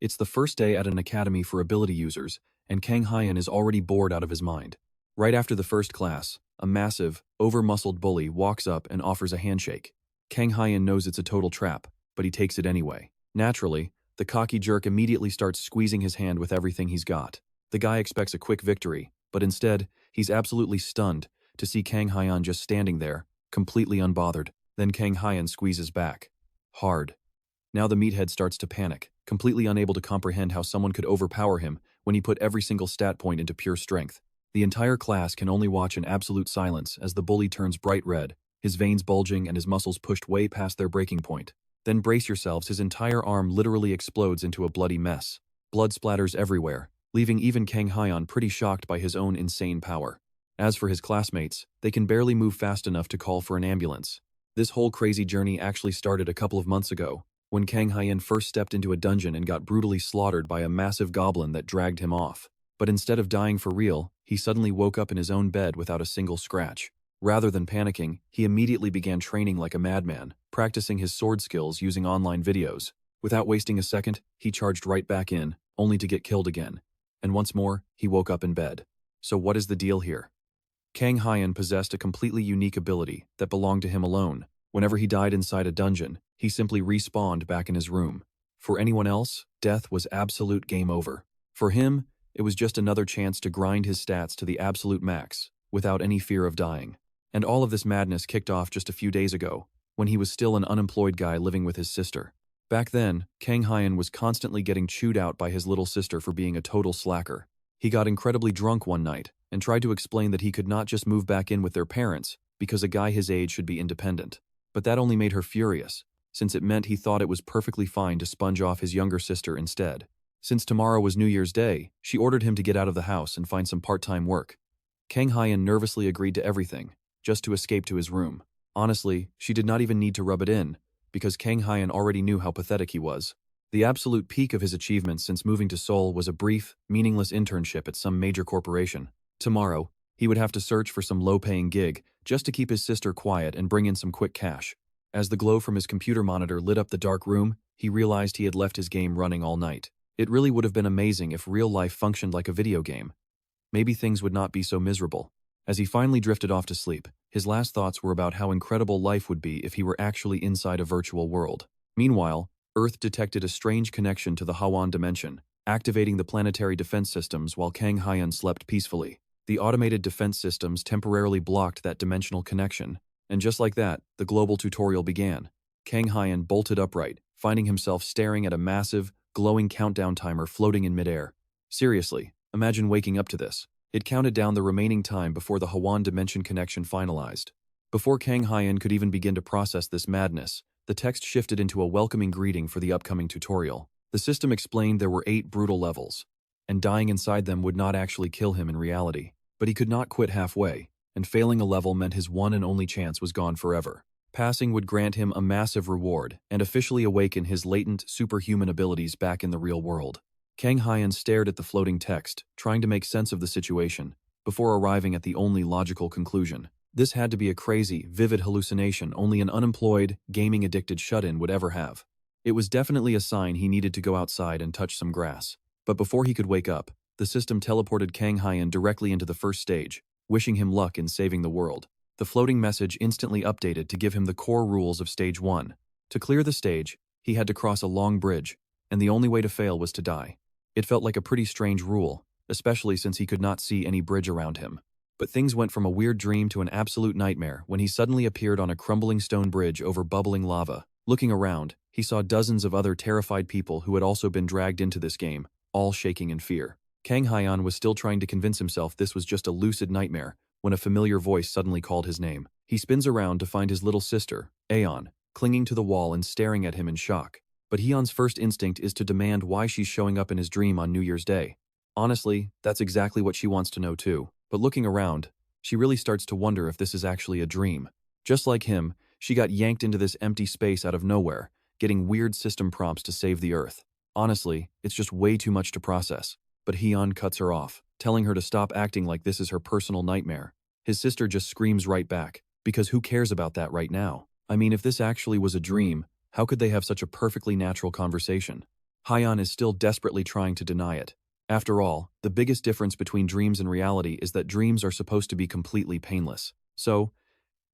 It's the first day at an academy for ability users, and Kang Hyan is already bored out of his mind. Right after the first class, a massive, over-muscled bully walks up and offers a handshake. Kang Hyan knows it's a total trap, but he takes it anyway. Naturally, the cocky jerk immediately starts squeezing his hand with everything he's got. The guy expects a quick victory, but instead, he's absolutely stunned to see Kang Hyan just standing there, completely unbothered. Then Kang Hyan squeezes back. Hard. Now the meathead starts to panic, completely unable to comprehend how someone could overpower him when he put every single stat point into pure strength. The entire class can only watch in absolute silence as the bully turns bright red, his veins bulging and his muscles pushed way past their breaking point. Then brace yourselves, his entire arm literally explodes into a bloody mess. Blood splatters everywhere, leaving even Kang Hyan pretty shocked by his own insane power. As for his classmates, they can barely move fast enough to call for an ambulance. This whole crazy journey actually started a couple of months ago, when Kang Hyan first stepped into a dungeon and got brutally slaughtered by a massive goblin that dragged him off. But instead of dying for real, he suddenly woke up in his own bed without a single scratch. Rather than panicking, he immediately began training like a madman, practicing his sword skills using online videos. Without wasting a second, he charged right back in, only to get killed again. And once more, he woke up in bed. So what is the deal here? Kang Hyan possessed a completely unique ability that belonged to him alone. Whenever he died inside a dungeon, he simply respawned back in his room. For anyone else, death was absolute game over. For him, it was just another chance to grind his stats to the absolute max, without any fear of dying. And all of this madness kicked off just a few days ago, when he was still an unemployed guy living with his sister. Back then, Kang Hyan was constantly getting chewed out by his little sister for being a total slacker. He got incredibly drunk one night, and tried to explain that he could not just move back in with their parents, because a guy his age should be independent. But that only made her furious, since it meant he thought it was perfectly fine to sponge off his younger sister instead. Since tomorrow was New Year's Day, she ordered him to get out of the house and find some part-time work. Kang Hyan nervously agreed to everything, just to escape to his room. Honestly, she did not even need to rub it in, because Kang Hyan already knew how pathetic he was. The absolute peak of his achievements since moving to Seoul was a brief, meaningless internship at some major corporation. Tomorrow, he would have to search for some low-paying gig just to keep his sister quiet and bring in some quick cash. As the glow from his computer monitor lit up the dark room, he realized he had left his game running all night. It really would have been amazing if real life functioned like a video game. Maybe things would not be so miserable. As he finally drifted off to sleep, his last thoughts were about how incredible life would be if he were actually inside a virtual world. Meanwhile, Earth detected a strange connection to the Hawan dimension, activating the planetary defense systems while Kang Hyan slept peacefully. The automated defense systems temporarily blocked that dimensional connection, and just like that, the global tutorial began. Kang Hyan bolted upright, finding himself staring at a massive, glowing countdown timer floating in midair. Seriously, imagine waking up to this. It counted down the remaining time before the Hawan dimension connection finalized. Before Kang Hyan could even begin to process this madness, the text shifted into a welcoming greeting for the upcoming tutorial. The system explained there were 8 brutal levels, and dying inside them would not actually kill him in reality. But he could not quit halfway, and failing a level meant his one and only chance was gone forever. Passing would grant him a massive reward and officially awaken his latent superhuman abilities back in the real world. Kang Hyan stared at the floating text, trying to make sense of the situation, before arriving at the only logical conclusion. This had to be a crazy, vivid hallucination only an unemployed, gaming-addicted shut-in would ever have. It was definitely a sign he needed to go outside and touch some grass. But before he could wake up, the system teleported Kang Hyan directly into the first stage, wishing him luck in saving the world. The floating message instantly updated to give him the core rules of Stage 1. To clear the stage, he had to cross a long bridge, and the only way to fail was to die. It felt like a pretty strange rule, especially since he could not see any bridge around him. But things went from a weird dream to an absolute nightmare when he suddenly appeared on a crumbling stone bridge over bubbling lava. Looking around, he saw dozens of other terrified people who had also been dragged into this game, all shaking in fear. Kang Hyan was still trying to convince himself this was just a lucid nightmare when a familiar voice suddenly called his name. He spins around to find his little sister, Aeon, clinging to the wall and staring at him in shock. But Hyun's first instinct is to demand why she's showing up in his dream on New Year's Day. Honestly, that's exactly what she wants to know too. But looking around, she really starts to wonder if this is actually a dream. Just like him, she got yanked into this empty space out of nowhere, getting weird system prompts to save the Earth. Honestly, it's just way too much to process. But Hyun cuts her off, telling her to stop acting like this is her personal nightmare. His sister just screams right back, because who cares about that right now? I mean, if this actually was a dream, how could they have such a perfectly natural conversation? Hyeon is still desperately trying to deny it. After all, the biggest difference between dreams and reality is that dreams are supposed to be completely painless. So,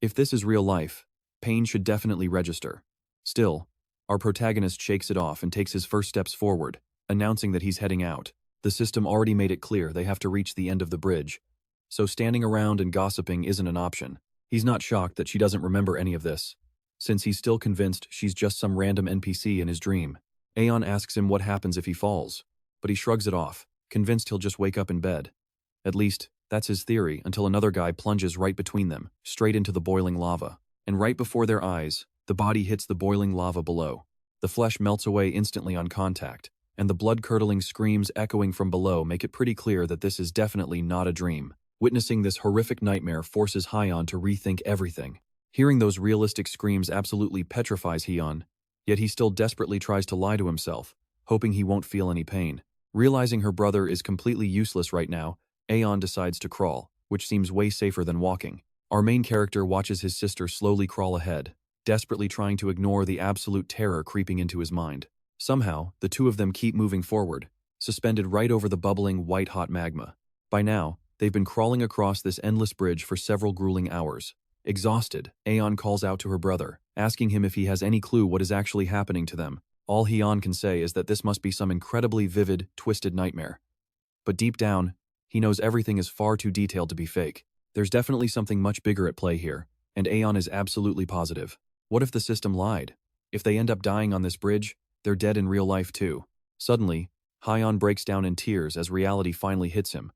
if this is real life, pain should definitely register. Still, our protagonist shakes it off and takes his first steps forward, announcing that he's heading out. The system already made it clear they have to reach the end of the bridge, so standing around and gossiping isn't an option. He's not shocked that she doesn't remember any of this, since he's still convinced she's just some random NPC in his dream. Aeon asks him what happens if he falls, but he shrugs it off, convinced he'll just wake up in bed. At least, that's his theory, until another guy plunges right between them, straight into the boiling lava. And right before their eyes, the body hits the boiling lava below. The flesh melts away instantly on contact, and the blood-curdling screams echoing from below make it pretty clear that this is definitely not a dream. Witnessing this horrific nightmare forces Hyeon to rethink everything. Hearing those realistic screams absolutely petrifies Hyeon, yet he still desperately tries to lie to himself, hoping he won't feel any pain. Realizing her brother is completely useless right now, Aeon decides to crawl, which seems way safer than walking. Our main character watches his sister slowly crawl ahead, desperately trying to ignore the absolute terror creeping into his mind. Somehow, the two of them keep moving forward, suspended right over the bubbling, white-hot magma. By now, they've been crawling across this endless bridge for several grueling hours. Exhausted, Aeon calls out to her brother, asking him if he has any clue what is actually happening to them. All Hyeon can say is that this must be some incredibly vivid, twisted nightmare. But deep down, he knows everything is far too detailed to be fake. There's definitely something much bigger at play here, and Aeon is absolutely positive. What if the system lied? If they end up dying on this bridge, they're dead in real life too. Suddenly, Hyeon breaks down in tears as reality finally hits him.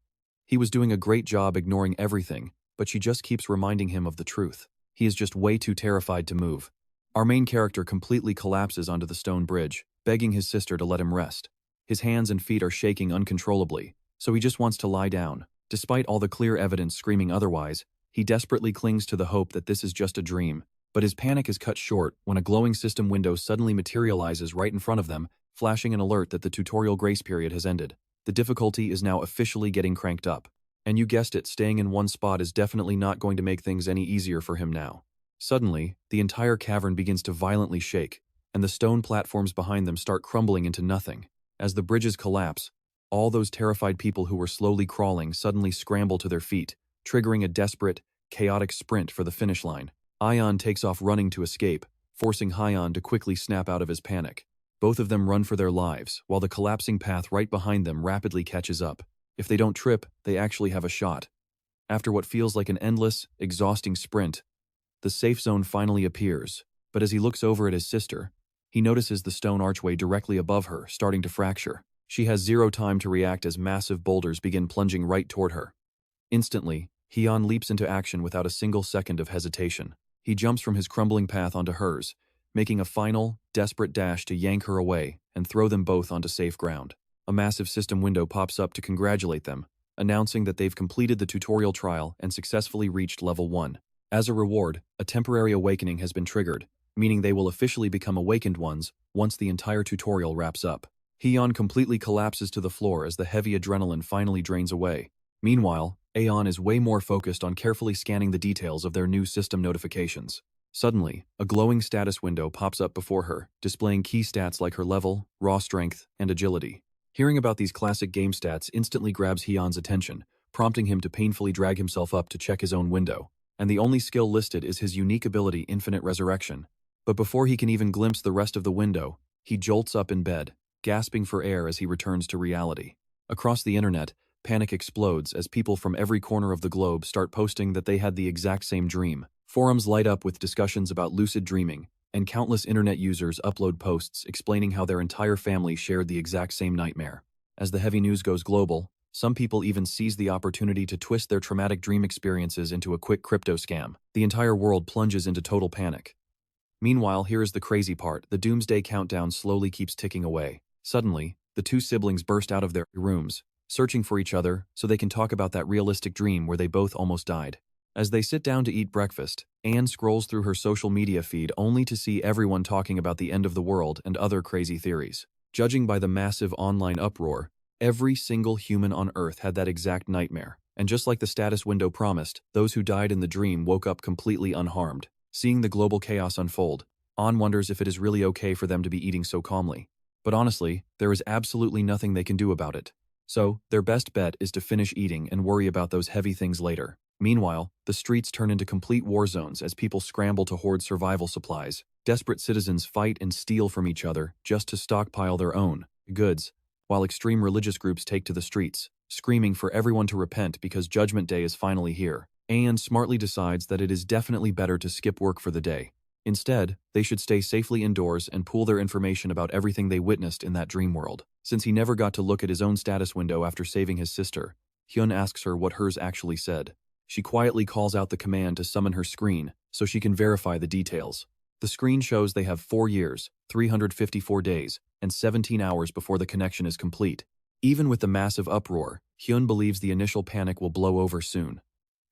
He was doing a great job ignoring everything, but she just keeps reminding him of the truth. He is just way too terrified to move. Our main character completely collapses onto the stone bridge, begging his sister to let him rest. His hands and feet are shaking uncontrollably, so he just wants to lie down. Despite all the clear evidence screaming otherwise, he desperately clings to the hope that this is just a dream. But his panic is cut short when a glowing system window suddenly materializes right in front of them, flashing an alert that the tutorial grace period has ended. The difficulty is now officially getting cranked up. And you guessed it, staying in one spot is definitely not going to make things any easier for him now. Suddenly, the entire cavern begins to violently shake, and the stone platforms behind them start crumbling into nothing. As the bridges collapse, all those terrified people who were slowly crawling suddenly scramble to their feet, triggering a desperate, chaotic sprint for the finish line. Aeon takes off running to escape, forcing Hyeon to quickly snap out of his panic. Both of them run for their lives, while the collapsing path right behind them rapidly catches up. If they don't trip, they actually have a shot. After what feels like an endless, exhausting sprint, the safe zone finally appears, but as he looks over at his sister, he notices the stone archway directly above her starting to fracture. She has zero time to react as massive boulders begin plunging right toward her. Instantly, Hyeon leaps into action without a single second of hesitation. He jumps from his crumbling path onto hers, making a final, desperate dash to yank her away and throw them both onto safe ground. A massive system window pops up to congratulate them, announcing that they've completed the tutorial trial and successfully reached level 1. As a reward, a temporary awakening has been triggered, meaning they will officially become awakened ones once the entire tutorial wraps up. Hyeon completely collapses to the floor as the heavy adrenaline finally drains away. Meanwhile, Aeon is way more focused on carefully scanning the details of their new system notifications. Suddenly, a glowing status window pops up before her, displaying key stats like her level, raw strength, and agility. Hearing about these classic game stats instantly grabs Hyeon's attention, prompting him to painfully drag himself up to check his own window. And the only skill listed is his unique ability, Infinite Resurrection. But before he can even glimpse the rest of the window, he jolts up in bed, gasping for air as he returns to reality. Across the internet, panic explodes as people from every corner of the globe start posting that they had the exact same dream. Forums light up with discussions about lucid dreaming, and countless internet users upload posts explaining how their entire family shared the exact same nightmare. As the heavy news goes global, some people even seize the opportunity to twist their traumatic dream experiences into a quick crypto scam. The entire world plunges into total panic. Meanwhile, here is the crazy part. The doomsday countdown slowly keeps ticking away. Suddenly, the two siblings burst out of their rooms, searching for each other so they can talk about that realistic dream where they both almost died. As they sit down to eat breakfast, Anne scrolls through her social media feed only to see everyone talking about the end of the world and other crazy theories. Judging by the massive online uproar, every single human on Earth had that exact nightmare. And just like the status window promised, those who died in the dream woke up completely unharmed. Seeing the global chaos unfold, Anne wonders if it is really okay for them to be eating so calmly. But honestly, there is absolutely nothing they can do about it. So, their best bet is to finish eating and worry about those heavy things later. Meanwhile, the streets turn into complete war zones as people scramble to hoard survival supplies. Desperate citizens fight and steal from each other just to stockpile their own goods, while extreme religious groups take to the streets, screaming for everyone to repent because Judgment Day is finally here. Anne smartly decides that it is definitely better to skip work for the day. Instead, they should stay safely indoors and pool their information about everything they witnessed in that dream world. Since he never got to look at his own status window after saving his sister, Hyun asks her what hers actually said. She quietly calls out the command to summon her screen so she can verify the details. The screen shows they have 4 years, 354 days, and 17 hours before the connection is complete. Even with the massive uproar, Hyun believes the initial panic will blow over soon.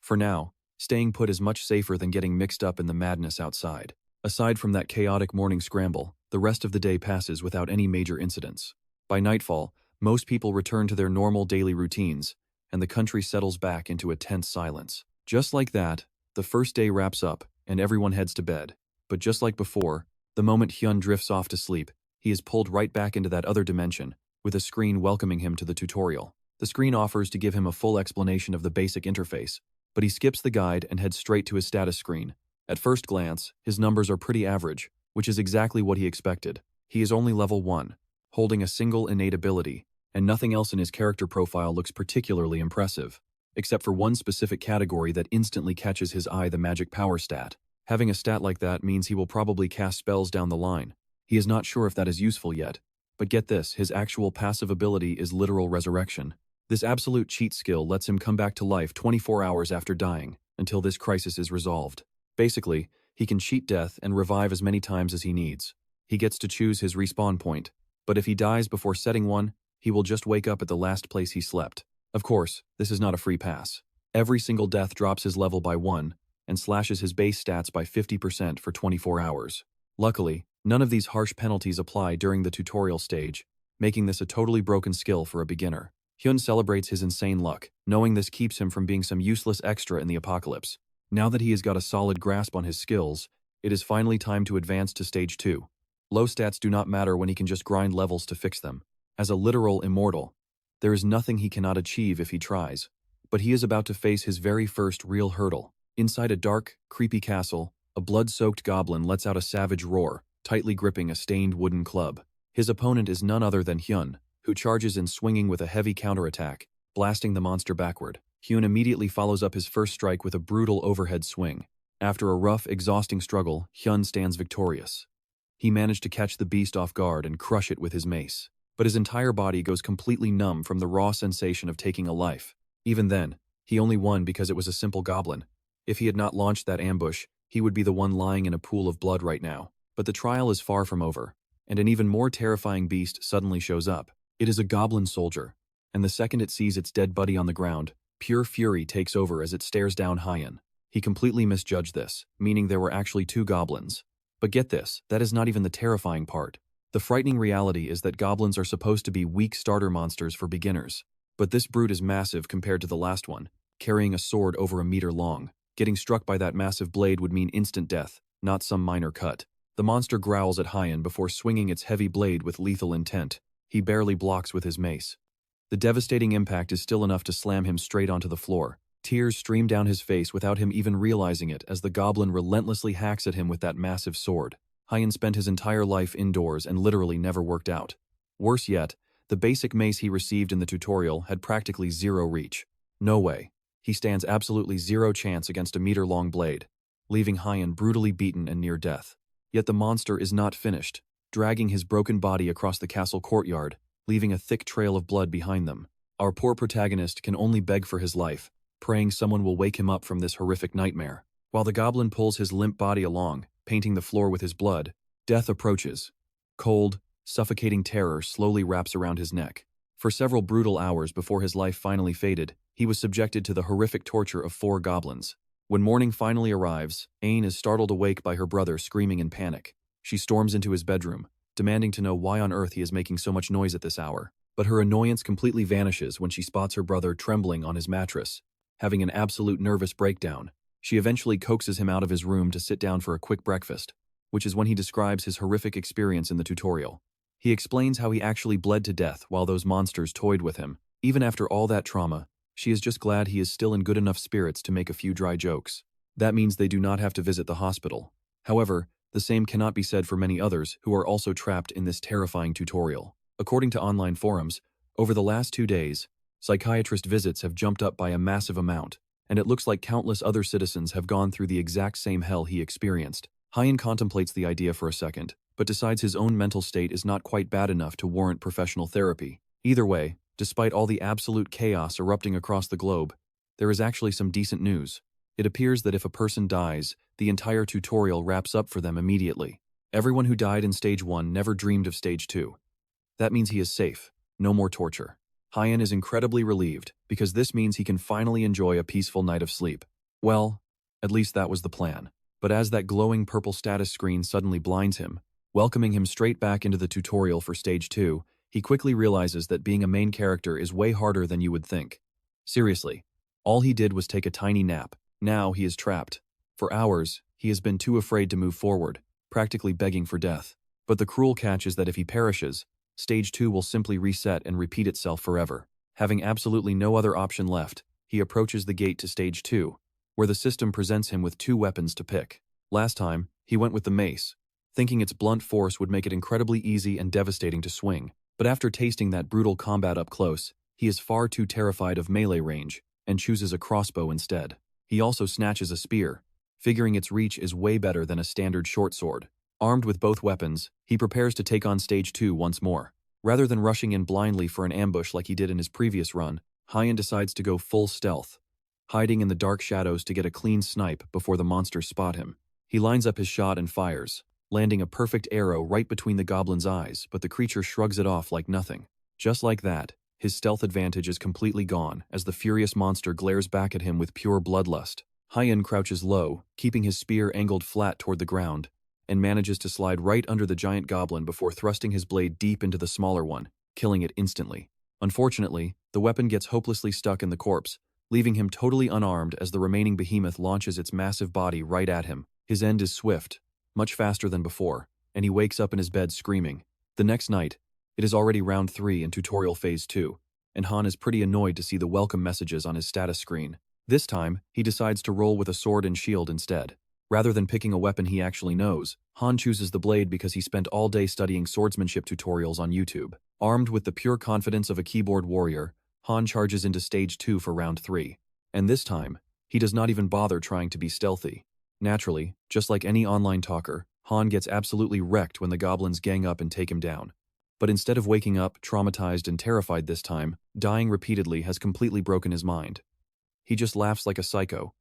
For now, staying put is much safer than getting mixed up in the madness outside. Aside from that chaotic morning scramble, the rest of the day passes without any major incidents. By nightfall, most people return to their normal daily routines, and the country settles back into a tense silence. Just like that, the first day wraps up, and everyone heads to bed. But just like before, the moment Hyun drifts off to sleep, he is pulled right back into that other dimension, with a screen welcoming him to the tutorial. The screen offers to give him a full explanation of the basic interface, but he skips the guide and heads straight to his status screen. At first glance, his numbers are pretty average, which is exactly what he expected. He is only level 1, holding a single innate ability, and nothing else in his character profile looks particularly impressive, except for one specific category that instantly catches his eye: the magic power stat. Having a stat like that means he will probably cast spells down the line. He is not sure if that is useful yet, but get this, his actual passive ability is literal resurrection. This absolute cheat skill lets him come back to life 24 hours after dying, until this crisis is resolved. Basically, he can cheat death and revive as many times as he needs. He gets to choose his respawn point, but if he dies before setting one, he will just wake up at the last place he slept. Of course, this is not a free pass. Every single death drops his level by 1, and slashes his base stats by 50% for 24 hours. Luckily, none of these harsh penalties apply during the tutorial stage, making this a totally broken skill for a beginner. Hyun celebrates his insane luck, knowing this keeps him from being some useless extra in the apocalypse. Now that he has got a solid grasp on his skills, it is finally time to advance to stage 2. Low stats do not matter when he can just grind levels to fix them. As a literal immortal, there is nothing he cannot achieve if he tries. But he is about to face his very first real hurdle. Inside a dark, creepy castle, a blood-soaked goblin lets out a savage roar, tightly gripping a stained wooden club. His opponent is none other than Hyun, who charges in swinging with a heavy counterattack, blasting the monster backward. Hyun immediately follows up his first strike with a brutal overhead swing. After a rough, exhausting struggle, Hyun stands victorious. He managed to catch the beast off guard and crush it with his mace. But his entire body goes completely numb from the raw sensation of taking a life. Even then, he only won because it was a simple goblin. If he had not launched that ambush, he would be the one lying in a pool of blood right now. But the trial is far from over, and an even more terrifying beast suddenly shows up. It is a goblin soldier, and the second it sees its dead buddy on the ground, pure fury takes over as it stares down Hyun. He completely misjudged this, meaning there were actually 2 goblins. But get this, that is not even the terrifying part. The frightening reality is that goblins are supposed to be weak starter monsters for beginners. But this brute is massive compared to the last one, carrying a sword over a meter long. Getting struck by that massive blade would mean instant death, not some minor cut. The monster growls at Hyun before swinging its heavy blade with lethal intent. He barely blocks with his mace. The devastating impact is still enough to slam him straight onto the floor. Tears stream down his face without him even realizing it as the goblin relentlessly hacks at him with that massive sword. Hyun spent his entire life indoors and literally never worked out. Worse yet, the basic mace he received in the tutorial had practically zero reach. No way. He stands absolutely zero chance against a meter-long blade, leaving Hyun brutally beaten and near death. Yet the monster is not finished, dragging his broken body across the castle courtyard, leaving a thick trail of blood behind them. Our poor protagonist can only beg for his life, praying someone will wake him up from this horrific nightmare. While the goblin pulls his limp body along, painting the floor with his blood, death approaches. Cold, suffocating terror slowly wraps around his neck. For several brutal hours before his life finally faded, he was subjected to the horrific torture of 4 goblins. When morning finally arrives, Ain is startled awake by her brother screaming in panic. She storms into his bedroom, demanding to know why on earth he is making so much noise at this hour. But her annoyance completely vanishes when she spots her brother trembling on his mattress, having an absolute nervous breakdown. She eventually coaxes him out of his room to sit down for a quick breakfast, which is when he describes his horrific experience in the tutorial. He explains how he actually bled to death while those monsters toyed with him. Even after all that trauma, she is just glad he is still in good enough spirits to make a few dry jokes. That means they do not have to visit the hospital. However, the same cannot be said for many others who are also trapped in this terrifying tutorial. According to online forums, over the last 2 days, psychiatrist visits have jumped up by a massive amount, and it looks like countless other citizens have gone through the exact same hell he experienced. Hyan contemplates the idea for a second, but decides his own mental state is not quite bad enough to warrant professional therapy. Either way, despite all the absolute chaos erupting across the globe, there is actually some decent news. It appears that if a person dies, the entire tutorial wraps up for them immediately. Everyone who died in Stage 1 never dreamed of Stage 2. That means he is safe. No more torture. Hyan is incredibly relieved, because this means he can finally enjoy a peaceful night of sleep. Well, at least that was the plan. But as that glowing purple status screen suddenly blinds him, welcoming him straight back into the tutorial for Stage 2, he quickly realizes that being a main character is way harder than you would think. Seriously, all he did was take a tiny nap. Now he is trapped. For hours, he has been too afraid to move forward, practically begging for death. But the cruel catch is that if he perishes, Stage 2 will simply reset and repeat itself forever. Having absolutely no other option left, he approaches the gate to Stage 2, where the system presents him with 2 weapons to pick. Last time, he went with the mace, thinking its blunt force would make it incredibly easy and devastating to swing. But after tasting that brutal combat up close, he is far too terrified of melee range, and chooses a crossbow instead. He also snatches a spear, figuring its reach is way better than a standard short sword. Armed with both weapons, he prepares to take on Stage 2 once more. Rather than rushing in blindly for an ambush like he did in his previous run, Hyan decides to go full stealth, hiding in the dark shadows to get a clean snipe before the monsters spot him. He lines up his shot and fires, landing a perfect arrow right between the goblin's eyes, but the creature shrugs it off like nothing. Just like that, his stealth advantage is completely gone as the furious monster glares back at him with pure bloodlust. Hyan crouches low, keeping his spear angled flat toward the ground, and manages to slide right under the giant goblin before thrusting his blade deep into the smaller one, killing it instantly. Unfortunately, the weapon gets hopelessly stuck in the corpse, leaving him totally unarmed as the remaining behemoth launches its massive body right at him. His end is swift, much faster than before, and he wakes up in his bed screaming. The next night, it is already round 3 in tutorial phase 2, and Han is pretty annoyed to see the welcome messages on his status screen. This time, he decides to roll with a sword and shield instead. Rather than picking a weapon he actually knows, Han chooses the blade because he spent all day studying swordsmanship tutorials on YouTube. Armed with the pure confidence of a keyboard warrior, Han charges into Stage 2 for round 3. And this time, he does not even bother trying to be stealthy. Naturally, just like any online talker, Han gets absolutely wrecked when the goblins gang up and take him down. But instead of waking up, traumatized and terrified this time, dying repeatedly has completely broken his mind. He just laughs like a psycho,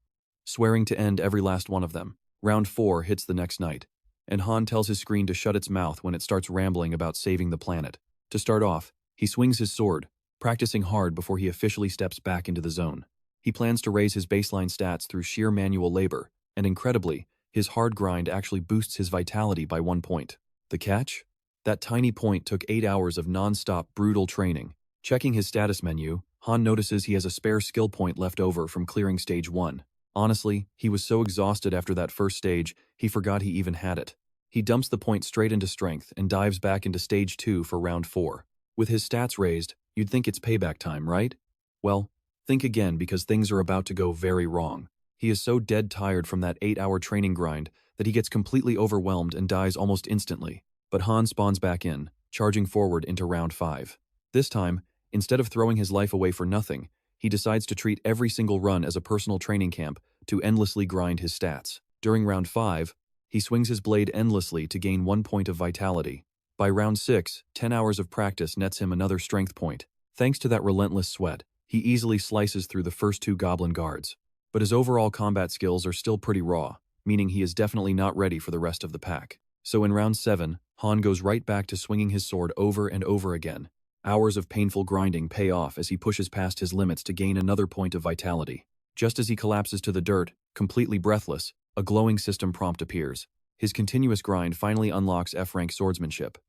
swearing to end every last one of them. Round 4 hits the next night, and Han tells his screen to shut its mouth when it starts rambling about saving the planet. To start off, he swings his sword, practicing hard before he officially steps back into the zone. He plans to raise his baseline stats through sheer manual labor, and incredibly, his hard grind actually boosts his vitality by 1 point. The catch? That tiny point took 8 hours of non-stop brutal training. Checking his status menu, Han notices he has a spare skill point left over from clearing Stage 1. Honestly, he was so exhausted after that first stage, he forgot he even had it. He dumps the point straight into strength and dives back into Stage 2 for round 4. With his stats raised, you'd think it's payback time, right? Well, think again because things are about to go very wrong. He is so dead tired from that 8-hour training grind that he gets completely overwhelmed and dies almost instantly. But Han spawns back in, charging forward into round 5. This time, instead of throwing his life away for nothing, he decides to treat every single run as a personal training camp to endlessly grind his stats. During round 5, he swings his blade endlessly to gain 1 point of vitality. By round 6, 10 hours of practice nets him another strength point. Thanks to that relentless sweat, he easily slices through the first 2 goblin guards. But his overall combat skills are still pretty raw, meaning he is definitely not ready for the rest of the pack. So in round 7, Han goes right back to swinging his sword over and over again. Hours of painful grinding pay off as he pushes past his limits to gain another point of vitality. Just as he collapses to the dirt, completely breathless, a glowing system prompt appears. His continuous grind finally unlocks F-rank swordsmanship.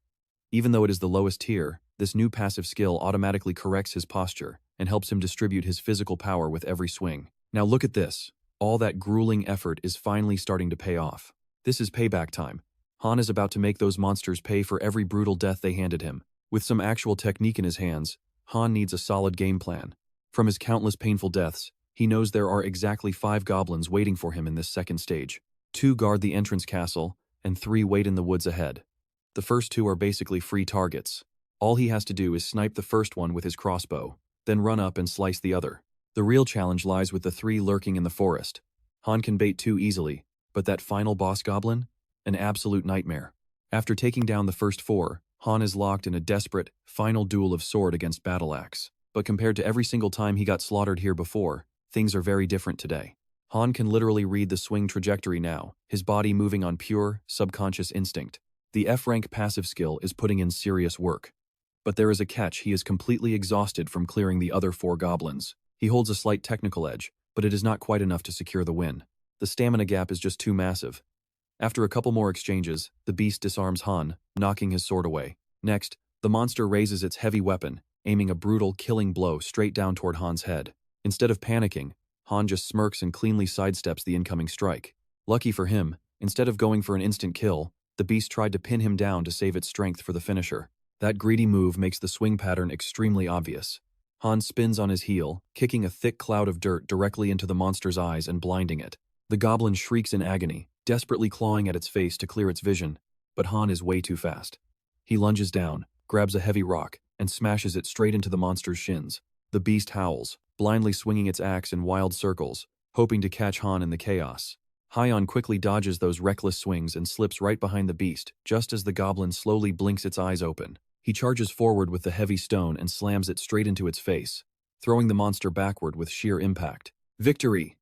Even though it is the lowest tier, this new passive skill automatically corrects his posture and helps him distribute his physical power with every swing. Now look at this. All that grueling effort is finally starting to pay off. This is payback time. Han is about to make those monsters pay for every brutal death they handed him. With some actual technique in his hands, Han needs a solid game plan. From his countless painful deaths, he knows there are exactly 5 goblins waiting for him in this second stage. 2 guard the entrance castle, and 3 wait in the woods ahead. The first 2 are basically free targets. All he has to do is snipe the first one with his crossbow, then run up and slice the other. The real challenge lies with the 3 lurking in the forest. Han can bait 2 easily, but that final boss goblin? An absolute nightmare. After taking down the first 4, Han is locked in a desperate, final duel of sword against battle axe. But compared to every single time he got slaughtered here before, things are very different today. Han can literally read the swing trajectory now, his body moving on pure, subconscious instinct. The F-rank passive skill is putting in serious work. But there is a catch: he is completely exhausted from clearing the other 4 goblins. He holds a slight technical edge, but it is not quite enough to secure the win. The stamina gap is just too massive. After a couple more exchanges, the beast disarms Han, knocking his sword away. Next, the monster raises its heavy weapon, aiming a brutal, killing blow straight down toward Han's head. Instead of panicking, Han just smirks and cleanly sidesteps the incoming strike. Lucky for him, instead of going for an instant kill, the beast tried to pin him down to save its strength for the finisher. That greedy move makes the swing pattern extremely obvious. Han spins on his heel, kicking a thick cloud of dirt directly into the monster's eyes and blinding it. The goblin shrieks in agony, desperately clawing at its face to clear its vision, but Han is way too fast. He lunges down, grabs a heavy rock, and smashes it straight into the monster's shins. The beast howls, blindly swinging its axe in wild circles, hoping to catch Han in the chaos. Han quickly dodges those reckless swings and slips right behind the beast, just as the goblin slowly blinks its eyes open. He charges forward with the heavy stone and slams it straight into its face, throwing the monster backward with sheer impact. Victory!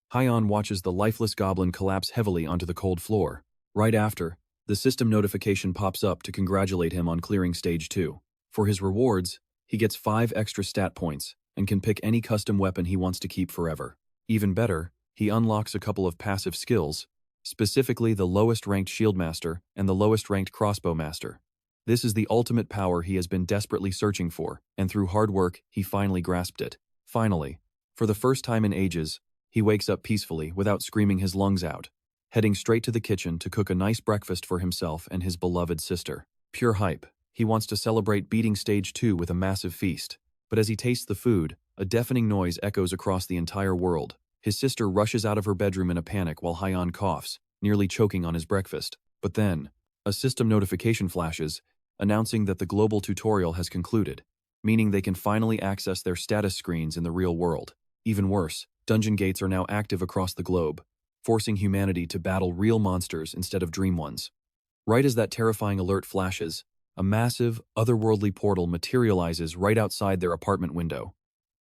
Han watches the lifeless goblin collapse heavily onto the cold floor. Right after, the system notification pops up to congratulate him on clearing Stage 2. For his rewards, he gets 5 extra stat points and can pick any custom weapon he wants to keep forever. Even better, he unlocks a couple of passive skills, specifically the lowest-ranked Shield Master and the lowest-ranked Crossbow Master. This is the ultimate power he has been desperately searching for, and through hard work, he finally grasped it. Finally, for the first time in ages, he wakes up peacefully without screaming his lungs out, heading straight to the kitchen to cook a nice breakfast for himself and his beloved sister. Pure hype. He wants to celebrate beating Stage 2 with a massive feast. But as he tastes the food, a deafening noise echoes across the entire world. His sister rushes out of her bedroom in a panic while Han coughs, nearly choking on his breakfast. But then, a system notification flashes, announcing that the global tutorial has concluded, meaning they can finally access their status screens in the real world. Even worse, dungeon gates are now active across the globe, forcing humanity to battle real monsters instead of dream ones. Right as that terrifying alert flashes, a massive, otherworldly portal materializes right outside their apartment window.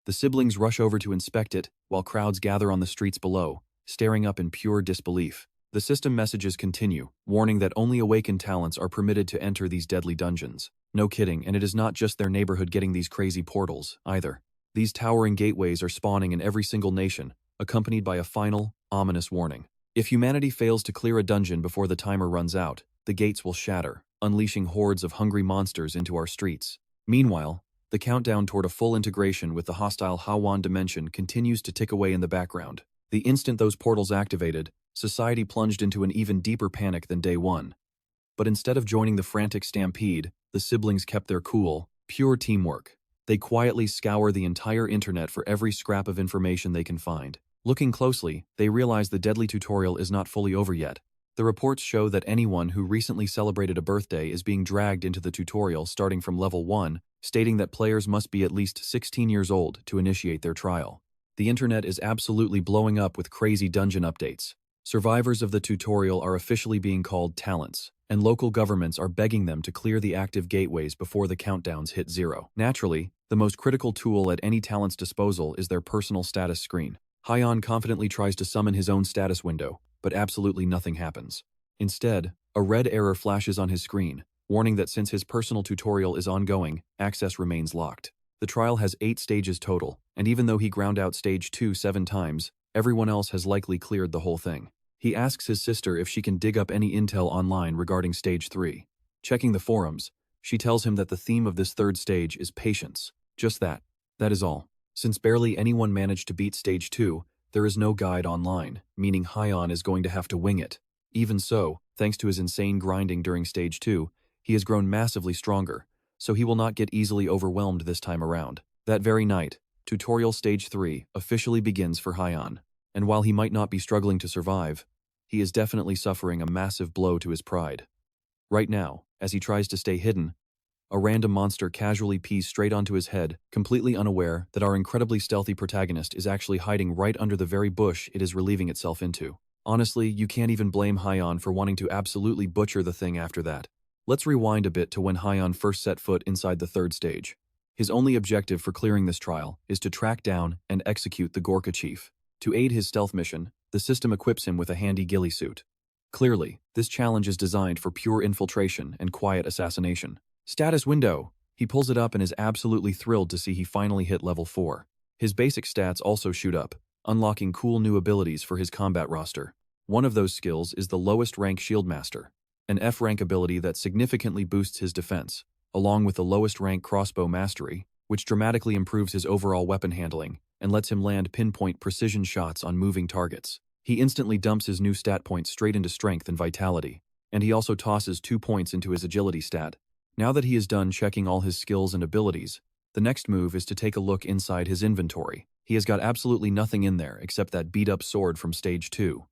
The siblings rush over to inspect it, while crowds gather on the streets below, staring up in pure disbelief. The system messages continue, warning that only awakened talents are permitted to enter these deadly dungeons. No kidding, and it is not just their neighborhood getting these crazy portals, either. These towering gateways are spawning in every single nation, accompanied by a final, ominous warning. If humanity fails to clear a dungeon before the timer runs out, the gates will shatter, unleashing hordes of hungry monsters into our streets. Meanwhile, the countdown toward a full integration with the hostile Hawan dimension continues to tick away in the background. The instant those portals activated, society plunged into an even deeper panic than day one. But instead of joining the frantic stampede, the siblings kept their cool, pure teamwork. They quietly scour the entire internet for every scrap of information they can find. Looking closely, they realize the deadly tutorial is not fully over yet. The reports show that anyone who recently celebrated a birthday is being dragged into the tutorial starting from level 1, stating that players must be at least 16 years old to initiate their trial. The internet is absolutely blowing up with crazy dungeon updates. Survivors of the tutorial are officially being called talents, and local governments are begging them to clear the active gateways before the countdowns hit 0. Naturally, the most critical tool at any talent's disposal is their personal status screen. Han confidently tries to summon his own status window, but absolutely nothing happens. Instead, a red error flashes on his screen, warning that since his personal tutorial is ongoing, access remains locked. The trial has 8 stages total, and even though he ground out Stage 2 7 times, everyone else has likely cleared the whole thing. He asks his sister if she can dig up any intel online regarding Stage 3. Checking the forums, she tells him that the theme of this 3rd stage is patience. Just that. That is all. Since barely anyone managed to beat Stage 2, there is no guide online, meaning Han is going to have to wing it. Even so, Thanks to his insane grinding during Stage 2, he has grown massively stronger, so he will not get easily overwhelmed this time around. That very night, Tutorial Stage 3 officially begins for Hyan, and while he might not be struggling to survive, he is definitely suffering a massive blow to his pride. Right now, as he tries to stay hidden, a random monster casually pees straight onto his head, completely unaware that our incredibly stealthy protagonist is actually hiding right under the very bush it is relieving itself into. Honestly, you can't even blame Hyan for wanting to absolutely butcher the thing after that. Let's rewind a bit to when Hyan first set foot inside the third stage. His only objective for clearing this trial is to track down and execute the Gorka chief. To aid his stealth mission, the system equips him with a handy ghillie suit. Clearly, this challenge is designed for pure infiltration and quiet assassination. Status window. He pulls it up and is absolutely thrilled to see he finally hit level 4. His basic stats also shoot up, unlocking cool new abilities for his combat roster. One of those skills is the lowest rank Shieldmaster, an F rank ability that significantly boosts his defense, along with the lowest rank Crossbow Mastery, which dramatically improves his overall weapon handling and lets him land pinpoint precision shots on moving targets. He instantly dumps his new stat points straight into strength and vitality, and he also tosses 2 points into his agility stat. Now that he is done checking all his skills and abilities, the next move is to take a look inside his inventory. He has got absolutely nothing in there except that beat-up sword from Stage 2.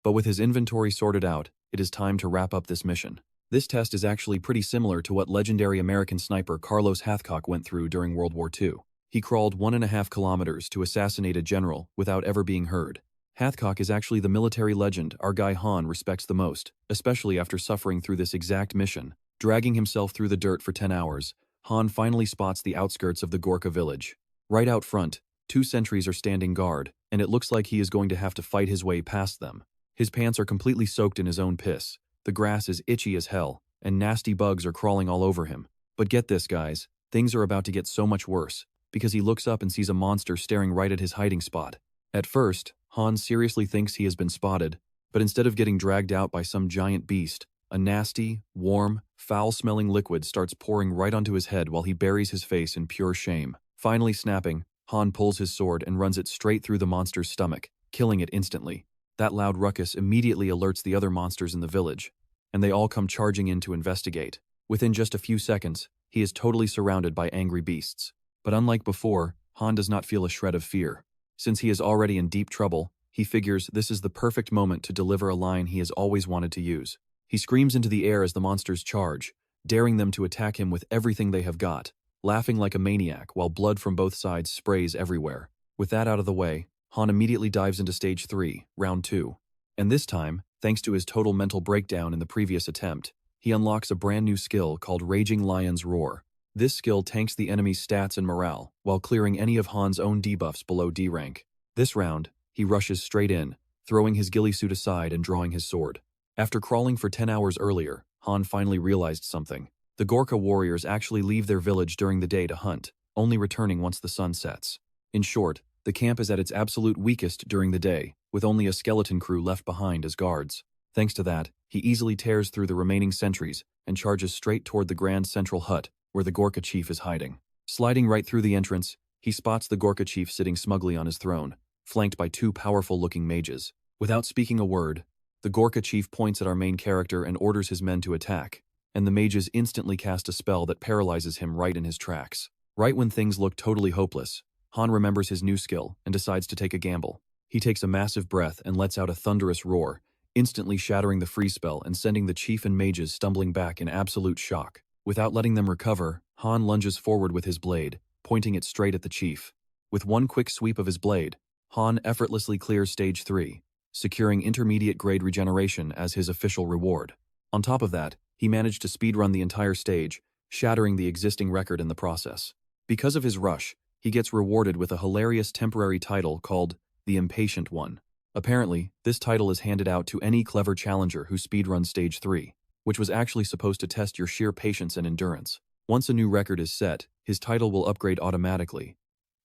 But with his inventory sorted out, it is time to wrap up this mission. This test is actually pretty similar to what legendary American sniper Carlos Hathcock went through during World War II. He crawled 1.5 kilometers to assassinate a general without ever being heard. Hathcock is actually the military legend our guy Han respects the most, especially after suffering through this exact mission. Dragging himself through the dirt for 10 hours, Han finally spots the outskirts of the Gorka village. Right out front, 2 sentries are standing guard, and it looks like he is going to have to fight his way past them. His pants are completely soaked in his own piss, the grass is itchy as hell, and nasty bugs are crawling all over him. But get this, guys, things are about to get so much worse, because he looks up and sees a monster staring right at his hiding spot. At first, Han seriously thinks he has been spotted, but instead of getting dragged out by some giant beast, a nasty, warm, foul-smelling liquid starts pouring right onto his head while he buries his face in pure shame. Finally snapping, Han pulls his sword and runs it straight through the monster's stomach, killing it instantly. That loud ruckus immediately alerts the other monsters in the village, and they all come charging in to investigate. Within just a few seconds, he is totally surrounded by angry beasts. But unlike before, Han does not feel a shred of fear. Since he is already in deep trouble, he figures this is the perfect moment to deliver a line he has always wanted to use. He screams into the air as the monsters charge, daring them to attack him with everything they have got, laughing like a maniac while blood from both sides sprays everywhere. With that out of the way, Han immediately dives into Stage 3, Round 2. And this time, thanks to his total mental breakdown in the previous attempt, he unlocks a brand new skill called Raging Lion's Roar. This skill tanks the enemy's stats and morale, while clearing any of Han's own debuffs below D rank. This round, he rushes straight in, throwing his ghillie suit aside and drawing his sword. After crawling for 10 hours earlier, Han finally realized something. The Gorka warriors actually leave their village during the day to hunt, only returning once the sun sets. In short, the camp is at its absolute weakest during the day, with only a skeleton crew left behind as guards. Thanks to that, he easily tears through the remaining sentries and charges straight toward the grand central hut where the Gorka chief is hiding. Sliding right through the entrance, he spots the Gorka chief sitting smugly on his throne, flanked by 2 powerful-looking mages. Without speaking a word, the Gorka chief points at our main character and orders his men to attack, and the mages instantly cast a spell that paralyzes him right in his tracks. Right when things look totally hopeless, Han remembers his new skill and decides to take a gamble. He takes a massive breath and lets out a thunderous roar, instantly shattering the freeze spell and sending the chief and mages stumbling back in absolute shock. Without letting them recover, Han lunges forward with his blade, pointing it straight at the chief. With one quick sweep of his blade, Han effortlessly clears Stage 3, securing intermediate grade regeneration as his official reward. On top of that, he managed to speedrun the entire stage, shattering the existing record in the process. Because of his rush, he gets rewarded with a hilarious temporary title called the Impatient One. Apparently, this title is handed out to any clever challenger who speedruns Stage 3, which was actually supposed to test your sheer patience and endurance. Once a new record is set, his title will upgrade automatically.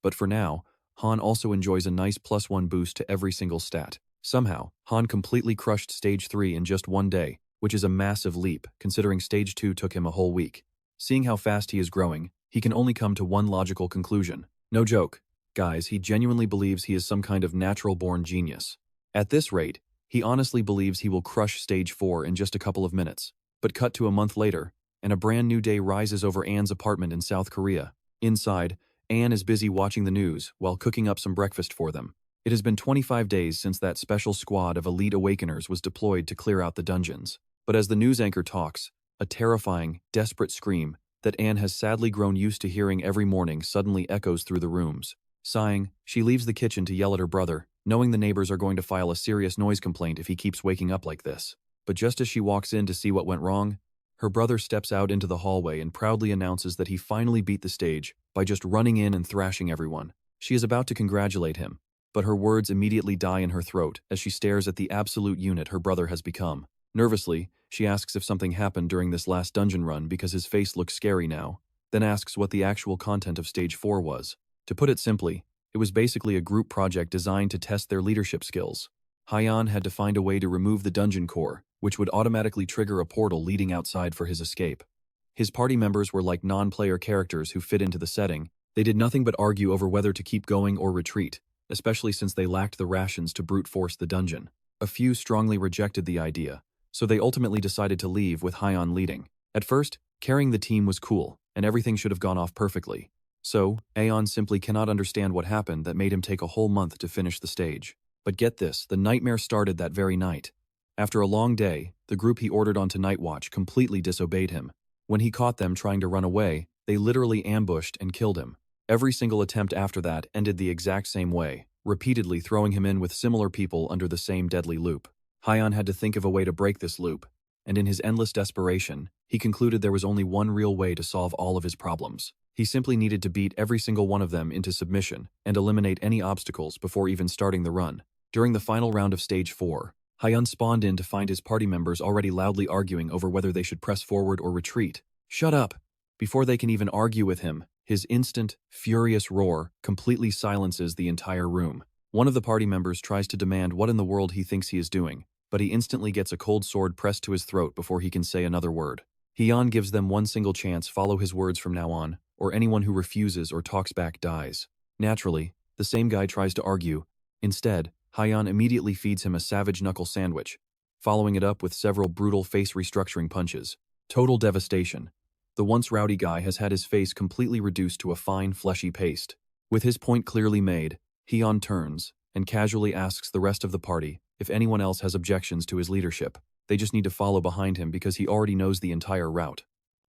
But for now, Han also enjoys a nice +1 boost to every single stat. Somehow, Han completely crushed Stage 3 in just one day, which is a massive leap considering Stage 2 took him a whole week. Seeing how fast he is growing, he can only come to one logical conclusion. No joke, guys, he genuinely believes he is some kind of natural-born genius. At this rate, He honestly believes he will crush stage 4 in just a couple of minutes. But cut to a month later, and a brand new day rises over Anne's apartment in South Korea. Inside, Anne is busy watching the news while cooking up some breakfast for them. It has been 25 days since that special squad of elite awakeners was deployed to clear out the dungeons. But as the news anchor talks, a terrifying, desperate scream that Anne has sadly grown used to hearing every morning suddenly echoes through the rooms. Sighing, she leaves the kitchen to yell at her brother, knowing the neighbors are going to file a serious noise complaint if he keeps waking up like this. But just as she walks in to see what went wrong, her brother steps out into the hallway and proudly announces that he finally beat the stage by just running in and thrashing everyone. She is about to congratulate him, but her words immediately die in her throat as she stares at the absolute unit her brother has become. Nervously, she asks if something happened during this last dungeon run because his face looks scary now, then asks what the actual content of Stage 4 was. To put it simply, it was basically a group project designed to test their leadership skills. Hyeon had to find a way to remove the dungeon core, which would automatically trigger a portal leading outside for his escape. His party members were like non-player characters who fit into the setting. They did nothing but argue over whether to keep going or retreat, especially since they lacked the rations to brute force the dungeon. A few strongly rejected the idea, so they ultimately decided to leave with Hyeon leading. At first, carrying the team was cool, and everything should have gone off perfectly. So, Aeon simply cannot understand what happened that made him take a whole month to finish the stage. But get this, the nightmare started that very night. After a long day, the group he ordered onto Night Watch completely disobeyed him. When he caught them trying to run away, they literally ambushed and killed him. Every single attempt after that ended the exact same way, repeatedly throwing him in with similar people under the same deadly loop. Hyeon had to think of a way to break this loop, and in his endless desperation, he concluded there was only one real way to solve all of his problems. He simply needed to beat every single one of them into submission and eliminate any obstacles before even starting the run. During the final round of Stage 4, Hyeon spawned in to find his party members already loudly arguing over whether they should press forward or retreat. "Shut up!" Before they can even argue with him, his instant, furious roar completely silences the entire room. One of the party members tries to demand what in the world he thinks he is doing, but he instantly gets a cold sword pressed to his throat before he can say another word. Hyeon gives them one single chance: follow his words from now on, or anyone who refuses or talks back dies. Naturally, the same guy tries to argue. Instead, Hyeon immediately feeds him a savage knuckle sandwich, following it up with several brutal face restructuring punches. Total devastation. The once rowdy guy has had his face completely reduced to a fine, fleshy paste. With his point clearly made, Hyeon turns and casually asks the rest of the party if anyone else has objections to his leadership. They just need to follow behind him because he already knows the entire route.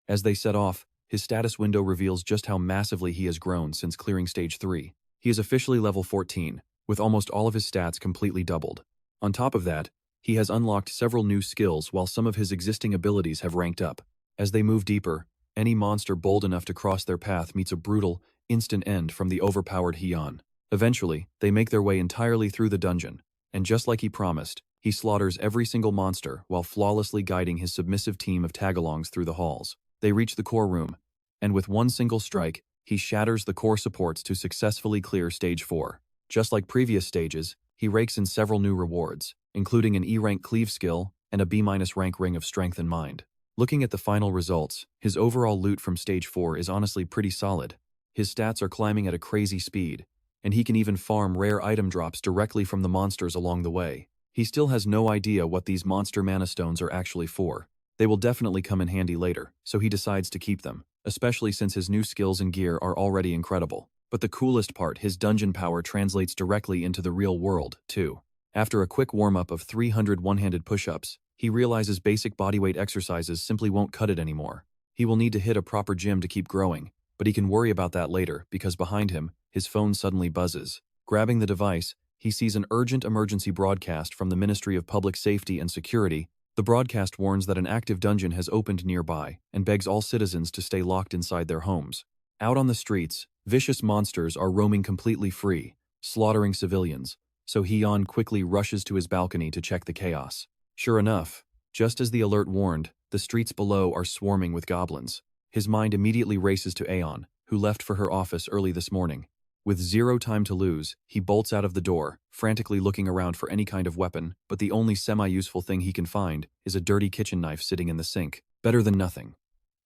As they set off, his status window reveals just how massively he has grown since clearing Stage 3. He is officially level 14, with almost all of his stats completely doubled. On top of that, he has unlocked several new skills while some of his existing abilities have ranked up. As they move deeper, any monster bold enough to cross their path meets a brutal, instant end from the overpowered Hyeon. Eventually, they make their way entirely through the dungeon, and just like he promised, he slaughters every single monster while flawlessly guiding his submissive team of tagalongs through the halls. They reach the core room, and with one single strike, he shatters the core supports to successfully clear Stage 4. Just like previous stages, he rakes in several new rewards, including an E-rank cleave skill and a B- rank ring of strength and mind. Looking at the final results, his overall loot from Stage 4 is honestly pretty solid. His stats are climbing at a crazy speed, and he can even farm rare item drops directly from the monsters along the way. He still has no idea what these monster mana stones are actually for. They will definitely come in handy later, so he decides to keep them, especially since his new skills and gear are already incredible. But the coolest part, his dungeon power translates directly into the real world, too. After a quick warm-up of 300 one-handed push-ups, he realizes basic bodyweight exercises simply won't cut it anymore. He will need to hit a proper gym to keep growing, but he can worry about that later because behind him, his phone suddenly buzzes. Grabbing the device, he sees an urgent emergency broadcast from the Ministry of Public Safety and Security. The broadcast warns that an active dungeon has opened nearby and begs all citizens to stay locked inside their homes. Out on the streets, vicious monsters are roaming completely free, slaughtering civilians, so Hyeon quickly rushes to his balcony to check the chaos. Sure enough, just as the alert warned, the streets below are swarming with goblins. His mind immediately races to Aeon, who left for her office early this morning. With zero time to lose, he bolts out of the door, frantically looking around for any kind of weapon, but the only semi-useful thing he can find is a dirty kitchen knife sitting in the sink. Better than nothing.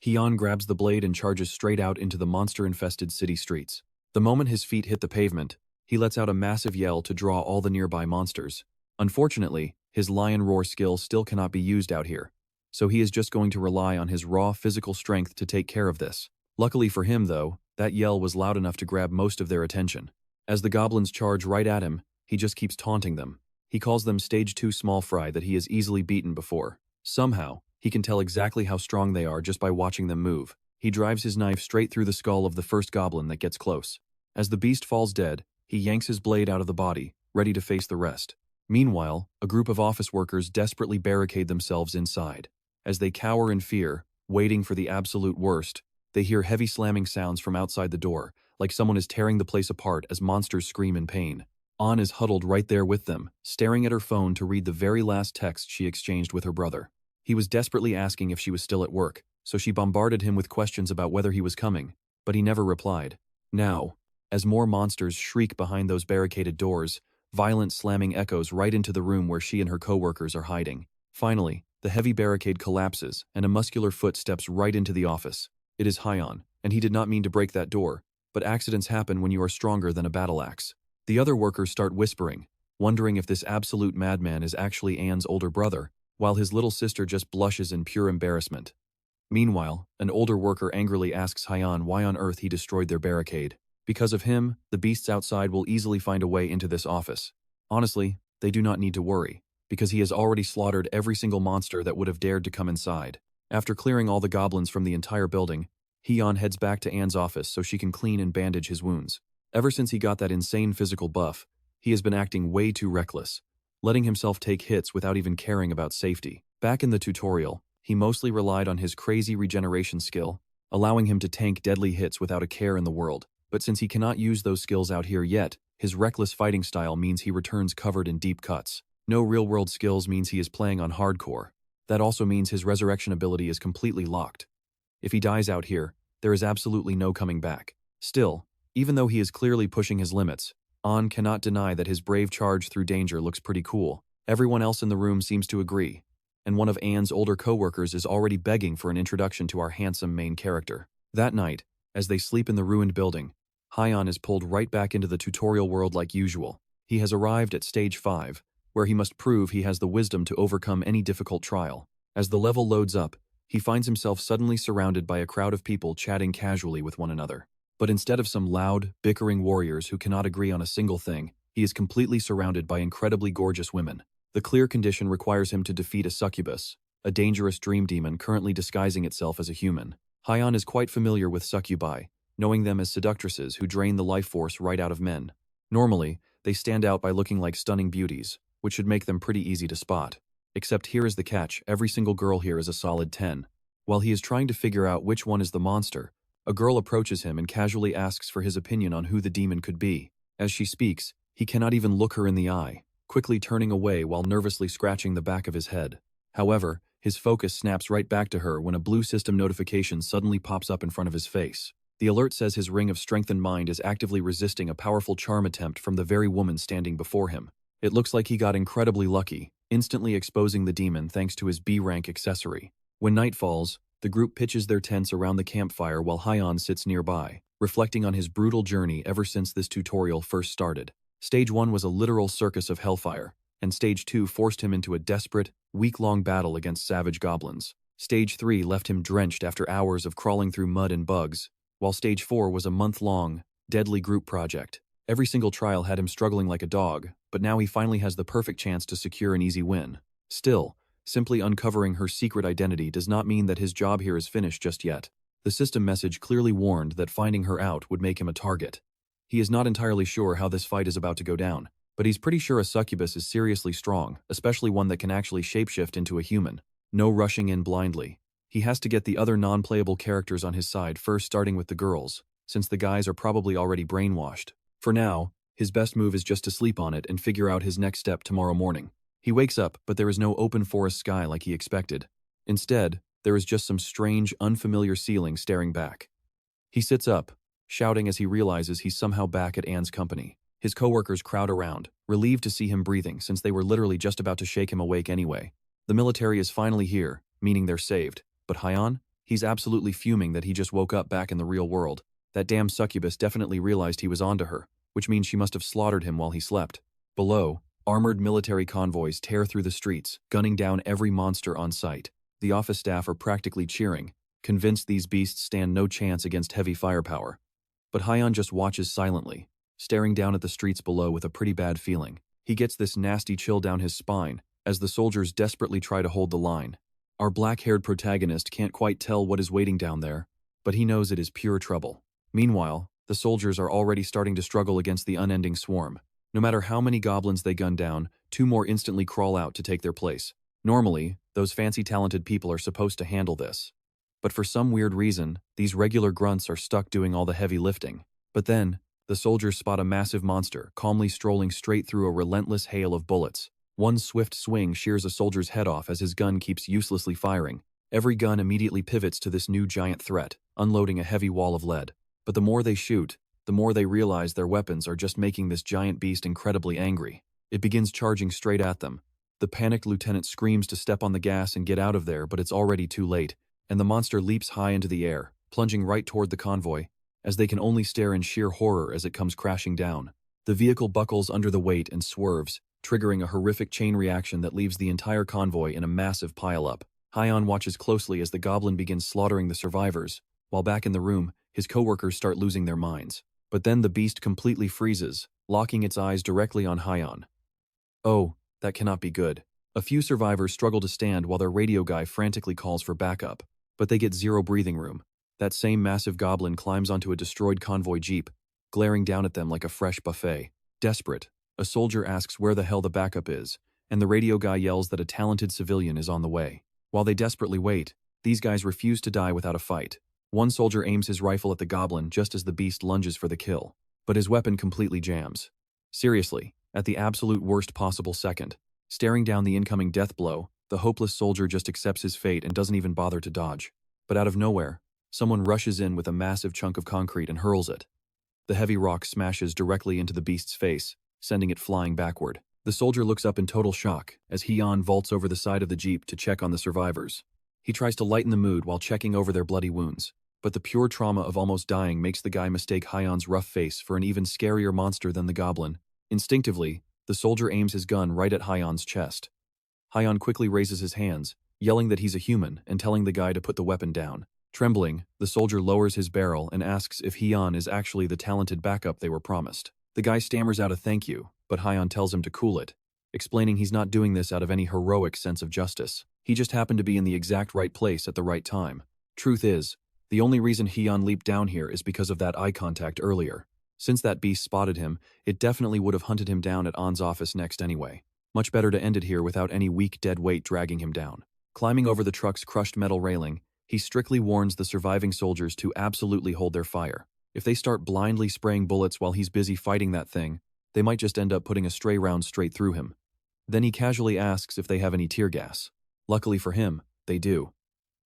Hyeon grabs the blade and charges straight out into the monster-infested city streets. The moment his feet hit the pavement, he lets out a massive yell to draw all the nearby monsters. Unfortunately, His lion roar skill still cannot be used out here, so he is just going to rely on his raw physical strength to take care of this. Luckily for him, though, that yell was loud enough to grab most of their attention. As the goblins charge right at him, he just keeps taunting them. He calls them stage 2 small fry that he has easily beaten before. Somehow, he can tell exactly how strong they are just by watching them move. He drives his knife straight through the skull of the first goblin that gets close. As the beast falls dead, he yanks his blade out of the body, ready to face the rest. Meanwhile, a group of office workers desperately barricade themselves inside. As they cower in fear, waiting for the absolute worst, they hear heavy slamming sounds from outside the door, like someone is tearing the place apart as monsters scream in pain. An is huddled right there with them, staring at her phone to read the very last text she exchanged with her brother. He was desperately asking if she was still at work, so she bombarded him with questions about whether he was coming, but he never replied. Now, as more monsters shriek behind those barricaded doors, violent slamming echoes right into the room where she and her co-workers are hiding. Finally, the heavy barricade collapses and a muscular foot steps right into the office. It is Hyan, and he did not mean to break that door, but accidents happen when you are stronger than a battle axe. The other workers start whispering, wondering if this absolute madman is actually Anne's older brother, while his little sister just blushes in pure embarrassment. Meanwhile, an older worker angrily asks Hyan why on earth he destroyed their barricade. Because of him, the beasts outside will easily find a way into this office. Honestly, they do not need to worry, because he has already slaughtered every single monster that would have dared to come inside. After clearing all the goblins from the entire building, Hyan heads back to Anne's office so she can clean and bandage his wounds. Ever since he got that insane physical buff, he has been acting way too reckless, letting himself take hits without even caring about safety. Back in the tutorial, he mostly relied on his crazy regeneration skill, allowing him to tank deadly hits without a care in the world. But since he cannot use those skills out here yet, his reckless fighting style means he returns covered in deep cuts. No real-world skills means he is playing on hardcore. That also means his resurrection ability is completely locked. If he dies out here, there is absolutely no coming back. Still, even though he is clearly pushing his limits, An cannot deny that his brave charge through danger looks pretty cool. Everyone else in the room seems to agree, and one of Anne's older co-workers is already begging for an introduction to our handsome main character. That night, as they sleep in the ruined building, Hyan is pulled right back into the tutorial world like usual. He has arrived at stage 5, where he must prove he has the wisdom to overcome any difficult trial. As the level loads up, he finds himself suddenly surrounded by a crowd of people chatting casually with one another. But instead of some loud, bickering warriors who cannot agree on a single thing, he is completely surrounded by incredibly gorgeous women. The clear condition requires him to defeat a succubus, a dangerous dream demon currently disguising itself as a human. Hyan is quite familiar with succubi, knowing them as seductresses who drain the life force right out of men. Normally, they stand out by looking like stunning beauties, which should make them pretty easy to spot. Except here is the catch, every single girl here is a solid 10. While he is trying to figure out which one is the monster, a girl approaches him and casually asks for his opinion on who the demon could be. As she speaks, he cannot even look her in the eye, quickly turning away while nervously scratching the back of his head. However, his focus snaps right back to her when a blue system notification suddenly pops up in front of his face. The alert says his ring of strengthened mind is actively resisting a powerful charm attempt from the very woman standing before him. It looks like he got incredibly lucky, instantly exposing the demon thanks to his B-rank accessory. When night falls, the group pitches their tents around the campfire while Hyan sits nearby, reflecting on his brutal journey ever since this tutorial first started. Stage 1 was a literal circus of hellfire, and Stage 2 forced him into a desperate, week-long battle against savage goblins. Stage 3 left him drenched after hours of crawling through mud and bugs, while Stage 4 was a month-long, deadly group project. Every single trial had him struggling like a dog, but now he finally has the perfect chance to secure an easy win. Still, simply uncovering her secret identity does not mean that his job here is finished just yet. The system message clearly warned that finding her out would make him a target. He is not entirely sure how this fight is about to go down, but he's pretty sure a succubus is seriously strong, especially one that can actually shapeshift into a human. No rushing in blindly. He has to get the other non-playable characters on his side first, starting with the girls, since the guys are probably already brainwashed. For now, his best move is just to sleep on it and figure out his next step tomorrow morning. He wakes up, but there is no open forest sky like he expected. Instead, there is just some strange, unfamiliar ceiling staring back. He sits up, shouting as he realizes he's somehow back at Anne's company. His coworkers crowd around, relieved to see him breathing since they were literally just about to shake him awake anyway. The military is finally here, meaning they're saved. But Hyan? He's absolutely fuming that he just woke up back in the real world. That damn succubus definitely realized he was onto her, which means she must have slaughtered him while he slept. Below, Armored military convoys tear through the streets, gunning down every monster on sight. The office staff are practically cheering, convinced these beasts stand no chance against heavy firepower. But Hyon just watches silently, staring down at the streets below with a pretty bad feeling. He gets this nasty chill down his spine as the soldiers desperately try to hold the line. Our black-haired protagonist can't quite tell what is waiting down there, but he knows it is pure trouble. Meanwhile, the soldiers are already starting to struggle against the unending swarm. No matter how many goblins they gun down, 2 more instantly crawl out to take their place. Normally, those fancy talented people are supposed to handle this. But for some weird reason, these regular grunts are stuck doing all the heavy lifting. But then, the soldiers spot a massive monster calmly strolling straight through a relentless hail of bullets. One swift swing shears a soldier's head off as his gun keeps uselessly firing. Every gun immediately pivots to this new giant threat, unloading a heavy wall of lead. But the more they shoot, the more they realize their weapons are just making this giant beast incredibly angry. It begins charging straight at them. The panicked lieutenant screams to step on the gas and get out of there, but it's already too late, and the monster leaps high into the air, plunging right toward the convoy, as they can only stare in sheer horror as it comes crashing down. The vehicle buckles under the weight and swerves, triggering a horrific chain reaction that leaves the entire convoy in a massive pile-up. Hyon watches closely as the goblin begins slaughtering the survivors, while back in the room, his coworkers start losing their minds. But then the beast completely freezes, locking its eyes directly on Hyon. Oh, that cannot be good. A few survivors struggle to stand while their radio guy frantically calls for backup, but they get zero breathing room. That same massive goblin climbs onto a destroyed convoy jeep, glaring down at them like a fresh buffet. Desperate, a soldier asks where the hell the backup is, and the radio guy yells that a talented civilian is on the way. While they desperately wait, these guys refuse to die without a fight. One soldier aims his rifle at the goblin just as the beast lunges for the kill, but his weapon completely jams. Seriously, at the absolute worst possible second, staring down the incoming death blow, the hopeless soldier just accepts his fate and doesn't even bother to dodge. But out of nowhere, someone rushes in with a massive chunk of concrete and hurls it. The heavy rock smashes directly into the beast's face, sending it flying backward. The soldier looks up in total shock as Hyon vaults over the side of the jeep to check on the survivors. He tries to lighten the mood while checking over their bloody wounds, but the pure trauma of almost dying makes the guy mistake Hyon's rough face for an even scarier monster than the goblin. Instinctively, the soldier aims his gun right at Hyon's chest. Hyon quickly raises his hands, yelling that he's a human and telling the guy to put the weapon down. Trembling, the soldier lowers his barrel and asks if Hyon is actually the talented backup they were promised. The guy stammers out a thank you, but Hyon tells him to cool it, explaining he's not doing this out of any heroic sense of justice. He just happened to be in the exact right place at the right time. Truth is, the only reason Hyon leaped down here is because of that eye contact earlier. Since that beast spotted him, it definitely would have hunted him down at On's office next anyway. Much better to end it here without any weak dead weight dragging him down. Climbing over the truck's crushed metal railing, he strictly warns the surviving soldiers to absolutely hold their fire. If they start blindly spraying bullets while he's busy fighting that thing, they might just end up putting a stray round straight through him. Then he casually asks if they have any tear gas. Luckily for him, they do.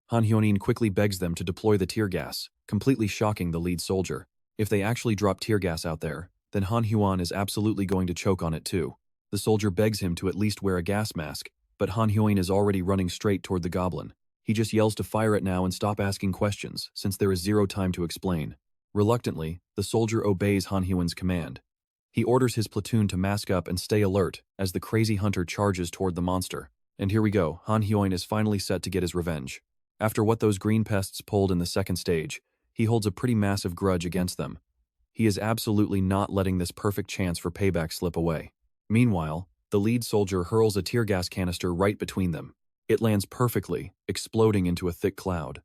Han Hyonin quickly begs them to deploy the tear gas, completely shocking the lead soldier. If they actually drop tear gas out there, then Han Hyon is absolutely going to choke on it too. The soldier begs him to at least wear a gas mask, but Han Hyoin is already running straight toward the goblin. He just yells to fire it now and stop asking questions, since there is zero time to explain. Reluctantly, the soldier obeys Han Hyoin's command. He orders his platoon to mask up and stay alert as the crazy hunter charges toward the monster. And here we go, Han Hyoin is finally set to get his revenge. After what those green pests pulled in the second stage, he holds a pretty massive grudge against them. He is absolutely not letting this perfect chance for payback slip away. Meanwhile, the lead soldier hurls a tear gas canister right between them. It lands perfectly, exploding into a thick cloud.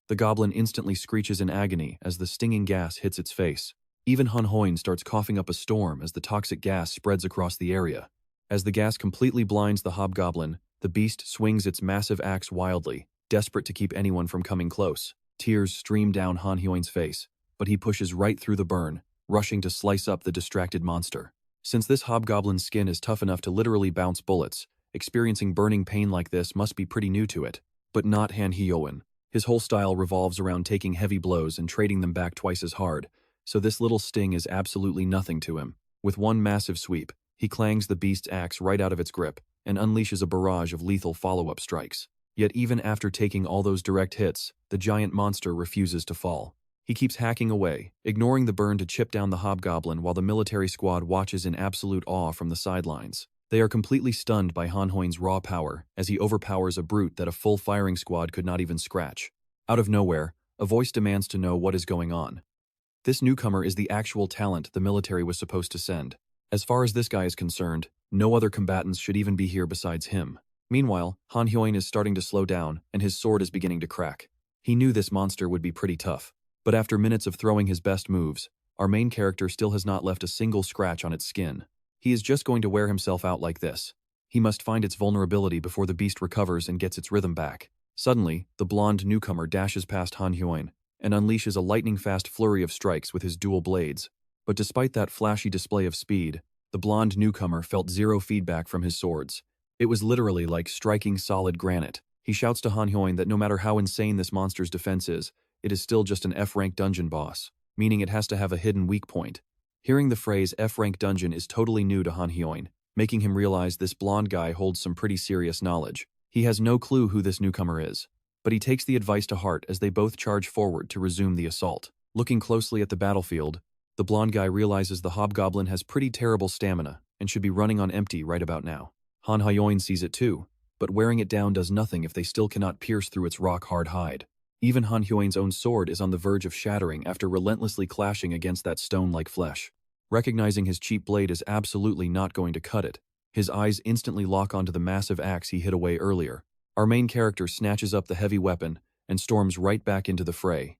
The goblin instantly screeches in agony as the stinging gas hits its face. Even Han Hyoin starts coughing up a storm as the toxic gas spreads across the area. As the gas completely blinds the hobgoblin, the beast swings its massive axe wildly, desperate to keep anyone from coming close. Tears stream down Han Hyoin's face, but he pushes right through the burn, rushing to slice up the distracted monster. Since this hobgoblin's skin is tough enough to literally bounce bullets, experiencing burning pain like this must be pretty new to it. But not Han Hyoin. His whole style revolves around taking heavy blows and trading them back twice as hard, so this little sting is absolutely nothing to him. With one massive sweep, he clangs the beast's axe right out of its grip and unleashes a barrage of lethal follow-up strikes. Yet even after taking all those direct hits, the giant monster refuses to fall. He keeps hacking away, ignoring the burn to chip down the hobgoblin while the military squad watches in absolute awe from the sidelines. They are completely stunned by Han Hyoin's raw power as he overpowers a brute that a full firing squad could not even scratch. Out of nowhere, a voice demands to know what is going on. This newcomer is the actual talent the military was supposed to send. As far as this guy is concerned, no other combatants should even be here besides him. Meanwhile, Han Hyoin is starting to slow down and his sword is beginning to crack. He knew this monster would be pretty tough, but after minutes of throwing his best moves, our main character still has not left a single scratch on its skin. He is just going to wear himself out like this. He must find its vulnerability before the beast recovers and gets its rhythm back. Suddenly, the blonde newcomer dashes past Han Hyoin and unleashes a lightning-fast flurry of strikes with his dual blades. But despite that flashy display of speed, the blonde newcomer felt zero feedback from his swords. It was literally like striking solid granite. He shouts to Han Hyoin that no matter how insane this monster's defense is, it is still just an F-rank dungeon boss, meaning it has to have a hidden weak point. Hearing the phrase F-rank dungeon is totally new to Han Hyoin, making him realize this blonde guy holds some pretty serious knowledge. He has no clue who this newcomer is, but he takes the advice to heart as they both charge forward to resume the assault. Looking closely at the battlefield, the blonde guy realizes the hobgoblin has pretty terrible stamina and should be running on empty right about now. Han Hyoin sees it too, but wearing it down does nothing if they still cannot pierce through its rock-hard hide. Even Han Hyoin's own sword is on the verge of shattering after relentlessly clashing against that stone-like flesh. Recognizing his cheap blade is absolutely not going to cut it, his eyes instantly lock onto the massive axe he hid away earlier. Our main character snatches up the heavy weapon and storms right back into the fray.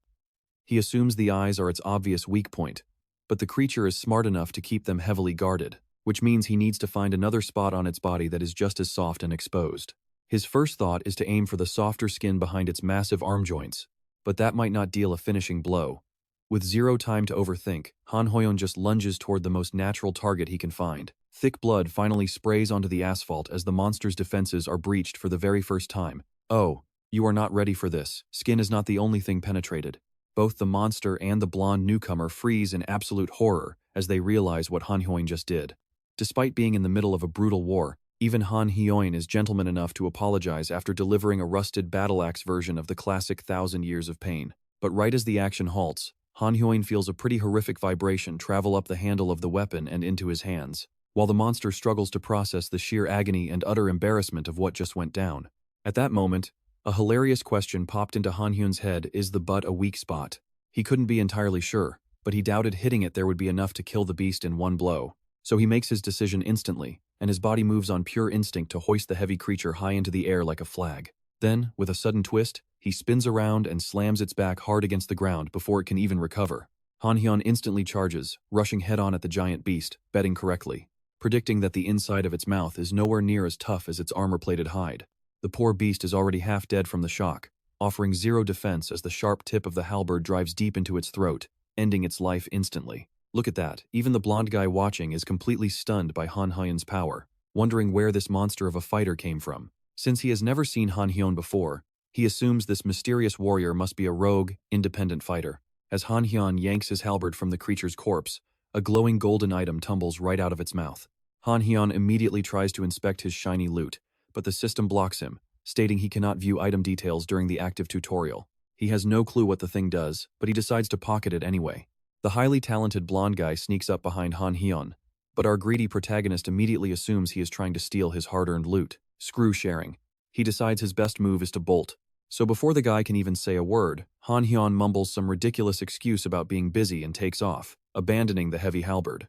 He assumes the eyes are its obvious weak point, but the creature is smart enough to keep them heavily guarded, which means he needs to find another spot on its body that is just as soft and exposed. His first thought is to aim for the softer skin behind its massive arm joints, but that might not deal a finishing blow. With zero time to overthink, Han Hyoin just lunges toward the most natural target he can find. Thick blood finally sprays onto the asphalt as the monster's defenses are breached for the very first time. Oh, you are not ready for this. Skin is not the only thing penetrated. Both the monster and the blonde newcomer freeze in absolute horror as they realize what Han Hyoin just did. Despite being in the middle of a brutal war, even Han Hyoin is gentleman enough to apologize after delivering a rusted battle-axe version of the classic 1,000 Years of Pain. But right as the action halts, Han Hyoin feels a pretty horrific vibration travel up the handle of the weapon and into his hands, while the monster struggles to process the sheer agony and utter embarrassment of what just went down. At that moment, a hilarious question popped into Han Hyoin's head: is the butt a weak spot? He couldn't be entirely sure, but he doubted hitting it there would be enough to kill the beast in one blow. So he makes his decision instantly, and his body moves on pure instinct to hoist the heavy creature high into the air like a flag. Then, with a sudden twist, he spins around and slams its back hard against the ground before it can even recover. Han Hyoin instantly charges, rushing head-on at the giant beast, betting correctly, predicting that the inside of its mouth is nowhere near as tough as its armor-plated hide. The poor beast is already half dead from the shock, offering zero defense as the sharp tip of the halberd drives deep into its throat, ending its life instantly. Look at that, even the blonde guy watching is completely stunned by Han Hyoin's power, wondering where this monster of a fighter came from. Since he has never seen Han Hyoin before, he assumes this mysterious warrior must be a rogue, independent fighter. As Han Hyoin yanks his halberd from the creature's corpse, a glowing golden item tumbles right out of its mouth. Han Hyoin immediately tries to inspect his shiny loot, but the system blocks him, stating he cannot view item details during the active tutorial. He has no clue what the thing does, but he decides to pocket it anyway. The highly talented blonde guy sneaks up behind Han Hyoin, but our greedy protagonist immediately assumes he is trying to steal his hard-earned loot. Screw sharing. He decides his best move is to bolt. So before the guy can even say a word, Han Hyoin mumbles some ridiculous excuse about being busy and takes off, abandoning the heavy halberd.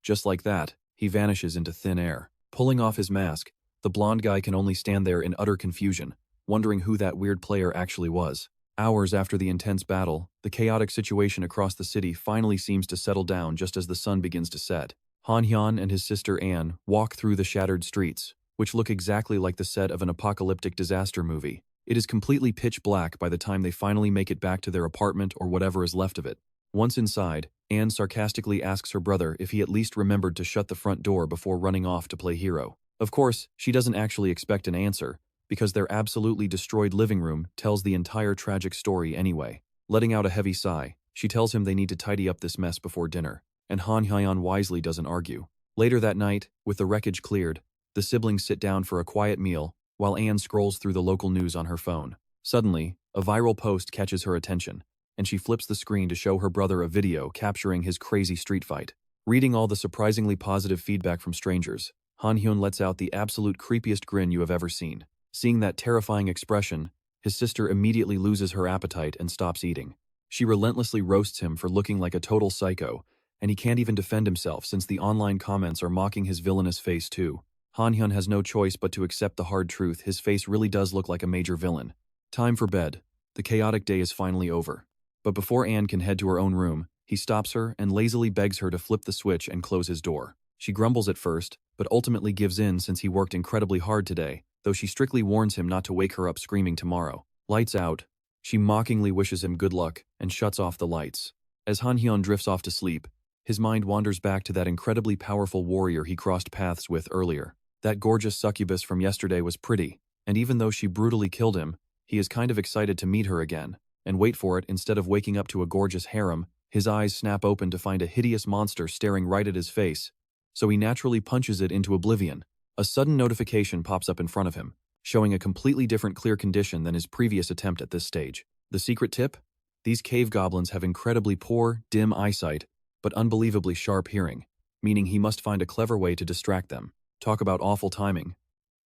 Just like that, he vanishes into thin air. Pulling off his mask, the blonde guy can only stand there in utter confusion, wondering who that weird player actually was. Hours after the intense battle, the chaotic situation across the city finally seems to settle down just as the sun begins to set. Han Hyoin and his sister Anne walk through the shattered streets, which look exactly like the set of an apocalyptic disaster movie. It is completely pitch black by the time they finally make it back to their apartment or whatever is left of it. Once inside, Anne sarcastically asks her brother if he at least remembered to shut the front door before running off to play hero. Of course, she doesn't actually expect an answer, because their absolutely destroyed living room tells the entire tragic story anyway. Letting out a heavy sigh, she tells him they need to tidy up this mess before dinner, and Han Hyoin wisely doesn't argue. Later that night, with the wreckage cleared, the siblings sit down for a quiet meal while Anne scrolls through the local news on her phone. Suddenly, a viral post catches her attention, and she flips the screen to show her brother a video capturing his crazy street fight. Reading all the surprisingly positive feedback from strangers, Han Hyun lets out the absolute creepiest grin you have ever seen. Seeing that terrifying expression, his sister immediately loses her appetite and stops eating. She relentlessly roasts him for looking like a total psycho, and he can't even defend himself since the online comments are mocking his villainous face too. Han Hyun has no choice but to accept the hard truth. His face really does look like a major villain. Time for bed. The chaotic day is finally over. But before Anne can head to her own room, he stops her and lazily begs her to flip the switch and close his door. She grumbles at first, but ultimately gives in since he worked incredibly hard today, though she strictly warns him not to wake her up screaming tomorrow. Lights out. She mockingly wishes him good luck and shuts off the lights. As Han Hyun drifts off to sleep, his mind wanders back to that incredibly powerful warrior he crossed paths with earlier. That gorgeous succubus from yesterday was pretty, and even though she brutally killed him, he is kind of excited to meet her again. And wait for it, instead of waking up to a gorgeous harem, his eyes snap open to find a hideous monster staring right at his face. So he naturally punches it into oblivion. A sudden notification pops up in front of him, showing a completely different clear condition than his previous attempt at this stage. The secret tip? These cave goblins have incredibly poor, dim eyesight, but unbelievably sharp hearing, meaning he must find a clever way to distract them. Talk about awful timing.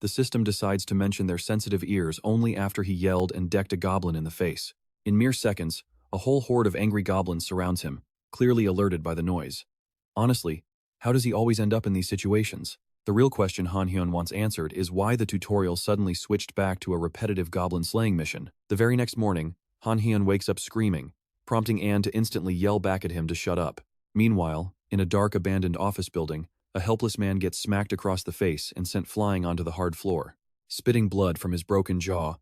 The system decides to mention their sensitive ears only after he yelled and decked a goblin in the face. In mere seconds, a whole horde of angry goblins surrounds him, clearly alerted by the noise. Honestly, how does he always end up in these situations? The real question Han Hyun wants answered is why the tutorial suddenly switched back to a repetitive goblin slaying mission. The very next morning, Han Hyun wakes up screaming, prompting Anne to instantly yell back at him to shut up. Meanwhile, in a dark abandoned office building, a helpless man gets smacked across the face and sent flying onto the hard floor. Spitting blood from his broken jaw,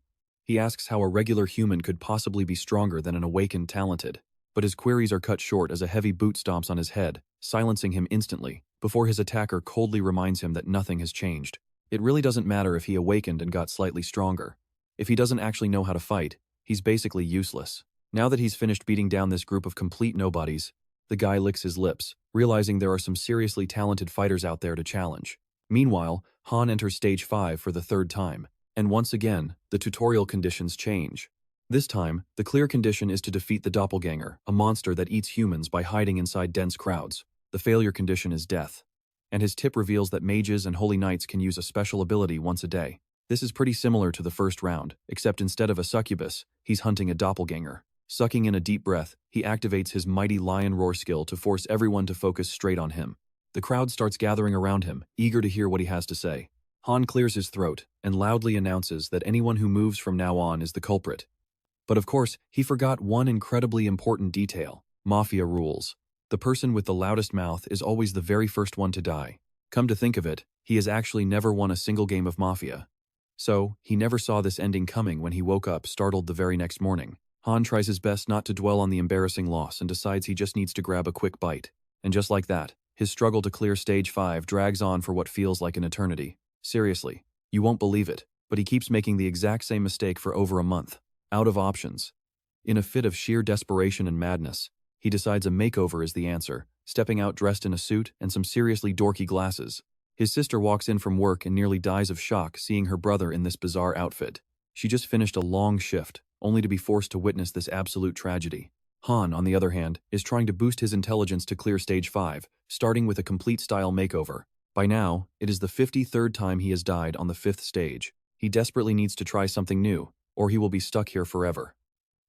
he asks how a regular human could possibly be stronger than an awakened talented. But his queries are cut short as a heavy boot stomps on his head, silencing him instantly, before his attacker coldly reminds him that nothing has changed. It really doesn't matter if he awakened and got slightly stronger. If he doesn't actually know how to fight, he's basically useless. Now that he's finished beating down this group of complete nobodies, the guy licks his lips, realizing there are some seriously talented fighters out there to challenge. Meanwhile, Han enters Stage 5 for the third time, and once again, the tutorial conditions change. This time, the clear condition is to defeat the doppelganger, a monster that eats humans by hiding inside dense crowds. The failure condition is death. And his tip reveals that mages and holy knights can use a special ability once a day. This is pretty similar to the first round, except instead of a succubus, he's hunting a doppelganger. Sucking in a deep breath, he activates his mighty lion roar skill to force everyone to focus straight on him. The crowd starts gathering around him, eager to hear what he has to say. Han clears his throat and loudly announces that anyone who moves from now on is the culprit. But of course, he forgot one incredibly important detail: mafia rules. The person with the loudest mouth is always the very first one to die. Come to think of it, he has actually never won a single game of Mafia. So, he never saw this ending coming when he woke up startled the very next morning. Han tries his best not to dwell on the embarrassing loss and decides he just needs to grab a quick bite. And just like that, his struggle to clear Stage 5 drags on for what feels like an eternity. Seriously, you won't believe it, but he keeps making the exact same mistake for over a month. Out of options. In a fit of sheer desperation and madness, he decides a makeover is the answer, stepping out dressed in a suit and some seriously dorky glasses. His sister walks in from work and nearly dies of shock seeing her brother in this bizarre outfit. She just finished a long shift, only to be forced to witness this absolute tragedy. Han, on the other hand, is trying to boost his intelligence to clear Stage 5, starting with a complete style makeover. By now, it is the 53rd time he has died on the 5th stage. He desperately needs to try something new, or he will be stuck here forever.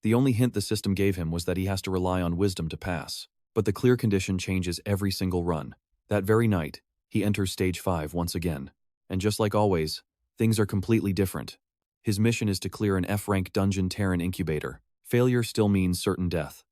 The only hint the system gave him was that he has to rely on wisdom to pass. But the clear condition changes every single run. That very night, he enters Stage 5 once again. And just like always, things are completely different. His mission is to clear an F-rank dungeon Terran incubator. Failure still means certain death.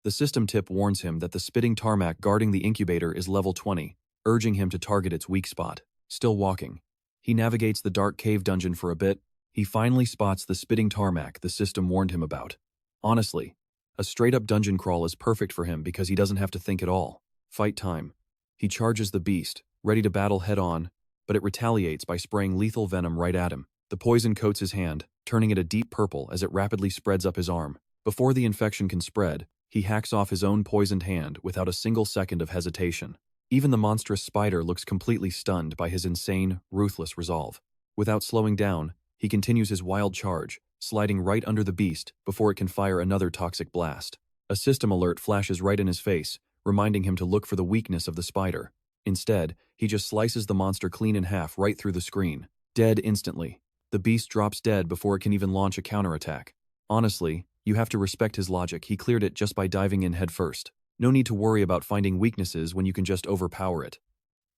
The system tip warns him that the spitting tarmac guarding the incubator is level 20, urging him to target its weak spot. Still walking. He navigates the dark cave dungeon for a bit. He finally spots the spitting tarmac the system warned him about. Honestly, a straight-up dungeon crawl is perfect for him because he doesn't have to think at all. Fight time. He charges the beast, ready to battle head-on, but it retaliates by spraying lethal venom right at him. The poison coats his hand, turning it a deep purple as it rapidly spreads up his arm. Before the infection can spread, he hacks off his own poisoned hand without a single second of hesitation. Even the monstrous spider looks completely stunned by his insane, ruthless resolve. Without slowing down, he continues his wild charge, sliding right under the beast before it can fire another toxic blast. A system alert flashes right in his face, reminding him to look for the weakness of the spider. Instead, he just slices the monster clean in half right through the screen. Dead instantly. The beast drops dead before it can even launch a counterattack. Honestly, you have to respect his logic. He cleared it just by diving in headfirst. No need to worry about finding weaknesses when you can just overpower it.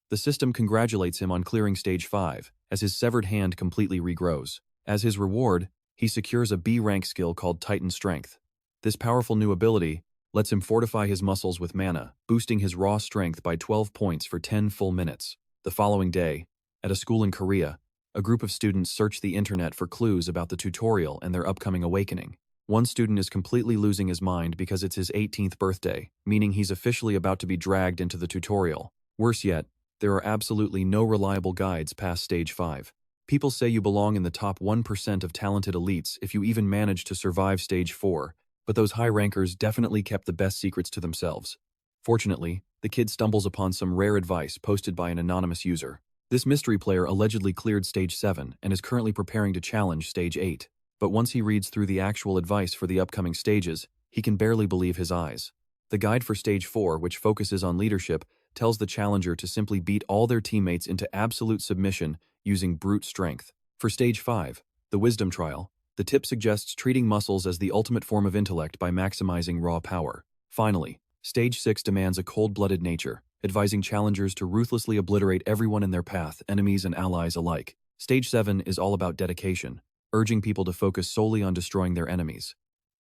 The system congratulates him on clearing stage 5, as his severed hand completely regrows. As his reward, he secures a B-rank skill called Titan Strength. This powerful new ability lets him fortify his muscles with mana, boosting his raw strength by 12 points for 10 full minutes. The following day, at a school in Korea, a group of students search the internet for clues about the tutorial and their upcoming awakening. One student is completely losing his mind because it's his 18th birthday, meaning he's officially about to be dragged into the tutorial. Worse yet, there are absolutely no reliable guides past stage 5. People say you belong in the top 1% of talented elites if you even manage to survive stage 4, but those high rankers definitely kept the best secrets to themselves. Fortunately, the kid stumbles upon some rare advice posted by an anonymous user. This mystery player allegedly cleared stage 7 and is currently preparing to challenge stage 8. But once he reads through the actual advice for the upcoming stages, he can barely believe his eyes. The guide for stage 4, which focuses on leadership, tells the challenger to simply beat all their teammates into absolute submission using brute strength. For stage 5, the wisdom trial, the tip suggests treating muscles as the ultimate form of intellect by maximizing raw power. Finally, stage 6 demands a cold-blooded nature, advising challengers to ruthlessly obliterate everyone in their path, enemies and allies alike. Stage 7 is all about dedication, urging people to focus solely on destroying their enemies.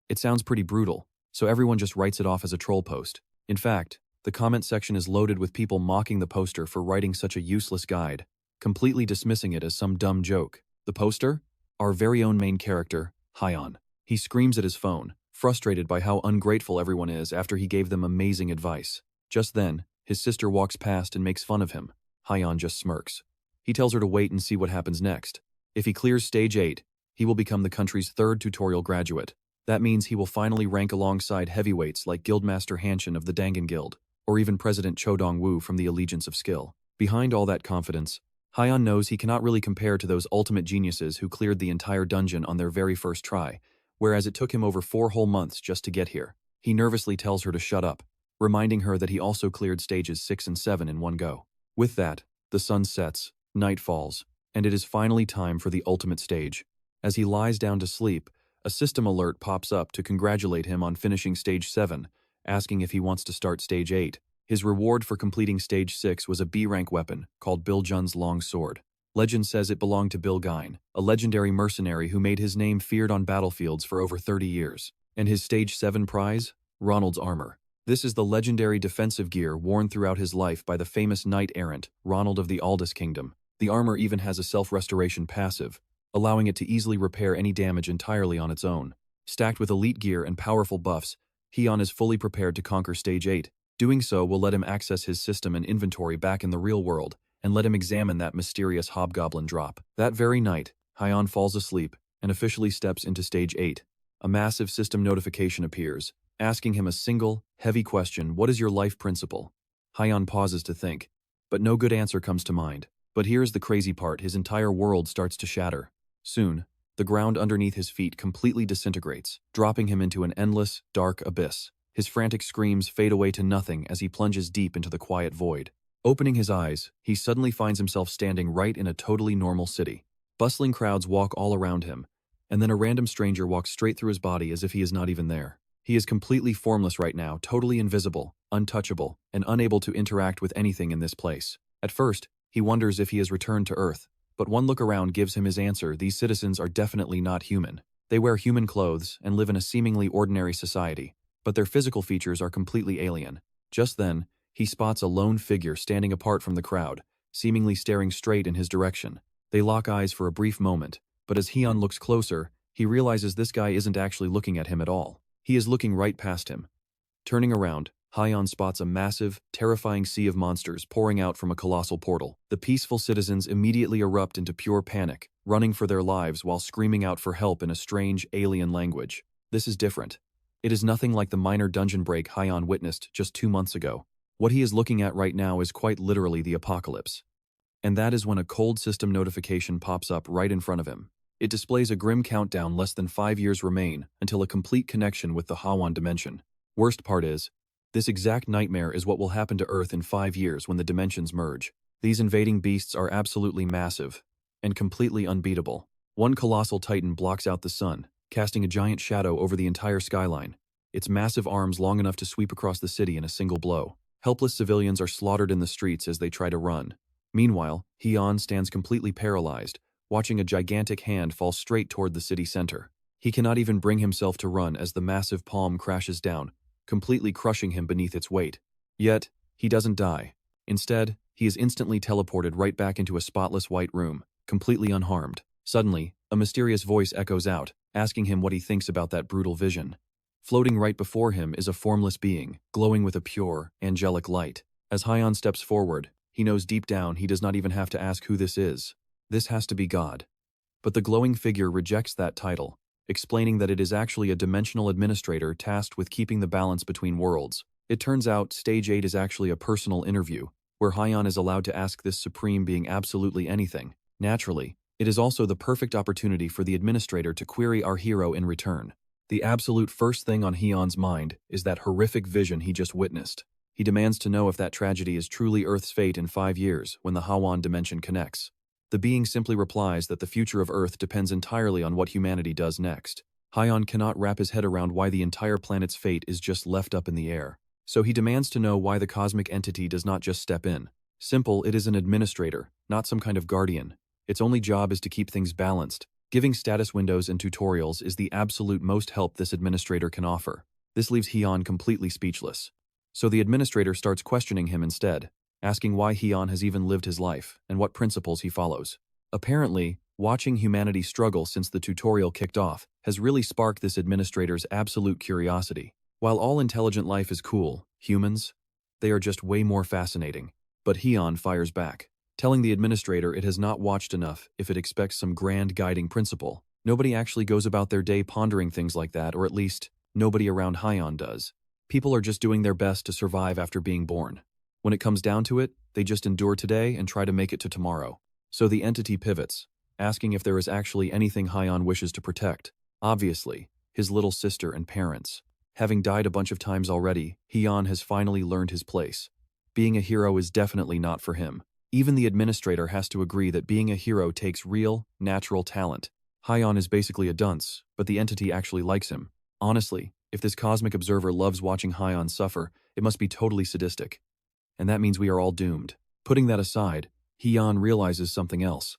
It sounds pretty brutal, so everyone just writes it off as a troll post. In fact, the comment section is loaded with people mocking the poster for writing such a useless guide, completely dismissing it as some dumb joke. The poster? Our very own main character, Hyeon. He screams at his phone, frustrated by how ungrateful everyone is after he gave them amazing advice. Just then, his sister walks past and makes fun of him. Hyeon just smirks. He tells her to wait and see what happens next. If he clears stage 8, he will become the country's 3rd tutorial graduate. That means he will finally rank alongside heavyweights like Guildmaster Hanshin of the Dangan Guild, or even President Cho Dong-woo from the Allegiance of Skill. Behind all that confidence, Hyeon knows he cannot really compare to those ultimate geniuses who cleared the entire dungeon on their very first try, whereas it took him over 4 whole months just to get here. He nervously tells her to shut up, reminding her that he also cleared stages 6 and 7 in one go. With that, the sun sets, night falls, and it is finally time for the ultimate stage. As he lies down to sleep, a system alert pops up to congratulate him on finishing stage 7, asking if he wants to start stage 8. His reward for completing stage 6 was a B-rank weapon called Biljun's long sword. Legend says it belonged to Bilgein, a legendary mercenary who made his name feared on battlefields for over 30 years. And his stage 7 prize? Ronald's armor. This is the legendary defensive gear worn throughout his life by the famous knight-errant, Ronald of the Aldous Kingdom. The armor even has a self-restoration passive, allowing it to easily repair any damage entirely on its own. Stacked with elite gear and powerful buffs, Hyeon is fully prepared to conquer stage 8. Doing so will let him access his system and inventory back in the real world, and let him examine that mysterious hobgoblin drop. That very night, Hyeon falls asleep and officially steps into stage 8. A massive system notification appears, asking him a single, heavy question: what is your life principle? Hyeon pauses to think, but no good answer comes to mind. But here's the crazy part: his entire world starts to shatter. Soon, the ground underneath his feet completely disintegrates, dropping him into an endless, dark abyss. His frantic screams fade away to nothing as he plunges deep into the quiet void. Opening his eyes, he suddenly finds himself standing right in a totally normal city. Bustling crowds walk all around him, and then a random stranger walks straight through his body as if he is not even there. He is completely formless right now, totally invisible, untouchable, and unable to interact with anything in this place. At first, he wonders if he has returned to Earth, but one look around gives him his answer: these citizens are definitely not human. They wear human clothes and live in a seemingly ordinary society, but their physical features are completely alien. Just then, he spots a lone figure standing apart from the crowd, seemingly staring straight in his direction. They lock eyes for a brief moment, but as Hyeon looks closer, he realizes this guy isn't actually looking at him at all. He is looking right past him. Turning around, Hyeon spots a massive, terrifying sea of monsters pouring out from a colossal portal. The peaceful citizens immediately erupt into pure panic, running for their lives while screaming out for help in a strange, alien language. This is different. It is nothing like the minor dungeon break Hyeon witnessed just 2 months ago. What he is looking at right now is quite literally the apocalypse. And that is when a cold system notification pops up right in front of him. It displays a grim countdown: less than 5 years remain until a complete connection with the Hwon dimension. Worst part is, This exact nightmare is what will happen to Earth in 5 years when the dimensions merge. These invading beasts are absolutely massive and completely unbeatable. One colossal titan blocks out the sun, casting a giant shadow over the entire skyline, its massive arms long enough to sweep across the city in a single blow. Helpless civilians are slaughtered in the streets as they try to run. Meanwhile, Heian stands completely paralyzed, watching a gigantic hand fall straight toward the city center. He cannot even bring himself to run as the massive palm crashes down, completely crushing him beneath its weight. Yet, he doesn't die. Instead, he is instantly teleported right back into a spotless white room, completely unharmed. Suddenly, a mysterious voice echoes out, asking him what he thinks about that brutal vision. Floating right before him is a formless being, glowing with a pure, angelic light. As Heian steps forward, he knows deep down he does not even have to ask who this is. This has to be God. But the glowing figure rejects that title, explaining that it is actually a dimensional administrator tasked with keeping the balance between worlds. It turns out Stage 8 is actually a personal interview, where Heian is allowed to ask this supreme being absolutely anything. Naturally, it is also the perfect opportunity for the administrator to query our hero in return. The absolute first thing on Heian's mind is that horrific vision he just witnessed. He demands to know if that tragedy is truly Earth's fate in 5 years when the Hawan dimension connects. The being simply replies that the future of Earth depends entirely on what humanity does next. Heian cannot wrap his head around why the entire planet's fate is just left up in the air. So he demands to know why the cosmic entity does not just step in. Simple, it is an administrator, not some kind of guardian. Its only job is to keep things balanced. Giving status windows and tutorials is the absolute most help this administrator can offer. This leaves Heian completely speechless. So the administrator starts questioning him instead, asking why Heian has even lived his life and what principles he follows. Apparently, watching humanity struggle since the tutorial kicked off has really sparked this administrator's absolute curiosity. While all intelligent life is cool, humans, they are just way more fascinating. But Heian fires back, telling the administrator it has not watched enough if it expects some grand guiding principle. Nobody actually goes about their day pondering things like that, or at least, nobody around Heian does. People are just doing their best to survive after being born. When it comes down to it, they just endure today and try to make it to tomorrow. So the entity pivots, asking if there is actually anything Heian wishes to protect. Obviously, his little sister and parents. Having died a bunch of times already, Heian has finally learned his place. Being a hero is definitely not for him. Even the administrator has to agree that being a hero takes real, natural talent. Heian is basically a dunce, but the entity actually likes him. Honestly, if this cosmic observer loves watching Heian suffer, it must be totally sadistic. And that means we are all doomed. Putting that aside, Heian realizes something else.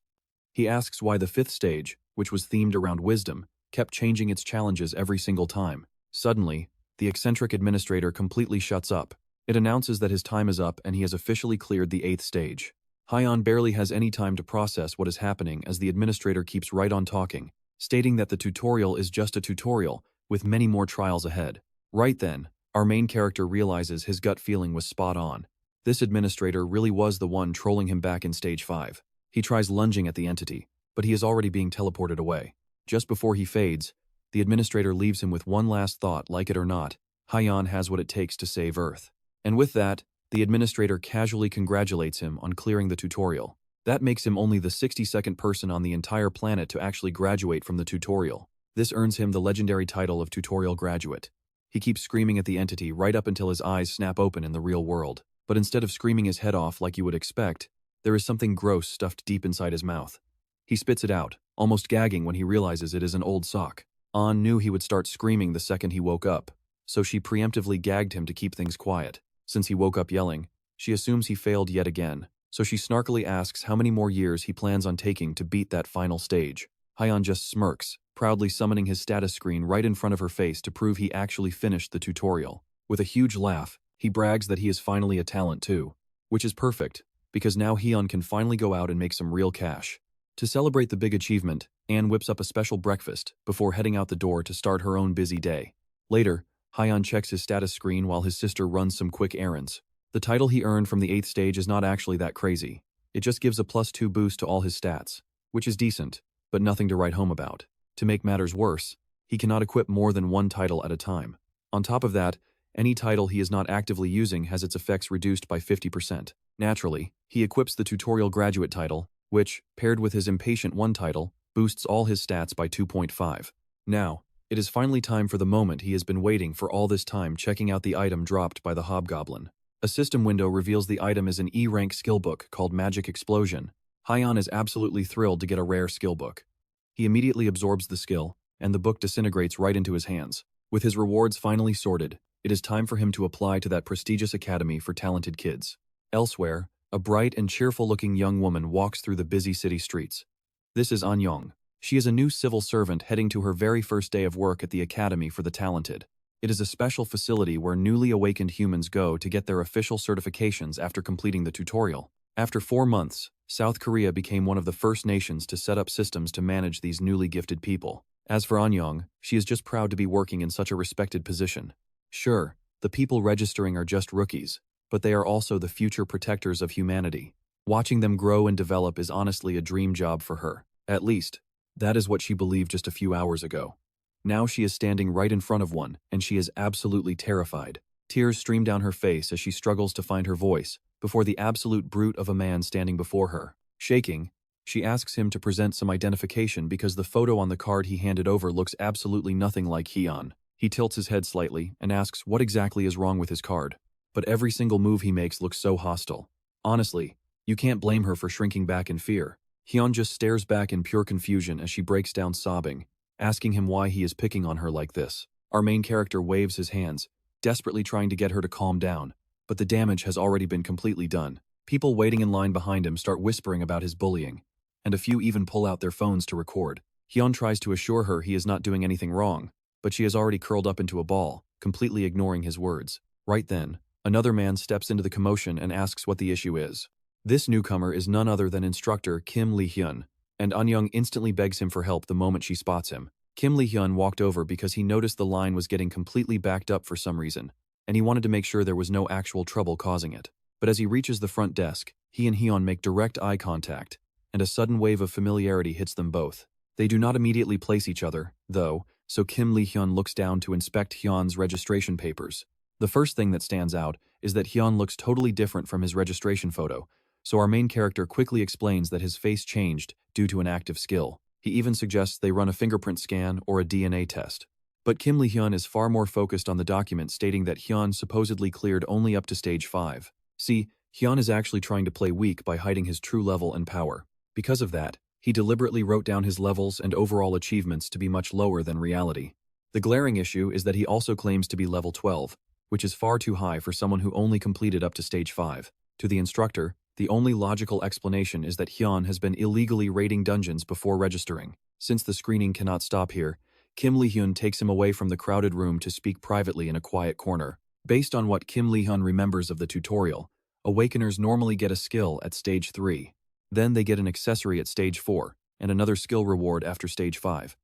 He asks why the 5th stage, which was themed around wisdom, kept changing its challenges every single time. Suddenly, the eccentric administrator completely shuts up. It announces that his time is up and he has officially cleared the 8th stage. Heian barely has any time to process what is happening as the administrator keeps right on talking, stating that the tutorial is just a tutorial, with many more trials ahead. Right then, our main character realizes his gut feeling was spot on. This administrator really was the one trolling him back in Stage 5. He tries lunging at the entity, but he is already being teleported away. Just before he fades, the administrator leaves him with one last thought: like it or not, Heian has what it takes to save Earth. And with that, the administrator casually congratulates him on clearing the tutorial. That makes him only the 62nd person on the entire planet to actually graduate from the tutorial. This earns him the legendary title of Tutorial Graduate. He keeps screaming at the entity right up until his eyes snap open in the real world. But instead of screaming his head off like you would expect, there is something gross stuffed deep inside his mouth. He spits it out, almost gagging when he realizes it is an old sock. An knew he would start screaming the second he woke up, so she preemptively gagged him to keep things quiet. Since he woke up yelling, she assumes he failed yet again, so she snarkily asks how many more years he plans on taking to beat that final stage. Heian just smirks, proudly summoning his status screen right in front of her face to prove he actually finished the tutorial. With a huge laugh, he brags that he is finally a talent too, which is perfect, because now Heian can finally go out and make some real cash. To celebrate the big achievement, Anne whips up a special breakfast before heading out the door to start her own busy day. Later, Heian checks his status screen while his sister runs some quick errands. The title he earned from the 8th stage is not actually that crazy. It just gives a +2 boost to all his stats, which is decent, but nothing to write home about. To make matters worse, he cannot equip more than one title at a time. On top of that, any title he is not actively using has its effects reduced by 50%. Naturally, he equips the Tutorial Graduate title, which, paired with his Impatient 1 title, boosts all his stats by 2.5. Now, It is finally time for the moment he has been waiting for all this time, checking out the item dropped by the hobgoblin. A system window reveals the item is an E-rank skill book called Magic Explosion. Hyun is absolutely thrilled to get a rare skill book. He immediately absorbs the skill, and the book disintegrates right into his hands. With his rewards finally sorted, it is time for him to apply to that prestigious academy for talented kids. Elsewhere, a bright and cheerful-looking young woman walks through the busy city streets. This is An-young. She is a new civil servant heading to her very first day of work at the Academy for the Talented. It is a special facility where newly awakened humans go to get their official certifications after completing the tutorial. After 4 months, South Korea became one of the first nations to set up systems to manage these newly gifted people. As for An-young, she is just proud to be working in such a respected position. Sure, the people registering are just rookies, but they are also the future protectors of humanity. Watching them grow and develop is honestly a dream job for her. At least, that is what she believed just a few hours ago. Now she is standing right in front of one, and she is absolutely terrified. Tears stream down her face as she struggles to find her voice before the absolute brute of a man standing before her. Shaking, she asks him to present some identification because the photo on the card he handed over looks absolutely nothing like Hyun. He tilts his head slightly and asks what exactly is wrong with his card. But every single move he makes looks so hostile. Honestly, you can't blame her for shrinking back in fear. Hyun just stares back in pure confusion as she breaks down sobbing, asking him why he is picking on her like this. Our main character waves his hands, desperately trying to get her to calm down, but the damage has already been completely done. People waiting in line behind him start whispering about his bullying, and a few even pull out their phones to record. Hyun tries to assure her he is not doing anything wrong, but she has already curled up into a ball, completely ignoring his words. Right then, another man steps into the commotion and asks what the issue is. This newcomer is none other than instructor Kim Lee-hyun, and An-young instantly begs him for help the moment she spots him. Kim Lee-hyun walked over because he noticed the line was getting completely backed up for some reason, and he wanted to make sure there was no actual trouble causing it. But as he reaches the front desk, he and Hyun make direct eye contact, and a sudden wave of familiarity hits them both. They do not immediately place each other, though, so Kim Lee-hyun looks down to inspect Hyun's registration papers. The first thing that stands out is that Hyun looks totally different from his registration photo, so our main character quickly explains that his face changed due to an active skill. He even suggests they run a fingerprint scan or a DNA test. But Kim Lee-hyun is far more focused on the document stating that Hyun supposedly cleared only up to stage 5. See, Hyun is actually trying to play weak by hiding his true level and power. Because of that, he deliberately wrote down his levels and overall achievements to be much lower than reality. The glaring issue is that he also claims to be level 12, which is far too high for someone who only completed up to stage 5. To the instructor, the only logical explanation is that Hyun has been illegally raiding dungeons before registering. Since the screening cannot stop here, Kim Lee-hyun takes him away from the crowded room to speak privately in a quiet corner. Based on what Kim Lee-hyun remembers of the tutorial, Awakeners normally get a skill at stage 3. Then they get an accessory at stage 4, and another skill reward after stage 5.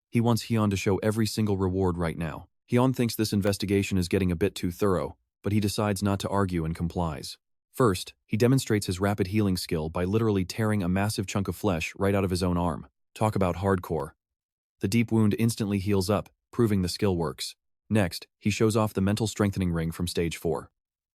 He wants Hyun to show every single reward right now. Hyun thinks this investigation is getting a bit too thorough, but he decides not to argue and complies. First, he demonstrates his rapid healing skill by literally tearing a massive chunk of flesh right out of his own arm. Talk about hardcore. The deep wound instantly heals up, proving the skill works. Next, he shows off the mental strengthening ring from stage 4.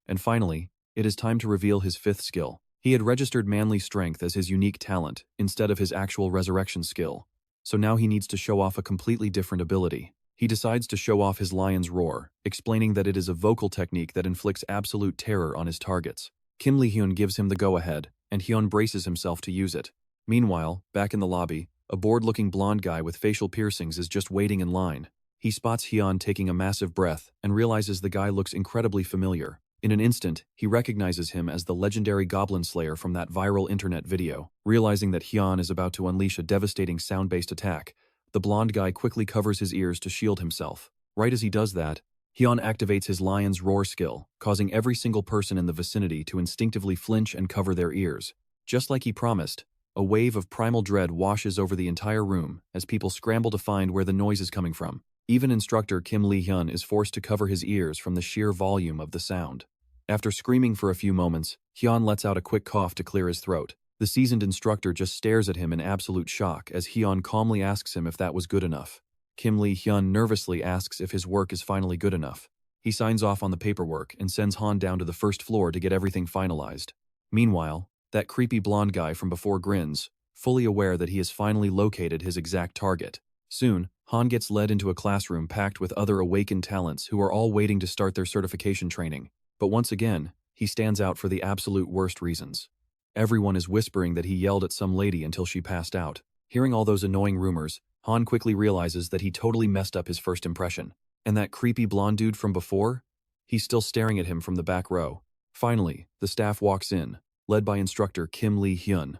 And finally, it is time to reveal his 5th skill. He had registered manly strength as his unique talent instead of his actual resurrection skill, so now he needs to show off a completely different ability. He decides to show off his lion's roar, explaining that it is a vocal technique that inflicts absolute terror on his targets. Kim Lee-hyun gives him the go-ahead, and Hyun braces himself to use it. Meanwhile, back in the lobby, a bored-looking blonde guy with facial piercings is just waiting in line. He spots Hyun taking a massive breath and realizes the guy looks incredibly familiar. In an instant, he recognizes him as the legendary goblin slayer from that viral internet video. Realizing that Hyun is about to unleash a devastating sound-based attack, the blonde guy quickly covers his ears to shield himself. Right as he does that, Hyun activates his lion's roar skill, causing every single person in the vicinity to instinctively flinch and cover their ears. Just like he promised, a wave of primal dread washes over the entire room as people scramble to find where the noise is coming from. Even instructor Kim Lee-hyun is forced to cover his ears from the sheer volume of the sound. After screaming for a few moments, Hyun lets out a quick cough to clear his throat. The seasoned instructor just stares at him in absolute shock as Hyun calmly asks him if that was good enough. Kim Lee-hyun nervously asks if his work is finally good enough. He signs off on the paperwork and sends Han down to the first floor to get everything finalized. Meanwhile, that creepy blonde guy from before grins, fully aware that he has finally located his exact target. Soon, Han gets led into a classroom packed with other awakened talents who are all waiting to start their certification training. But once again, he stands out for the absolute worst reasons. Everyone is whispering that he yelled at some lady until she passed out. Hearing all those annoying rumors, Han quickly realizes that he totally messed up his first impression. And that creepy blonde dude from before? He's still staring at him from the back row. Finally, the staff walks in, led by instructor Kim Lee-hyun.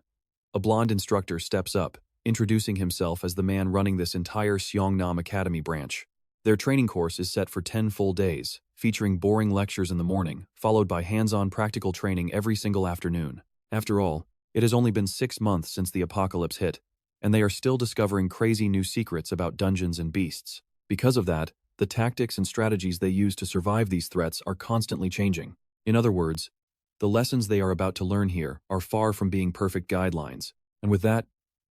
A blonde instructor steps up, introducing himself as the man running this entire Seongnam Academy branch. Their training course is set for 10 full days, featuring boring lectures in the morning, followed by hands-on practical training every single afternoon. After all, it has only been 6 months since the apocalypse hit, and they are still discovering crazy new secrets about dungeons and beasts. Because of that, the tactics and strategies they use to survive these threats are constantly changing. In other words, the lessons they are about to learn here are far from being perfect guidelines. And with that,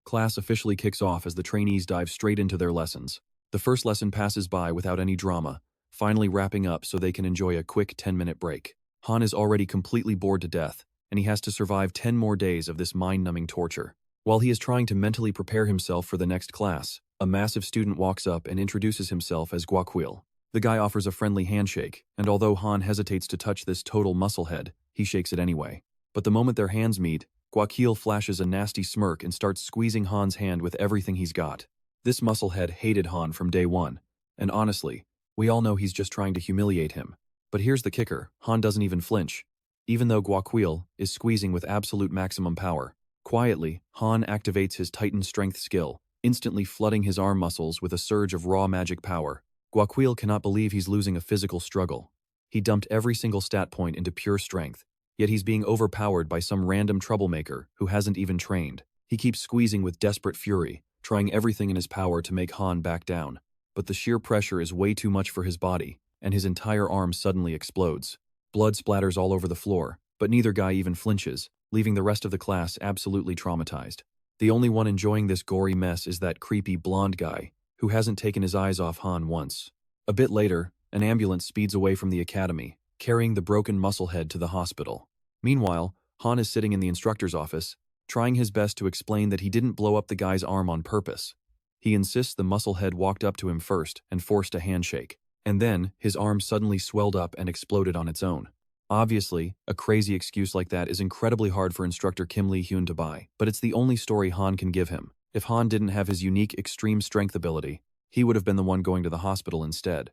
class officially kicks off as the trainees dive straight into their lessons. The first lesson passes by without any drama, finally wrapping up so they can enjoy a quick 10-minute break. Han is already completely bored to death, and he has to survive 10 more days of this mind-numbing torture. While he is trying to mentally prepare himself for the next class, a massive student walks up and introduces himself as Gwakwil. The guy offers a friendly handshake, and although Han hesitates to touch this total musclehead, he shakes it anyway. But the moment their hands meet, Gwakwil flashes a nasty smirk and starts squeezing Han's hand with everything he's got. This musclehead hated Han from day one, and honestly, we all know he's just trying to humiliate him. But here's the kicker, Han doesn't even flinch. Even though Gwakwil is squeezing with absolute maximum power. Quietly, Han activates his Titan strength skill, instantly flooding his arm muscles with a surge of raw magic power. Gwakwil cannot believe he's losing a physical struggle. He dumped every single stat point into pure strength, yet he's being overpowered by some random troublemaker who hasn't even trained. He keeps squeezing with desperate fury, trying everything in his power to make Han back down. But the sheer pressure is way too much for his body, and his entire arm suddenly explodes. Blood splatters all over the floor, but neither guy even flinches, leaving the rest of the class absolutely traumatized. The only one enjoying this gory mess is that creepy blonde guy, who hasn't taken his eyes off Han once. A bit later, an ambulance speeds away from the academy, carrying the broken musclehead to the hospital. Meanwhile, Han is sitting in the instructor's office, trying his best to explain that he didn't blow up the guy's arm on purpose. He insists the musclehead walked up to him first and forced a handshake. And then, his arm suddenly swelled up and exploded on its own. Obviously, a crazy excuse like that is incredibly hard for instructor Kim Lee-hyun to buy, but it's the only story Han can give him. If Han didn't have his unique extreme strength ability, he would have been the one going to the hospital instead.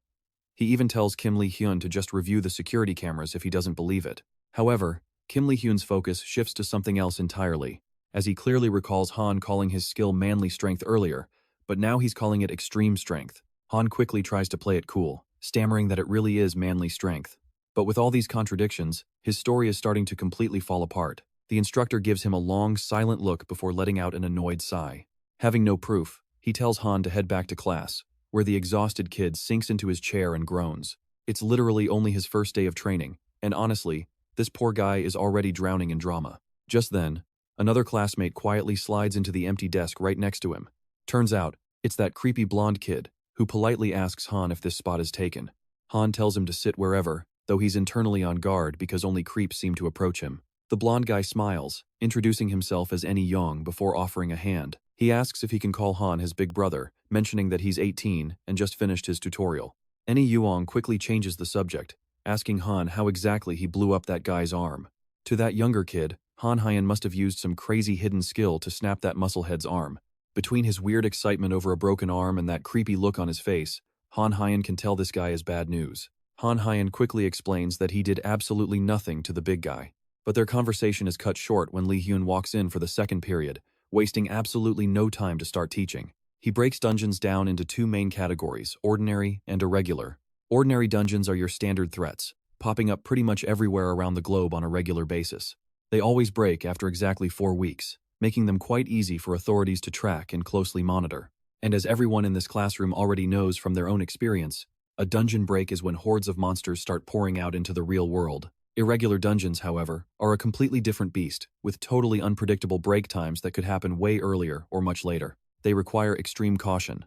He even tells Kim Lee-hyun to just review the security cameras if he doesn't believe it. However, Kim Lee-hyun's focus shifts to something else entirely, as he clearly recalls Han calling his skill manly strength earlier, but now he's calling it extreme strength. Han quickly tries to play it cool, stammering that it really is manly strength. But with all these contradictions, his story is starting to completely fall apart. The instructor gives him a long, silent look before letting out an annoyed sigh. Having no proof, he tells Han to head back to class, where the exhausted kid sinks into his chair and groans. It's literally only his first day of training, and honestly, this poor guy is already drowning in drama. Just then, another classmate quietly slides into the empty desk right next to him. Turns out, it's that creepy blonde kid, who politely asks Han if this spot is taken. Han tells him to sit wherever, though he's internally on guard because only creeps seem to approach him. The blonde guy smiles, introducing himself as Any Young before offering a hand. He asks if he can call Han his big brother, mentioning that he's 18 and just finished his tutorial. Any Young quickly changes the subject, asking Han how exactly he blew up that guy's arm. To that younger kid, Han Hyen must have used some crazy hidden skill to snap that musclehead's arm. Between his weird excitement over a broken arm and that creepy look on his face, Han Hyen can tell this guy is bad news. Han Hyen quickly explains that he did absolutely nothing to the big guy. But their conversation is cut short when Lee-hyun walks in for the second period, wasting absolutely no time to start teaching. He breaks dungeons down into two main categories, ordinary and irregular. Ordinary dungeons are your standard threats, popping up pretty much everywhere around the globe on a regular basis. They always break after exactly 4 weeks, making them quite easy for authorities to track and closely monitor. And as everyone in this classroom already knows from their own experience, a dungeon break is when hordes of monsters start pouring out into the real world. Irregular dungeons, however, are a completely different beast, with totally unpredictable break times that could happen way earlier or much later. They require extreme caution.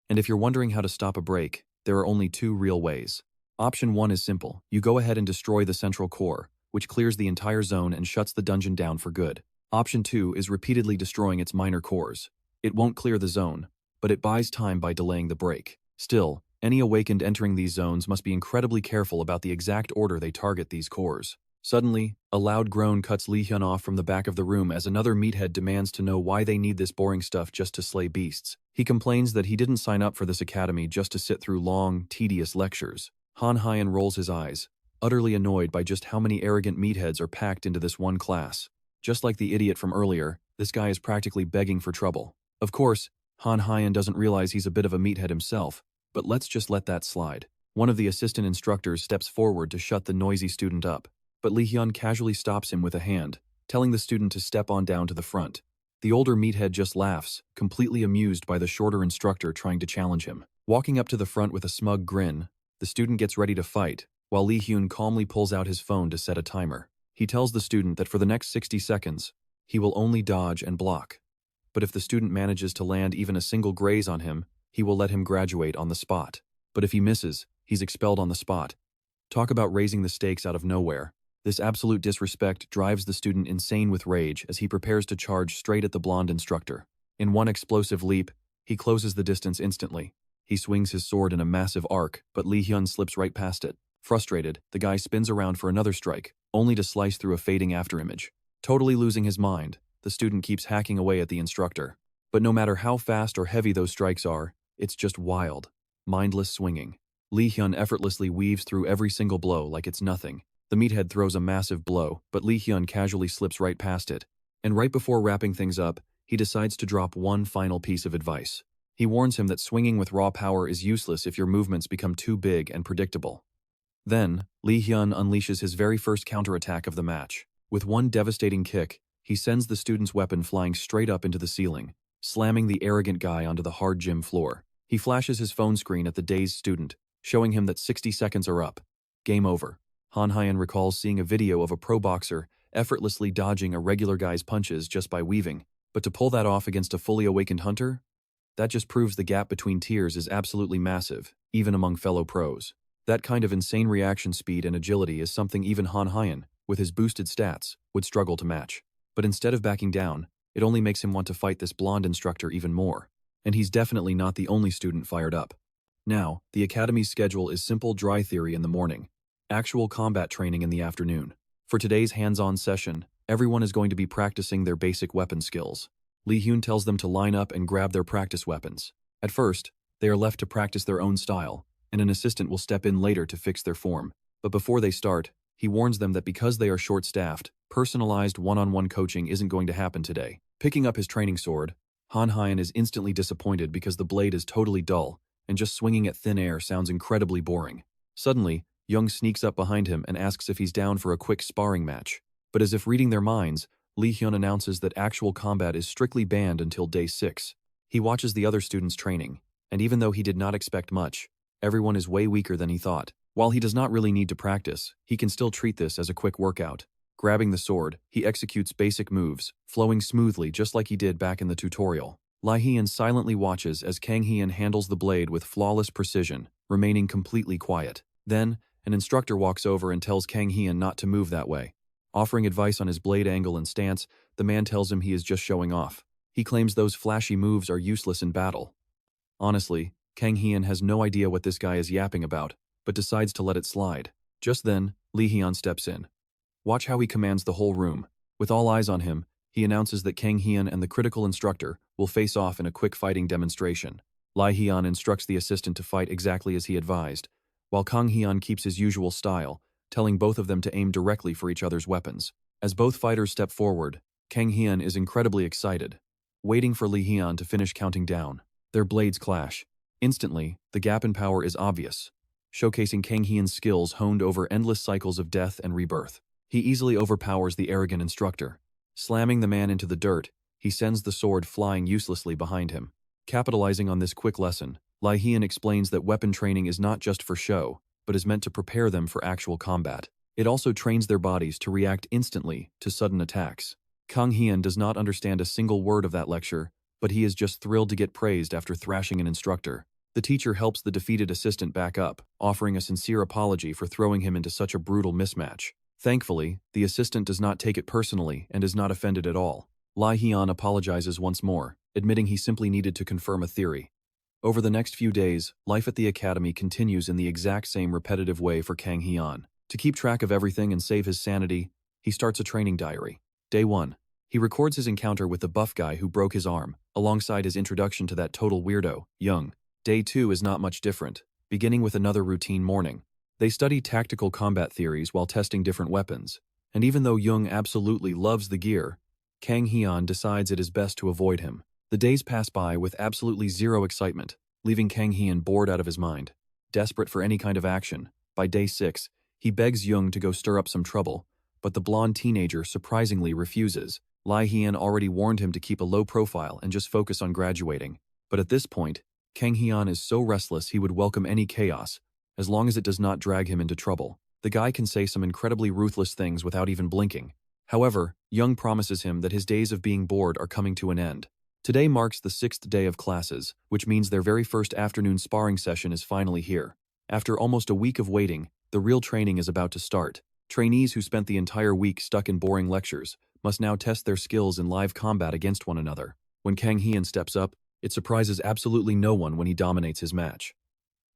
And if you're wondering how to stop a break, there are only 2 real ways. Option 1 is simple. You go ahead and destroy the central core, which clears the entire zone and shuts the dungeon down for good. Option 2 is repeatedly destroying its minor cores. It won't clear the zone, but it buys time by delaying the break. Still, any awakened entering these zones must be incredibly careful about the exact order they target these cores. Suddenly, a loud groan cuts Lee Hyun off from the back of the room as another meathead demands to know why they need this boring stuff just to slay beasts. He complains that he didn't sign up for this academy just to sit through long, tedious lectures. Han Hyen rolls his eyes, utterly annoyed by just how many arrogant meatheads are packed into this one class. Just like the idiot from earlier, this guy is practically begging for trouble. Of course, Han Hyen doesn't realize he's a bit of a meathead himself, but let's just let that slide. One of the assistant instructors steps forward to shut the noisy student up, but Lee Hyun casually stops him with a hand, telling the student to step on down to the front. The older meathead just laughs, completely amused by the shorter instructor trying to challenge him. Walking up to the front with a smug grin, the student gets ready to fight, while Lee Hyun calmly pulls out his phone to set a timer. He tells the student that for the next 60 seconds, he will only dodge and block. But if the student manages to land even a single graze on him, he will let him graduate on the spot. But if he misses, he's expelled on the spot. Talk about raising the stakes out of nowhere. This absolute disrespect drives the student insane with rage as he prepares to charge straight at the blonde instructor. In one explosive leap, he closes the distance instantly. He swings his sword in a massive arc, but Lee Hyun slips right past it. Frustrated, the guy spins around for another strike, only to slice through a fading afterimage. Totally losing his mind, the student keeps hacking away at the instructor. But no matter how fast or heavy those strikes are, it's just wild, mindless swinging. Lee Hyun effortlessly weaves through every single blow like it's nothing. The meathead throws a massive blow, but Lee Hyun casually slips right past it. And right before wrapping things up, he decides to drop one final piece of advice. He warns him that swinging with raw power is useless if your movements become too big and predictable. Then, Lee Hyun unleashes his very first counterattack of the match. With one devastating kick, he sends the student's weapon flying straight up into the ceiling, slamming the arrogant guy onto the hard gym floor. He flashes his phone screen at the dazed student, showing him that 60 seconds are up. Game over. Han Hyen recalls seeing a video of a pro boxer effortlessly dodging a regular guy's punches just by weaving, but to pull that off against a fully awakened hunter? That just proves the gap between tiers is absolutely massive, even among fellow pros. That kind of insane reaction speed and agility is something even Han Hyen, with his boosted stats, would struggle to match. But instead of backing down, it only makes him want to fight this blonde instructor even more. And he's definitely not the only student fired up. Now, the academy's schedule is simple dry theory in the morning, actual combat training in the afternoon. For today's hands-on session, everyone is going to be practicing their basic weapon skills. Lee Hyun tells them to line up and grab their practice weapons. At first, they are left to practice their own style, and an assistant will step in later to fix their form. But before they start, he warns them that because they are short-staffed, personalized one-on-one coaching isn't going to happen today. Picking up his training sword, Han Hyen is instantly disappointed because the blade is totally dull, and just swinging at thin air sounds incredibly boring. Suddenly, Young sneaks up behind him and asks if he's down for a quick sparring match. But as if reading their minds, Lee Hyun announces that actual combat is strictly banned until day 6. He watches the other students training, and even though he did not expect much, everyone is way weaker than he thought. While he does not really need to practice, he can still treat this as a quick workout. Grabbing the sword, he executes basic moves, flowing smoothly just like he did back in the tutorial. Lee Hyun silently watches as Kang Hyun handles the blade with flawless precision, remaining completely quiet. Then, an instructor walks over and tells Kang Hyun not to move that way. Offering advice on his blade angle and stance, the man tells him he is just showing off. He claims those flashy moves are useless in battle. Honestly, Kang Hyun has no idea what this guy is yapping about, but decides to let it slide. Just then, Lee Hyun steps in. Watch how he commands the whole room. With all eyes on him, he announces that Kang Hyun and the critical instructor will face off in a quick fighting demonstration. Lee Hyun instructs the assistant to fight exactly as he advised, while Kang Hyun keeps his usual style, telling both of them to aim directly for each other's weapons. As both fighters step forward, Kang Hyun is incredibly excited, waiting for Lee Hyun to finish counting down. Their blades clash. Instantly, the gap in power is obvious, showcasing Kang Hyun's skills honed over endless cycles of death and rebirth. He easily overpowers the arrogant instructor. Slamming the man into the dirt, he sends the sword flying uselessly behind him. Capitalizing on this quick lesson, Lee Hyun explains that weapon training is not just for show, but is meant to prepare them for actual combat. It also trains their bodies to react instantly to sudden attacks. Kang Hyun does not understand a single word of that lecture, but he is just thrilled to get praised after thrashing an instructor. The teacher helps the defeated assistant back up, offering a sincere apology for throwing him into such a brutal mismatch. Thankfully, the assistant does not take it personally and is not offended at all. Lee Hyun apologizes once more, admitting he simply needed to confirm a theory. Over the next few days, life at the academy continues in the exact same repetitive way for Kang Hyun. To keep track of everything and save his sanity, he starts a training diary. Day 1. He records his encounter with the buff guy who broke his arm, alongside his introduction to that total weirdo, Young. Day 2 is not much different, beginning with another routine morning. They study tactical combat theories while testing different weapons, and even though Young absolutely loves the gear, Kang Hyun decides it is best to avoid him. The days pass by with absolutely zero excitement, leaving Kang Hyun bored out of his mind. Desperate for any kind of action, by day 6, he begs Young to go stir up some trouble, but the blonde teenager surprisingly refuses. Lee Hyun already warned him to keep a low profile and just focus on graduating. But at this point, Kang Hyun is so restless he would welcome any chaos, as long as it does not drag him into trouble. The guy can say some incredibly ruthless things without even blinking. However, Young promises him that his days of being bored are coming to an end. Today marks the 6th day of classes, which means their very first afternoon sparring session is finally here. After almost a week of waiting, the real training is about to start. Trainees who spent the entire week stuck in boring lectures must now test their skills in live combat against one another. When Kang Hyun steps up, it surprises absolutely no one when he dominates his match.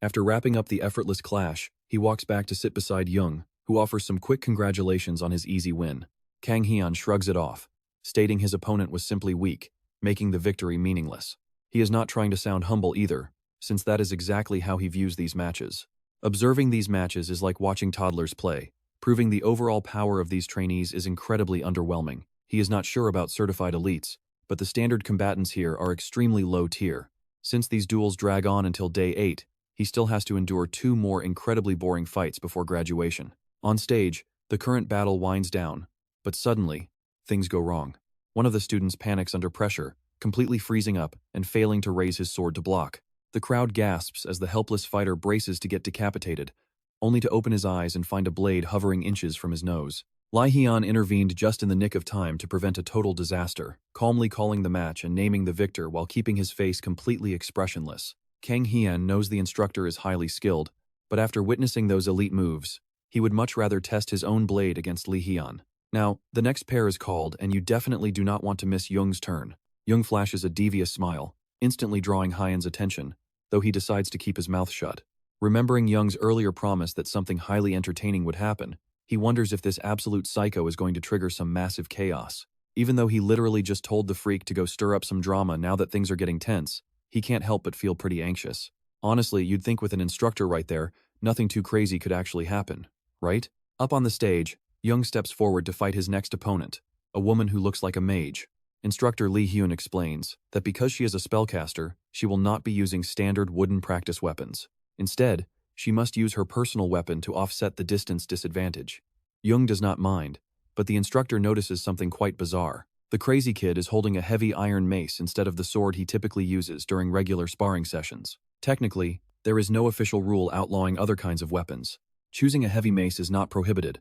After wrapping up the effortless clash, he walks back to sit beside Young, who offers some quick congratulations on his easy win. Kang Hyun shrugs it off, stating his opponent was simply weak, making the victory meaningless. He is not trying to sound humble either, since that is exactly how he views these matches. Observing these matches is like watching toddlers play, proving the overall power of these trainees is incredibly underwhelming. He is not sure about certified elites, but the standard combatants here are extremely low tier. Since these duels drag on until day 8, he still has to endure 2 more incredibly boring fights before graduation. On stage, the current battle winds down, but suddenly, things go wrong. One of the students panics under pressure, completely freezing up and failing to raise his sword to block. The crowd gasps as the helpless fighter braces to get decapitated, only to open his eyes and find a blade hovering inches from his nose. Lee Hyun intervened just in the nick of time to prevent a total disaster, calmly calling the match and naming the victor while keeping his face completely expressionless. Kang Hyun knows the instructor is highly skilled, but after witnessing those elite moves, he would much rather test his own blade against Lee Hyun. Now, the next pair is called, and you definitely do not want to miss Young's turn. Young flashes a devious smile, instantly drawing Hyun's attention, though he decides to keep his mouth shut. Remembering Young's earlier promise that something highly entertaining would happen, he wonders if this absolute psycho is going to trigger some massive chaos. Even though he literally just told the freak to go stir up some drama now that things are getting tense, he can't help but feel pretty anxious. Honestly, you'd think with an instructor right there, nothing too crazy could actually happen, right? Up on the stage, Young steps forward to fight his next opponent, a woman who looks like a mage. Instructor Lee Hyun explains that because she is a spellcaster, she will not be using standard wooden practice weapons. Instead, she must use her personal weapon to offset the distance disadvantage. Young does not mind, but the instructor notices something quite bizarre. The crazy kid is holding a heavy iron mace instead of the sword he typically uses during regular sparring sessions. Technically, there is no official rule outlawing other kinds of weapons. Choosing a heavy mace is not prohibited,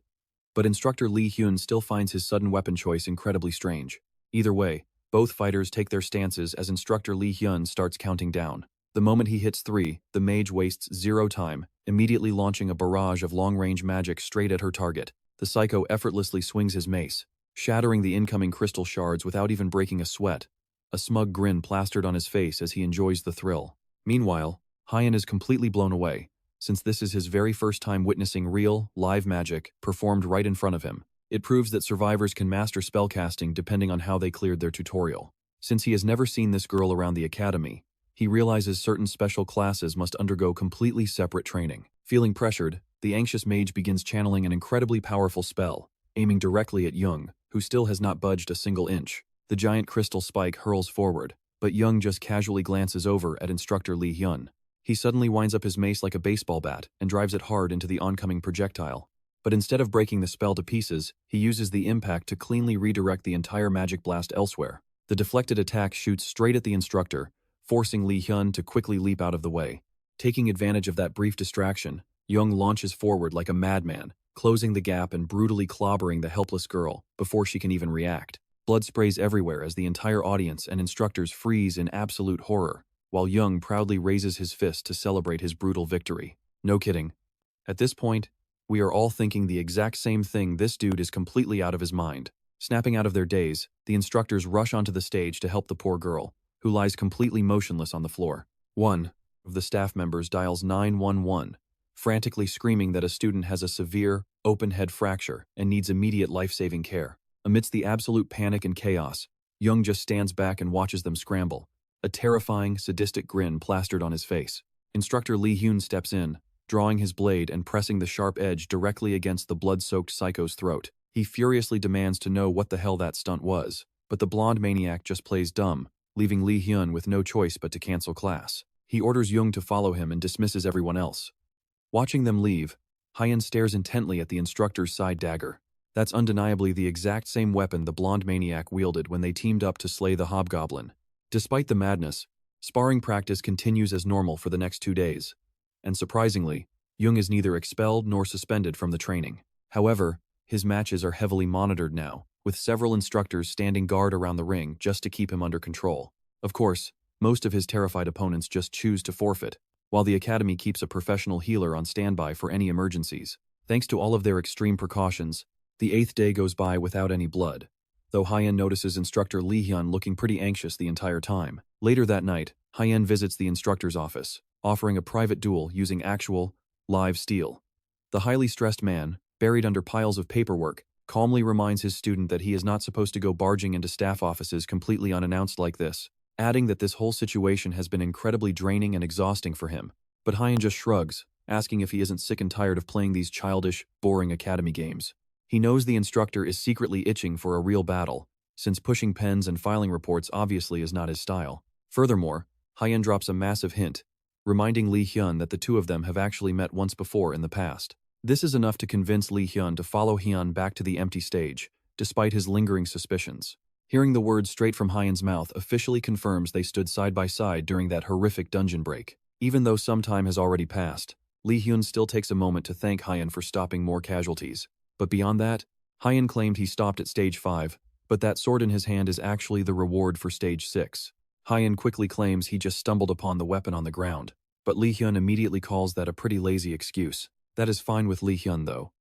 but instructor Lee Hyun still finds his sudden weapon choice incredibly strange. Either way, both fighters take their stances as instructor Lee Hyun starts counting down. The moment he hits 3, the mage wastes 0 time, immediately launching a barrage of long-range magic straight at her target. The psycho effortlessly swings his mace, shattering the incoming crystal shards without even breaking a sweat, a smug grin plastered on his face as he enjoys the thrill. Meanwhile, Hyun is completely blown away, since this is his very first time witnessing real, live magic performed right in front of him. It proves that survivors can master spellcasting depending on how they cleared their tutorial. Since he has never seen this girl around the academy, he realizes certain special classes must undergo completely separate training. Feeling pressured, the anxious mage begins channeling an incredibly powerful spell, aiming directly at Young, who still has not budged a single inch. The giant crystal spike hurls forward, but Young just casually glances over at instructor Lee Hyun. He suddenly winds up his mace like a baseball bat and drives it hard into the oncoming projectile. But instead of breaking the spell to pieces, he uses the impact to cleanly redirect the entire magic blast elsewhere. The deflected attack shoots straight at the instructor, forcing Lee Hyun to quickly leap out of the way. Taking advantage of that brief distraction, Young launches forward like a madman, closing the gap and brutally clobbering the helpless girl before she can even react. Blood sprays everywhere as the entire audience and instructors freeze in absolute horror, while Young proudly raises his fist to celebrate his brutal victory. No kidding. At this point, we are all thinking the exact same thing. This dude is completely out of his mind. Snapping out of their daze, the instructors rush onto the stage to help the poor girl, who lies completely motionless on the floor. One of the staff members dials 911, frantically screaming that a student has a severe, open head fracture and needs immediate life-saving care. Amidst the absolute panic and chaos, Young just stands back and watches them scramble, a terrifying, sadistic grin plastered on his face. Instructor Lee Hyun steps in, drawing his blade and pressing the sharp edge directly against the blood-soaked psycho's throat. He furiously demands to know what the hell that stunt was, but the blonde maniac just plays dumb, leaving Lee Hyun with no choice but to cancel class. He orders Young to follow him and dismisses everyone else. Watching them leave, Hyun stares intently at the instructor's side dagger. That's undeniably the exact same weapon the blonde maniac wielded when they teamed up to slay the hobgoblin. Despite the madness, sparring practice continues as normal for the next 2 days. And surprisingly, Young is neither expelled nor suspended from the training. However, his matches are heavily monitored now, with several instructors standing guard around the ring just to keep him under control. Of course, most of his terrified opponents just choose to forfeit, while the academy keeps a professional healer on standby for any emergencies. Thanks to all of their extreme precautions, the 8th day goes by without any blood, though Hyun notices instructor Lee Hyun looking pretty anxious the entire time. Later that night, Hyun visits the instructor's office, offering a private duel using actual, live steel. The highly stressed man, buried under piles of paperwork, calmly reminds his student that he is not supposed to go barging into staff offices completely unannounced like this, adding that this whole situation has been incredibly draining and exhausting for him. But Hyun just shrugs, asking if he isn't sick and tired of playing these childish, boring academy games. He knows the instructor is secretly itching for a real battle, since pushing pens and filing reports obviously is not his style. Furthermore, Hyun drops a massive hint, reminding Lee Hyun that the two of them have actually met once before in the past. This is enough to convince Lee Hyun to follow Hyun back to the empty stage, despite his lingering suspicions. Hearing the words straight from Hyun's mouth officially confirms they stood side by side during that horrific dungeon break. Even though some time has already passed, Lee Hyun still takes a moment to thank Hyun for stopping more casualties. But beyond that, Hyun claimed he stopped at stage 5, but that sword in his hand is actually the reward for stage 6. Hyun quickly claims he just stumbled upon the weapon on the ground, but Lee Hyun immediately calls that a pretty lazy excuse. That is fine with Lee Hyun though.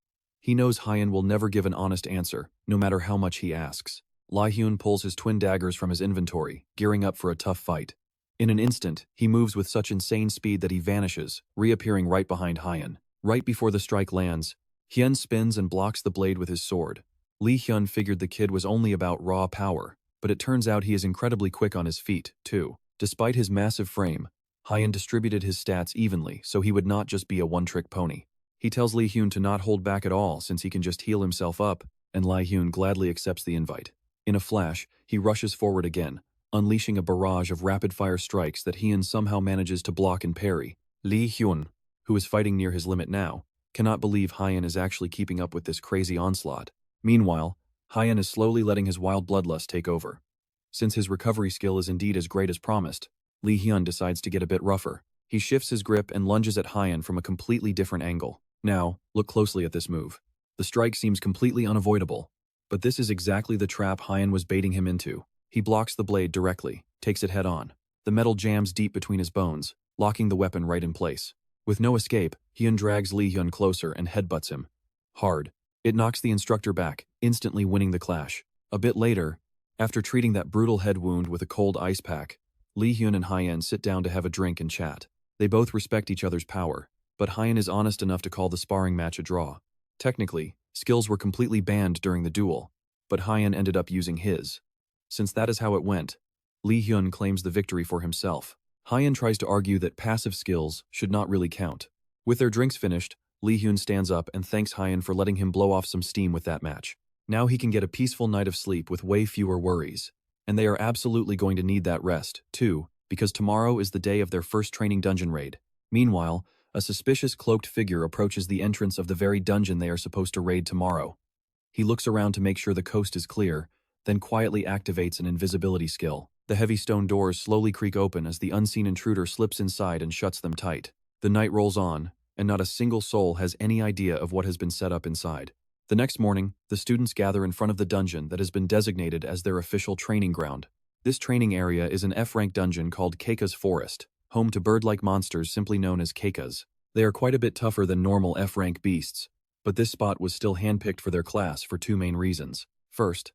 He knows Hyun will never give an honest answer, no matter how much he asks. Lee Hyun pulls his twin daggers from his inventory, gearing up for a tough fight. In an instant, he moves with such insane speed that he vanishes, reappearing right behind Hyun. Right before the strike lands, Hyun spins and blocks the blade with his sword. Lee Hyun figured the kid was only about raw power, but it turns out he is incredibly quick on his feet, too. Despite his massive frame, Hyun distributed his stats evenly so he would not just be a one-trick pony. He tells Lee Hyun to not hold back at all since he can just heal himself up, and Lee Hyun gladly accepts the invite. In a flash, he rushes forward again, unleashing a barrage of rapid-fire strikes that Hyun somehow manages to block and parry. Lee Hyun, who is fighting near his limit now, cannot believe Hyun is actually keeping up with this crazy onslaught. Meanwhile, Hyun is slowly letting his wild bloodlust take over. Since his recovery skill is indeed as great as promised, Lee Hyun decides to get a bit rougher. He shifts his grip and lunges at Hyun from a completely different angle. Now, look closely at this move. The strike seems completely unavoidable, but this is exactly the trap Hyun was baiting him into. He blocks the blade directly, takes it head on. The metal jams deep between his bones, locking the weapon right in place. With no escape, Hyun drags Lee Hyun closer and headbutts him. Hard. It knocks the instructor back, instantly winning the clash. A bit later, after treating that brutal head wound with a cold ice pack, Lee Hyun and Hyun sit down to have a drink and chat. They both respect each other's power, but Hyun is honest enough to call the sparring match a draw. Technically, skills were completely banned during the duel, but Hyun ended up using his. Since that is how it went, Lee Hyun claims the victory for himself. Hyun tries to argue that passive skills should not really count. With their drinks finished, Lee Hyun stands up and thanks Hyun for letting him blow off some steam with that match. Now he can get a peaceful night of sleep with way fewer worries. And they are absolutely going to need that rest, too, because tomorrow is the day of their first training dungeon raid. Meanwhile, a suspicious cloaked figure approaches the entrance of the very dungeon they are supposed to raid tomorrow. He looks around to make sure the coast is clear, then quietly activates an invisibility skill. The heavy stone doors slowly creak open as the unseen intruder slips inside and shuts them tight. The night rolls on, and not a single soul has any idea of what has been set up inside. The next morning, the students gather in front of the dungeon that has been designated as their official training ground. This training area is an F-rank dungeon called Keika's Forest, home to bird-like monsters simply known as Keikas. They are quite a bit tougher than normal F-rank beasts, but this spot was still handpicked for their class for two main reasons. First,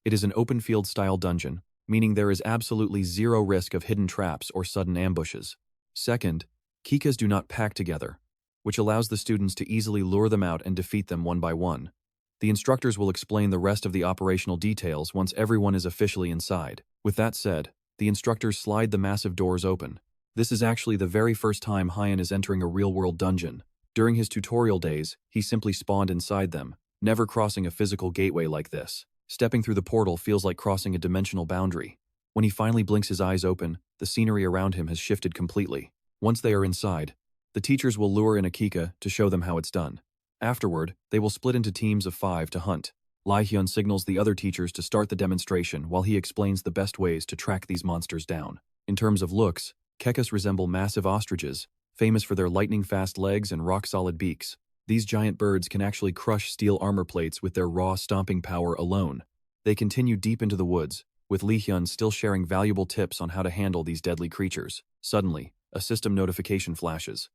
it is an open field-style dungeon, meaning there is absolutely zero risk of hidden traps or sudden ambushes. Second, Kikas do not pack together, which allows the students to easily lure them out and defeat them one by one. The instructors will explain the rest of the operational details once everyone is officially inside. With that said, the instructors slide the massive doors open. This is actually the very first time Hyan is entering a real-world dungeon. During his tutorial days, he simply spawned inside them, never crossing a physical gateway like this. Stepping through the portal feels like crossing a dimensional boundary. When he finally blinks his eyes open, the scenery around him has shifted completely. Once they are inside, the teachers will lure in a Kika to show them how it's done. Afterward, they will split into teams of 5 to hunt. Lai Hyun signals the other teachers to start the demonstration while he explains the best ways to track these monsters down. In terms of looks, Kekas resemble massive ostriches, famous for their lightning-fast legs and rock-solid beaks. These giant birds can actually crush steel armor plates with their raw stomping power alone. They continue deep into the woods, with Lee Hyun still sharing valuable tips on how to handle these deadly creatures. Suddenly, a system notification flashes.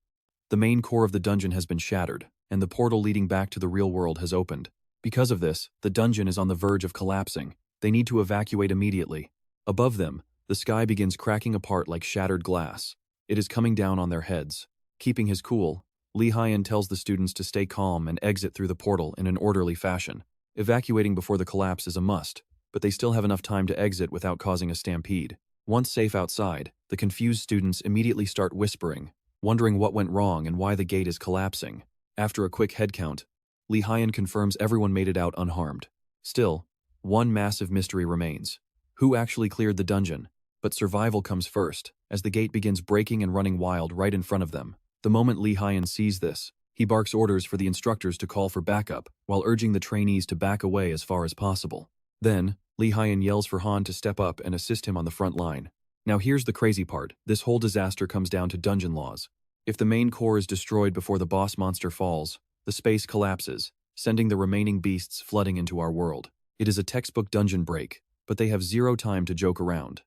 The main core of the dungeon has been shattered, and the portal leading back to the real world has opened. Because of this, the dungeon is on the verge of collapsing. They need to evacuate immediately. Above them, the sky begins cracking apart like shattered glass. It is coming down on their heads. Keeping his cool, Lee Hyun tells the students to stay calm and exit through the portal in an orderly fashion. Evacuating before the collapse is a must, but they still have enough time to exit without causing a stampede. Once safe outside, the confused students immediately start whispering, wondering what went wrong and why the gate is collapsing. After a quick headcount, Lee Hyun confirms everyone made it out unharmed. Still, one massive mystery remains. Who actually cleared the dungeon? But survival comes first, as the gate begins breaking and running wild right in front of them. The moment Lee Hyun sees this, he barks orders for the instructors to call for backup, while urging the trainees to back away as far as possible. Then, Lee Hyun yells for Han to step up and assist him on the front line. Now here's the crazy part, this whole disaster comes down to dungeon laws. If the main core is destroyed before the boss monster falls, the space collapses, sending the remaining beasts flooding into our world. It is a textbook dungeon break, but they have zero time to joke around.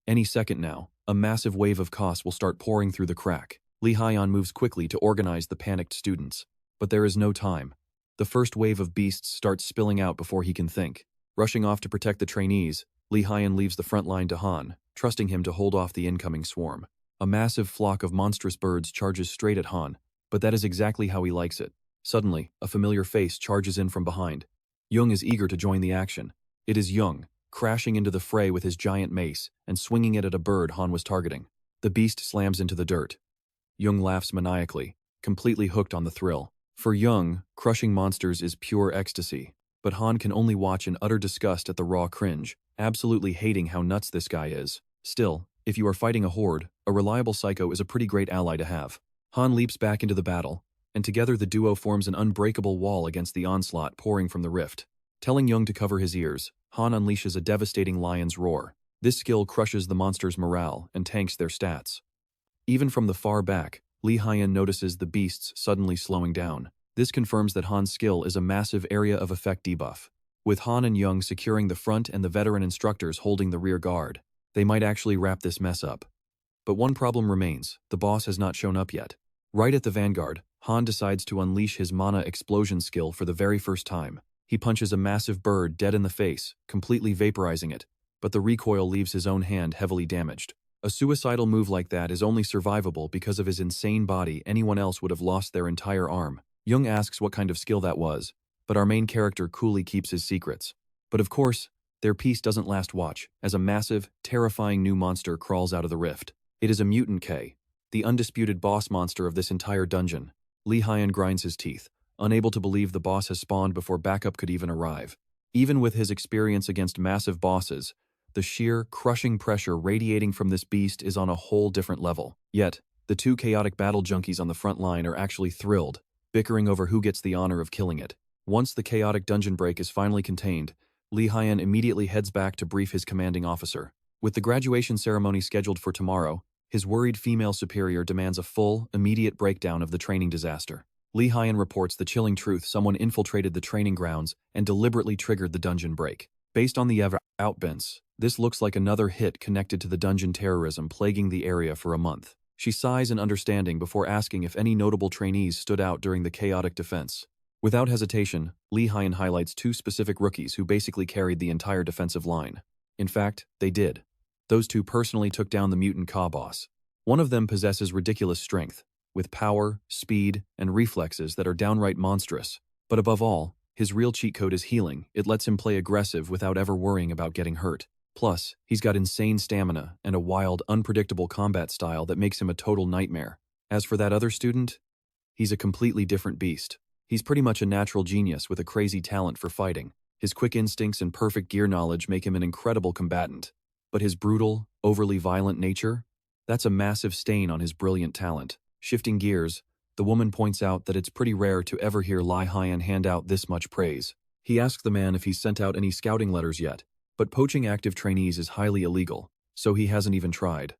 Any second now, a massive wave of chaos will start pouring through the crack. Lee Hyun moves quickly to organize the panicked students. But there is no time. The first wave of beasts starts spilling out before he can think. Rushing off to protect the trainees, Lee Hyun leaves the front line to Han, trusting him to hold off the incoming swarm. A massive flock of monstrous birds charges straight at Han, but that is exactly how he likes it. Suddenly, a familiar face charges in from behind. Jung is eager to join the action. It is Jung, crashing into the fray with his giant mace and swinging it at a bird Han was targeting. The beast slams into the dirt. Jung laughs maniacally, completely hooked on the thrill. For Jung, crushing monsters is pure ecstasy, but Han can only watch in utter disgust at the raw cringe, absolutely hating how nuts this guy is. Still, if you are fighting a horde, a reliable psycho is a pretty great ally to have. Han leaps back into the battle, and together the duo forms an unbreakable wall against the onslaught pouring from the rift. Telling Jung to cover his ears, Han unleashes a devastating lion's roar. This skill crushes the monster's morale and tanks their stats. Even from the far back, Lee Hyun notices the beasts suddenly slowing down. This confirms that Han's skill is a massive area of effect debuff. With Han and Jung securing the front and the veteran instructors holding the rear guard, they might actually wrap this mess up. But one problem remains, the boss has not shown up yet. Right at the vanguard, Han decides to unleash his mana explosion skill for the very first time. He punches a massive bird dead in the face, completely vaporizing it, but the recoil leaves his own hand heavily damaged. A suicidal move like that is only survivable because of his insane body. Anyone else would have lost their entire arm. Jung asks what kind of skill that was, but our main character coolly keeps his secrets. But of course, their peace doesn't last watch, as a massive, terrifying new monster crawls out of the rift. It is a mutant K, the undisputed boss monster of this entire dungeon. Lee Hyun grinds his teeth, unable to believe the boss has spawned before backup could even arrive. Even with his experience against massive bosses, the sheer, crushing pressure radiating from this beast is on a whole different level. Yet, the two chaotic battle junkies on the front line are actually thrilled, bickering over who gets the honor of killing it. Once the chaotic dungeon break is finally contained, Lee Hyun immediately heads back to brief his commanding officer. With the graduation ceremony scheduled for tomorrow, his worried female superior demands a full, immediate breakdown of the training disaster. Lee Hyun reports the chilling truth: someone infiltrated the training grounds and deliberately triggered the dungeon break. Based on the evidence, this looks like another hit connected to the dungeon terrorism plaguing the area for a month. She sighs in understanding before asking if any notable trainees stood out during the chaotic defense. Without hesitation, Lee Hyun highlights two specific rookies who basically carried the entire defensive line. In fact, they did. Those two personally took down the mutant Ka boss. One of them possesses ridiculous strength, with power, speed, and reflexes that are downright monstrous. But above all, his real cheat code is healing. It lets him play aggressive without ever worrying about getting hurt. Plus, he's got insane stamina and a wild, unpredictable combat style that makes him a total nightmare. As for that other student, he's a completely different beast. He's pretty much a natural genius with a crazy talent for fighting. His quick instincts and perfect gear knowledge make him an incredible combatant. But his brutal, overly violent nature? That's a massive stain on his brilliant talent. Shifting gears, the woman points out that it's pretty rare to ever hear Lai Hyan hand out this much praise. He asks the man if he's sent out any scouting letters yet, but poaching active trainees is highly illegal, so he hasn't even tried.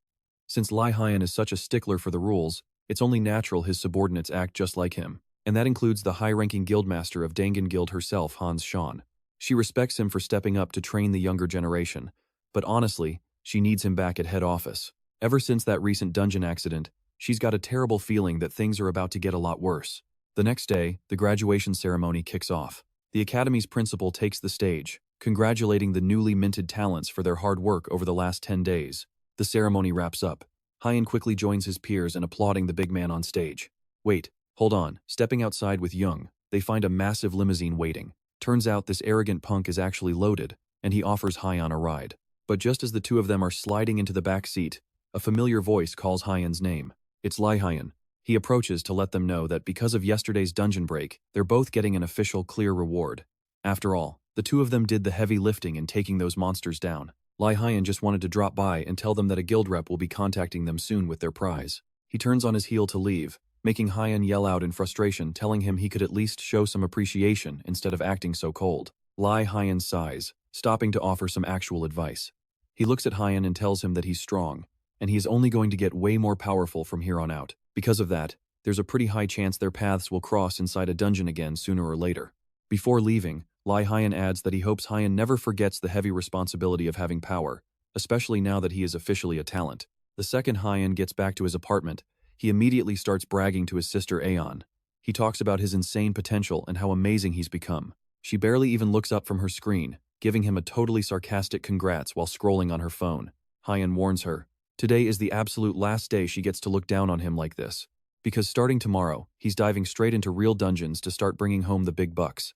Since Lai Hyan is such a stickler for the rules, it's only natural his subordinates act just like him, and that includes the high-ranking guildmaster of Dangan Guild herself, Hans Shan. She respects him for stepping up to train the younger generation, but honestly, she needs him back at head office. Ever since that recent dungeon accident, she's got a terrible feeling that things are about to get a lot worse. The next day, the graduation ceremony kicks off. The academy's principal takes the stage, congratulating the newly minted talents for their hard work over the last 10 days. The ceremony wraps up. Hyan quickly joins his peers in applauding the big man on stage. Wait, hold on. Stepping outside with Young, they find a massive limousine waiting. Turns out this arrogant punk is actually loaded, and he offers Hyan a ride. But just as the two of them are sliding into the back seat, a familiar voice calls Hyan's name. It's Lai Hyan. He approaches to let them know that because of yesterday's dungeon break, they're both getting an official clear reward. After all, the two of them did the heavy lifting in taking those monsters down. Lai Hyan just wanted to drop by and tell them that a guild rep will be contacting them soon with their prize. He turns on his heel to leave, making Hyan yell out in frustration, telling him he could at least show some appreciation instead of acting so cold. Lai Hyan sighs, stopping to offer some actual advice. He looks at Hyan and tells him that he's strong, and he is only going to get way more powerful from here on out. Because of that, there's a pretty high chance their paths will cross inside a dungeon again sooner or later. Before leaving, Lai Hyan adds that he hopes Hyan never forgets the heavy responsibility of having power, especially now that he is officially a talent. The second Hyan gets back to his apartment, he immediately starts bragging to his sister Aeon. He talks about his insane potential and how amazing he's become. She barely even looks up from her screen, giving him a totally sarcastic congrats while scrolling on her phone. Hyan warns her, today is the absolute last day she gets to look down on him like this. Because starting tomorrow, he's diving straight into real dungeons to start bringing home the big bucks.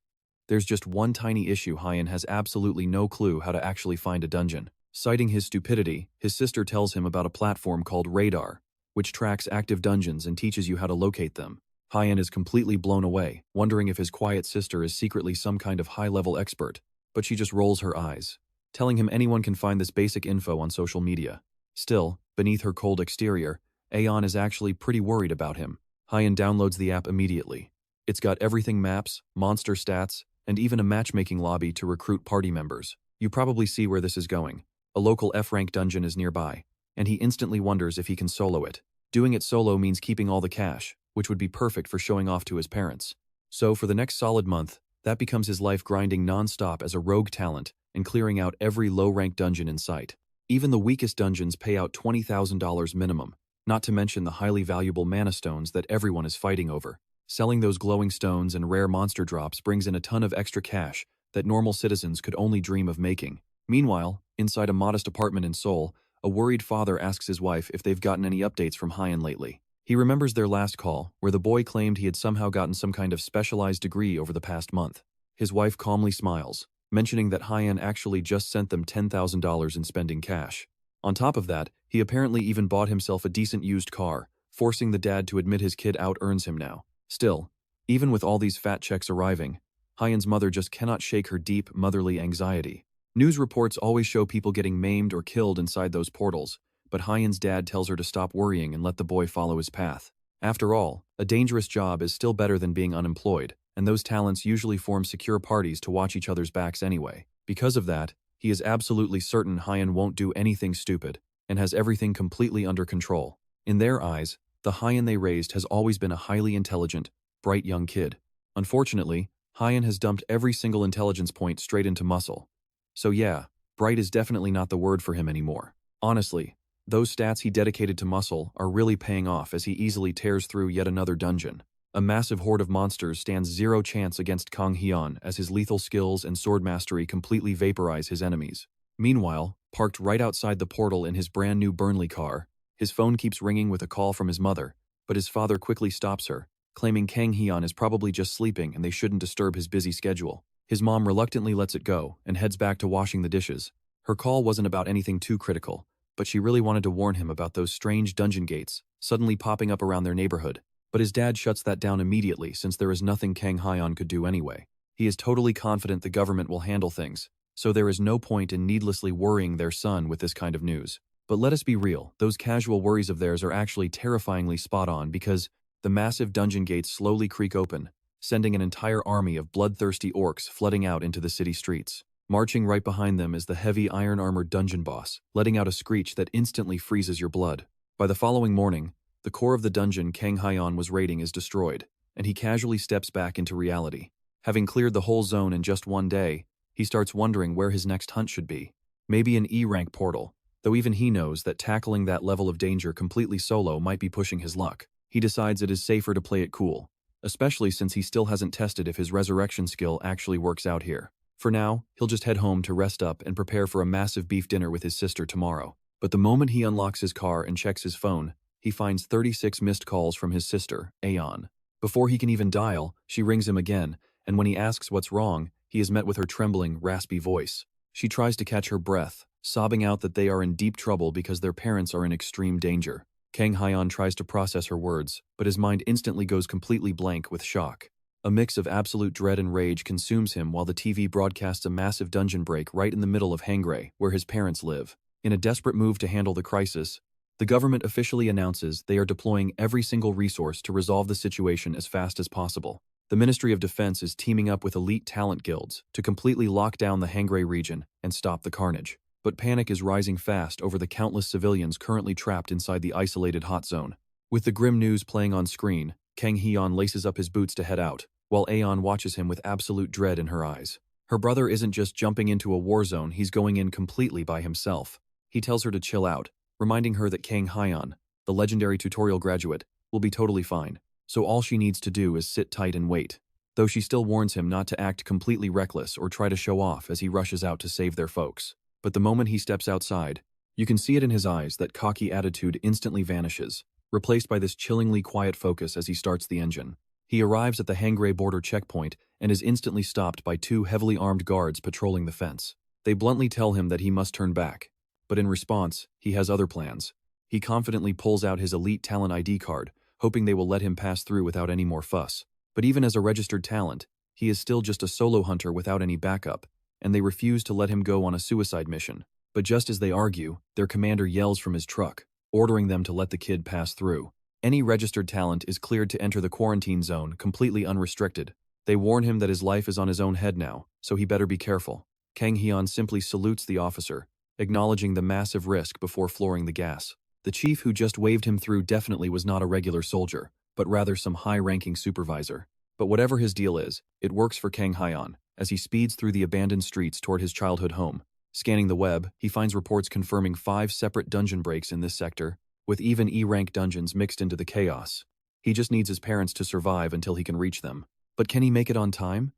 There's just one tiny issue: Hyan has absolutely no clue how to actually find a dungeon. Citing his stupidity, his sister tells him about a platform called Radar, which tracks active dungeons and teaches you how to locate them. Hyan is completely blown away, wondering if his quiet sister is secretly some kind of high-level expert, but she just rolls her eyes, telling him anyone can find this basic info on social media. Still, beneath her cold exterior, Aeon is actually pretty worried about him. Hyan downloads the app immediately. It's got everything: maps, monster stats, and even a matchmaking lobby to recruit party members. You probably see where this is going. A local F-rank dungeon is nearby, and he instantly wonders if he can solo it. Doing it solo means keeping all the cash, which would be perfect for showing off to his parents. So for the next solid month, that becomes his life, grinding non-stop as a rogue talent and clearing out every low-rank dungeon in sight. Even the weakest dungeons pay out $20,000 minimum, not to mention the highly valuable mana stones that everyone is fighting over. Selling those glowing stones and rare monster drops brings in a ton of extra cash that normal citizens could only dream of making. Meanwhile, inside a modest apartment in Seoul, a worried father asks his wife if they've gotten any updates from Hyan lately. He remembers their last call, where the boy claimed he had somehow gotten some kind of specialized degree over the past month. His wife calmly smiles, mentioning that Hyan actually just sent them $10,000 in spending cash. On top of that, he apparently even bought himself a decent used car, forcing the dad to admit his kid out-earns him now. Still, even with all these fat checks arriving, Hyan's mother just cannot shake her deep, motherly anxiety. News reports always show people getting maimed or killed inside those portals, but Hyan's dad tells her to stop worrying and let the boy follow his path. After all, a dangerous job is still better than being unemployed, and those talents usually form secure parties to watch each other's backs anyway. Because of that, he is absolutely certain Hyan won't do anything stupid, and has everything completely under control. In their eyes, the Hyan they raised has always been a highly intelligent, bright young kid. Unfortunately, Hyan has dumped every single intelligence point straight into muscle. So yeah, bright is definitely not the word for him anymore. Honestly, those stats he dedicated to muscle are really paying off as he easily tears through yet another dungeon. A massive horde of monsters stands zero chance against Kang Hyun as his lethal skills and sword mastery completely vaporize his enemies. Meanwhile, parked right outside the portal in his brand new Burnley car, his phone keeps ringing with a call from his mother, but his father quickly stops her, claiming Kang Hyun is probably just sleeping and they shouldn't disturb his busy schedule. His mom reluctantly lets it go and heads back to washing the dishes. Her call wasn't about anything too critical, but she really wanted to warn him about those strange dungeon gates suddenly popping up around their neighborhood. But his dad shuts that down immediately since there is nothing Kang Hyun could do anyway. He is totally confident the government will handle things, so there is no point in needlessly worrying their son with this kind of news. But let us be real, those casual worries of theirs are actually terrifyingly spot on because the massive dungeon gates slowly creak open, sending an entire army of bloodthirsty orcs flooding out into the city streets. Marching right behind them is the heavy iron-armored dungeon boss, letting out a screech that instantly freezes your blood. By the following morning, the core of the dungeon Kang Hyun was raiding is destroyed, and he casually steps back into reality. Having cleared the whole zone in just one day, he starts wondering where his next hunt should be. Maybe an E-rank portal, though even he knows that tackling that level of danger completely solo might be pushing his luck. He decides it is safer to play it cool, especially since he still hasn't tested if his resurrection skill actually works out here. For now, he'll just head home to rest up and prepare for a massive beef dinner with his sister tomorrow. But the moment he unlocks his car and checks his phone, he finds 36 missed calls from his sister, Aeon. Before he can even dial, she rings him again, and when he asks what's wrong, he is met with her trembling, raspy voice. She tries to catch her breath, sobbing out that they are in deep trouble because their parents are in extreme danger. Kang Hyun tries to process her words, but his mind instantly goes completely blank with shock. A mix of absolute dread and rage consumes him while the TV broadcasts a massive dungeon break right in the middle of Hangray, where his parents live. In a desperate move to handle the crisis, the government officially announces they are deploying every single resource to resolve the situation as fast as possible. The Ministry of Defense is teaming up with elite talent guilds to completely lock down the Hangray region and stop the carnage. But panic is rising fast over the countless civilians currently trapped inside the isolated hot zone. With the grim news playing on screen, Kang Hyun laces up his boots to head out, while Aeon watches him with absolute dread in her eyes. Her brother isn't just jumping into a war zone, he's going in completely by himself. He tells her to chill out, reminding her that Kang Hyun, the legendary tutorial graduate, will be totally fine, so all she needs to do is sit tight and wait. Though she still warns him not to act completely reckless or try to show off as he rushes out to save their folks. But the moment he steps outside, you can see it in his eyes that cocky attitude instantly vanishes, replaced by this chillingly quiet focus as he starts the engine. He arrives at the Hangray border checkpoint and is instantly stopped by two heavily armed guards patrolling the fence. They bluntly tell him that he must turn back, but in response, he has other plans. He confidently pulls out his elite talent ID card, hoping they will let him pass through without any more fuss. But even as a registered talent, he is still just a solo hunter without any backup, and they refuse to let him go on a suicide mission. But just as they argue, their commander yells from his truck, ordering them to let the kid pass through. Any registered talent is cleared to enter the quarantine zone completely unrestricted. They warn him that his life is on his own head now, so he better be careful. Kang Hyun simply salutes the officer, acknowledging the massive risk before flooring the gas. The chief who just waved him through definitely was not a regular soldier, but rather some high-ranking supervisor. But whatever his deal is, it works for Kang Hyun, as he speeds through the abandoned streets toward his childhood home. Scanning the web, he finds reports confirming 5 separate dungeon breaks in this sector, with even E-rank dungeons mixed into the chaos. He just needs his parents to survive until he can reach them. But can he make it on time?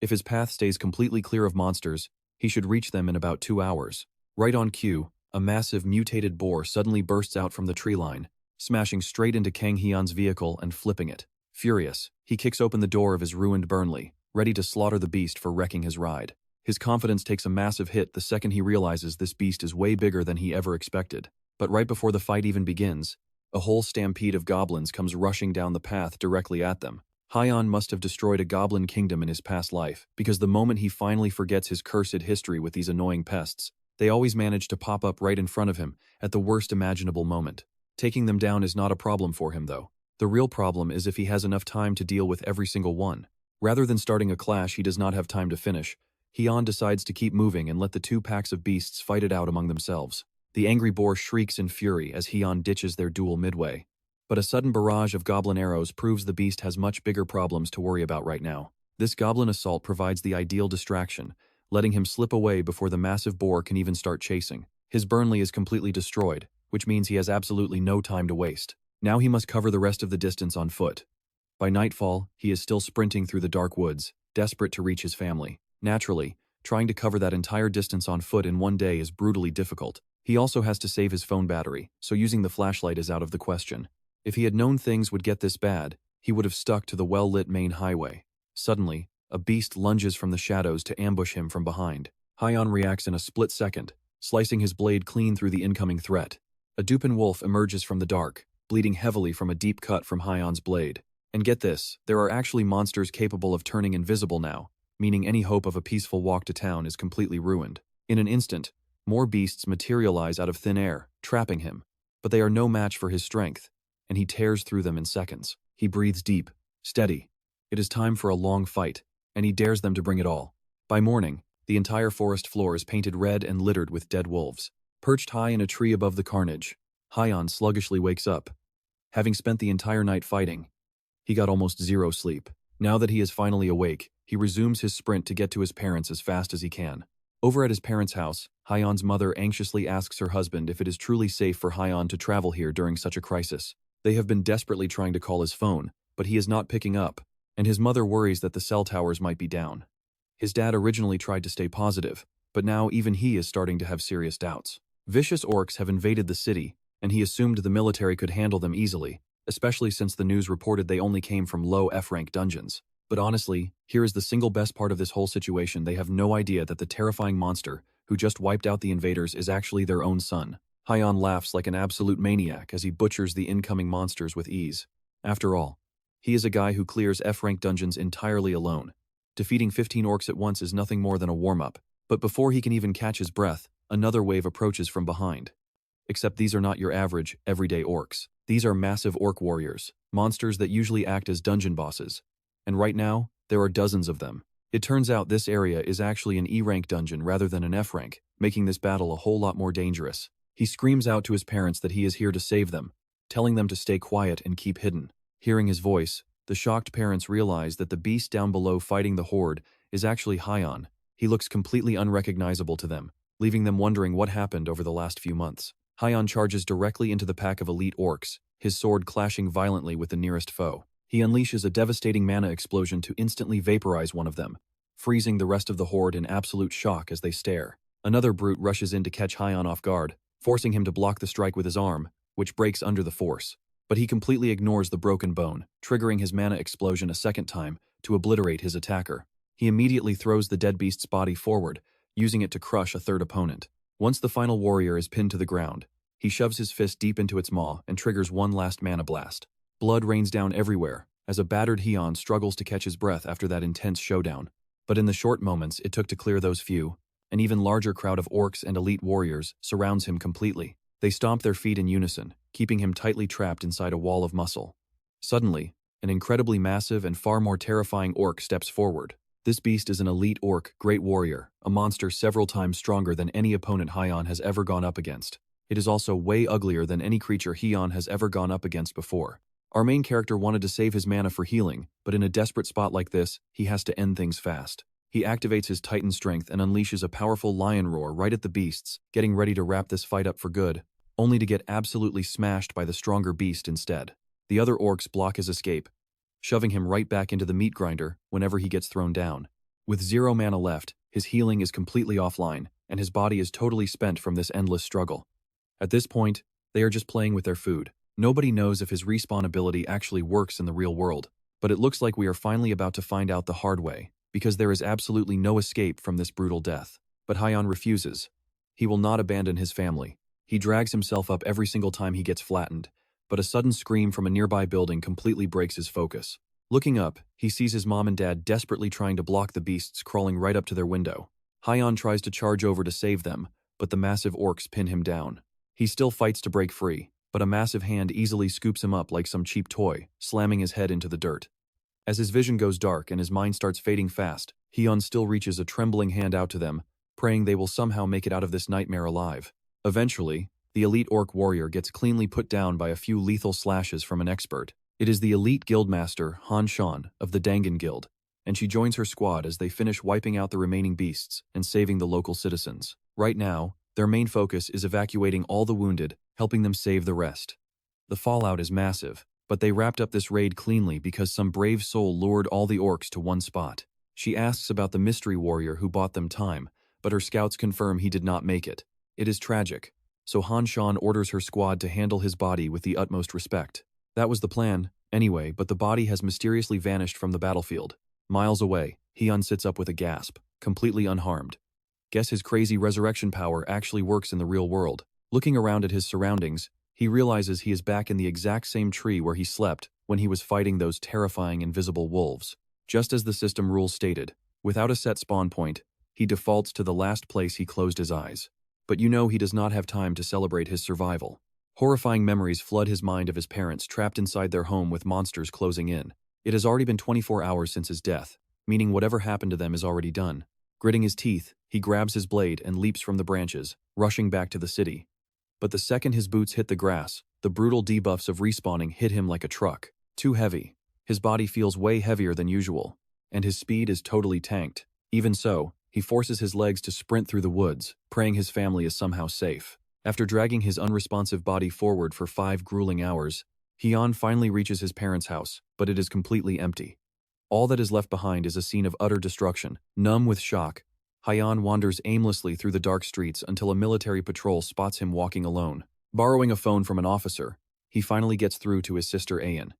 If his path stays completely clear of monsters, he should reach them in about 2 hours. Right on cue, a massive mutated boar suddenly bursts out from the tree line, smashing straight into Kang Hyun's vehicle and flipping it. Furious, he kicks open the door of his ruined Burnley, ready to slaughter the beast for wrecking his ride. His confidence takes a massive hit the second he realizes this beast is way bigger than he ever expected. But right before the fight even begins, a whole stampede of goblins comes rushing down the path directly at them. Hyun must have destroyed a goblin kingdom in his past life, because the moment he finally forgets his cursed history with these annoying pests, they always manage to pop up right in front of him at the worst imaginable moment. Taking them down is not a problem for him though. The real problem is if he has enough time to deal with every single one. Rather than starting a clash he does not have time to finish, Hyun decides to keep moving and let the 2 packs of beasts fight it out among themselves. The angry boar shrieks in fury as Hyun ditches their duel midway. But a sudden barrage of goblin arrows proves the beast has much bigger problems to worry about right now. This goblin assault provides the ideal distraction, letting him slip away before the massive boar can even start chasing. His Burnley is completely destroyed, which means he has absolutely no time to waste. Now he must cover the rest of the distance on foot. By nightfall, he is still sprinting through the dark woods, desperate to reach his family. Naturally, Trying to cover that entire distance on foot in one day is brutally difficult. He also has to save his phone battery, so using the flashlight is out of the question. If he had known things would get this bad, he would have stuck to the well-lit main highway. Suddenly, a beast lunges from the shadows to ambush him from behind. Hyon reacts in a split second, slicing his blade clean through the incoming threat. A Dupin wolf emerges from the dark, bleeding heavily from a deep cut from Hyon's blade. And get this, there are actually monsters capable of turning invisible now, meaning any hope of a peaceful walk to town is completely ruined. In an instant, more beasts materialize out of thin air, trapping him. But they are no match for his strength, and he tears through them in seconds. He breathes deep, steady. It is time for a long fight, and he dares them to bring it all. By morning, the entire forest floor is painted red and littered with dead wolves. Perched high in a tree above the carnage, Hyon sluggishly wakes up. Having spent the entire night fighting, he got almost zero sleep. Now that he is finally awake, he resumes his sprint to get to his parents as fast as he can. Over at his parents' house, Hyon's mother anxiously asks her husband if it is truly safe for Hyon to travel here during such a crisis. They have been desperately trying to call his phone, but he is not picking up, and his mother worries that the cell towers might be down. His dad originally tried to stay positive, but now even he is starting to have serious doubts. Vicious orcs have invaded the city, and he assumed the military could handle them easily, especially since the news reported they only came from low F-rank dungeons. But honestly, here is the single best part of this whole situation: they have no idea that the terrifying monster who just wiped out the invaders is actually their own son. Hyon laughs like an absolute maniac as he butchers the incoming monsters with ease. After all, he is a guy who clears F-rank dungeons entirely alone. Defeating 15 orcs at once is nothing more than a warm-up, but before he can even catch his breath, another wave approaches from behind. Except these are not your average, everyday orcs. These are massive orc warriors, monsters that usually act as dungeon bosses. And right now, there are dozens of them. It turns out this area is actually an E-rank dungeon rather than an F-rank, making this battle a whole lot more dangerous. He screams out to his parents that he is here to save them, telling them to stay quiet and keep hidden. Hearing his voice, the shocked parents realize that the beast down below fighting the horde is actually Hyon. He looks completely unrecognizable to them, leaving them wondering what happened over the last few months. Hyon charges directly into the pack of elite orcs, his sword clashing violently with the nearest foe. He unleashes a devastating mana explosion to instantly vaporize one of them, freezing the rest of the horde in absolute shock as they stare. Another brute rushes in to catch Hyon off guard, forcing him to block the strike with his arm, which breaks under the force. But he completely ignores the broken bone, triggering his mana explosion a second time to obliterate his attacker. He immediately throws the dead beast's body forward, using it to crush a third opponent. Once the final warrior is pinned to the ground, he shoves his fist deep into its maw and triggers one last mana blast. Blood rains down everywhere, as a battered Hyon struggles to catch his breath after that intense showdown. But in the short moments it took to clear those few, an even larger crowd of orcs and elite warriors surrounds him completely. They stomp their feet in unison, keeping him tightly trapped inside a wall of muscle. Suddenly, an incredibly massive and far more terrifying orc steps forward. This beast is an elite orc great warrior, a monster several times stronger than any opponent Hyon has ever gone up against. It is also way uglier than any creature Hyon has ever gone up against before. Our main character wanted to save his mana for healing, but in a desperate spot like this, he has to end things fast. He activates his Titan strength and unleashes a powerful lion roar right at the beasts, getting ready to wrap this fight up for good, only to get absolutely smashed by the stronger beast instead. The other orcs block his escape, shoving him right back into the meat grinder whenever he gets thrown down. With zero mana left, his healing is completely offline, and his body is totally spent from this endless struggle. At this point, they are just playing with their food. Nobody knows if his respawn ability actually works in the real world, but it looks like we are finally about to find out the hard way, because there is absolutely no escape from this brutal death. But Hyon refuses. He will not abandon his family. He drags himself up every single time he gets flattened, but a sudden scream from a nearby building completely breaks his focus. Looking up, he sees his mom and dad desperately trying to block the beasts crawling right up to their window. Hyon tries to charge over to save them, but the massive orcs pin him down. He still fights to break free, but a massive hand easily scoops him up like some cheap toy, slamming his head into the dirt. As his vision goes dark and his mind starts fading fast, Hyon still reaches a trembling hand out to them, praying they will somehow make it out of this nightmare alive. Eventually, the elite orc warrior gets cleanly put down by a few lethal slashes from an expert. It is the elite guildmaster, Han Shan, of the Dangan Guild, and she joins her squad as they finish wiping out the remaining beasts and saving the local citizens. Right now, their main focus is evacuating all the wounded, helping them save the rest. The fallout is massive, but they wrapped up this raid cleanly because some brave soul lured all the orcs to one spot. She asks about the mystery warrior who bought them time, but her scouts confirm he did not make it. It is tragic. So Han Shan orders her squad to handle his body with the utmost respect. That was the plan, anyway, but the body has mysteriously vanished from the battlefield. Miles away, Hyun sits up with a gasp, completely unharmed. Guess his crazy resurrection power actually works in the real world. Looking around at his surroundings, he realizes he is back in the exact same tree where he slept when he was fighting those terrifying invisible wolves. Just as the system rules stated, without a set spawn point, he defaults to the last place he closed his eyes. But you know he does not have time to celebrate his survival. Horrifying memories flood his mind of his parents trapped inside their home with monsters closing in. It has already been 24 hours since his death, meaning whatever happened to them is already done. Gritting his teeth, he grabs his blade and leaps from the branches, rushing back to the city. But the second his boots hit the grass, the brutal debuffs of respawning hit him like a truck. Too heavy. His body feels way heavier than usual, and his speed is totally tanked. Even so, he forces his legs to sprint through the woods, praying his family is somehow safe. After dragging his unresponsive body forward for 5 grueling hours, Hyun finally reaches his parents' house, but it is completely empty. All that is left behind is a scene of utter destruction. Numb with shock, Hyun wanders aimlessly through the dark streets until a military patrol spots him walking alone. Borrowing a phone from an officer, he finally gets through to his sister Ayan.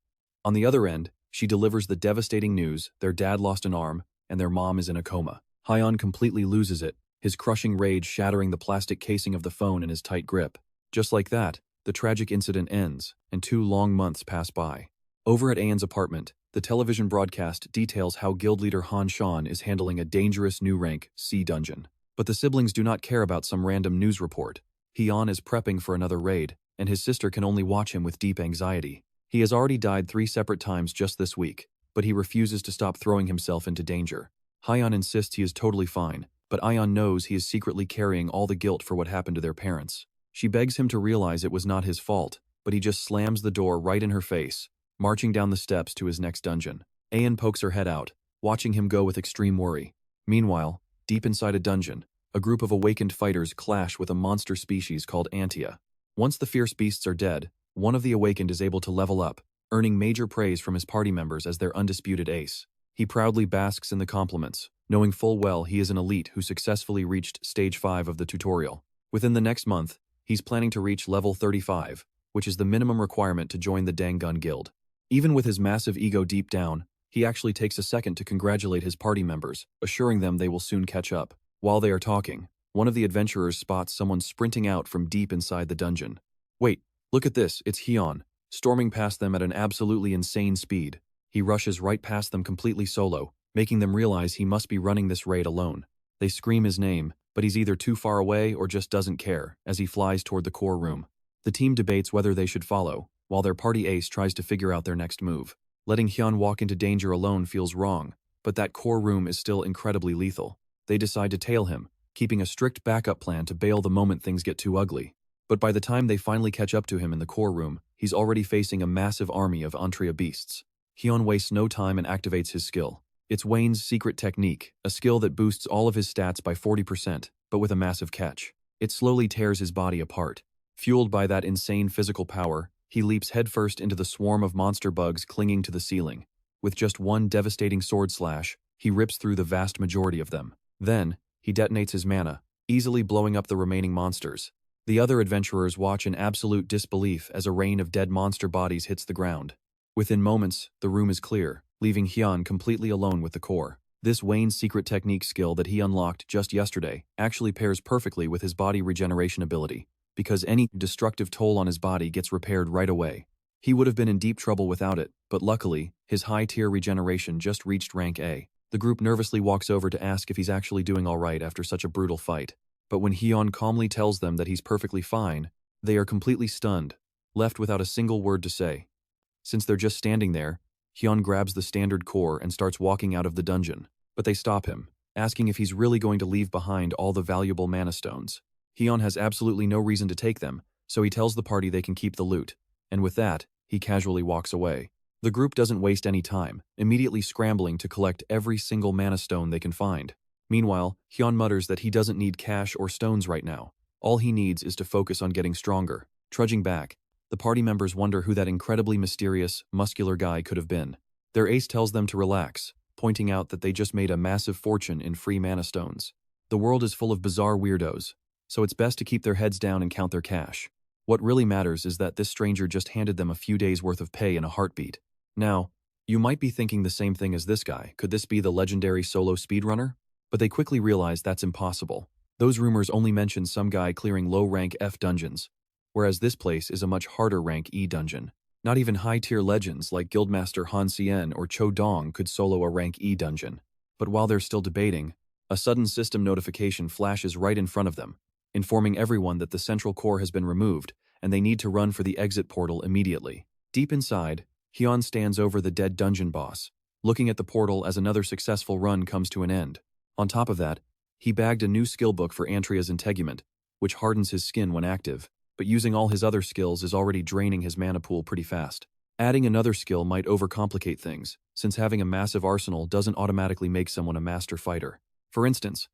On the other end, she delivers the devastating news their dad lost an arm and their mom is in a coma. Hyun completely loses it, his crushing rage shattering the plastic casing of the phone in his tight grip. Just like that, the tragic incident ends, and 2 long months pass by. Over at Ayan's apartment, the television broadcast details how guild leader Han Shan is handling a dangerous new rank C dungeon. But the siblings do not care about some random news report. Hyun is prepping for another raid, and his sister can only watch him with deep anxiety. He has already died 3 separate times just this week, but he refuses to stop throwing himself into danger. Hyun insists he is totally fine, but Ayan knows he is secretly carrying all the guilt for what happened to their parents. She begs him to realize it was not his fault, but he just slams the door right in her face, marching down the steps to his next dungeon. Ayan pokes her head out, watching him go with extreme worry. Meanwhile, deep inside a dungeon, a group of awakened fighters clash with a monster species called Antia. Once the fierce beasts are dead, one of the awakened is able to level up, earning major praise from his party members as their undisputed ace. He proudly basks in the compliments, knowing full well he is an elite who successfully reached Stage 5 of the tutorial. Within the next month, he's planning to reach level 35, which is the minimum requirement to join the Dangun Guild. Even with his massive ego deep down, he actually takes a second to congratulate his party members, assuring them they will soon catch up. While they are talking, one of the adventurers spots someone sprinting out from deep inside the dungeon. Wait, look at this, it's Hyun, storming past them at an absolutely insane speed. He rushes right past them completely solo, making them realize he must be running this raid alone. They scream his name, but he's either too far away or just doesn't care, as he flies toward the core room. The team debates whether they should follow, while their party ace tries to figure out their next move. Letting Hyun walk into danger alone feels wrong, but that core room is still incredibly lethal. They decide to tail him, keeping a strict backup plan to bail the moment things get too ugly. But by the time they finally catch up to him in the core room, he's already facing a massive army of Antria beasts. Hyun wastes no time and activates his skill. It's Wayne's secret technique, a skill that boosts all of his stats by 40%, but with a massive catch. It slowly tears his body apart. Fueled by that insane physical power, he leaps headfirst into the swarm of monster bugs clinging to the ceiling. With just one devastating sword slash, he rips through the vast majority of them. Then, he detonates his mana, easily blowing up the remaining monsters. The other adventurers watch in absolute disbelief as a rain of dead monster bodies hits the ground. Within moments, the room is clear, leaving Hyun completely alone with the core. This Wayne's secret technique skill that he unlocked just yesterday actually pairs perfectly with his body regeneration ability, because any destructive toll on his body gets repaired right away. He would have been in deep trouble without it, but luckily, his high-tier regeneration just reached rank A. The group nervously walks over to ask if he's actually doing alright after such a brutal fight. But when Hyun calmly tells them that he's perfectly fine, they are completely stunned, left without a single word to say. Since they're just standing there, Hyun grabs the standard core and starts walking out of the dungeon. But they stop him, asking if he's really going to leave behind all the valuable mana stones. Hyun has absolutely no reason to take them, so he tells the party they can keep the loot. And with that, he casually walks away. The group doesn't waste any time, immediately scrambling to collect every single mana stone they can find. Meanwhile, Hyun mutters that he doesn't need cash or stones right now. All he needs is to focus on getting stronger. Trudging back, the party members wonder who that incredibly mysterious, muscular guy could have been. Their ace tells them to relax, pointing out that they just made a massive fortune in free mana stones. The world is full of bizarre weirdos, so it's best to keep their heads down and count their cash. What really matters is that this stranger just handed them a few days' worth of pay in a heartbeat. Now, you might be thinking the same thing as this guy. Could this be the legendary solo speedrunner? But they quickly realize that's impossible. Those rumors only mention some guy clearing low-rank F dungeons, whereas this place is a much harder rank E dungeon. Not even high-tier legends like Guildmaster Han Xian or Cho Dong could solo a rank E dungeon. But while they're still debating, a sudden system notification flashes right in front of them, informing everyone that the central core has been removed and they need to run for the exit portal immediately. Deep inside, Hyun stands over the dead dungeon boss, looking at the portal as another successful run comes to an end. On top of that, he bagged a new skill book for Antria's Integument, which hardens his skin when active, but using all his other skills is already draining his mana pool pretty fast. Adding another skill might overcomplicate things, since having a massive arsenal doesn't automatically make someone a master fighter. For instance,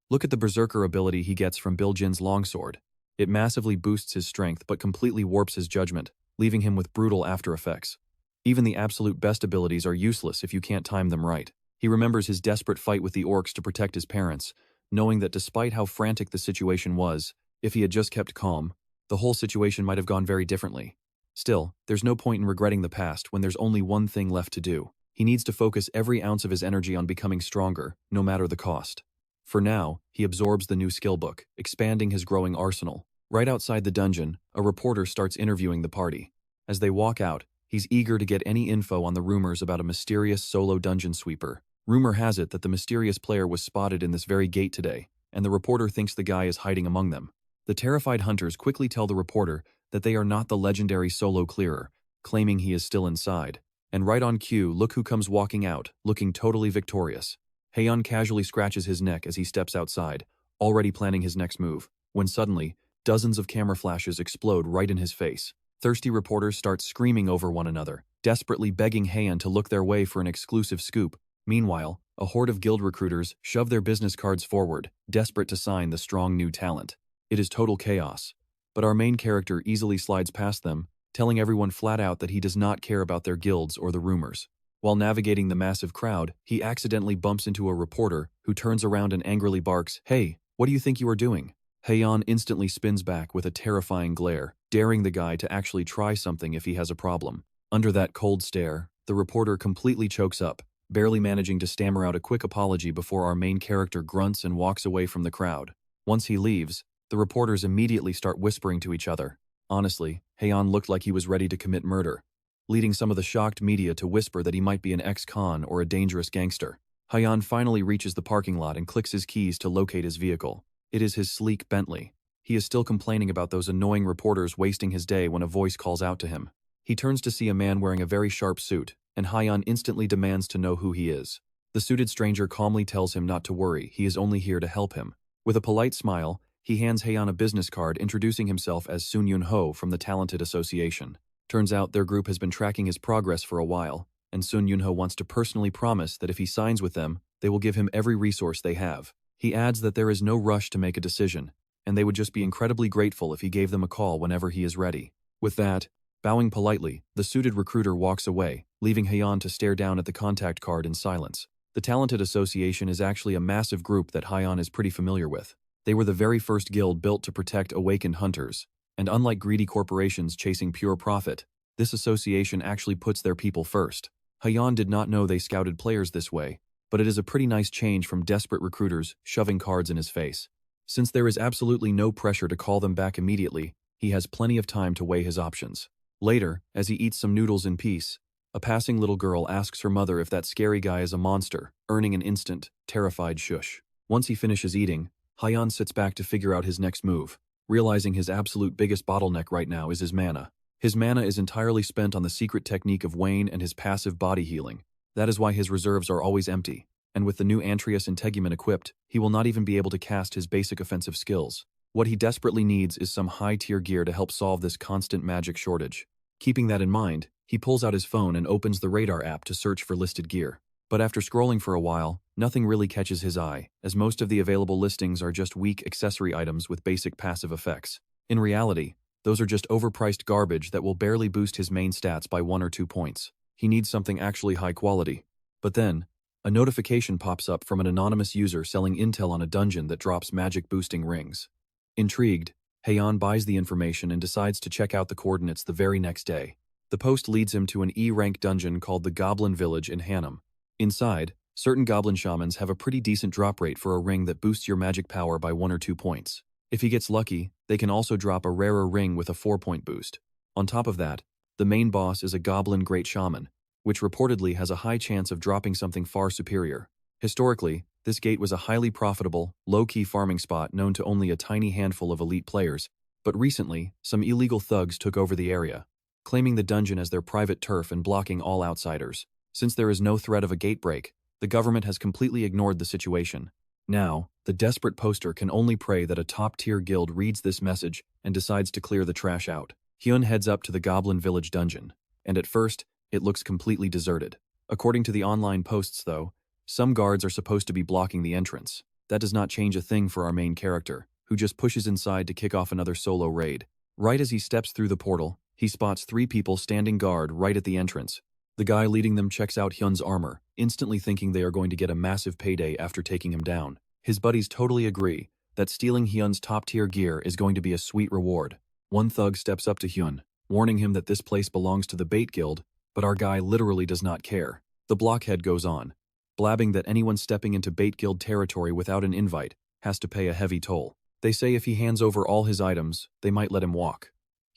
look at the Berserker ability he gets from Biljin's longsword. It massively boosts his strength but completely warps his judgment, leaving him with brutal after effects. Even the absolute best abilities are useless if you can't time them right. He remembers his desperate fight with the orcs to protect his parents, knowing that despite how frantic the situation was, if he had just kept calm, the whole situation might have gone very differently. Still, there's no point in regretting the past when there's only one thing left to do. He needs to focus every ounce of his energy on becoming stronger, no matter the cost. For now, he absorbs the new skill book, expanding his growing arsenal. Right outside the dungeon, a reporter starts interviewing the party. As they walk out, he's eager to get any info on the rumors about a mysterious solo dungeon sweeper. Rumor has it that the mysterious player was spotted in this very gate today, and the reporter thinks the guy is hiding among them. The terrified hunters quickly tell the reporter that they are not the legendary solo clearer, claiming he is still inside. And right on cue, look who comes walking out, looking totally victorious. Haeyeon casually scratches his neck as he steps outside, already planning his next move, when suddenly, dozens of camera flashes explode right in his face. Thirsty reporters start screaming over one another, desperately begging Haeyeon to look their way for an exclusive scoop. Meanwhile, a horde of guild recruiters shove their business cards forward, desperate to sign the strong new talent. It is total chaos. But our main character easily slides past them, telling everyone flat out that he does not care about their guilds or the rumors. While navigating the massive crowd, he accidentally bumps into a reporter who turns around and angrily barks, "Hey, what do you think you are doing?" Haeyeon instantly spins back with a terrifying glare, daring the guy to actually try something if he has a problem. Under that cold stare, the reporter completely chokes up, barely managing to stammer out a quick apology before our main character grunts and walks away from the crowd. Once he leaves, the reporters immediately start whispering to each other. Honestly, Haeyeon looked like he was ready to commit murder, leading some of the shocked media to whisper that he might be an ex-con or a dangerous gangster. Haeyeon finally reaches the parking lot and clicks his keys to locate his vehicle. It is his sleek Bentley. He is still complaining about those annoying reporters wasting his day when a voice calls out to him. He turns to see a man wearing a very sharp suit, and Haeyeon instantly demands to know who he is. The suited stranger calmly tells him not to worry, he is only here to help him. With a polite smile, he hands Haeyeon a business card introducing himself as Sun Yun-ho from the Talented Association. Turns out their group has been tracking his progress for a while, and Sun Yun-ho wants to personally promise that if he signs with them, they will give him every resource they have. He adds that there is no rush to make a decision, and they would just be incredibly grateful if he gave them a call whenever he is ready. With that, bowing politely, the suited recruiter walks away, leaving Haeyeon to stare down at the contact card in silence. The Talented Association is actually a massive group that Haeyeon is pretty familiar with. They were the very first guild built to protect awakened hunters, and unlike greedy corporations chasing pure profit, this association actually puts their people first. Haeyeon did not know they scouted players this way, but it is a pretty nice change from desperate recruiters shoving cards in his face. Since there is absolutely no pressure to call them back immediately, he has plenty of time to weigh his options. Later, as he eats some noodles in peace, a passing little girl asks her mother if that scary guy is a monster, earning an instant, terrified shush. Once he finishes eating, Haeyeon sits back to figure out his next move, realizing his absolute biggest bottleneck right now is his mana. His mana is entirely spent on the secret technique of Wayne and his passive body healing. That is why his reserves are always empty, and with the new Antria's Integument equipped, he will not even be able to cast his basic offensive skills. What he desperately needs is some high-tier gear to help solve this constant magic shortage. Keeping that in mind, he pulls out his phone and opens the radar app to search for listed gear. But after scrolling for a while, nothing really catches his eye, as most of the available listings are just weak accessory items with basic passive effects. In reality, those are just overpriced garbage that will barely boost his main stats by 1 or 2 points. He needs something actually high quality. But then, A notification pops up from an anonymous user selling intel on a dungeon that drops magic-boosting rings. Intrigued, Heian buys the information and decides to check out the coordinates the very next day. The post leads him to an E-rank dungeon called the Goblin Village in Hanam. Inside, certain goblin shamans have a pretty decent drop rate for a ring that boosts your magic power by 1 or 2 points. If he gets lucky, they can also drop a rarer ring with a 4-point boost. On top of that, the main boss is a goblin great shaman, which reportedly has a high chance of dropping something far superior. Historically, this gate was a highly profitable, low-key farming spot known to only a tiny handful of elite players, but recently, some illegal thugs took over the area, claiming the dungeon as their private turf and blocking all outsiders. Since there is no threat of a gate break, the government has completely ignored the situation. Now, the desperate poster can only pray that a top-tier guild reads this message and decides to clear the trash out. Hyun heads up to the Goblin Village dungeon, and at first, it looks completely deserted. According to the online posts, though, some guards are supposed to be blocking the entrance. That does not change a thing for our main character, who just pushes inside to kick off another solo raid. Right as he steps through the portal, he spots 3 people standing guard right at the entrance. The guy leading them checks out Hyun's armor, instantly thinking they are going to get a massive payday after taking him down. His buddies totally agree that stealing Hyun's top-tier gear is going to be a sweet reward. One thug steps up to Hyun, warning him that this place belongs to the Bait Guild, but our guy literally does not care. The blockhead goes on, blabbing that anyone stepping into Bait Guild territory without an invite has to pay a heavy toll. They say if he hands over all his items, they might let him walk.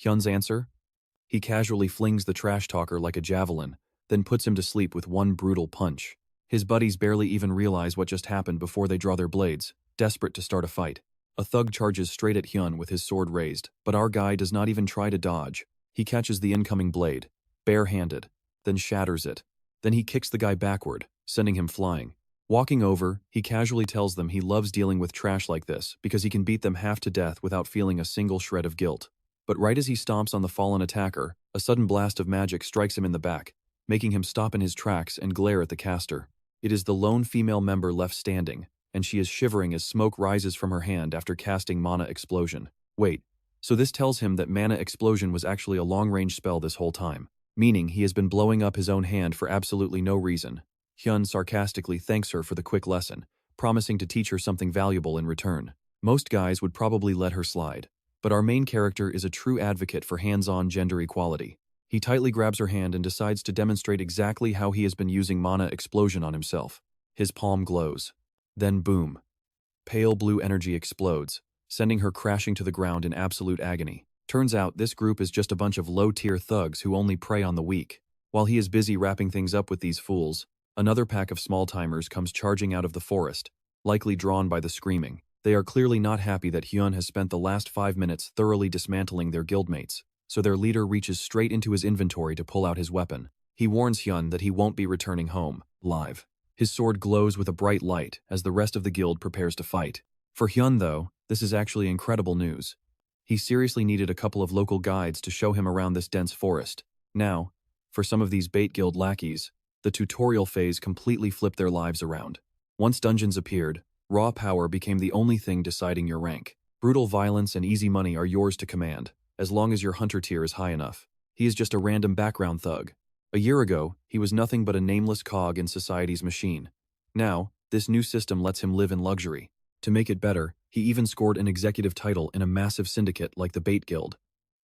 Hyun's answer? He casually flings the trash talker like a javelin, then puts him to sleep with one brutal punch. His buddies barely even realize what just happened before they draw their blades, desperate to start a fight. A thug charges straight at Hyun with his sword raised, but our guy does not even try to dodge. He catches the incoming blade, bare-handed, then shatters it. Then he kicks the guy backward, sending him flying. Walking over, he casually tells them he loves dealing with trash like this because he can beat them half to death without feeling a single shred of guilt. But right as he stomps on the fallen attacker, a sudden blast of magic strikes him in the back, making him stop in his tracks and glare at the caster. It is the lone female member left standing, and she is shivering as smoke rises from her hand after casting Mana Explosion. Wait, so this tells him that Mana Explosion was actually a long-range spell this whole time, meaning he has been blowing up his own hand for absolutely no reason. Hyun sarcastically thanks her for the quick lesson, promising to teach her something valuable in return. Most guys would probably let her slide, but our main character is a true advocate for hands-on gender equality. He tightly grabs her hand and decides to demonstrate exactly how he has been using Mana Explosion on himself. His palm glows. Then boom. Pale blue energy explodes, sending her crashing to the ground in absolute agony. Turns out this group is just a bunch of low-tier thugs who only prey on the weak. While he is busy wrapping things up with these fools, another pack of small-timers comes charging out of the forest, likely drawn by the screaming. They are clearly not happy that Hyun has spent the last 5 minutes thoroughly dismantling their guildmates, so their leader reaches straight into his inventory to pull out his weapon. He warns Hyun that he won't be returning home, live. His sword glows with a bright light as the rest of the guild prepares to fight. For Hyun, though, this is actually incredible news. He seriously needed a couple of local guides to show him around this dense forest. Now, for some of these Bait Guild lackeys, the tutorial phase completely flipped their lives around. Once dungeons appeared, raw power became the only thing deciding your rank. Brutal violence and easy money are yours to command, as long as your hunter tier is high enough. He is just a random background thug. A year ago, he was nothing but a nameless cog in society's machine. Now, this new system lets him live in luxury. To make it better, he even scored an executive title in a massive syndicate like the Bait Guild.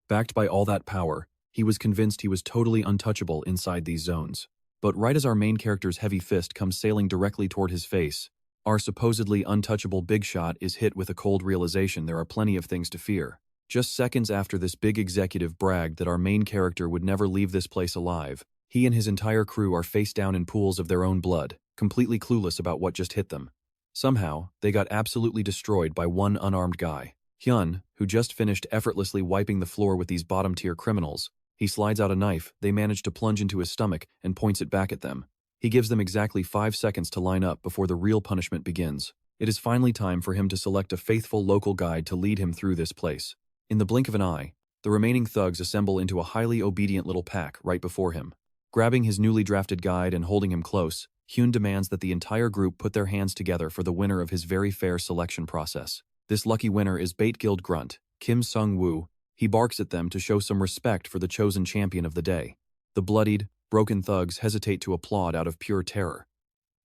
Backed by all that power, he was convinced he was totally untouchable inside these zones. But right as our main character's heavy fist comes sailing directly toward his face, our supposedly untouchable big shot is hit with a cold realization there are plenty of things to fear. Just seconds after this big executive bragged that our main character would never leave this place alive, he and his entire crew are face down in pools of their own blood, completely clueless about what just hit them. Somehow, they got absolutely destroyed by one unarmed guy. Hyun, who just finished effortlessly wiping the floor with these bottom-tier criminals, he slides out a knife they manage to plunge into his stomach and points it back at them. He gives them exactly 5 seconds to line up before the real punishment begins. It is finally time for him to select a faithful local guide to lead him through this place. In the blink of an eye, the remaining thugs assemble into a highly obedient little pack right before him. Grabbing his newly drafted guide and holding him close, Hyun demands that the entire group put their hands together for the winner of his very fair selection process. This lucky winner is Bait Guild grunt, Kim Sung-woo. He barks at them to show some respect for the chosen champion of the day. The bloodied, broken thugs hesitate to applaud out of pure terror.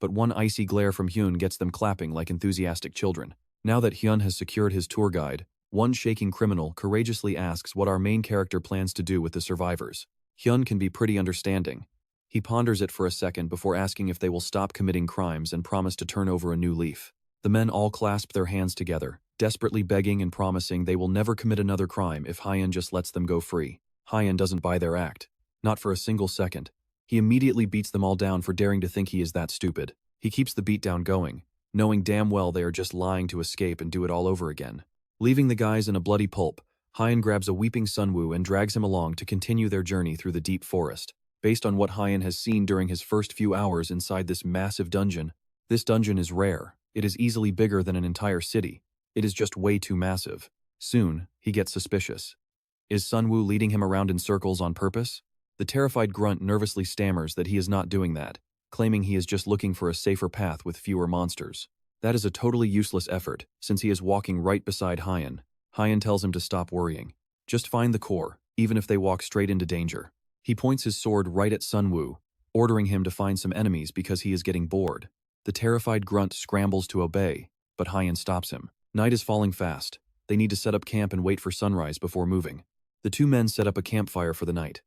but one icy glare from Hyun gets them clapping like enthusiastic children. Now that Hyun has secured his tour guide, one shaking criminal courageously asks what our main character plans to do with the survivors. Hyun can be pretty understanding. He ponders it for a second before asking if they will stop committing crimes and promise to turn over a new leaf. The men all clasp their hands together, desperately begging and promising they will never commit another crime if Hyun just lets them go free. Hyun doesn't buy their act. Not for a single second. He immediately beats them all down for daring to think he is that stupid. He keeps the beatdown going, knowing damn well they are just lying to escape and do it all over again. Leaving the guys in a bloody pulp, Hyun grabs a weeping Sunwoo and drags him along to continue their journey through the deep forest. Based on what Hyun has seen during his first few hours inside this massive dungeon, this dungeon is rare. It is easily bigger than an entire city. It is just way too massive. Soon, he gets suspicious. Is Sunwoo leading him around in circles on purpose? The terrified grunt nervously stammers that he is not doing that, claiming he is just looking for a safer path with fewer monsters. That is a totally useless effort, since he is walking right beside Hyun. Hyun tells him to stop worrying. Just find the core, even if they walk straight into danger. He points his sword right at Sunwoo, ordering him to find some enemies because he is getting bored. The terrified grunt scrambles to obey, but Hyun stops him. Night is falling fast. They need to set up camp and wait for sunrise before moving. The two men set up a campfire for the night.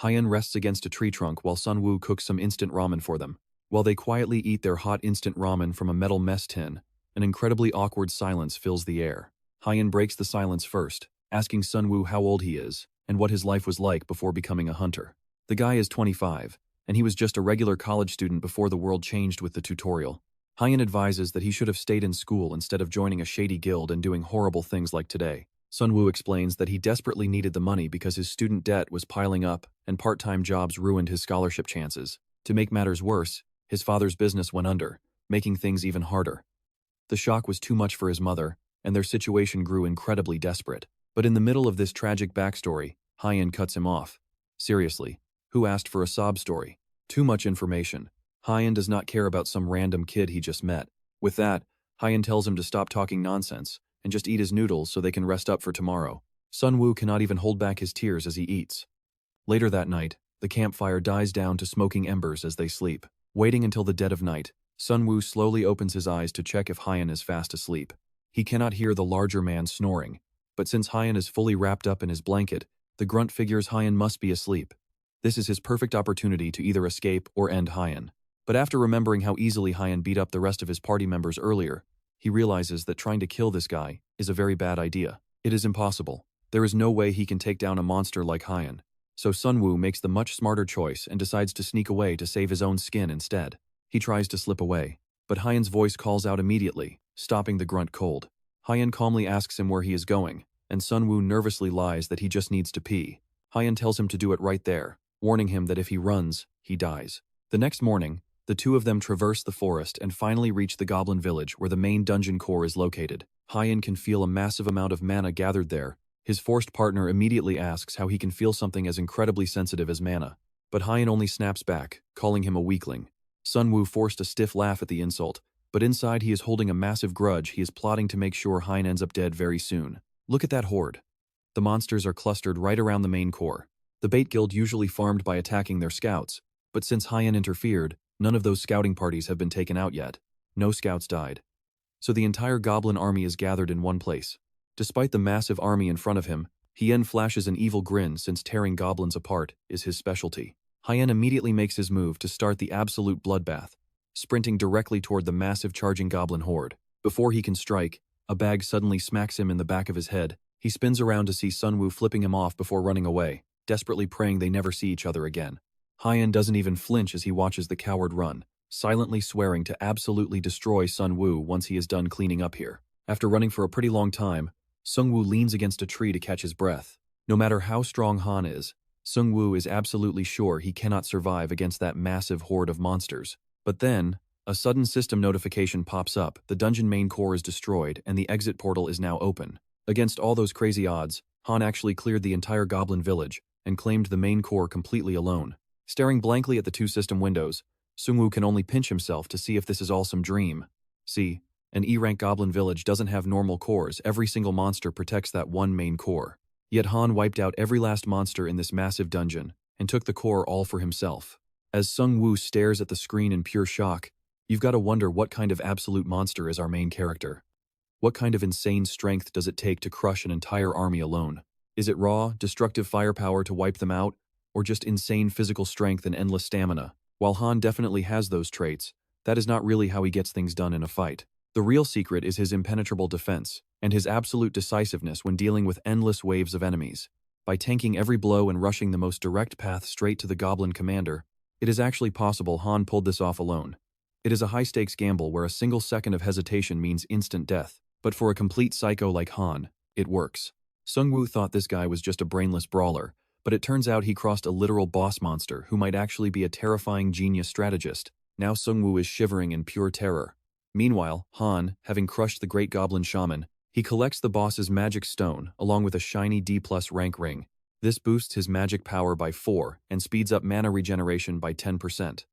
Hyun rests against a tree trunk while Sunwoo cooks some instant ramen for them. While they quietly eat their hot instant ramen from a metal mess tin, an incredibly awkward silence fills the air. Hyun breaks the silence first, asking Sunwoo how old he is and what his life was like before becoming a hunter. The guy is 25, and he was just a regular college student before the world changed with the tutorial. Hyun advises that he should have stayed in school instead of joining a shady guild and doing horrible things like today. Sunwoo explains that he desperately needed the money because his student debt was piling up and part-time jobs ruined his scholarship chances. To make matters worse, his father's business went under, making things even harder. The shock was too much for his mother, and their situation grew incredibly desperate. But in the middle of this tragic backstory, Hyun cuts him off. Seriously, who asked for a sob story? Too much information. Hyun does not care about some random kid he just met. With that, Hyun tells him to stop talking nonsense and just eat his noodles so they can rest up for tomorrow. Sunwoo cannot even hold back his tears as he eats. Later that night, the campfire dies down to smoking embers as they sleep. Waiting until the dead of night, Sunwoo slowly opens his eyes to check if Hyun is fast asleep. He cannot hear the larger man snoring, but since Hyun is fully wrapped up in his blanket, the grunt figures Hyun must be asleep. This is his perfect opportunity to either escape or end Hyun. But after remembering how easily Hyun beat up the rest of his party members earlier, he realizes that trying to kill this guy is a very bad idea. It is impossible. There is no way he can take down a monster like Hyun. So Sunwoo makes the much smarter choice and decides to sneak away to save his own skin instead. He tries to slip away, but Hyun's voice calls out immediately, stopping the grunt cold. Hyun calmly asks him where he is going, and Sunwoo nervously lies that he just needs to pee. Hyun tells him to do it right there, warning him that if he runs, he dies. The next morning, the two of them traverse the forest and finally reach the goblin village where the main dungeon core is located. Hyun can feel a massive amount of mana gathered there. His forced partner immediately asks how he can feel something as incredibly sensitive as mana. But Hyun only snaps back, calling him a weakling. Sunwoo forced a stiff laugh at the insult, but inside he is holding a massive grudge. He is plotting to make sure Hyun ends up dead very soon. Look at that horde. The monsters are clustered right around the main core. The bait guild usually farmed by attacking their scouts, but since Hyun interfered, none of those scouting parties have been taken out yet. No scouts died. So the entire goblin army is gathered in one place. Despite the massive army in front of him, Hyun flashes an evil grin since tearing goblins apart is his specialty. Hyun immediately makes his move to start the absolute bloodbath, sprinting directly toward the massive charging goblin horde. Before he can strike, a bag suddenly smacks him in the back of his head. He spins around to see Sunwoo flipping him off before running away, desperately praying they never see each other again. Hyun doesn't even flinch as he watches the coward run, silently swearing to absolutely destroy Sunwoo once he is done cleaning up here. After running for a pretty long time, Sungwoo leans against a tree to catch his breath. No matter how strong Han is, Sungwoo is absolutely sure he cannot survive against that massive horde of monsters. But then, a sudden system notification pops up. The dungeon main core is destroyed and the exit portal is now open. Against all those crazy odds, Han actually cleared the entire goblin village and claimed the main core completely alone. Staring blankly at the two system windows, Sungwoo can only pinch himself to see if this is all some dream. See, an E-rank goblin village doesn't have normal cores. Every single monster protects that one main core. Yet Han wiped out every last monster in this massive dungeon and took the core all for himself. As Sungwoo stares at the screen in pure shock, You've got to wonder what kind of absolute monster is our main character. What kind of insane strength does it take to crush an entire army alone? Is it raw, destructive firepower to wipe them out, or just insane physical strength and endless stamina? While Han definitely has those traits, that is not really how he gets things done in a fight. The real secret is his impenetrable defense, and his absolute decisiveness when dealing with endless waves of enemies. By tanking every blow and rushing the most direct path straight to the Goblin commander, it is actually possible Han pulled this off alone. It is a high-stakes gamble where a single second of hesitation means instant death, but for a complete psycho like Han, it works. Sung-woo thought this guy was just a brainless brawler, but it turns out he crossed a literal boss monster who might actually be a terrifying genius strategist. Now Sung-woo is shivering in pure terror. Meanwhile, Han, having crushed the great goblin shaman, he collects the boss's magic stone along with a shiny D+ rank ring. This boosts his magic power by 4 and speeds up mana regeneration by 10%.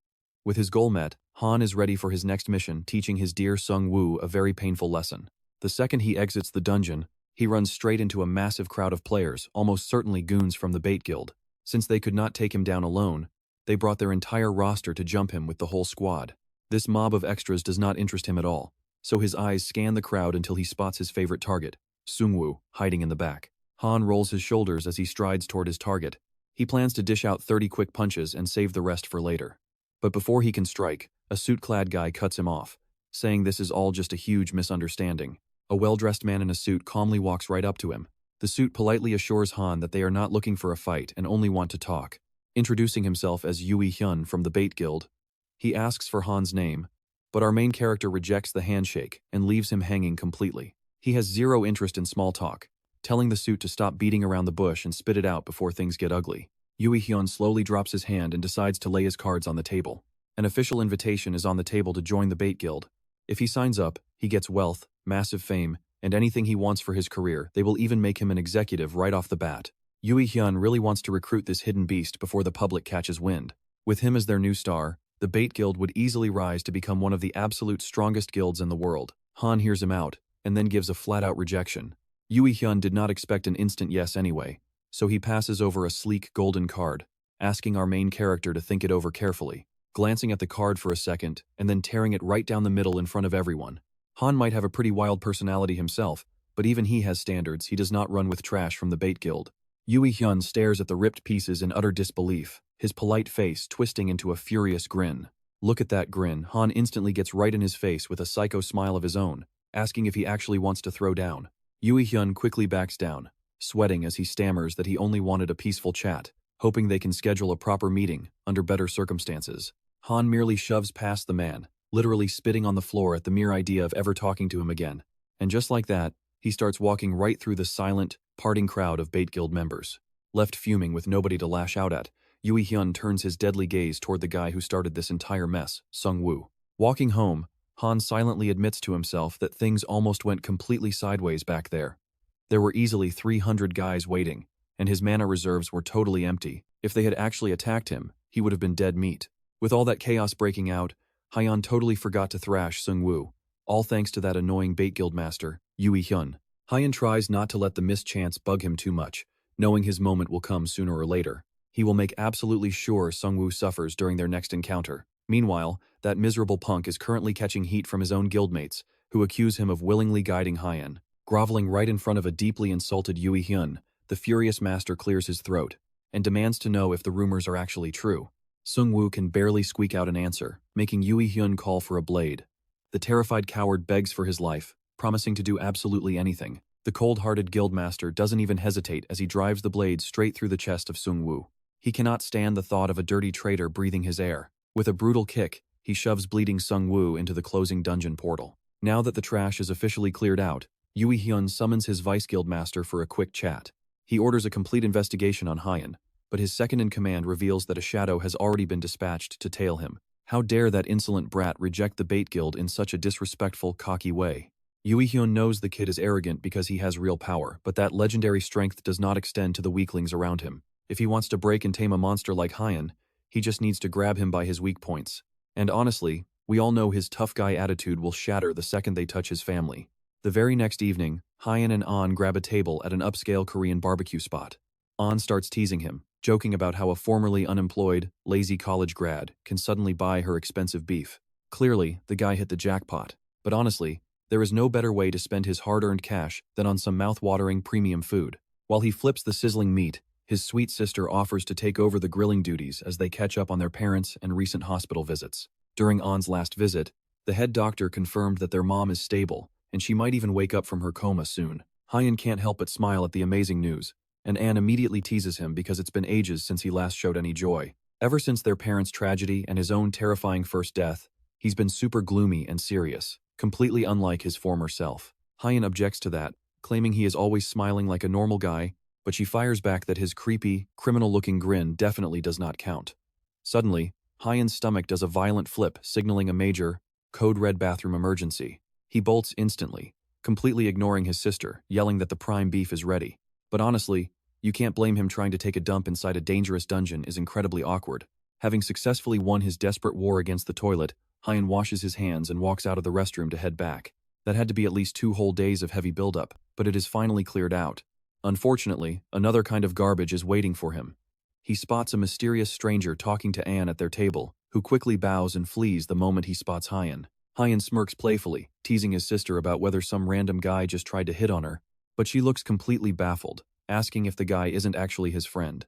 With his goal met, Han is ready for his next mission, teaching his dear Sung-woo a very painful lesson. The second he exits the dungeon, he runs straight into a massive crowd of players, almost certainly goons from the Bait Guild. Since they could not take him down alone, they brought their entire roster to jump him with the whole squad. This mob of extras does not interest him at all, so his eyes scan the crowd until he spots his favorite target, Sung-woo, hiding in the back. Han rolls his shoulders as he strides toward his target. He plans to dish out 30 quick punches and save the rest for later. But before he can strike, a suit-clad guy cuts him off, saying this is all just a huge misunderstanding. A well-dressed man in a suit calmly walks right up to him. The suit politely assures Han that they are not looking for a fight and only want to talk. Introducing himself as Yui Hyun from the Bait Guild, he asks for Han's name, but our main character rejects the handshake and leaves him hanging completely. He has zero interest in small talk, telling the suit to stop beating around the bush and spit it out before things get ugly. Yui Hyun slowly drops his hand and decides to lay his cards on the table. An official invitation is on the table to join the Bait Guild. If he signs up, he gets wealth, massive fame, and anything he wants for his career. They will even make him an executive right off the bat. Yui Hyun really wants to recruit this hidden beast before the public catches wind. With him as their new star, the Bait Guild would easily rise to become one of the absolute strongest guilds in the world. Han hears him out, and then gives a flat-out rejection. Yui Hyun did not expect an instant yes anyway, so he passes over a sleek golden card, asking our main character to think it over carefully, glancing at the card for a second, and then tearing it right down the middle in front of everyone. Han might have a pretty wild personality himself, but even he has standards. He does not run with trash from the Bait Guild. Yui Hyun stares at the ripped pieces in utter disbelief, his polite face twisting into a furious grin. Look at that grin. Han instantly gets right in his face with a psycho smile of his own, asking if he actually wants to throw down. Yui Hyun quickly backs down, sweating as he stammers that he only wanted a peaceful chat, hoping they can schedule a proper meeting under better circumstances. Han merely shoves past the man, literally spitting on the floor at the mere idea of ever talking to him again. And just like that, he starts walking right through the silent, parting crowd of Bait Guild members. Left fuming with nobody to lash out at, Yui Hyun turns his deadly gaze toward the guy who started this entire mess, Sung-woo. Walking home, Han silently admits to himself that things almost went completely sideways back there. There were easily 300 guys waiting, and his mana reserves were totally empty. If they had actually attacked him, he would have been dead meat. With all that chaos breaking out, Hyun totally forgot to thrash Sung-woo, all thanks to that annoying Bait Guild master, Yui Hyun. Hyun tries not to let the mischance bug him too much, knowing his moment will come sooner or later. He will make absolutely sure Sung-woo suffers during their next encounter. Meanwhile, that miserable punk is currently catching heat from his own guildmates, who accuse him of willingly guiding Hyun. Groveling right in front of a deeply insulted Yui Hyun, the furious master clears his throat and demands to know if the rumors are actually true. Sung-woo can barely squeak out an answer, making Yui Hyun call for a blade. The terrified coward begs for his life, promising to do absolutely anything. The cold-hearted guildmaster doesn't even hesitate as he drives the blade straight through the chest of Sung-woo. He cannot stand the thought of a dirty traitor breathing his air. With a brutal kick, he shoves bleeding Sung-woo into the closing dungeon portal. Now that the trash is officially cleared out, Yui Hyun summons his vice guildmaster for a quick chat. He orders a complete investigation on Hyun, but his second-in-command reveals that a shadow has already been dispatched to tail him. How dare that insolent brat reject the Bait Guild in such a disrespectful, cocky way? Yui Hyun knows the kid is arrogant because he has real power, but that legendary strength does not extend to the weaklings around him. If he wants to break and tame a monster like Hyun, he just needs to grab him by his weak points. And honestly, we all know his tough guy attitude will shatter the second they touch his family. The very next evening, Hyun and An grab a table at an upscale Korean barbecue spot. An starts teasing him, joking about how a formerly unemployed, lazy college grad can suddenly buy her expensive beef. Clearly, the guy hit the jackpot. But honestly, there is no better way to spend his hard-earned cash than on some mouth-watering premium food. While he flips the sizzling meat, his sweet sister offers to take over the grilling duties as they catch up on their parents and recent hospital visits. During An's last visit, the head doctor confirmed that their mom is stable, and she might even wake up from her coma soon. Hyun can't help but smile at the amazing news, and An immediately teases him because it's been ages since he last showed any joy. Ever since their parents' tragedy and his own terrifying first death, he's been super gloomy and serious, completely unlike his former self. Hyun objects to that, claiming he is always smiling like a normal guy, but she fires back that his creepy, criminal-looking grin definitely does not count. Suddenly, Hyun's stomach does a violent flip, signaling a major, code-red bathroom emergency. He bolts instantly, completely ignoring his sister, yelling that the prime beef is ready. But honestly, you can't blame him. Trying to take a dump inside a dangerous dungeon is incredibly awkward. Having successfully won his desperate war against the toilet, Hyun washes his hands and walks out of the restroom to head back. That had to be at least 2 whole days of heavy buildup, but it is finally cleared out. Unfortunately, another kind of garbage is waiting for him. He spots a mysterious stranger talking to An at their table, who quickly bows and flees the moment he spots Hyun. Hyun smirks playfully, teasing his sister about whether some random guy just tried to hit on her, but she looks completely baffled, asking if the guy isn't actually his friend.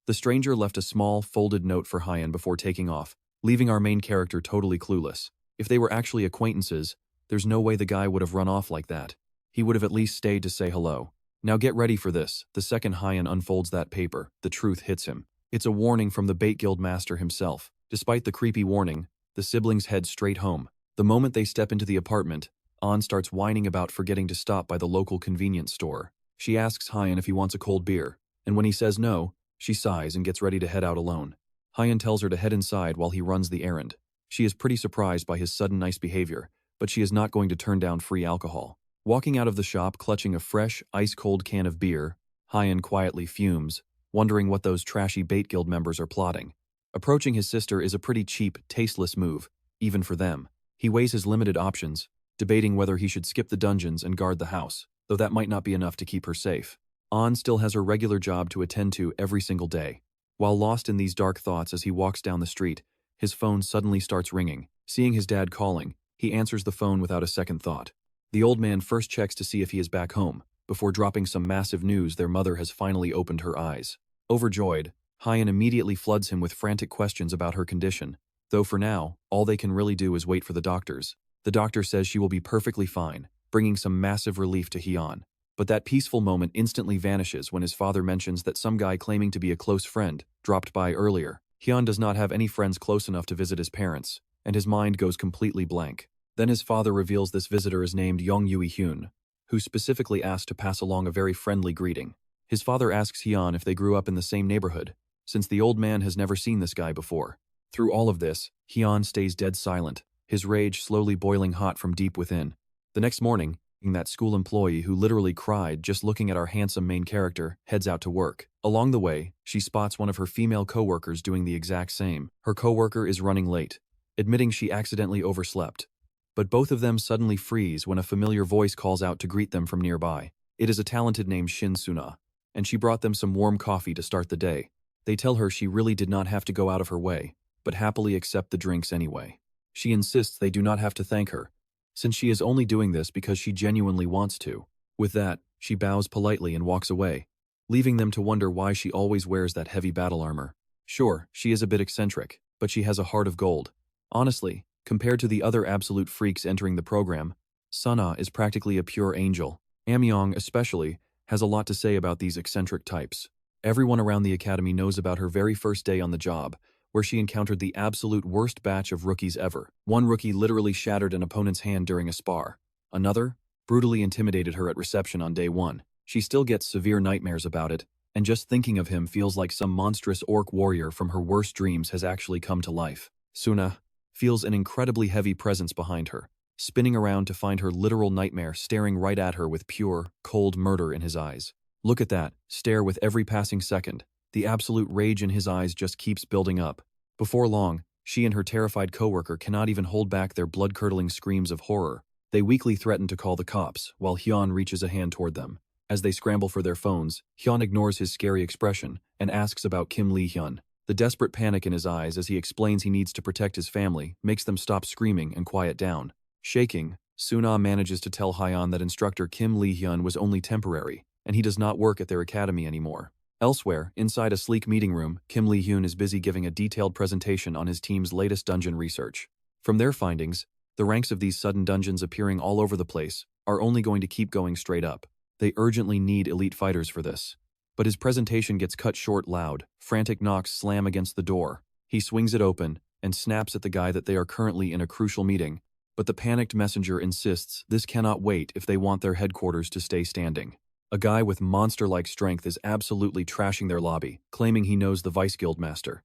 The stranger left a small, folded note for Hyun before taking off, leaving our main character totally clueless. If they were actually acquaintances, there's no way the guy would have run off like that. He would have at least stayed to say hello. Now get ready for this. The second Hyun unfolds that paper, the truth hits him. It's a warning from the Bait Guild master himself. Despite the creepy warning, the siblings head straight home. The moment they step into the apartment, An starts whining about forgetting to stop by the local convenience store. She asks Hyun if he wants a cold beer, and when he says no, she sighs and gets ready to head out alone. Hyun tells her to head inside while he runs the errand. She is pretty surprised by his sudden nice behavior, but she is not going to turn down free alcohol. Walking out of the shop clutching a fresh, ice-cold can of beer, Hyun quietly fumes, wondering what those trashy Bait Guild members are plotting. Approaching his sister is a pretty cheap, tasteless move, even for them. He weighs his limited options, debating whether he should skip the dungeons and guard the house, though that might not be enough to keep her safe. An still has her regular job to attend to every single day. While lost in these dark thoughts as he walks down the street, his phone suddenly starts ringing. Seeing his dad calling, he answers the phone without a second thought. The old man first checks to see if he is back home, before dropping some massive news their mother has finally opened her eyes. Overjoyed, Hyun immediately floods him with frantic questions about her condition, though for now, all they can really do is wait for the doctors. The doctor says she will be perfectly fine, bringing some massive relief to Hyun. But that peaceful moment instantly vanishes when his father mentions that some guy claiming to be a close friend dropped by earlier. Hyun does not have any friends close enough to visit his parents, and his mind goes completely blank. Then his father reveals this visitor is named Yong Yui Hyun, who specifically asked to pass along a very friendly greeting. His father asks Hyun if they grew up in the same neighborhood, since the old man has never seen this guy before. Through all of this, Hyun stays dead silent, his rage slowly boiling hot from deep within. The next morning, that school employee who literally cried just looking at our handsome main character heads out to work. Along the way, she spots one of her female coworkers doing the exact same. Her coworker is running late, admitting she accidentally overslept. But both of them suddenly freeze when a familiar voice calls out to greet them from nearby. It is a talented named Shin Suna, and she brought them some warm coffee to start the day. They tell her she really did not have to go out of her way, but happily accept the drinks anyway. She insists they do not have to thank her, since she is only doing this because she genuinely wants to. With that, she bows politely and walks away, leaving them to wonder why she always wears that heavy battle armor. Sure, she is a bit eccentric, but she has a heart of gold. Honestly, compared to the other absolute freaks entering the program, Suna is practically a pure angel. Amyong, especially, has a lot to say about these eccentric types. Everyone around the academy knows about her very first day on the job, where she encountered the absolute worst batch of rookies ever. One rookie literally shattered an opponent's hand during a spar. Another brutally intimidated her at reception on day 1. She still gets severe nightmares about it, and just thinking of him feels like some monstrous orc warrior from her worst dreams has actually come to life. Suna feels an incredibly heavy presence behind her, spinning around to find her literal nightmare staring right at her with pure, cold murder in his eyes. Look at that, stare with every passing second. The absolute rage in his eyes just keeps building up. Before long, she and her terrified coworker cannot even hold back their blood-curdling screams of horror. They weakly threaten to call the cops, while Hyun reaches a hand toward them. As they scramble for their phones, Hyun ignores his scary expression and asks about Kim Lee-hyun. The desperate panic in his eyes as he explains he needs to protect his family makes them stop screaming and quiet down. Shaking, Suna manages to tell Hyeon that instructor Kim Lee-hyun was only temporary, and he does not work at their academy anymore. Elsewhere, inside a sleek meeting room, Kim Lee-hyun is busy giving a detailed presentation on his team's latest dungeon research. From their findings, the ranks of these sudden dungeons appearing all over the place are only going to keep going straight up. They urgently need elite fighters for this. But his presentation gets cut short loud, frantic knocks slam against the door. He swings it open and snaps at the guy that they are currently in a crucial meeting, but the panicked messenger insists this cannot wait if they want their headquarters to stay standing. A guy with monster-like strength is absolutely trashing their lobby, claiming he knows the Vice Guild Master.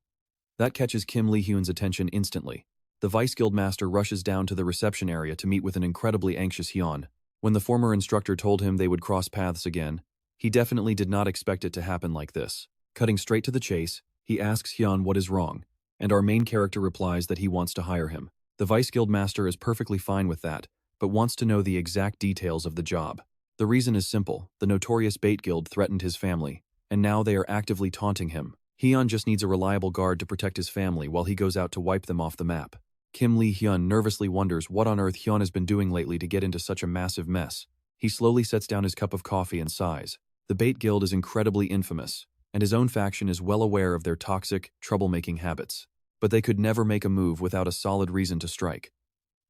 That catches Kim Lee-hyun's attention instantly. The Vice Guild Master rushes down to the reception area to meet with an incredibly anxious Hyun. When the former instructor told him they would cross paths again, he definitely did not expect it to happen like this. Cutting straight to the chase, he asks Hyun what is wrong, and our main character replies that he wants to hire him. The Vice Guild Master is perfectly fine with that, but wants to know the exact details of the job. The reason is simple: the notorious Bait Guild threatened his family, and now they are actively taunting him. Hyun just needs a reliable guard to protect his family while he goes out to wipe them off the map. Kim Lee-hyun nervously wonders what on earth Hyun has been doing lately to get into such a massive mess. He slowly sets down his cup of coffee and sighs. The Bait Guild is incredibly infamous, and his own faction is well aware of their toxic, troublemaking habits. But they could never make a move without a solid reason to strike.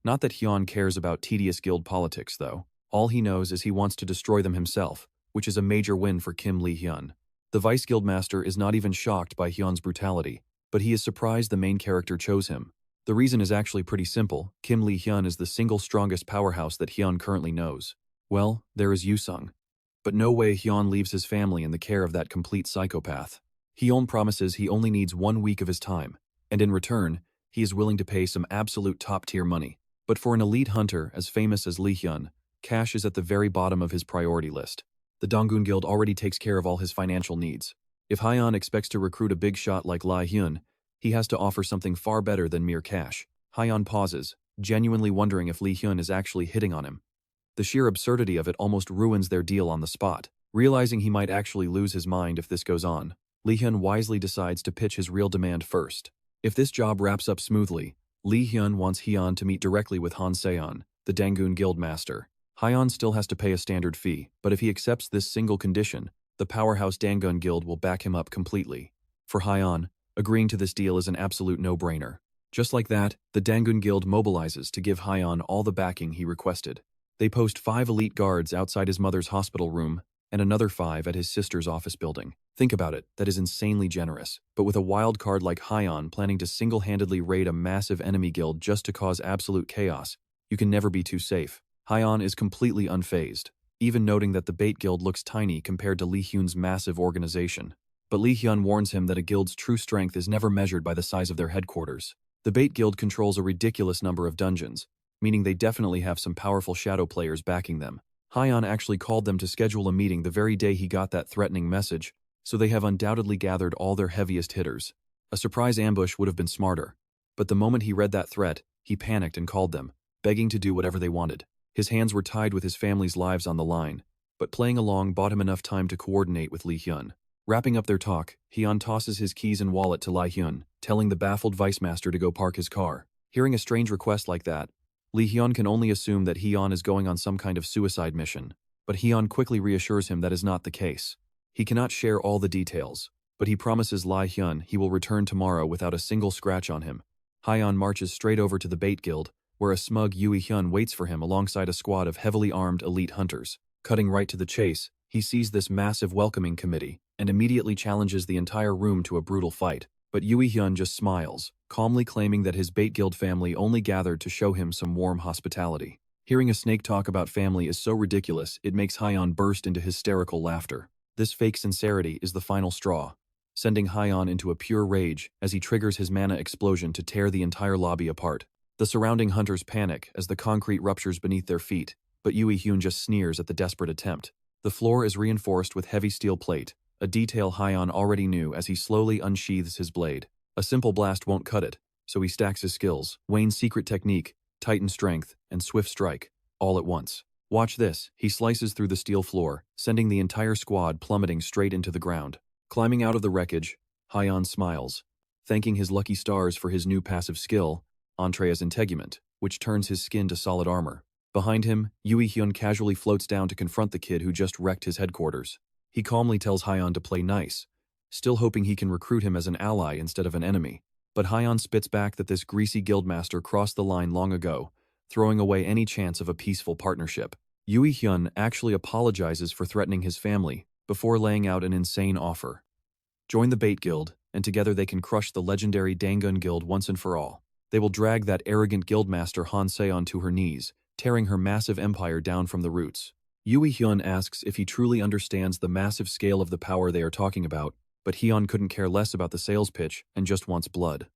Not that Hyun cares about tedious guild politics, though. All he knows is he wants to destroy them himself, which is a major win for Kim Lee-hyun. The Vice Guild Master is not even shocked by Hyun's brutality, but he is surprised the main character chose him. The reason is actually pretty simple: Kim Lee-hyun is the single strongest powerhouse that Hyun currently knows. Well, there is Yusung. But no way Hyun leaves his family in the care of that complete psychopath. Hyun promises he only needs 1 week of his time, and in return, he is willing to pay some absolute top-tier money. But for an elite hunter as famous as Lee-hyun, cash is at the very bottom of his priority list. The Donggun Guild already takes care of all his financial needs. If Hyun expects to recruit a big shot like Lee-hyun, he has to offer something far better than mere cash. Hyun pauses, genuinely wondering if Lee-hyun is actually hitting on him. The sheer absurdity of it almost ruins their deal on the spot. Realizing he might actually lose his mind if this goes on, Lee-hyun wisely decides to pitch his real demand first. If this job wraps up smoothly, Lee-hyun wants Hyun to meet directly with Han Seon, the Donggun Guild Master. Hyun still has to pay a standard fee, but if he accepts this single condition, the powerhouse Donggun Guild will back him up completely. For Hyun, agreeing to this deal is an absolute no-brainer. Just like that, the Donggun Guild mobilizes to give Hyun all the backing he requested. They post 5 elite guards outside his mother's hospital room and another 5 at his sister's office building. Think about it, that is insanely generous. But with a wild card like Hyun planning to single-handedly raid a massive enemy guild just to cause absolute chaos, you can never be too safe. Hyun is completely unfazed, even noting that the Bait Guild looks tiny compared to Lee-hyun's massive organization. But Lee-hyun warns him that a guild's true strength is never measured by the size of their headquarters. The Bait Guild controls a ridiculous number of dungeons, meaning they definitely have some powerful shadow players backing them. Hyun actually called them to schedule a meeting the very day he got that threatening message, so they have undoubtedly gathered all their heaviest hitters. A surprise ambush would have been smarter, but the moment he read that threat, he panicked and called them, begging to do whatever they wanted. His hands were tied with his family's lives on the line, but playing along bought him enough time to coordinate with Lee-hyun. Wrapping up their talk, Hyun tosses his keys and wallet to Lee-hyun, telling the baffled Vice Master to go park his car. Hearing a strange request like that, Lee-hyun can only assume that Hyun is going on some kind of suicide mission, but Hyun quickly reassures him that is not the case. He cannot share all the details, but he promises Lee-hyun he will return tomorrow without a single scratch on him. Hyun marches straight over to the Bait Guild, where a smug Hyun waits for him alongside a squad of heavily armed elite hunters. Cutting right to the chase, he sees this massive welcoming committee and immediately challenges the entire room to a brutal fight. But Hyun just smiles, calmly claiming that his Bait Guild family only gathered to show him some warm hospitality. Hearing a snake talk about family is so ridiculous it makes Hyun burst into hysterical laughter. This fake sincerity is the final straw, sending Hyun into a pure rage as he triggers his mana explosion to tear the entire lobby apart. The surrounding hunters panic as the concrete ruptures beneath their feet, but Hyun just sneers at the desperate attempt. The floor is reinforced with heavy steel plate, a detail Hyun already knew as he slowly unsheathes his blade. A simple blast won't cut it, so he stacks his skills: Wayne's secret technique, Titan strength, and swift strike, all at once. Watch this, he slices through the steel floor, sending the entire squad plummeting straight into the ground. Climbing out of the wreckage, Hyun smiles, thanking his lucky stars for his new passive skill, Entrea's Integument, which turns his skin to solid armor. Behind him, Yui Hyun casually floats down to confront the kid who just wrecked his headquarters. He calmly tells Hyeon to play nice, still hoping he can recruit him as an ally instead of an enemy. But Hyeon spits back that this greasy guildmaster crossed the line long ago, throwing away any chance of a peaceful partnership. Yui Hyun actually apologizes for threatening his family before laying out an insane offer. Join the Bait Guild, and together they can crush the legendary Dangun Guild once and for all. They will drag that arrogant guildmaster Han Seon to her knees, tearing her massive empire down from the roots. Yui Hyun asks if he truly understands the massive scale of the power they are talking about, but Hyun couldn't care less about the sales pitch and just wants blood.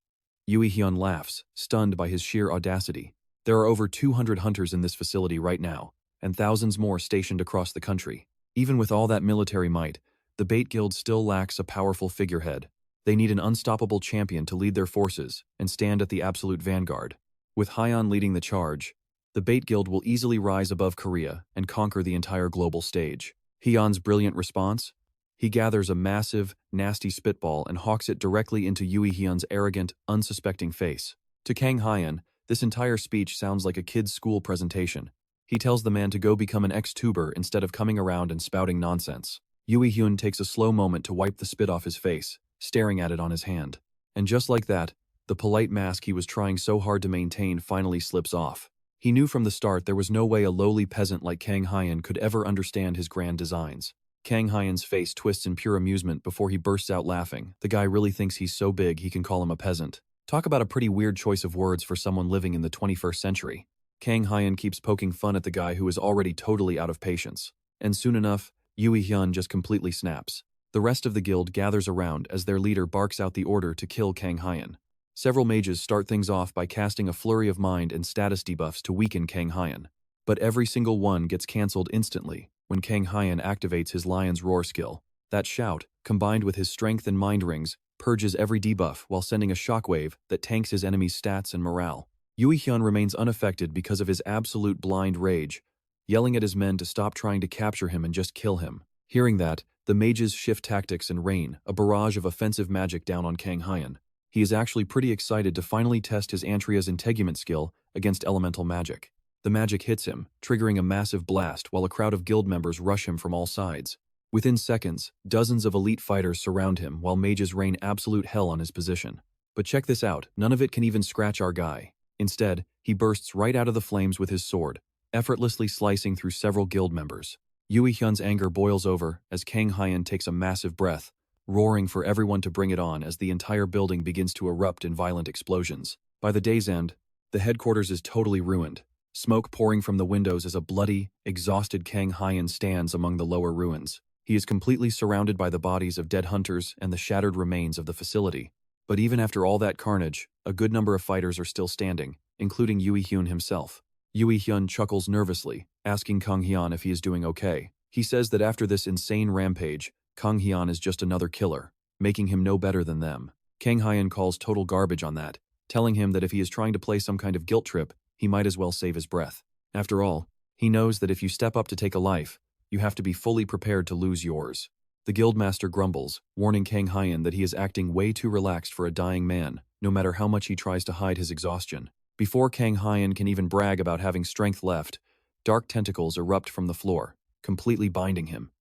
Yui Hyun laughs, stunned by his sheer audacity. There are over 200 hunters in this facility right now, and thousands more stationed across the country. Even with all that military might, the Bait Guild still lacks a powerful figurehead. They need an unstoppable champion to lead their forces and stand at the absolute vanguard. With Hyeon leading the charge, the Bait Guild will easily rise above Korea and conquer the entire global stage. Hyun's brilliant response? He gathers a massive, nasty spitball and hawks it directly into Yui Hyun's arrogant, unsuspecting face. To Kang Hyeon, this entire speech sounds like a kid's school presentation. He tells the man to go become an ex-tuber instead of coming around and spouting nonsense. Yui Hyun takes a slow moment to wipe the spit off his face, staring at it on his hand. And just like that, the polite mask he was trying so hard to maintain finally slips off. He knew from the start there was no way a lowly peasant like Kang Hyeon could ever understand his grand designs. Kang Hyeon's face twists in pure amusement before he bursts out laughing. The guy really thinks he's so big he can call him a peasant. Talk about a pretty weird choice of words for someone living in the 21st century. Kang Hyeon keeps poking fun at the guy who is already totally out of patience. And soon enough, Yui Hyun just completely snaps. The rest of the guild gathers around as their leader barks out the order to kill Kang Hyeon. Several mages start things off by casting a flurry of mind and status debuffs to weaken Kang Hyeon. But every single one gets cancelled instantly when Kang Hyeon activates his Lion's Roar skill. That shout, combined with his strength and mind rings, purges every debuff while sending a shockwave that tanks his enemy's stats and morale. Yui Hyun remains unaffected because of his absolute blind rage, yelling at his men to stop trying to capture him and just kill him. Hearing that, the mages shift tactics and rain a barrage of offensive magic down on Kang Hyeon. He is actually pretty excited to finally test his Entrea's Integument skill against elemental magic. The magic hits him, triggering a massive blast while a crowd of guild members rush him from all sides. Within seconds, dozens of elite fighters surround him while mages rain absolute hell on his position. But check this out, none of it can even scratch our guy. Instead, he bursts right out of the flames with his sword, effortlessly slicing through several guild members. Yui Hyun's anger boils over as Kang Hyeon takes a massive breath, roaring for everyone to bring it on as the entire building begins to erupt in violent explosions. By the day's end, the headquarters is totally ruined. Smoke pouring from the windows as a bloody, exhausted Kang Hyeon stands among the lower ruins. He is completely surrounded by the bodies of dead hunters and the shattered remains of the facility. But even after all that carnage, a good number of fighters are still standing, including Yui Hyun himself. Yui Hyun chuckles nervously, asking Kang Hyeon if he is doing okay. He says that after this insane rampage, Kang Hyeon is just another killer, making him no better than them. Kang Hyeon calls total garbage on that, telling him that if he is trying to play some kind of guilt trip, he might as well save his breath. After all, he knows that if you step up to take a life, you have to be fully prepared to lose yours. The guildmaster grumbles, warning Kang Hyeon that he is acting way too relaxed for a dying man, no matter how much he tries to hide his exhaustion. Before Kang Hyeon can even brag about having strength left, dark tentacles erupt from the floor, completely binding him.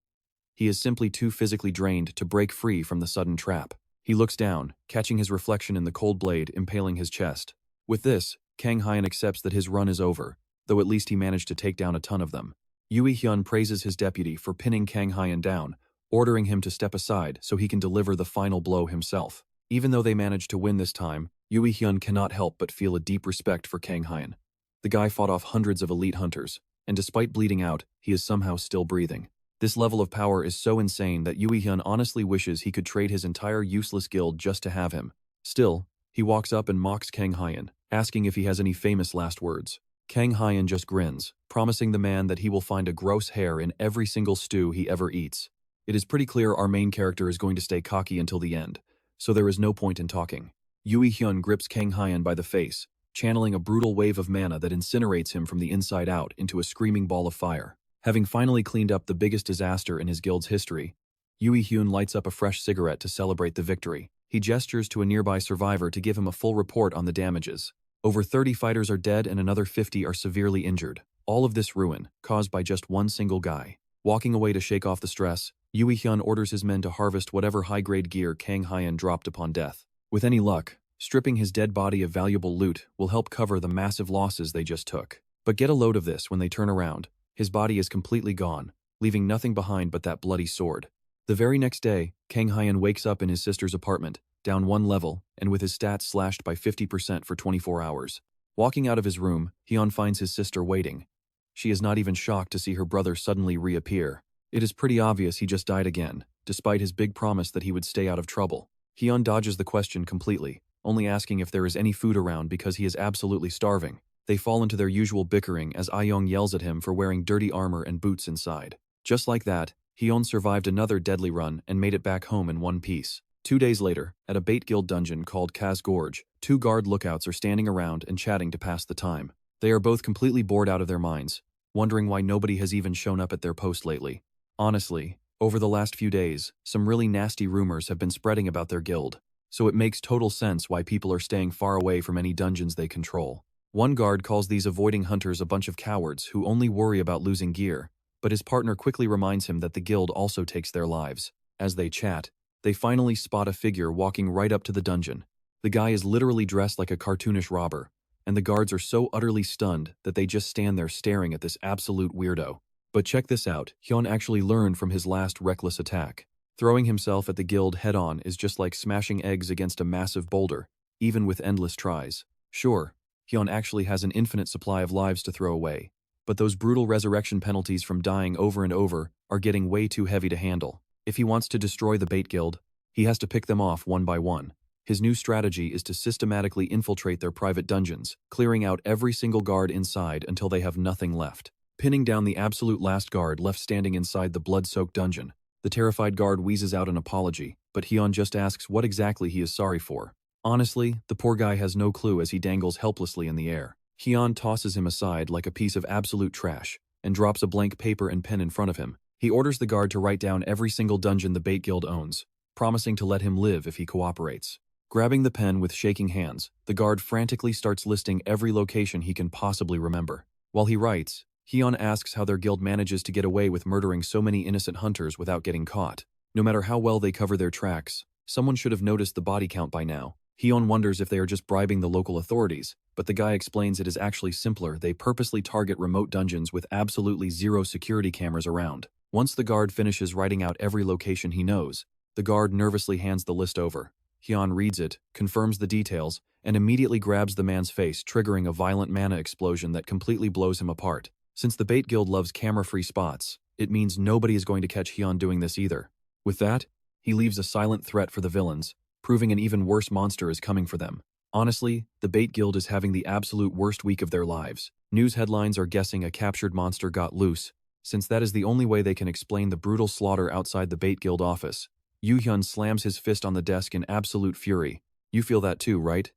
He is simply too physically drained to break free from the sudden trap. He looks down, catching his reflection in the cold blade impaling his chest. With this, Kang Hyeon accepts that his run is over, though at least he managed to take down a ton of them. Yui Hyun praises his deputy for pinning Kang Hyeon down, ordering him to step aside so he can deliver the final blow himself. Even though they managed to win this time, Yui Hyun cannot help but feel a deep respect for Kang Hyeon. The guy fought off hundreds of elite hunters, and despite bleeding out, he is somehow still breathing. This level of power is so insane that Yui Hyun honestly wishes he could trade his entire useless guild just to have him. Still, he walks up and mocks Kang Hyeon, asking if he has any famous last words. Kang Hyeon just grins, promising the man that he will find a gross hair in every single stew he ever eats. It is pretty clear our main character is going to stay cocky until the end, so there is no point in talking. Yui Hyun grips Kang Hyeon by the face, channeling a brutal wave of mana that incinerates him from the inside out into a screaming ball of fire. Having finally cleaned up the biggest disaster in his guild's history, Yui Hyun lights up a fresh cigarette to celebrate the victory. He gestures to a nearby survivor to give him a full report on the damages. Over 30 fighters are dead and another 50 are severely injured. All of this ruin, caused by just one single guy. Walking away to shake off the stress, Yu Hyun orders his men to harvest whatever high-grade gear Kang Hyun dropped upon death. With any luck, stripping his dead body of valuable loot will help cover the massive losses they just took. But get a load of this when they turn around. His body is completely gone, leaving nothing behind but that bloody sword. The very next day, Kang Hyun wakes up in his sister's apartment, down one level, and with his stats slashed by 50% for 24 hours. Walking out of his room, Hyun finds his sister waiting. She is not even shocked to see her brother suddenly reappear. It is pretty obvious he just died again, despite his big promise that he would stay out of trouble. Hyun dodges the question completely, only asking if there is any food around because he is absolutely starving. They fall into their usual bickering as Ayoung yells at him for wearing dirty armor and boots inside. Just like that, Hyun survived another deadly run and made it back home in one piece. 2 days later, at a bait guild dungeon called Kaz Gorge, 2 guard lookouts are standing around and chatting to pass the time. They are both completely bored out of their minds, wondering why nobody has even shown up at their post lately. Honestly, over the last few days, some really nasty rumors have been spreading about their guild, so it makes total sense why people are staying far away from any dungeons they control. One guard calls these avoiding hunters a bunch of cowards who only worry about losing gear, but his partner quickly reminds him that the guild also takes their lives. As they chat, they finally spot a figure walking right up to the dungeon. The guy is literally dressed like a cartoonish robber, and the guards are so utterly stunned that they just stand there staring at this absolute weirdo. But check this out, Hyun actually learned from his last reckless attack. Throwing himself at the guild head-on is just like smashing eggs against a massive boulder, even with endless tries. Sure, Hyun actually has an infinite supply of lives to throw away, but those brutal resurrection penalties from dying over and over are getting way too heavy to handle. If he wants to destroy the bait guild, he has to pick them off one by one. His new strategy is to systematically infiltrate their private dungeons, clearing out every single guard inside until they have nothing left. Pinning down the absolute last guard left standing inside the blood-soaked dungeon, the terrified guard wheezes out an apology, but Hyun just asks what exactly he is sorry for. Honestly, the poor guy has no clue as he dangles helplessly in the air. Hyun tosses him aside like a piece of absolute trash, and drops a blank paper and pen in front of him. He orders the guard to write down every single dungeon the bait guild owns, promising to let him live if he cooperates. Grabbing the pen with shaking hands, the guard frantically starts listing every location he can possibly remember. While he writes, Hyun asks how their guild manages to get away with murdering so many innocent hunters without getting caught. No matter how well they cover their tracks, someone should have noticed the body count by now. Hyun wonders if they are just bribing the local authorities, but the guy explains it is actually simpler. They purposely target remote dungeons with absolutely zero security cameras around. Once the guard finishes writing out every location he knows, the guard nervously hands the list over. Hyun reads it, confirms the details, and immediately grabs the man's face, triggering a violent mana explosion that completely blows him apart. Since the bait guild loves camera-free spots, it means nobody is going to catch Hyun doing this either. With that, he leaves a silent threat for the villains, proving an even worse monster is coming for them. Honestly, the bait guild is having the absolute worst week of their lives. News headlines are guessing a captured monster got loose, since that is the only way they can explain the brutal slaughter outside the bait guild office. Yu Hyun slams his fist on the desk in absolute fury. You feel that too, right?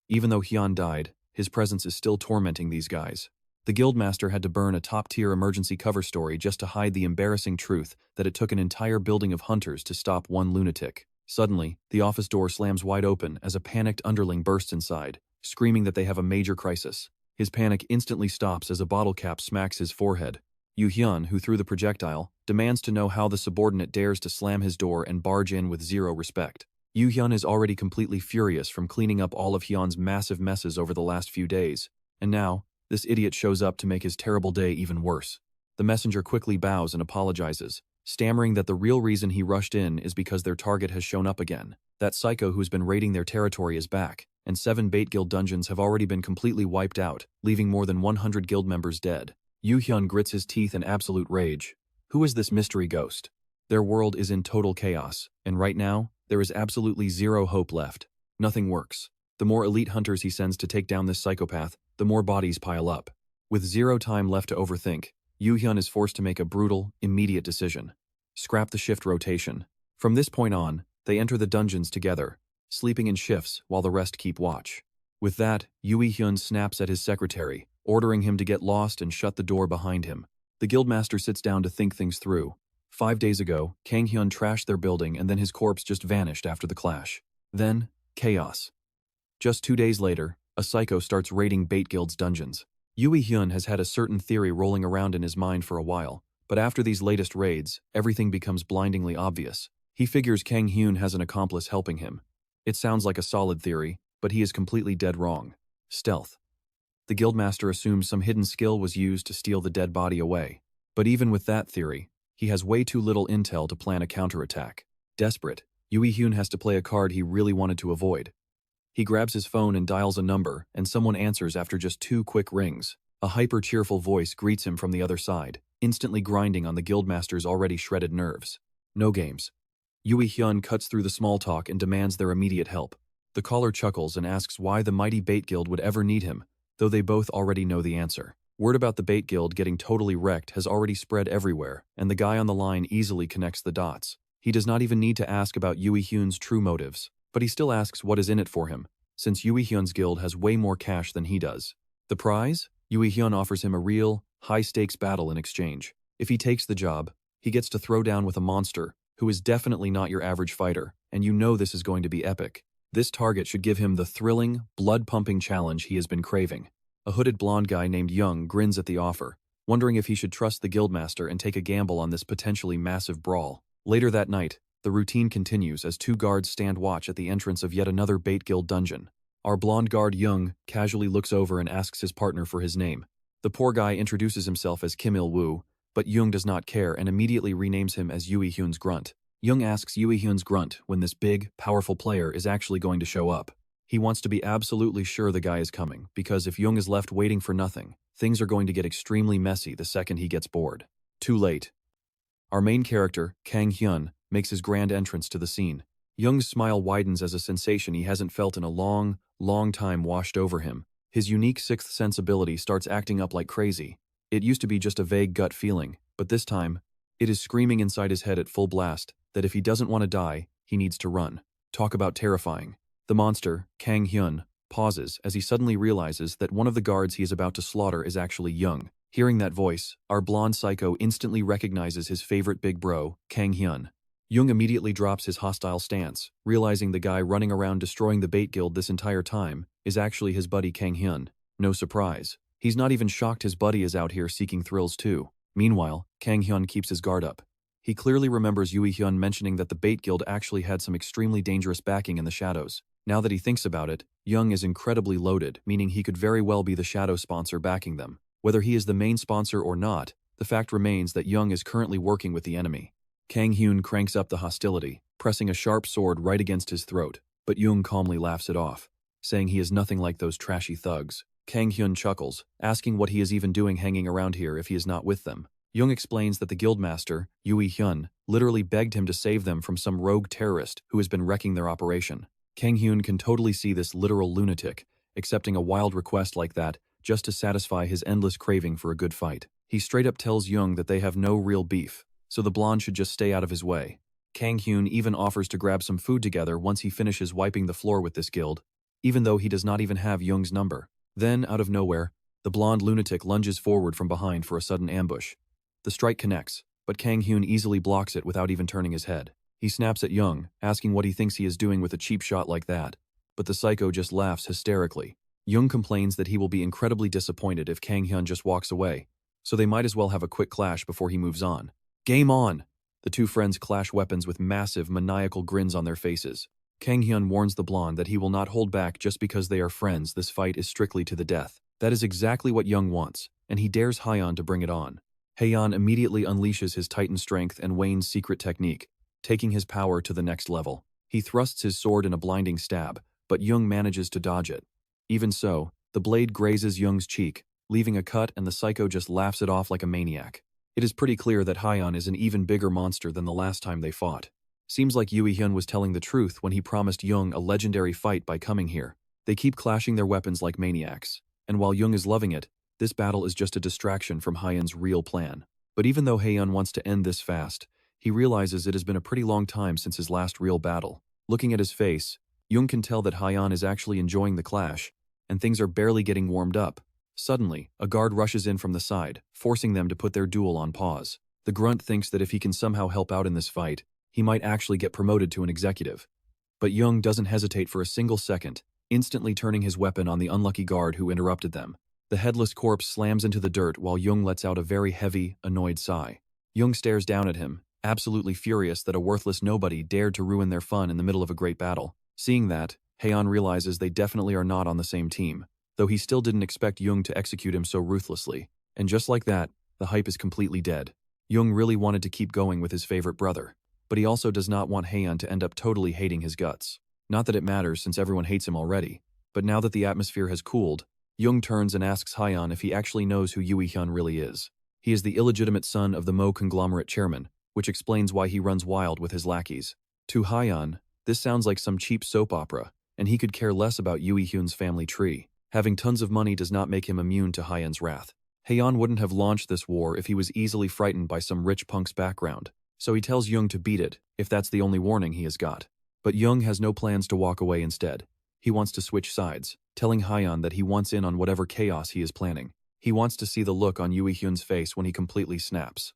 Even though Hyun died, his presence is still tormenting these guys. The guildmaster had to burn a top-tier emergency cover story just to hide the embarrassing truth that it took an entire building of hunters to stop one lunatic. Suddenly, the office door slams wide open as a panicked underling bursts inside, screaming that they have a major crisis. His panic instantly stops as a bottle cap smacks his forehead. Yu Hyun, who threw the projectile, demands to know how the subordinate dares to slam his door and barge in with zero respect. Yu Hyun is already completely furious from cleaning up all of Hyun's massive messes over the last few days, and now, this idiot shows up to make his terrible day even worse. The messenger quickly bows and apologizes, stammering that the real reason he rushed in is because their target has shown up again. That psycho who's been raiding their territory is back, and 7 bait guild dungeons have already been completely wiped out, leaving more than 100 guild members dead. Yu Hyun grits his teeth in absolute rage. Who is this mystery ghost? Their world is in total chaos, and right now, there is absolutely zero hope left. Nothing works. The more elite hunters he sends to take down this psychopath, the more bodies pile up. With zero time left to overthink, Yu Hyun is forced to make a brutal, immediate decision. Scrap the shift rotation. From this point on, they enter the dungeons together, sleeping in shifts while the rest keep watch. With that, Yu Hyun snaps at his secretary, ordering him to get lost and shut the door behind him. The guildmaster sits down to think things through. 5 days ago, Kang Hyun trashed their building and then his corpse just vanished after the clash. Then, chaos. Just 2 days later, a psycho starts raiding Bait Guild's dungeons. Yui Hyun has had a certain theory rolling around in his mind for a while, but after these latest raids, everything becomes blindingly obvious. He figures Kang Hyun has an accomplice helping him. It sounds like a solid theory, but he is completely dead wrong. Stealth. The guildmaster assumes some hidden skill was used to steal the dead body away. But even with that theory, he has way too little intel to plan a counterattack. Desperate, Yui Hyun has to play a card he really wanted to avoid. He grabs his phone and dials a number, and someone answers after just 2 quick rings. A hyper-cheerful voice greets him from the other side, instantly grinding on the guildmaster's already shredded nerves. No games. Yui Hyun cuts through the small talk and demands their immediate help. The caller chuckles and asks why the mighty Bait Guild would ever need him, though they both already know the answer. Word about the Bait Guild getting totally wrecked has already spread everywhere, and the guy on the line easily connects the dots. He does not even need to ask about Yui Hyun's true motives, but he still asks what is in it for him, since Yui Hyun's guild has way more cash than he does. The prize? Yui Hyun offers him a real, high-stakes battle in exchange. If he takes the job, he gets to throw down with a monster, who is definitely not your average fighter, and you know this is going to be epic. This target should give him the thrilling, blood-pumping challenge he has been craving. A hooded blonde guy named Young grins at the offer, wondering if he should trust the guildmaster and take a gamble on this potentially massive brawl. Later that night, the routine continues as 2 guards stand watch at the entrance of yet another Bait Guild dungeon. Our blonde guard Young casually looks over and asks his partner for his name. The poor guy introduces himself as Kim Il-woo, but Young does not care and immediately renames him as Yui Hyun's grunt. Young asks Yui Hyun's grunt when this big, powerful player is actually going to show up. He wants to be absolutely sure the guy is coming, because if Young is left waiting for nothing, things are going to get extremely messy the second he gets bored. Too late. Our main character, Kang Hyun, makes his grand entrance to the scene. Young's smile widens as a sensation he hasn't felt in a long, long time washed over him. His unique sixth sense ability starts acting up like crazy. It used to be just a vague gut feeling, but this time, it is screaming inside his head at full blast that if he doesn't want to die, he needs to run. Talk about terrifying. The monster, Kang Hyun, pauses as he suddenly realizes that one of the guards he is about to slaughter is actually Young. Hearing that voice, our blonde psycho instantly recognizes his favorite big bro, Kang Hyun. Young immediately drops his hostile stance, realizing the guy running around destroying the Bait Guild this entire time is actually his buddy Kang Hyun. No surprise. He's not even shocked his buddy is out here seeking thrills too. Meanwhile, Kang Hyun keeps his guard up. He clearly remembers Yui Hyun mentioning that the Bait Guild actually had some extremely dangerous backing in the shadows. Now that he thinks about it, Young is incredibly loaded, meaning he could very well be the shadow sponsor backing them. Whether he is the main sponsor or not, the fact remains that Young is currently working with the enemy. Kang Hyun cranks up the hostility, pressing a sharp sword right against his throat, but Young calmly laughs it off, saying he is nothing like those trashy thugs. Kang Hyun chuckles, asking what he is even doing hanging around here if he is not with them. Young explains that the guildmaster, Yui Hyun, literally begged him to save them from some rogue terrorist who has been wrecking their operation. Kang Hyun can totally see this literal lunatic accepting a wild request like that just to satisfy his endless craving for a good fight. He straight up tells Young that they have no real beef, so the blonde should just stay out of his way. Kang Hyun even offers to grab some food together once he finishes wiping the floor with this guild, even though he does not even have Young's number. Then, out of nowhere, the blonde lunatic lunges forward from behind for a sudden ambush. The strike connects, but Kang Hyun easily blocks it without even turning his head. He snaps at Young, asking what he thinks he is doing with a cheap shot like that, but the psycho just laughs hysterically. Young complains that he will be incredibly disappointed if Kang Hyun just walks away, so they might as well have a quick clash before he moves on. Game on! The 2 friends clash weapons with massive, maniacal grins on their faces. Kang Hyun warns the blonde that he will not hold back just because they are friends. This fight is strictly to the death. That is exactly what Young wants, and he dares Hyeon to bring it on. Hyeon immediately unleashes his Titan strength and Wayne's secret technique, taking his power to the next level. He thrusts his sword in a blinding stab, but Young manages to dodge it. Even so, the blade grazes Young's cheek, leaving a cut, and the psycho just laughs it off like a maniac. It is pretty clear that Hyeon is an even bigger monster than the last time they fought. Seems like Yui Hyun was telling the truth when he promised Young a legendary fight by coming here. They keep clashing their weapons like maniacs, and while Young is loving it, this battle is just a distraction from Hyeon's real plan. But even though Hyeon wants to end this fast, he realizes it has been a pretty long time since his last real battle. Looking at his face, Young can tell that Hyeon is actually enjoying the clash, and things are barely getting warmed up. Suddenly, a guard rushes in from the side, forcing them to put their duel on pause. The grunt thinks that if he can somehow help out in this fight, he might actually get promoted to an executive. But Jung doesn't hesitate for a single second, instantly turning his weapon on the unlucky guard who interrupted them. The headless corpse slams into the dirt while Jung lets out a very heavy, annoyed sigh. Jung stares down at him, absolutely furious that a worthless nobody dared to ruin their fun in the middle of a great battle. Seeing that, Haeyeon realizes they definitely are not on the same team, though he still didn't expect Jung to execute him so ruthlessly. And just like that, the hype is completely dead. Jung really wanted to keep going with his favorite brother, but he also does not want Haeyeon to end up totally hating his guts. Not that it matters since everyone hates him already, but now that the atmosphere has cooled, Jung turns and asks Haeyeon if he actually knows who Hyun really is. He is the illegitimate son of the Mo conglomerate chairman, which explains why he runs wild with his lackeys. To Haeyeon, this sounds like some cheap soap opera, and he could care less about Hyun's family tree. Having tons of money does not make him immune to Haeyeon's wrath. Haeyeon wouldn't have launched this war if he was easily frightened by some rich punk's background, so he tells Jung to beat it, if that's the only warning he has got. But Jung has no plans to walk away instead. He wants to switch sides, telling Haeyeon that he wants in on whatever chaos he is planning. He wants to see the look on Hyun's face when he completely snaps.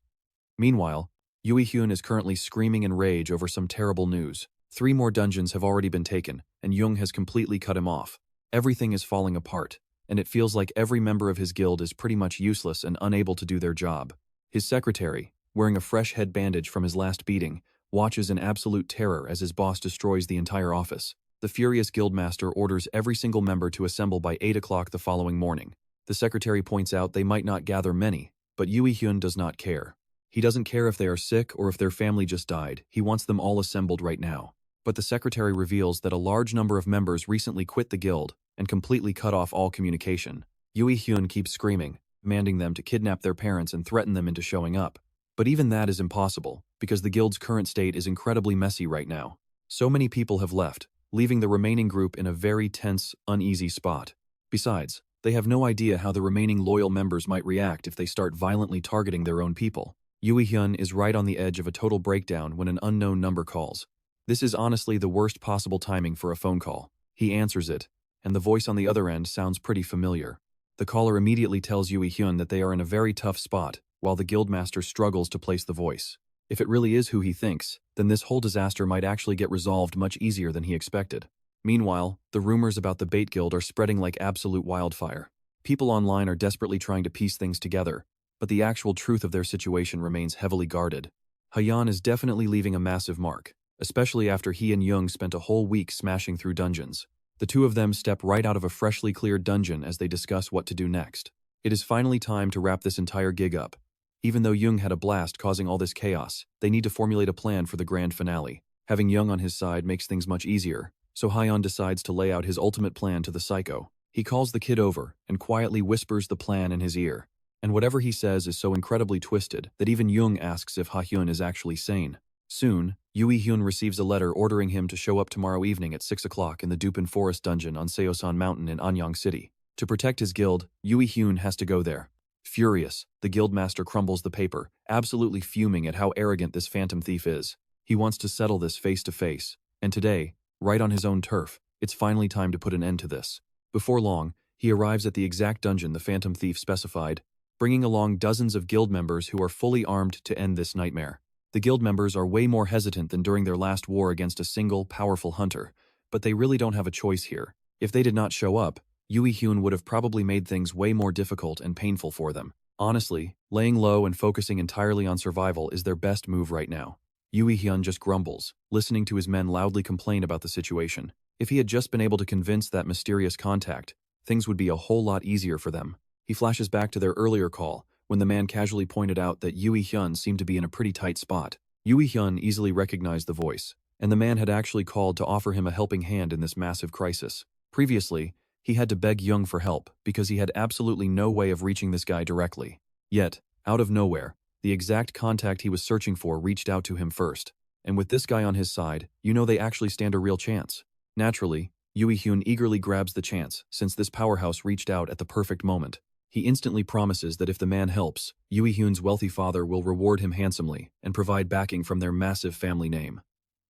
Meanwhile, Hyun is currently screaming in rage over some terrible news. 3 more dungeons have already been taken, and Jung has completely cut him off. Everything is falling apart, and it feels like every member of his guild is pretty much useless and unable to do their job. His secretary, wearing a fresh head bandage from his last beating, watches in absolute terror as his boss destroys the entire office. The furious guildmaster orders every single member to assemble by 8 o'clock the following morning. The secretary points out they might not gather many, but Hyun does not care. He doesn't care if they are sick or if their family just died, he wants them all assembled right now. But the secretary reveals that a large number of members recently quit the guild and completely cut off all communication. Hyun keeps screaming, demanding them to kidnap their parents and threaten them into showing up. But even that is impossible, because the guild's current state is incredibly messy right now. So many people have left, leaving the remaining group in a very tense, uneasy spot. Besides, they have no idea how the remaining loyal members might react if they start violently targeting their own people. Hyun is right on the edge of a total breakdown when an unknown number calls. This is honestly the worst possible timing for a phone call. He answers it, and the voice on the other end sounds pretty familiar. The caller immediately tells Hyun that they are in a very tough spot, while the guildmaster struggles to place the voice. If it really is who he thinks, then this whole disaster might actually get resolved much easier than he expected. Meanwhile, the rumors about the Bait Guild are spreading like absolute wildfire. People online are desperately trying to piece things together, but the actual truth of their situation remains heavily guarded. Haeyeon is definitely leaving a massive mark, especially after he and Jung spent a whole week smashing through dungeons. The two of them step right out of a freshly cleared dungeon as they discuss what to do next. It is finally time to wrap this entire gig up. Even though Jung had a blast causing all this chaos, they need to formulate a plan for the grand finale. Having Jung on his side makes things much easier, so Haeyeon decides to lay out his ultimate plan to the psycho. He calls the kid over and quietly whispers the plan in his ear. And whatever he says is so incredibly twisted that even Jung asks if Ha-hyun is actually sane. Soon, Hyun receives a letter ordering him to show up tomorrow evening at 6 o'clock in the Dupin Forest dungeon on Seosan Mountain in Anyang City. To protect his guild, Hyun has to go there. Furious, the guildmaster crumbles the paper, absolutely fuming at how arrogant this phantom thief is. He wants to settle this face to face, and today, right on his own turf, it's finally time to put an end to this. Before long, he arrives at the exact dungeon the phantom thief specified, bringing along dozens of guild members who are fully armed to end this nightmare. The guild members are way more hesitant than during their last war against a single, powerful hunter, but they really don't have a choice here. If they did not show up, Hyun would have probably made things way more difficult and painful for them. Honestly, laying low and focusing entirely on survival is their best move right now. Hyun just grumbles, listening to his men loudly complain about the situation. If he had just been able to convince that mysterious contact, things would be a whole lot easier for them. He flashes back to their earlier call, when the man casually pointed out that Hyun seemed to be in a pretty tight spot. Hyun easily recognized the voice, and the man had actually called to offer him a helping hand in this massive crisis. Previously, he had to beg Jung for help because he had absolutely no way of reaching this guy directly. Yet, out of nowhere, the exact contact he was searching for reached out to him first. And with this guy on his side, you know they actually stand a real chance. Naturally, Hyun eagerly grabs the chance since this powerhouse reached out at the perfect moment. He instantly promises that if the man helps, Hyun's wealthy father will reward him handsomely and provide backing from their massive family name.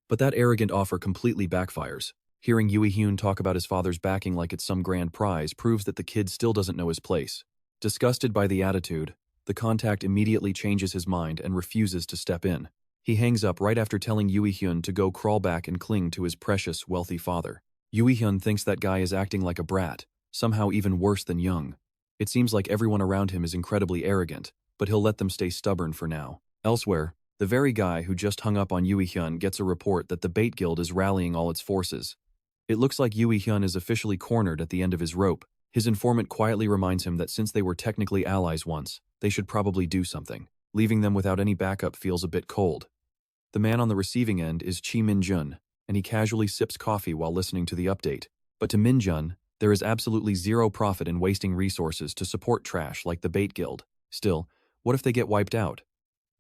But that arrogant offer completely backfires. Hearing Hyun talk about his father's backing like it's some grand prize proves that the kid still doesn't know his place. Disgusted by the attitude, the contact immediately changes his mind and refuses to step in. He hangs up right after telling Yui Hyun to go crawl back and cling to his precious, wealthy father. Yui Hyun thinks that guy is acting like a brat, somehow even worse than Young. It seems like everyone around him is incredibly arrogant, but he'll let them stay stubborn for now. Elsewhere, the very guy who just hung up on Yui Hyun gets a report that the Bait Guild is rallying all its forces. It looks like Yui Hyun is officially cornered at the end of his rope. His informant quietly reminds him that since they were technically allies once, they should probably do something. Leaving them without any backup feels a bit cold. The man on the receiving end is Chi Min-jun, and he casually sips coffee while listening to the update. But to Min-jun, there is absolutely zero profit in wasting resources to support trash like the Bait Guild. Still, what if they get wiped out?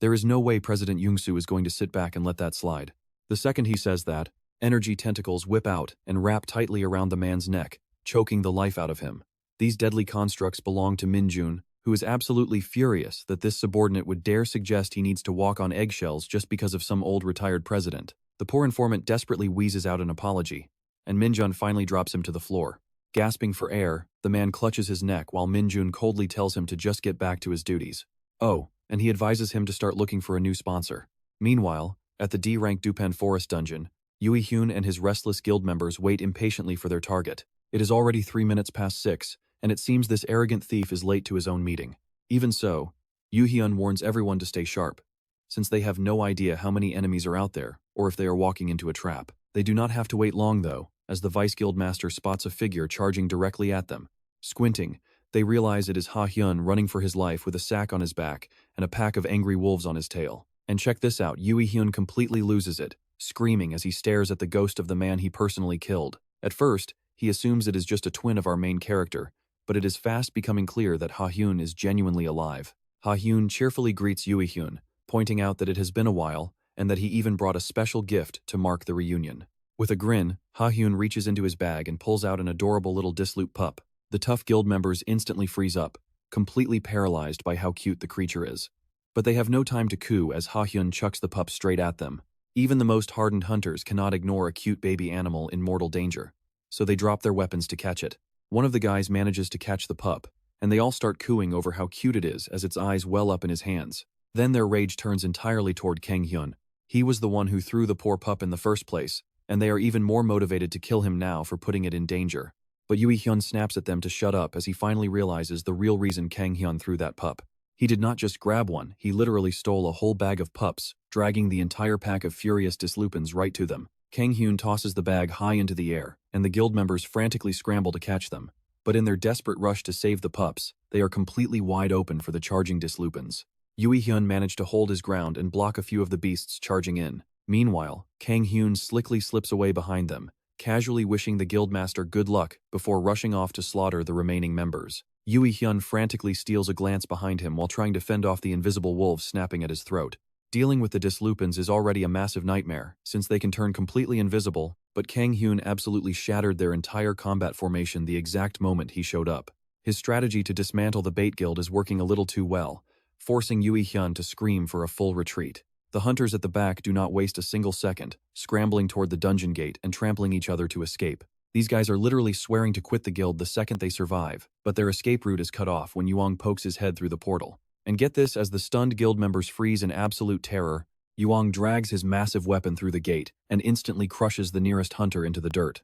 There is no way President Yongsoo is going to sit back and let that slide. The second he says that, energy tentacles whip out and wrap tightly around the man's neck, choking the life out of him. These deadly constructs belong to Min-jun, who is absolutely furious that this subordinate would dare suggest he needs to walk on eggshells just because of some old retired president. The poor informant desperately wheezes out an apology, and Min-jun finally drops him to the floor. Gasping for air, the man clutches his neck while Min-jun coldly tells him to just get back to his duties. Oh, and he advises him to start looking for a new sponsor. Meanwhile, at the D-rank Dupen Forest dungeon, Yui Hyun and his restless guild members wait impatiently for their target. It is already 3 minutes past 6, and it seems this arrogant thief is late to his own meeting. Even so, Yui Hyun warns everyone to stay sharp, since they have no idea how many enemies are out there, or if they are walking into a trap. They do not have to wait long though, as the Vice Guild Master spots a figure charging directly at them. Squinting, they realize it is Ha Hyun running for his life with a sack on his back and a pack of angry wolves on his tail. And check this out, Yui Hyun completely loses it, screaming as he stares at the ghost of the man he personally killed. At first, he assumes it is just a twin of our main character, but it is fast becoming clear that Ha Hyun is genuinely alive. Ha Hyun cheerfully greets Yui Hyun, pointing out that it has been a while and that he even brought a special gift to mark the reunion. With a grin, Ha Hyun reaches into his bag and pulls out an adorable little dissolute pup. The tough guild members instantly freeze up, completely paralyzed by how cute the creature is. But they have no time to coo as Ha Hyun chucks the pup straight at them. Even the most hardened hunters cannot ignore a cute baby animal in mortal danger, so they drop their weapons to catch it. One of the guys manages to catch the pup, and they all start cooing over how cute it is as its eyes well up in his hands. Then their rage turns entirely toward Kang Hyun. He was the one who threw the poor pup in the first place, and they are even more motivated to kill him now for putting it in danger. But Yui Hyun snaps at them to shut up as he finally realizes the real reason Kang Hyun threw that pup. He did not just grab one, he literally stole a whole bag of pups, dragging the entire pack of furious dislupins right to them. Kang Hyun tosses the bag high into the air, and the guild members frantically scramble to catch them. But in their desperate rush to save the pups, they are completely wide open for the charging dislupins. Yui Hyun managed to hold his ground and block a few of the beasts charging in. Meanwhile, Kang Hyun slickly slips away behind them, casually wishing the guildmaster good luck before rushing off to slaughter the remaining members. Yui Hyun frantically steals a glance behind him while trying to fend off the invisible wolves snapping at his throat. Dealing with the dislupins is already a massive nightmare, since they can turn completely invisible, but Kang Hyun absolutely shattered their entire combat formation the exact moment he showed up. His strategy to dismantle the Bait Guild is working a little too well, forcing Yui Hyun to scream for a full retreat. The hunters at the back do not waste a single second, scrambling toward the dungeon gate and trampling each other to escape. These guys are literally swearing to quit the guild the second they survive, but their escape route is cut off when Yuang pokes his head through the portal. And get this, as the stunned guild members freeze in absolute terror, Yuang drags his massive weapon through the gate and instantly crushes the nearest hunter into the dirt.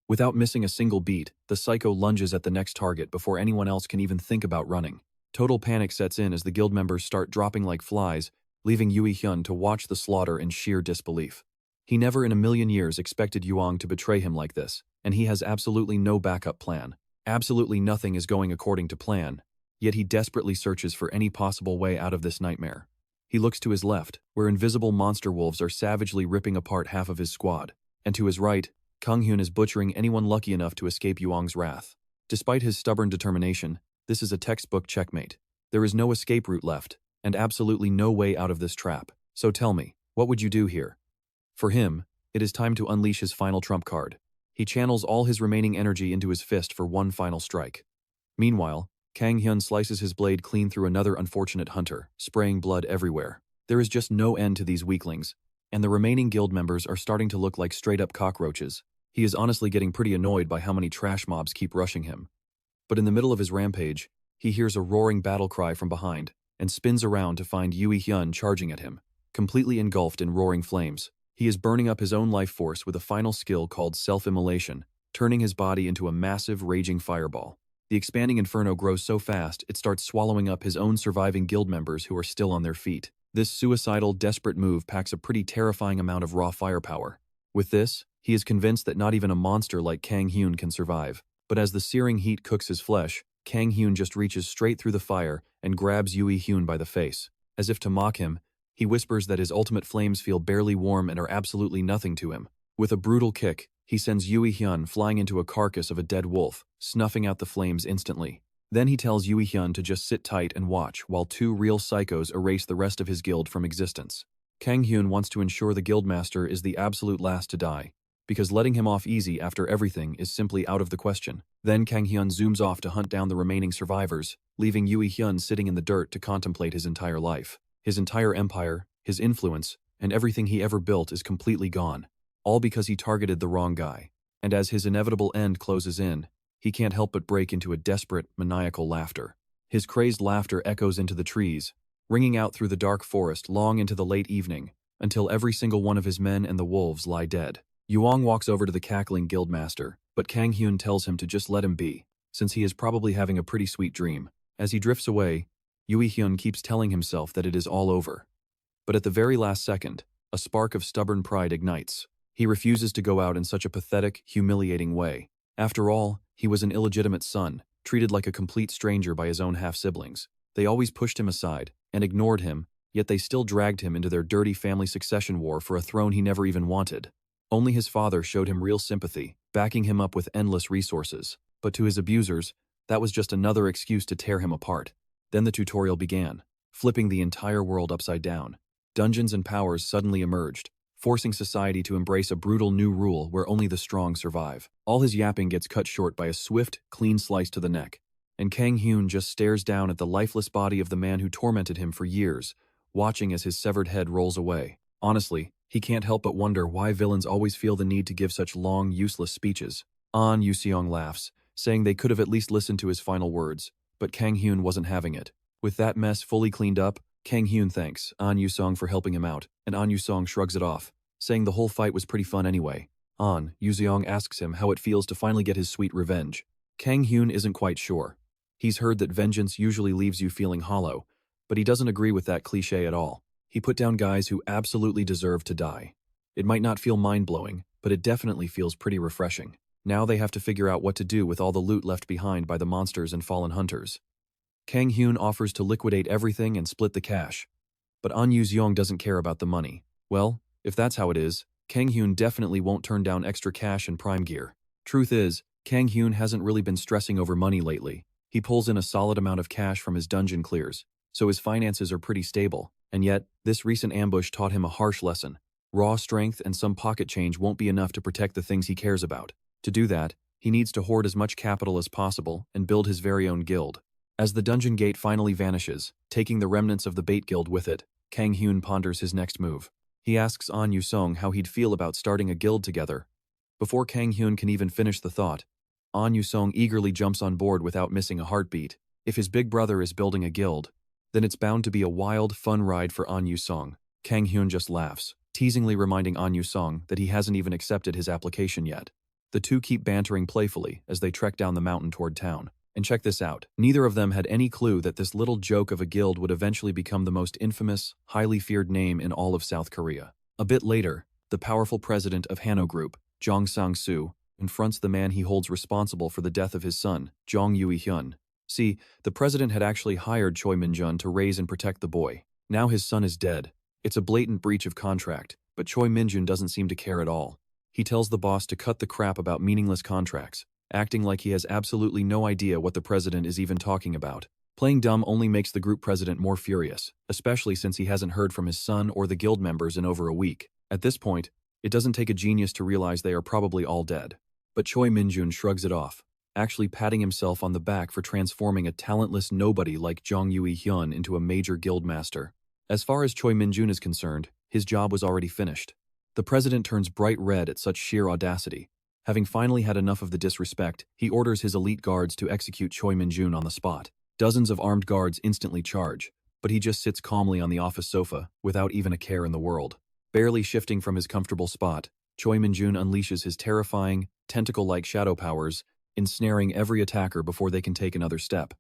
Without missing a single beat, the psycho lunges at the next target before anyone else can even think about running. Total panic sets in as the guild members start dropping like flies, leaving Yui Hyun to watch the slaughter in sheer disbelief. He never in a million years expected Yuang to betray him like this, and he has absolutely no backup plan. Absolutely nothing is going according to plan, yet he desperately searches for any possible way out of this nightmare. He looks to his left, where invisible monster wolves are savagely ripping apart half of his squad, and to his right, Kang Hyun is butchering anyone lucky enough to escape Yuang's wrath. Despite his stubborn determination, this is a textbook checkmate. There is no escape route left, and absolutely no way out of this trap. So tell me, what would you do here? For him, it is time to unleash his final trump card. He channels all his remaining energy into his fist for one final strike. Meanwhile, Kang Hyun slices his blade clean through another unfortunate hunter, spraying blood everywhere. There is just no end to these weaklings, and the remaining guild members are starting to look like straight-up cockroaches. He is honestly getting pretty annoyed by how many trash mobs keep rushing him. But in the middle of his rampage, he hears a roaring battle cry from behind, and spins around to find Yui Hyun charging at him. completely engulfed in roaring flames. He is burning up his own life force with a final skill called self-immolation, turning his body into a massive, raging fireball. The expanding inferno grows so fast, it starts swallowing up his own surviving guild members who are still on their feet. This suicidal, desperate move packs a pretty terrifying amount of raw firepower. With this, he is convinced that not even a monster like Kang Hyun can survive. But as the searing heat cooks his flesh, Kang Hyun just reaches straight through the fire and grabs Yui Hyun by the face. As if to mock him, he whispers that his ultimate flames feel barely warm and are absolutely nothing to him. With a brutal kick, he sends Yui Hyun flying into a carcass of a dead wolf, snuffing out the flames instantly. Then he tells Yui Hyun to just sit tight and watch while two real psychos erase the rest of his guild from existence. Kang Hyun wants to ensure the guildmaster is the absolute last to die, because letting him off easy after everything is simply out of the question. Then Kang Hyun zooms off to hunt down the remaining survivors, leaving Yui Hyun sitting in the dirt to contemplate his entire life. His entire empire, his influence, and everything he ever built is completely gone, all because he targeted the wrong guy. And as his inevitable end closes in, he can't help but break into a desperate, maniacal laughter. His crazed laughter echoes into the trees, ringing out through the dark forest long into the late evening, until every single one of his men and the wolves lie dead. Yuang walks over to the cackling guildmaster, but Kang Hyun tells him to just let him be, since he is probably having a pretty sweet dream. As he drifts away, Yui Hyun keeps telling himself that it is all over. But at the very last second, a spark of stubborn pride ignites. He refuses to go out in such a pathetic, humiliating way. After all, he was an illegitimate son, treated like a complete stranger by his own half-siblings. They always pushed him aside and ignored him, yet they still dragged him into their dirty family succession war for a throne he never even wanted. Only his father showed him real sympathy, backing him up with endless resources. But to his abusers, that was just another excuse to tear him apart. Then the tutorial began, flipping the entire world upside down. Dungeons and powers suddenly emerged, forcing society to embrace a brutal new rule where only the strong survive. All his yapping gets cut short by a swift, clean slice to the neck, and Kang Hyun just stares down at the lifeless body of the man who tormented him for years, watching as his severed head rolls away. Honestly, he can't help but wonder why villains always feel the need to give such long, useless speeches. An Yuseong laughs, saying they could have at least listened to his final words, but Kang Hyun wasn't having it. With that mess fully cleaned up, Kang Hyun thanks An Yusong for helping him out, and An Yusong shrugs it off, saying the whole fight was pretty fun anyway. An Yuseong asks him how it feels to finally get his sweet revenge. Kang Hyun isn't quite sure. He's heard that vengeance usually leaves you feeling hollow, but he doesn't agree with that cliché at all. He put down guys who absolutely deserve to die. It might not feel mind-blowing, but it definitely feels pretty refreshing. Now they have to figure out what to do with all the loot left behind by the monsters and fallen hunters. Kang Hyun offers to liquidate everything and split the cash, but An Yuseong doesn't care about the money. Well, if that's how it is, Kang Hyun definitely won't turn down extra cash and prime gear. Truth is, Kang Hyun hasn't really been stressing over money lately. He pulls in a solid amount of cash from his dungeon clears, so his finances are pretty stable. And yet, this recent ambush taught him a harsh lesson. Raw strength and some pocket change won't be enough to protect the things he cares about. To do that, he needs to hoard as much capital as possible and build his very own guild. As the dungeon gate finally vanishes, taking the remnants of the bait guild with it, Kang Hyun ponders his next move. He asks An Yusong how he'd feel about starting a guild together. Before Kang Hyun can even finish the thought, An Yusong eagerly jumps on board without missing a heartbeat. If his big brother is building a guild, then it's bound to be a wild, fun ride for An Yusong. Kang Hyun just laughs, teasingly reminding An Yusong that he hasn't even accepted his application yet. The two keep bantering playfully as they trek down the mountain toward town. And check this out, neither of them had any clue that this little joke of a guild would eventually become the most infamous, highly feared name in all of South Korea. A bit later, the powerful president of Hano Group, Jong Sang-soo, confronts the man he holds responsible for the death of his son, Jong Yui-hyun. See, the president had actually hired Choi Min-jun to raise and protect the boy. Now his son is dead. It's a blatant breach of contract, but Choi Min-jun doesn't seem to care at all. He tells the boss to cut the crap about meaningless contracts, acting like he has absolutely no idea what the president is even talking about. Playing dumb only makes the group president more furious, especially since he hasn't heard from his son or the guild members in over a week. At this point, it doesn't take a genius to realize they are probably all dead. But Choi Min-jun shrugs it off, actually patting himself on the back for transforming a talentless nobody like Jong Yui-hyun into a major guild master. As far as Choi Min-jun is concerned, his job was already finished. The president turns bright red at such sheer audacity. Having finally had enough of the disrespect, he orders his elite guards to execute Choi Min-jun on the spot. Dozens of armed guards instantly charge, but he just sits calmly on the office sofa, without even a care in the world. Barely shifting from his comfortable spot, Choi Min-jun unleashes his terrifying, tentacle-like shadow powers, ensnaring every attacker before they can take another step.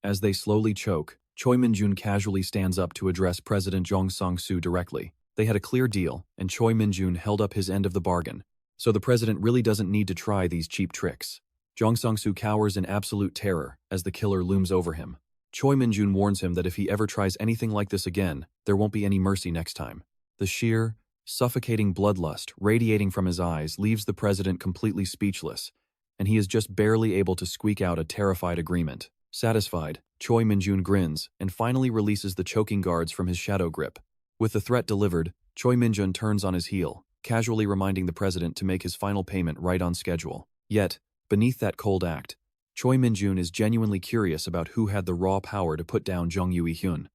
As they slowly choke, Choi Min-jun casually stands up to address President Jong Song-soo directly. They had a clear deal, and Choi Min-jun held up his end of the bargain, so the president really doesn't need to try these cheap tricks. Jong Song-soo cowers in absolute terror as the killer looms over him. Choi Min-jun warns him that if he ever tries anything like this again, there won't be any mercy next time. The sheer, suffocating bloodlust radiating from his eyes leaves the president completely speechless, and he is just barely able to squeak out a terrified agreement. Satisfied, Choi Min-jun grins and finally releases the choking guards from his shadow grip. With the threat delivered, Choi Min-jun turns on his heel, casually reminding the president to make his final payment right on schedule. Yet, beneath that cold act, Choi Min-jun is genuinely curious about who had the raw power to put down Jung Yui-hyun.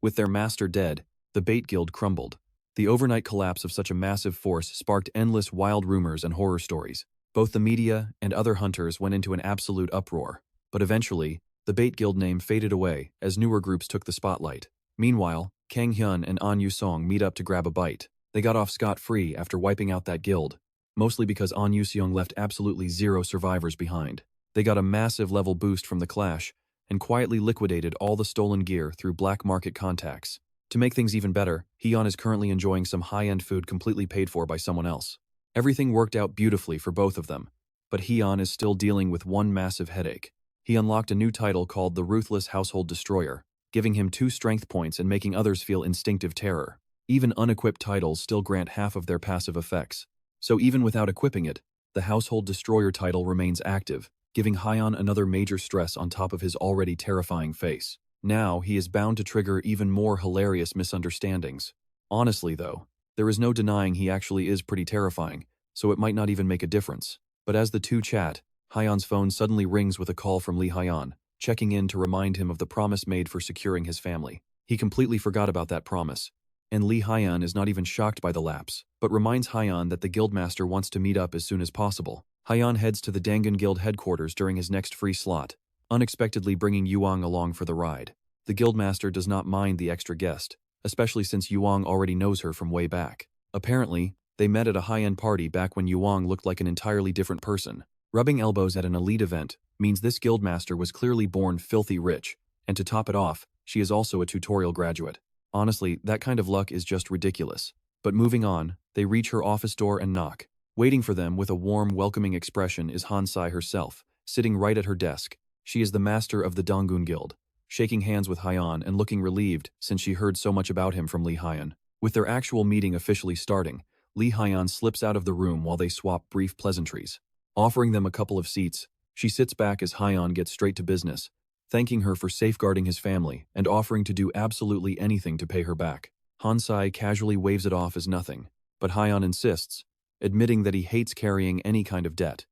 With their master dead, the Bait Guild crumbled. The overnight collapse of such a massive force sparked endless wild rumors and horror stories. Both the media and other hunters went into an absolute uproar. But eventually, the Bait Guild name faded away as newer groups took the spotlight. Meanwhile, Kang Hyun and An Yu-song meet up to grab a bite. They got off scot-free after wiping out that guild, mostly because An Yu-seong left absolutely zero survivors behind. They got a massive level boost from the clash and quietly liquidated all the stolen gear through black market contacts. To make things even better, Hyun is currently enjoying some high-end food completely paid for by someone else. Everything worked out beautifully for both of them, but Hyun is still dealing with one massive headache. He unlocked a new title called the Ruthless Household Destroyer, giving him 2 strength points and making others feel instinctive terror. Even unequipped titles still grant half of their passive effects. So even without equipping it, the Household Destroyer title remains active, giving Hyun another major stress on top of his already terrifying face. Now, he is bound to trigger even more hilarious misunderstandings. Honestly, though, there is no denying he actually is pretty terrifying, so it might not even make a difference. But as the two chat, Hyun's phone suddenly rings with a call from Lee Hyun, checking in to remind him of the promise made for securing his family. He completely forgot about that promise, and Lee Hyun is not even shocked by the lapse, but reminds Hyun that the guildmaster wants to meet up as soon as possible. Hyun heads to the Dangun Guild headquarters during his next free slot, unexpectedly bringing Yuang along for the ride. The guildmaster does not mind the extra guest, especially since Yuang already knows her from way back. Apparently, they met at a high-end party back when Yuang looked like an entirely different person. Rubbing elbows at an elite event means this guildmaster was clearly born filthy rich, and to top it off, she is also a tutorial graduate. Honestly, that kind of luck is just ridiculous. But moving on, they reach her office door and knock. Waiting for them with a warm, welcoming expression is Hansai herself, sitting right at her desk. She is the master of the Dangun Guild, shaking hands with Hyun and looking relieved since she heard so much about him from Lee Hyun. With their actual meeting officially starting, Lee Hyun slips out of the room while they swap brief pleasantries. Offering them a couple of seats, she sits back as Hyun gets straight to business, thanking her for safeguarding his family and offering to do absolutely anything to pay her back. Hansai casually waves it off as nothing, but Hyun insists, admitting that he hates carrying any kind of debt,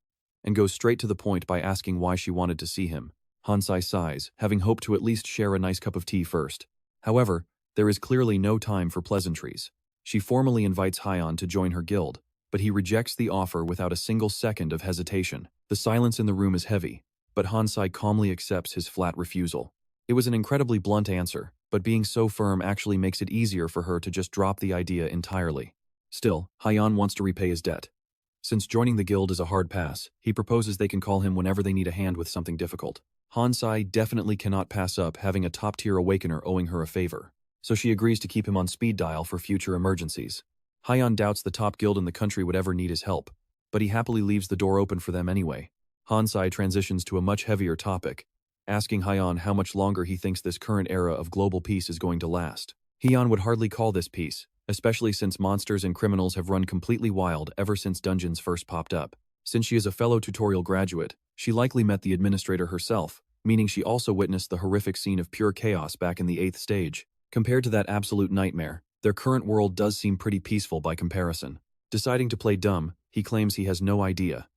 and goes straight to the point by asking why she wanted to see him. Hansai sighs, having hoped to at least share a nice cup of tea first. However, there is clearly no time for pleasantries. She formally invites Hyun to join her guild, but he rejects the offer without a single second of hesitation. The silence in the room is heavy, but Hansai calmly accepts his flat refusal. It was an incredibly blunt answer, but being so firm actually makes it easier for her to just drop the idea entirely. Still, Hyun wants to repay his debt. Since joining the guild is a hard pass, he proposes they can call him whenever they need a hand with something difficult. Hansai definitely cannot pass up having a top-tier awakener owing her a favor, so she agrees to keep him on speed dial for future emergencies. Hyun doubts the top guild in the country would ever need his help, but he happily leaves the door open for them anyway. Hansai transitions to a much heavier topic, asking Hyun how much longer he thinks this current era of global peace is going to last. Hyun would hardly call this peace, especially since monsters and criminals have run completely wild ever since dungeons first popped up. Since she is a fellow tutorial graduate, she likely met the administrator herself, meaning she also witnessed the horrific scene of pure chaos back in the 8th stage. Compared to that absolute nightmare, their current world does seem pretty peaceful by comparison. Deciding to play dumb, he claims he has no idea,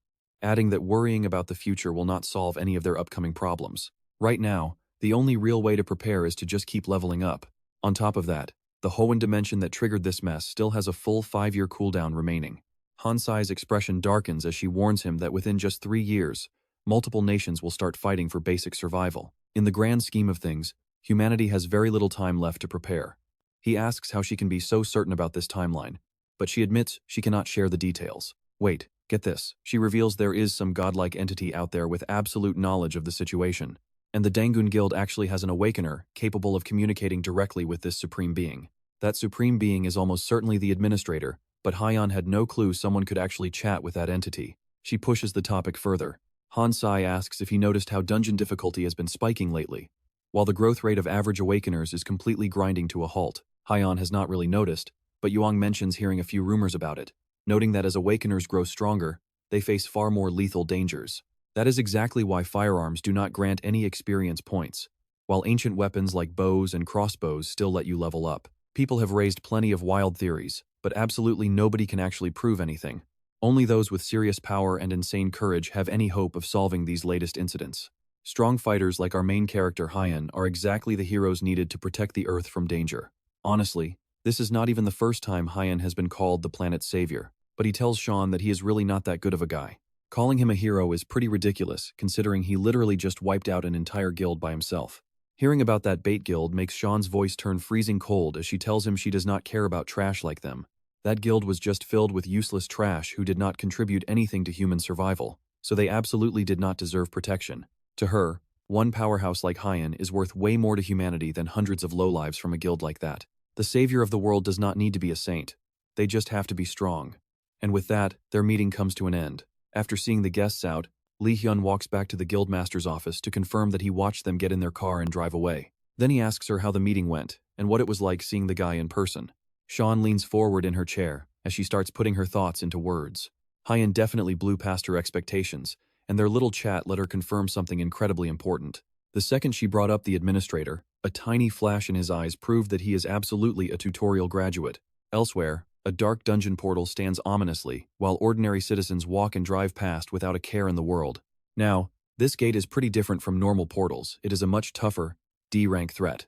adding that worrying about the future will not solve any of their upcoming problems. Right now, the only real way to prepare is to just keep leveling up. On top of that, the Hoenn dimension that triggered this mess still has a full 5-year cooldown remaining. Hansai's expression darkens as she warns him that within just 3 years, multiple nations will start fighting for basic survival. In the grand scheme of things, Humanity has very little time left to prepare. He asks how she can be so certain about this timeline, but she admits she cannot share the details. Wait, get this. She reveals there is some godlike entity out there with absolute knowledge of the situation, and the Dangun Guild actually has an awakener capable of communicating directly with this supreme being. That supreme being is almost certainly the administrator, but Hyan had no clue someone could actually chat with that entity. She pushes the topic further. Hansai asks if he noticed how dungeon difficulty has been spiking lately. While the growth rate of average awakeners is completely grinding to a halt, Hyan has not really noticed, but Yuang mentions hearing a few rumors about it, noting that as awakeners grow stronger, they face far more lethal dangers. That is exactly why firearms do not grant any experience points, while ancient weapons like bows and crossbows still let you level up. People have raised plenty of wild theories, but absolutely nobody can actually prove anything. Only those with serious power and insane courage have any hope of solving these latest incidents. Strong fighters like our main character Hyan are exactly the heroes needed to protect the Earth from danger. Honestly, this is not even the first time Hyan has been called the planet's savior, but he tells Sean that he is really not that good of a guy. Calling him a hero is pretty ridiculous, considering he literally just wiped out an entire guild by himself. Hearing about that bait guild makes Sean's voice turn freezing cold as she tells him she does not care about trash like them. That guild was just filled with useless trash who did not contribute anything to human survival, so they absolutely did not deserve protection. To her, one powerhouse like Hyan is worth way more to humanity than hundreds of lowlives from a guild like that. The savior of the world does not need to be a saint. They just have to be strong. And with that, their meeting comes to an end. After seeing the guests out, Lee Hyun walks back to the guildmaster's office to confirm that he watched them get in their car and drive away. Then he asks her how the meeting went and what it was like seeing the guy in person. Sean leans forward in her chair as she starts putting her thoughts into words. Hyan definitely blew past her expectations, and their little chat let her confirm something incredibly important. The second she brought up the administrator, a tiny flash in his eyes proved that he is absolutely a tutorial graduate. Elsewhere, a dark dungeon portal stands ominously, while ordinary citizens walk and drive past without a care in the world. Now, this gate is pretty different from normal portals. It is a much tougher, D-rank threat.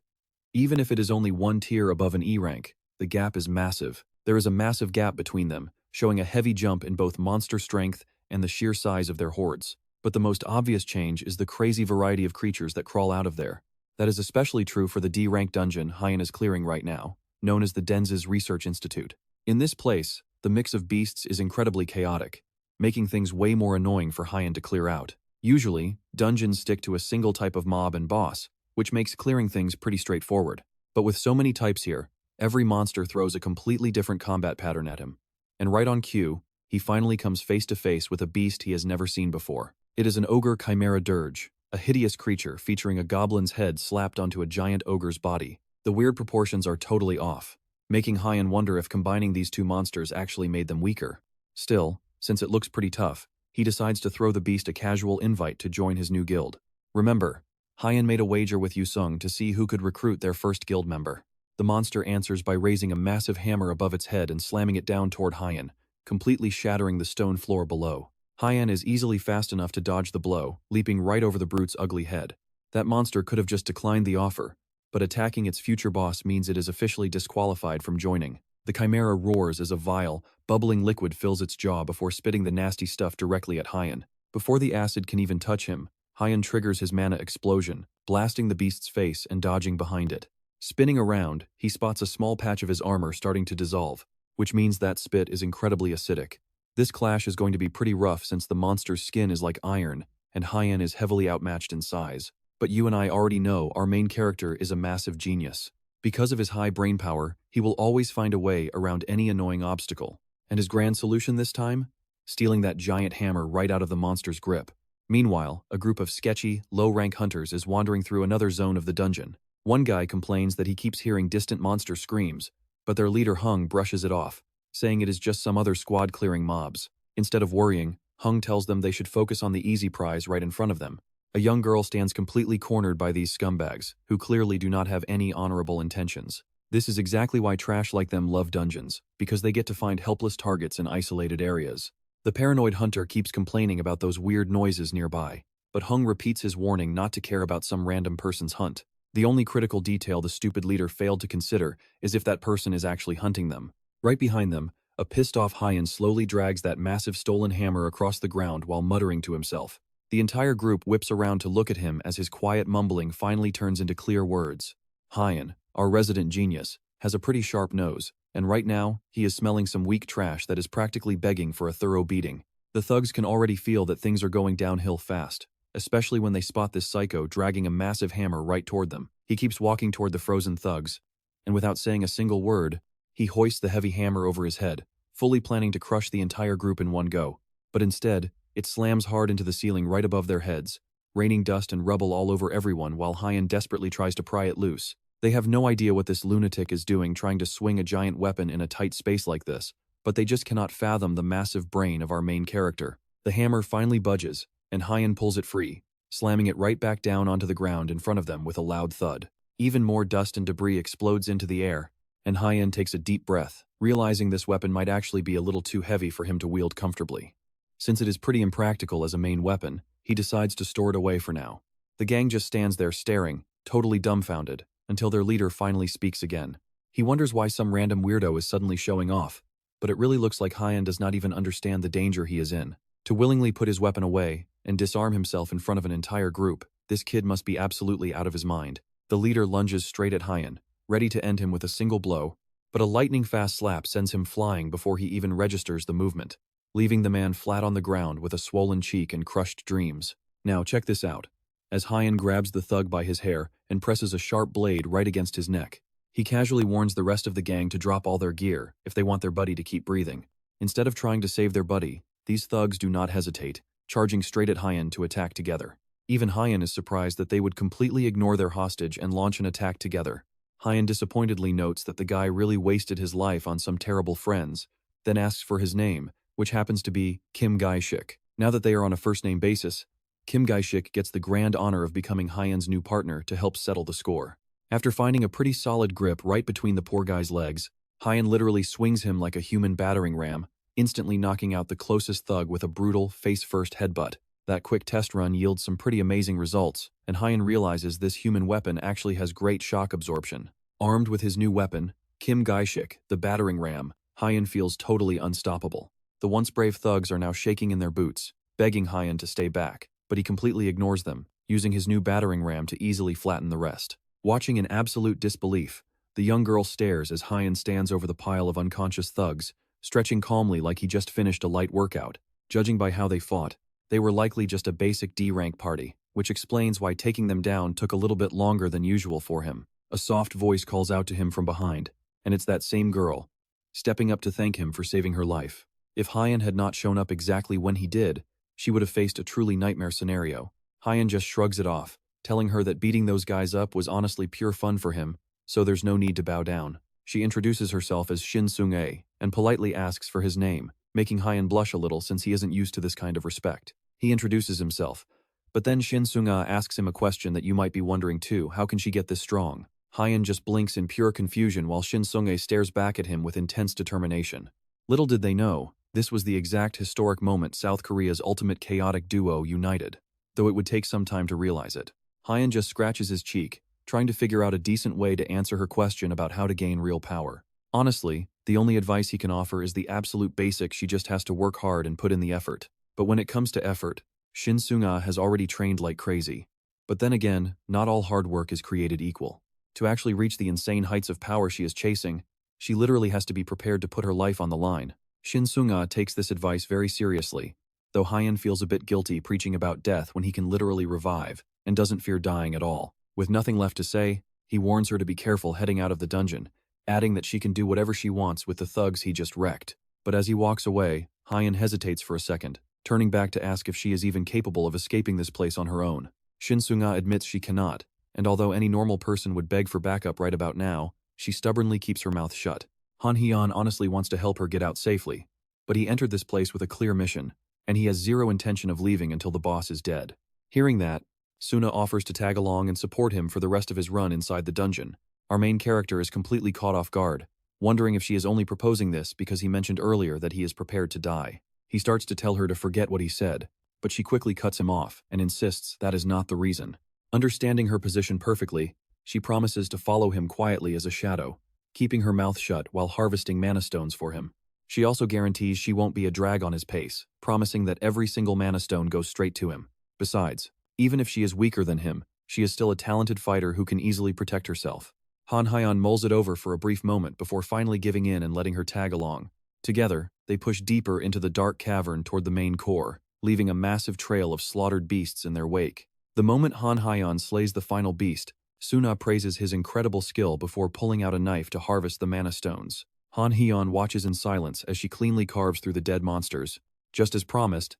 Even if it is only one tier above an E-rank, the gap is massive. There is a massive gap between them, showing a heavy jump in both monster strength and the sheer size of their hordes. But the most obvious change is the crazy variety of creatures that crawl out of there. That is especially true for the D-rank dungeon Hyan is clearing right now, known as the Denz's Research Institute. In this place, the mix of beasts is incredibly chaotic, making things way more annoying for Hyan to clear out. Usually, dungeons stick to a single type of mob and boss, which makes clearing things pretty straightforward. But with so many types here, every monster throws a completely different combat pattern at him. And right on cue, he finally comes face to face with a beast he has never seen before. It is an ogre chimera dirge, a hideous creature featuring a goblin's head slapped onto a giant ogre's body. The weird proportions are totally off, making Hyan wonder if combining these two monsters actually made them weaker. Still, since it looks pretty tough, he decides to throw the beast a casual invite to join his new guild. Remember, Hyan made a wager with Yusung to see who could recruit their first guild member. The monster answers by raising a massive hammer above its head and slamming it down toward Hyan, completely shattering the stone floor below. Hyan is easily fast enough to dodge the blow, leaping right over the brute's ugly head. That monster could have just declined the offer, but attacking its future boss means it is officially disqualified from joining. The chimera roars as a vile, bubbling liquid fills its jaw before spitting the nasty stuff directly at Hyan. Before the acid can even touch him, Hyan triggers his mana explosion, blasting the beast's face and dodging behind it. Spinning around, he spots a small patch of his armor starting to dissolve, which means that spit is incredibly acidic. This clash is going to be pretty rough since the monster's skin is like iron, and Hyan is heavily outmatched in size. But you and I already know our main character is a massive genius. Because of his high brain power, he will always find a way around any annoying obstacle. And his grand solution this time? Stealing that giant hammer right out of the monster's grip. Meanwhile, a group of sketchy, low-rank hunters is wandering through another zone of the dungeon. One guy complains that he keeps hearing distant monster screams, but their leader Hung brushes it off, saying it is just some other squad clearing mobs. Instead of worrying, Hung tells them they should focus on the easy prize right in front of them. A young girl stands completely cornered by these scumbags, who clearly do not have any honorable intentions. This is exactly why trash like them love dungeons, because they get to find helpless targets in isolated areas. The paranoid hunter keeps complaining about those weird noises nearby, but Hung repeats his warning not to care about some random person's hunt. The only critical detail the stupid leader failed to consider is if that person is actually hunting them. Right behind them, a pissed-off Hyan slowly drags that massive stolen hammer across the ground while muttering to himself. The entire group whips around to look at him as his quiet mumbling finally turns into clear words. Hyan, our resident genius, has a pretty sharp nose, and right now, he is smelling some weak trash that is practically begging for a thorough beating. The thugs can already feel that things are going downhill fast, especially when they spot this psycho dragging a massive hammer right toward them. He keeps walking toward the frozen thugs, and without saying a single word, he hoists the heavy hammer over his head, fully planning to crush the entire group in one go. But instead, it slams hard into the ceiling right above their heads, raining dust and rubble all over everyone while Hyan desperately tries to pry it loose. They have no idea what this lunatic is doing trying to swing a giant weapon in a tight space like this, but they just cannot fathom the massive brain of our main character. The hammer finally budges, and Hyan pulls it free, slamming it right back down onto the ground in front of them with a loud thud. Even more dust and debris explodes into the air, and Hyan takes a deep breath, realizing this weapon might actually be a little too heavy for him to wield comfortably. Since it is pretty impractical as a main weapon, he decides to store it away for now. The gang just stands there staring, totally dumbfounded, until their leader finally speaks again. He wonders why some random weirdo is suddenly showing off, but it really looks like Hyan does not even understand the danger he is in. To willingly put his weapon away and disarm himself in front of an entire group, this kid must be absolutely out of his mind. The leader lunges straight at Hyan, ready to end him with a single blow, but a lightning-fast slap sends him flying before he even registers the movement, leaving the man flat on the ground with a swollen cheek and crushed dreams. Now check this out. As Hyan grabs the thug by his hair and presses a sharp blade right against his neck, he casually warns the rest of the gang to drop all their gear if they want their buddy to keep breathing. Instead of trying to save their buddy, these thugs do not hesitate, charging straight at Hyan to attack together. Even Hyan is surprised that they would completely ignore their hostage and launch an attack together. Hyan disappointedly notes that the guy really wasted his life on some terrible friends, then asks for his name, which happens to be Kim Gae-shik. Now that they are on a first-name basis, Kim Gae-shik gets the grand honor of becoming Hyan's new partner to help settle the score. After finding a pretty solid grip right between the poor guy's legs, Hyan literally swings him like a human battering ram, instantly knocking out the closest thug with a brutal, face-first headbutt. That quick test run yields some pretty amazing results, and Hyan realizes this human weapon actually has great shock absorption. Armed with his new weapon, Kim Gae-shik, the battering ram, Hyan feels totally unstoppable. The once brave thugs are now shaking in their boots, begging Hyan to stay back, but he completely ignores them, using his new battering ram to easily flatten the rest. Watching in absolute disbelief, the young girl stares as Hyan stands over the pile of unconscious thugs, stretching calmly like he just finished a light workout. Judging by how they fought, they were likely just a basic D-rank party, which explains why taking them down took a little bit longer than usual for him. A soft voice calls out to him from behind, and it's that same girl, stepping up to thank him for saving her life. If Hyan had not shown up exactly when he did, she would have faced a truly nightmare scenario. Hyan just shrugs it off, telling her that beating those guys up was honestly pure fun for him, so there's no need to bow down. She introduces herself as Shin Sung-ae and politely asks for his name, making Hyan blush a little since he isn't used to this kind of respect. He introduces himself, but then Shin Sung-ae asks him a question that you might be wondering too: how can she get this strong? Hyan just blinks in pure confusion while Shin Sung-ae stares back at him with intense determination. Little did they know, this was the exact historic moment South Korea's ultimate chaotic duo united, though it would take some time to realize it. Hyan just scratches his cheek, trying to figure out a decent way to answer her question about how to gain real power. Honestly, the only advice he can offer is the absolute basic: she just has to work hard and put in the effort. But when it comes to effort, Shin Sung-ah has already trained like crazy. But then again, not all hard work is created equal. To actually reach the insane heights of power she is chasing, she literally has to be prepared to put her life on the line. Shin Sung-ah takes this advice very seriously, though Hyan feels a bit guilty preaching about death when he can literally revive and doesn't fear dying at all. With nothing left to say, he warns her to be careful heading out of the dungeon, adding that she can do whatever she wants with the thugs he just wrecked. But as he walks away, Hyan hesitates for a second, turning back to ask if she is even capable of escaping this place on her own. Shin Sung-ah admits she cannot, and although any normal person would beg for backup right about now, she stubbornly keeps her mouth shut. Han Hyeon honestly wants to help her get out safely, but he entered this place with a clear mission, and he has zero intention of leaving until the boss is dead. Hearing that, Suna offers to tag along and support him for the rest of his run inside the dungeon. Our main character is completely caught off guard, wondering if she is only proposing this because he mentioned earlier that he is prepared to die. He starts to tell her to forget what he said, but she quickly cuts him off and insists that is not the reason. Understanding her position perfectly, she promises to follow him quietly as a shadow, keeping her mouth shut while harvesting mana stones for him. She also guarantees she won't be a drag on his pace, promising that every single mana stone goes straight to him. Besides, even if she is weaker than him, she is still a talented fighter who can easily protect herself. Han Hyeon mulls it over for a brief moment before finally giving in and letting her tag along. Together, they push deeper into the dark cavern toward the main core, leaving a massive trail of slaughtered beasts in their wake. The moment Han Hyeon slays the final beast, Suna praises his incredible skill before pulling out a knife to harvest the mana stones. Han Hyeon watches in silence as she cleanly carves through the dead monsters. Just as promised,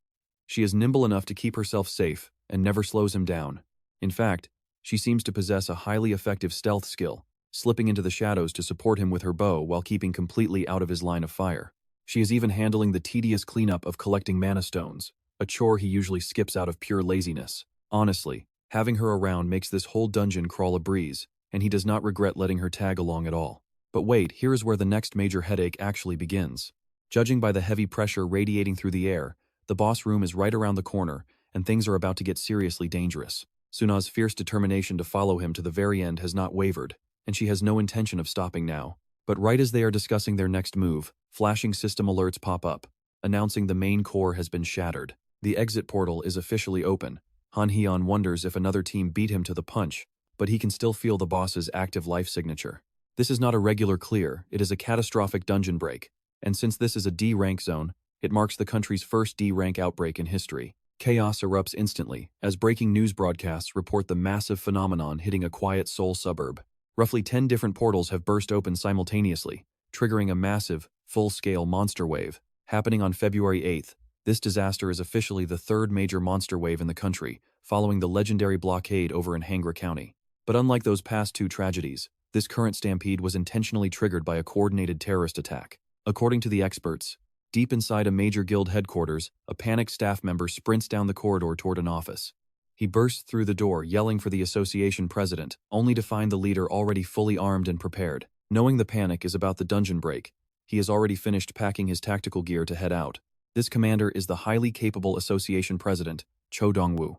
she is nimble enough to keep herself safe and never slows him down. In fact, she seems to possess a highly effective stealth skill, slipping into the shadows to support him with her bow while keeping completely out of his line of fire. She is even handling the tedious cleanup of collecting mana stones, a chore he usually skips out of pure laziness. Honestly, having her around makes this whole dungeon crawl a breeze, and he does not regret letting her tag along at all. But wait, here is where the next major headache actually begins. Judging by the heavy pressure radiating through the air, the boss room is right around the corner, and things are about to get seriously dangerous. Suna's fierce determination to follow him to the very end has not wavered, and she has no intention of stopping now. But right as they are discussing their next move, flashing system alerts pop up, announcing the main core has been shattered. The exit portal is officially open. Han Hyeon wonders if another team beat him to the punch, but he can still feel the boss's active life signature. This is not a regular clear, it is a catastrophic dungeon break, and since this is a D-rank zone, it marks the country's first D-rank outbreak in history. Chaos erupts instantly, as breaking news broadcasts report the massive phenomenon hitting a quiet Seoul suburb. Roughly 10 different portals have burst open simultaneously, triggering a massive, full-scale monster wave. Happening on February 8th, this disaster is officially the third major monster wave in the country, following the legendary blockade over in Hangra County. But unlike those past two tragedies, this current stampede was intentionally triggered by a coordinated terrorist attack. According to the experts, deep inside a major guild headquarters, a panicked staff member sprints down the corridor toward an office. He bursts through the door, yelling for the association president, only to find the leader already fully armed and prepared. Knowing the panic is about the dungeon break, he has already finished packing his tactical gear to head out. This commander is the highly capable association president, Cho Dong-woo.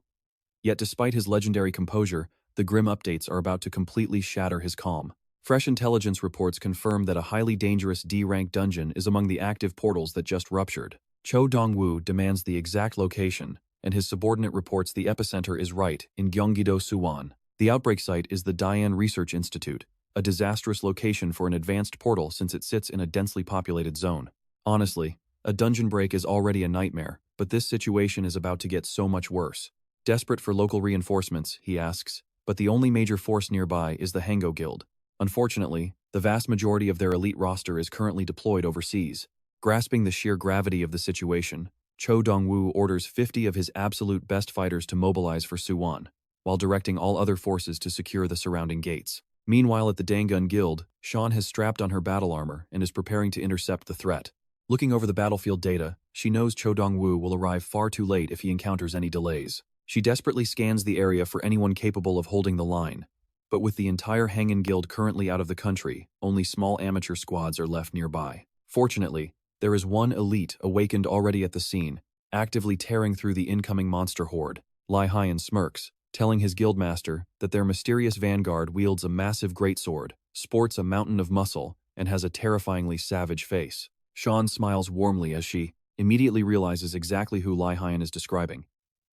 Yet despite his legendary composure, the grim updates are about to completely shatter his calm. Fresh intelligence reports confirm that a highly dangerous D-rank dungeon is among the active portals that just ruptured. Cho Dong-woo demands the exact location, and his subordinate reports the epicenter is right in Gyeonggi-do, Suwon. The outbreak site is the Dian Research Institute, a disastrous location for an advanced portal since it sits in a densely populated zone. Honestly, a dungeon break is already a nightmare, but this situation is about to get so much worse. Desperate for local reinforcements, he asks, but the only major force nearby is the Hango Guild. Unfortunately, the vast majority of their elite roster is currently deployed overseas. Grasping the sheer gravity of the situation, Cho Dong-woo orders 50 of his absolute best fighters to mobilize for Suwon, while directing all other forces to secure the surrounding gates. Meanwhile at the Dangun Guild, Sean has strapped on her battle armor and is preparing to intercept the threat. Looking over the battlefield data, she knows Cho Dong-woo will arrive far too late if he encounters any delays. She desperately scans the area for anyone capable of holding the line. But with the entire Hangan Guild currently out of the country, only small amateur squads are left nearby. Fortunately, there is one elite awakened already at the scene, actively tearing through the incoming monster horde. Lai Hyen smirks, telling his guildmaster that their mysterious vanguard wields a massive greatsword, sports a mountain of muscle, and has a terrifyingly savage face. Sean smiles warmly as she immediately realizes exactly who Lai Hyen is describing,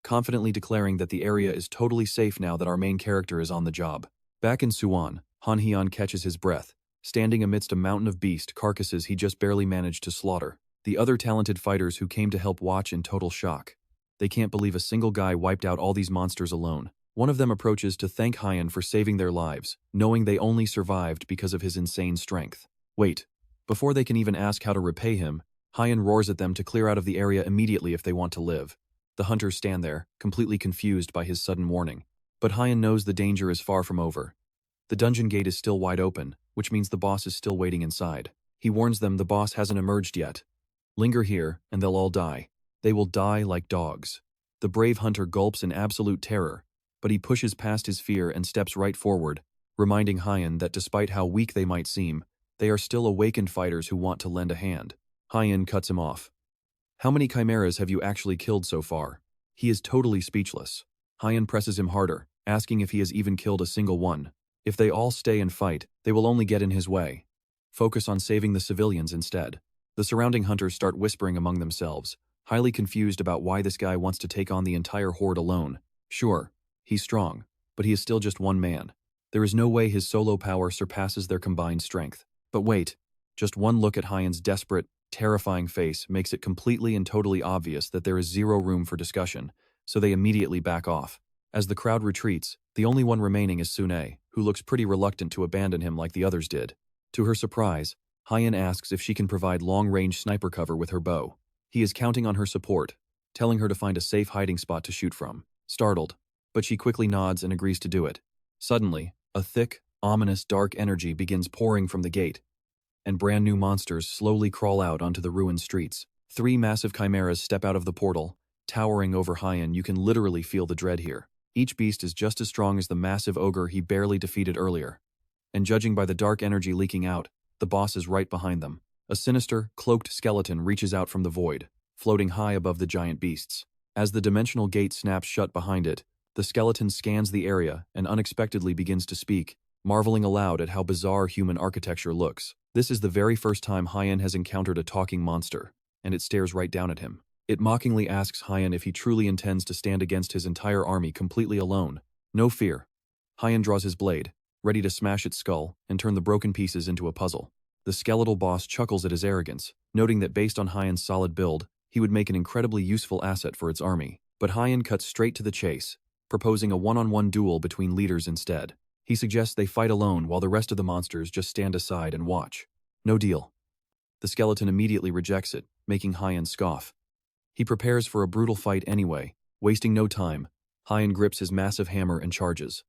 confidently declaring that the area is totally safe now that our main character is on the job. Back in Suwon, Han Hyeon catches his breath, standing amidst a mountain of beast carcasses he just barely managed to slaughter. The other talented fighters who came to help watch in total shock. They can't believe a single guy wiped out all these monsters alone. One of them approaches to thank Hyen for saving their lives, knowing they only survived because of his insane strength. Wait, before they can even ask how to repay him, Hyen roars at them to clear out of the area immediately if they want to live. The hunters stand there, completely confused by his sudden warning. But Hyen knows the danger is far from over. The dungeon gate is still wide open, which means the boss is still waiting inside. He warns them the boss hasn't emerged yet. Linger here, and they'll all die. They will die like dogs. The brave hunter gulps in absolute terror, but he pushes past his fear and steps right forward, reminding Hyen that despite how weak they might seem, they are still awakened fighters who want to lend a hand. Hyen cuts him off. How many chimeras have you actually killed so far? He is totally speechless. Hyen presses him harder, asking if he has even killed a single one. If they all stay and fight, they will only get in his way. Focus on saving the civilians instead. The surrounding hunters start whispering among themselves, highly confused about why this guy wants to take on the entire horde alone. Sure, he's strong, but he is still just one man. There is no way his solo power surpasses their combined strength. But wait, just one look at Hyen's desperate, terrifying face makes it completely and totally obvious that there is zero room for discussion, so they immediately back off. As the crowd retreats, the only one remaining is Sune, who looks pretty reluctant to abandon him like the others did. To her surprise, Hyen asks if she can provide long-range sniper cover with her bow. He is counting on her support, telling her to find a safe hiding spot to shoot from. Startled, but she quickly nods and agrees to do it. Suddenly, a thick, ominous dark energy begins pouring from the gate, and brand new monsters slowly crawl out onto the ruined streets. 3 massive chimeras step out of the portal, towering over Hyen. You can literally feel the dread here. Each beast is just as strong as the massive ogre he barely defeated earlier. And judging by the dark energy leaking out, the boss is right behind them. A sinister, cloaked skeleton reaches out from the void, floating high above the giant beasts. As the dimensional gate snaps shut behind it, the skeleton scans the area and unexpectedly begins to speak, marveling aloud at how bizarre human architecture looks. This is the very first time Hyen has encountered a talking monster, and it stares right down at him. It mockingly asks Hyen if he truly intends to stand against his entire army completely alone. No fear. Hyen draws his blade, ready to smash its skull and turn the broken pieces into a puzzle. The skeletal boss chuckles at his arrogance, noting that based on Hyen's solid build, he would make an incredibly useful asset for its army. But Hyen cuts straight to the chase, proposing a one-on-one duel between leaders instead. He suggests they fight alone while the rest of the monsters just stand aside and watch. No deal. The skeleton immediately rejects it, making Hyen scoff. He prepares for a brutal fight anyway. Wasting no time, Hyen grips his massive hammer and charges.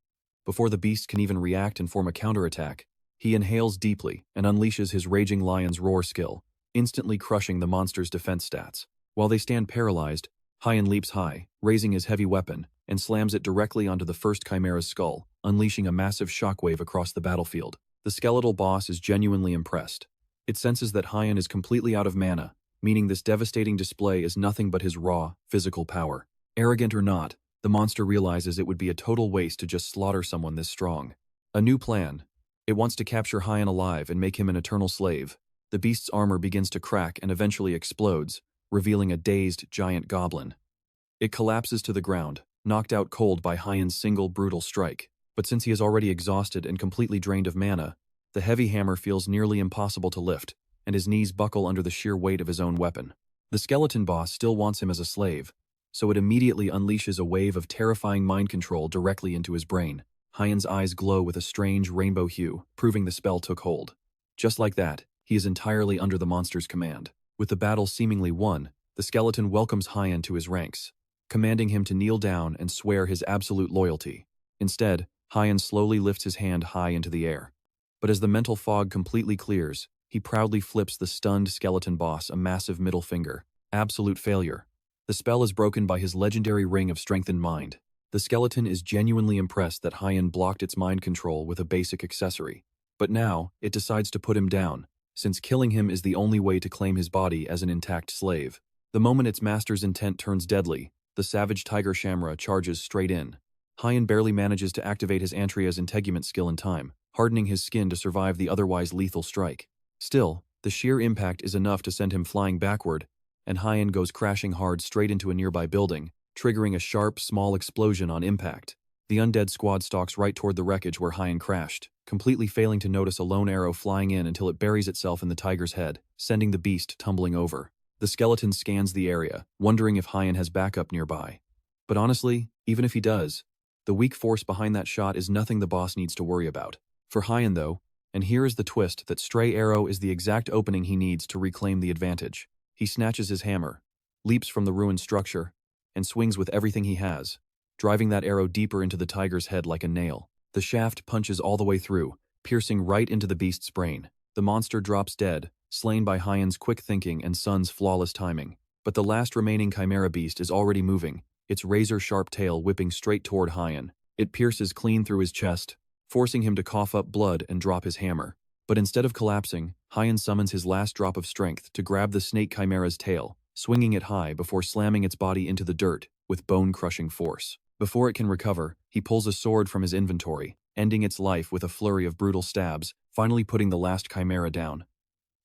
Before the beast can even react and form a counterattack, he inhales deeply and unleashes his raging lion's roar skill, instantly crushing the monster's defense stats. While they stand paralyzed, Hyen leaps high, raising his heavy weapon, and slams it directly onto the first chimera's skull, unleashing a massive shockwave across the battlefield. The skeletal boss is genuinely impressed. It senses that Hyen is completely out of mana, meaning this devastating display is nothing but his raw, physical power. Arrogant or not, the monster realizes it would be a total waste to just slaughter someone this strong. A new plan. It wants to capture Hyen alive and make him an eternal slave. The beast's armor begins to crack and eventually explodes, revealing a dazed giant goblin. It collapses to the ground, knocked out cold by Hyen's single brutal strike. But since he is already exhausted and completely drained of mana, the heavy hammer feels nearly impossible to lift, and his knees buckle under the sheer weight of his own weapon. The skeleton boss still wants him as a slave, so it immediately unleashes a wave of terrifying mind control directly into his brain. Hyen's eyes glow with a strange rainbow hue, proving the spell took hold. Just like that, he is entirely under the monster's command. With the battle seemingly won, the skeleton welcomes Hyen to his ranks, commanding him to kneel down and swear his absolute loyalty. Instead, Hyen slowly lifts his hand high into the air. But as the mental fog completely clears, he proudly flips the stunned skeleton boss a massive middle finger. Absolute failure. The spell is broken by his legendary ring of strengthened mind. The skeleton is genuinely impressed that Hyen blocked its mind control with a basic accessory. But now, it decides to put him down, since killing him is the only way to claim his body as an intact slave. The moment its master's intent turns deadly, the savage tiger Shamra charges straight in. Hyen barely manages to activate his Antria's integument skill in time, hardening his skin to survive the otherwise lethal strike. Still, the sheer impact is enough to send him flying backward, and Hyen goes crashing hard straight into a nearby building, triggering a sharp, small explosion on impact. The undead squad stalks right toward the wreckage where Hyen crashed, completely failing to notice a lone arrow flying in until it buries itself in the tiger's head, sending the beast tumbling over. The skeleton scans the area, wondering if Hyen has backup nearby. But honestly, even if he does, the weak force behind that shot is nothing the boss needs to worry about. For Hyen though, and here is the twist, that stray arrow is the exact opening he needs to reclaim the advantage. He snatches his hammer, leaps from the ruined structure, and swings with everything he has, driving that arrow deeper into the tiger's head like a nail. The shaft punches all the way through, piercing right into the beast's brain. The monster drops dead, slain by Hyen's quick thinking and Sun's flawless timing. But the last remaining chimera beast is already moving, its razor-sharp tail whipping straight toward Hyen. It pierces clean through his chest, forcing him to cough up blood and drop his hammer. But instead of collapsing, Hyen summons his last drop of strength to grab the snake chimera's tail, swinging it high before slamming its body into the dirt with bone-crushing force. Before it can recover, he pulls a sword from his inventory, ending its life with a flurry of brutal stabs, finally putting the last chimera down.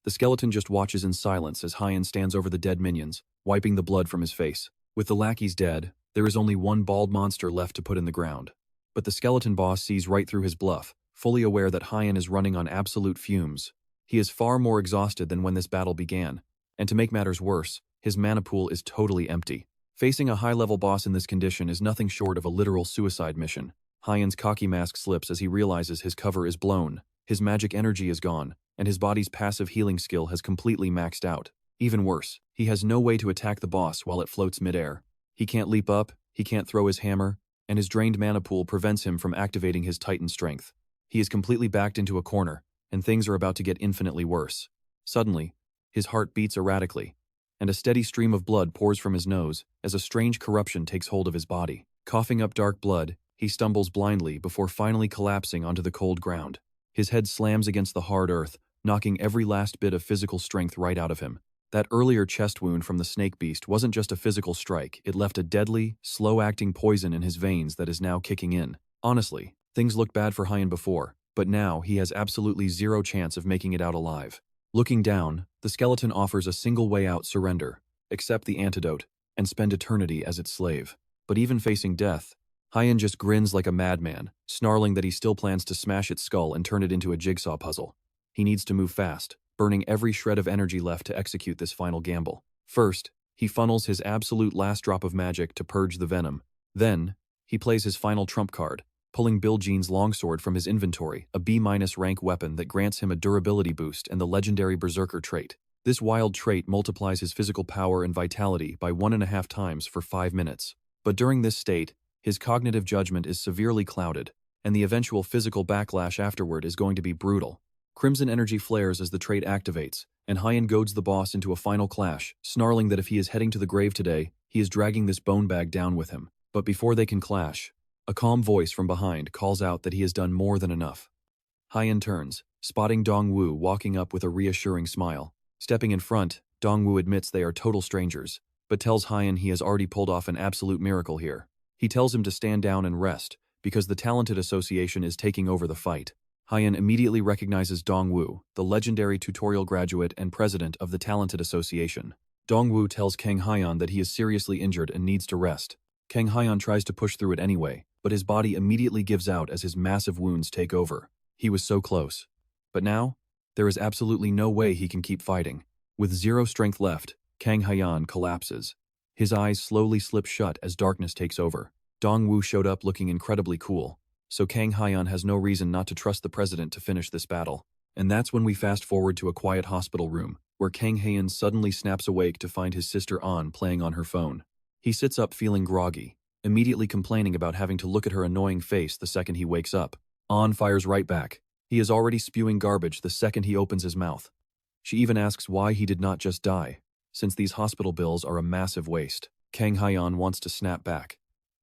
The skeleton just watches in silence as Hyen stands over the dead minions, wiping the blood from his face. With the lackeys dead, there is only one bald monster left to put in the ground. But the skeleton boss sees right through his bluff, fully aware that Hyan is running on absolute fumes. He is far more exhausted than when this battle began, and to make matters worse, his mana pool is totally empty. Facing a high-level boss in this condition is nothing short of a literal suicide mission. Hyan's cocky mask slips as he realizes his cover is blown, his magic energy is gone, and his body's passive healing skill has completely maxed out. Even worse, he has no way to attack the boss while it floats midair. He can't leap up, he can't throw his hammer, and his drained mana pool prevents him from activating his Titan strength. He is completely backed into a corner, and things are about to get infinitely worse. Suddenly, his heart beats erratically, and a steady stream of blood pours from his nose as a strange corruption takes hold of his body. Coughing up dark blood, he stumbles blindly before finally collapsing onto the cold ground. His head slams against the hard earth, knocking every last bit of physical strength right out of him. That earlier chest wound from the snake beast wasn't just a physical strike, it left a deadly, slow-acting poison in his veins that is now kicking in. Honestly, things looked bad for Hyan before, but now he has absolutely zero chance of making it out alive. Looking down, the skeleton offers a single way out: surrender, accept the antidote, and spend eternity as its slave. But even facing death, Hyan just grins like a madman, snarling that he still plans to smash its skull and turn it into a jigsaw puzzle. He needs to move fast, burning every shred of energy left to execute this final gamble. First, he funnels his absolute last drop of magic to purge the venom. Then, he plays his final trump card, pulling Bilgene's longsword from his inventory, a B- rank weapon that grants him a durability boost and the legendary Berserker trait. This wild trait multiplies his physical power and vitality by 1.5 times for 5 minutes. But during this state, his cognitive judgment is severely clouded, and the eventual physical backlash afterward is going to be brutal. Crimson energy flares as the trait activates, and Hyan goads the boss into a final clash, snarling that if he is heading to the grave today, he is dragging this bone bag down with him. But before they can clash, a calm voice from behind calls out that he has done more than enough. Hyan turns, spotting Dongwu walking up with a reassuring smile. Stepping in front, Dongwu admits they are total strangers, but tells Hyan he has already pulled off an absolute miracle here. He tells him to stand down and rest, because the Talented Association is taking over the fight. Hyan immediately recognizes Dongwu, the legendary tutorial graduate and president of the Talented Association. Dongwu tells Kang Hyan that he is seriously injured and needs to rest. Kang Hyan tries to push through it anyway, but his body immediately gives out as his massive wounds take over. He was so close. But now, there is absolutely no way he can keep fighting. With zero strength left, Kang Hyan collapses. His eyes slowly slip shut as darkness takes over. Dongwu showed up looking incredibly cool, so Kang Hyan has no reason not to trust the president to finish this battle. And that's when we fast forward to a quiet hospital room, where Kang Hyan suddenly snaps awake to find his sister An playing on her phone. He sits up feeling groggy, immediately complaining about having to look at her annoying face the second he wakes up. An fires right back. He is already spewing garbage the second he opens his mouth. She even asks why he did not just die, since these hospital bills are a massive waste. Kang Hyan wants to snap back,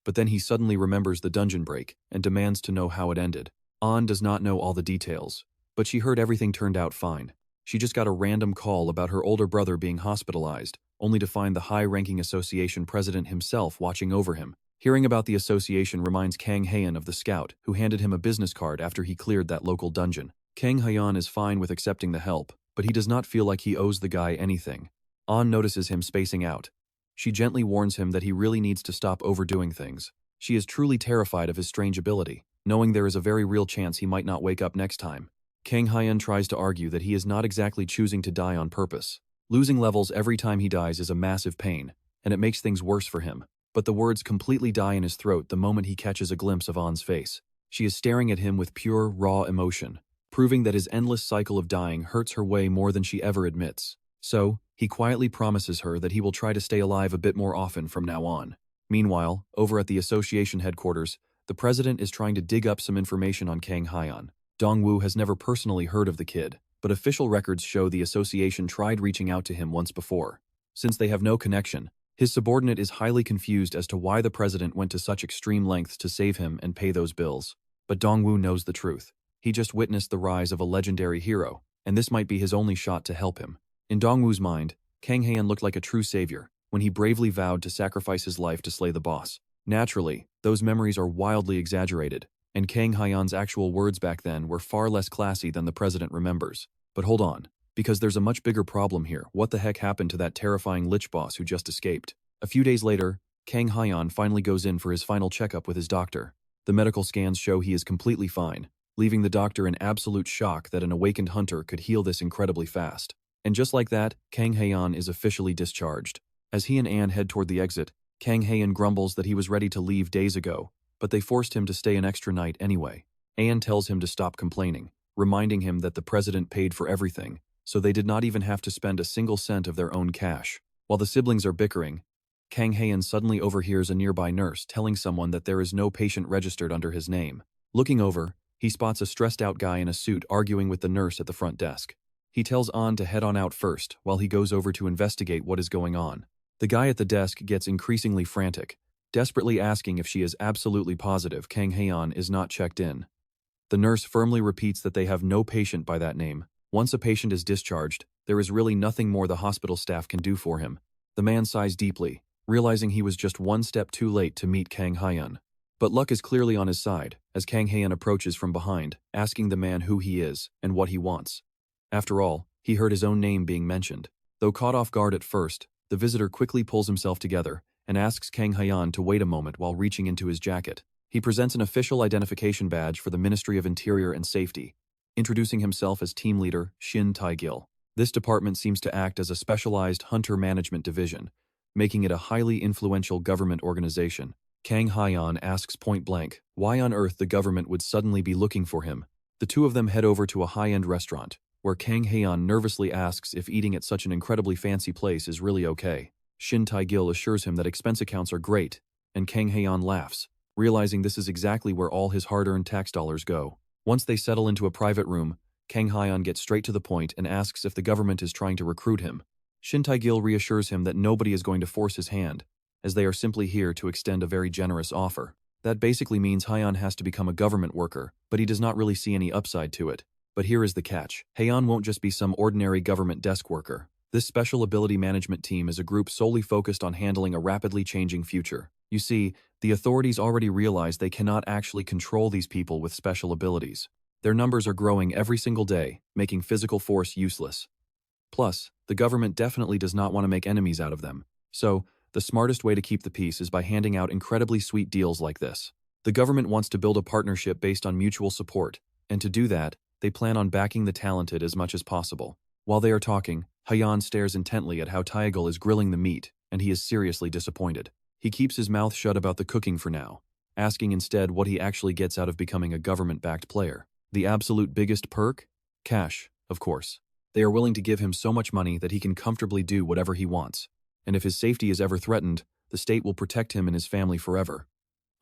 but then he suddenly remembers the dungeon break and demands to know how it ended. An does not know all the details, but she heard everything turned out fine. She just got a random call about her older brother being hospitalized, only to find the high-ranking association president himself watching over him. Hearing about the association reminds Kang Hyan of the scout who handed him a business card after he cleared that local dungeon. Kang Hyan is fine with accepting the help, but he does not feel like he owes the guy anything. An notices him spacing out. She gently warns him that he really needs to stop overdoing things. She is truly terrified of his strange ability, knowing there is a very real chance he might not wake up next time. Kang Hyan tries to argue that he is not exactly choosing to die on purpose. Losing levels every time he dies is a massive pain, and it makes things worse for him. But the words completely die in his throat the moment he catches a glimpse of An's face. She is staring at him with pure, raw emotion, proving that his endless cycle of dying hurts her way more than she ever admits. So, he quietly promises her that he will try to stay alive a bit more often from now on. Meanwhile, over at the association headquarters, the president is trying to dig up some information on Kang Hyan. Dongwu has never personally heard of the kid, but official records show the association tried reaching out to him once before. Since they have no connection, his subordinate is highly confused as to why the president went to such extreme lengths to save him and pay those bills. But Dongwu knows the truth. He just witnessed the rise of a legendary hero, and this might be his only shot to help him. In Dongwu's mind, Kang Hyan looked like a true savior when he bravely vowed to sacrifice his life to slay the boss. Naturally, those memories are wildly exaggerated, and Kang Hyan's actual words back then were far less classy than the president remembers. But hold on, Because there's a much bigger problem here. What the heck happened to that terrifying lich boss who just escaped? A few days later, Kang Hyan finally goes in for his final checkup with his doctor. The medical scans show he is completely fine, leaving the doctor in absolute shock that an awakened hunter could heal this incredibly fast. And just like that, Kang Hyan is officially discharged. As he and Anne head toward the exit, Kang Hyan grumbles that he was ready to leave days ago, but they forced him to stay an extra night anyway. Anne tells him to stop complaining, reminding him that the president paid for everything, so they did not even have to spend a single cent of their own cash. While the siblings are bickering, Kang Hyan suddenly overhears a nearby nurse telling someone that there is no patient registered under his name. Looking over, he spots a stressed-out guy in a suit arguing with the nurse at the front desk. He tells An to head on out first while he goes over to investigate what is going on. The guy at the desk gets increasingly frantic, desperately asking if she is absolutely positive Kang Hyan is not checked in. The nurse firmly repeats that they have no patient by that name. Once a patient is discharged, there is really nothing more the hospital staff can do for him. The man sighs deeply, realizing he was just one step too late to meet Kang Hyan. But luck is clearly on his side, as Kang Hyan approaches from behind, asking the man who he is and what he wants. After all, he heard his own name being mentioned. Though caught off guard at first, the visitor quickly pulls himself together and asks Kang Hyan to wait a moment while reaching into his jacket. He presents an official identification badge for the Ministry of Interior and Safety, introducing himself as team leader Shin Tae-gil. This department seems to act as a specialized hunter management division, making it a highly influential government organization. Kang Hyan asks point-blank why on earth the government would suddenly be looking for him. The two of them head over to a high-end restaurant, where Kang Hyan nervously asks if eating at such an incredibly fancy place is really okay. Shin Tae-gil assures him that expense accounts are great, and Kang Hyan laughs, realizing this is exactly where all his hard-earned tax dollars go. Once they settle into a private room, Kang Hyan gets straight to the point and asks if the government is trying to recruit him. Shin Tae-gil reassures him that nobody is going to force his hand, as they are simply here to extend a very generous offer. That basically means Hyan has to become a government worker, but he does not really see any upside to it. But here is the catch. Hyan won't just be some ordinary government desk worker. This special ability management team is a group solely focused on handling a rapidly changing future. You see, the authorities already realize they cannot actually control these people with special abilities. Their numbers are growing every single day, making physical force useless. Plus, the government definitely does not want to make enemies out of them. So, the smartest way to keep the peace is by handing out incredibly sweet deals like this. The government wants to build a partnership based on mutual support, and to do that, they plan on backing the talented as much as possible. While they are talking, Hyan stares intently at how Tae-gil is grilling the meat, and he is seriously disappointed. He keeps his mouth shut about the cooking for now, asking instead what he actually gets out of becoming a government-backed player. The absolute biggest perk? Cash, of course. They are willing to give him so much money that he can comfortably do whatever he wants. And if his safety is ever threatened, the state will protect him and his family forever.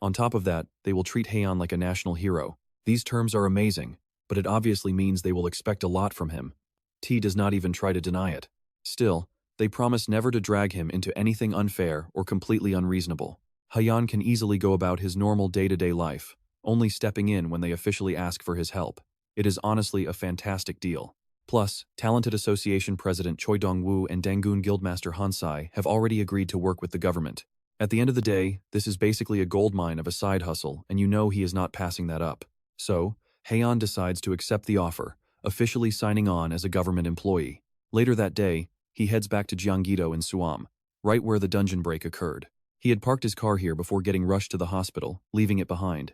On top of that, they will treat Hyan like a national hero. These terms are amazing, but it obviously means they will expect a lot from him. T does not even try to deny it. Still, they promise never to drag him into anything unfair or completely unreasonable. Hyan can easily go about his normal day-to-day life, only stepping in when they officially ask for his help. It is honestly a fantastic deal. Plus, Talented Association President Choi Dong-woo and Dangun Guildmaster Hansai have already agreed to work with the government. At the end of the day, this is basically a goldmine of a side hustle, and you know he is not passing that up. So, Hyan decides to accept the offer, officially signing on as a government employee. Later that day, he heads back to Gyeonggi-do in Suam, right where the dungeon break occurred. He had parked his car here before getting rushed to the hospital, leaving it behind.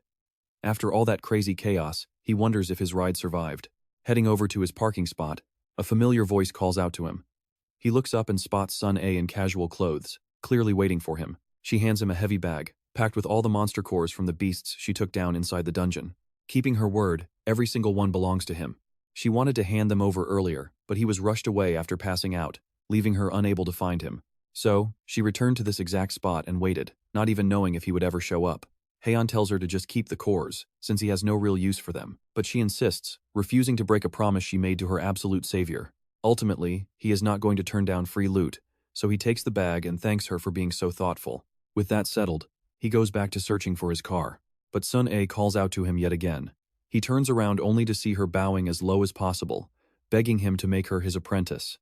After all that crazy chaos, he wonders if his ride survived. Heading over to his parking spot, a familiar voice calls out to him. He looks up and spots Sun A in casual clothes, clearly waiting for him. She hands him a heavy bag, packed with all the monster cores from the beasts she took down inside the dungeon. Keeping her word, every single one belongs to him. She wanted to hand them over earlier, but he was rushed away after passing out, leaving her unable to find him. So, she returned to this exact spot and waited, not even knowing if he would ever show up. Hyan tells her to just keep the cores, since he has no real use for them, but she insists, refusing to break a promise she made to her absolute savior. Ultimately, he is not going to turn down free loot, so he takes the bag and thanks her for being so thoughtful. With that settled, he goes back to searching for his car, but Sun A calls out to him yet again. He turns around only to see her bowing as low as possible, begging him to make her his apprentice.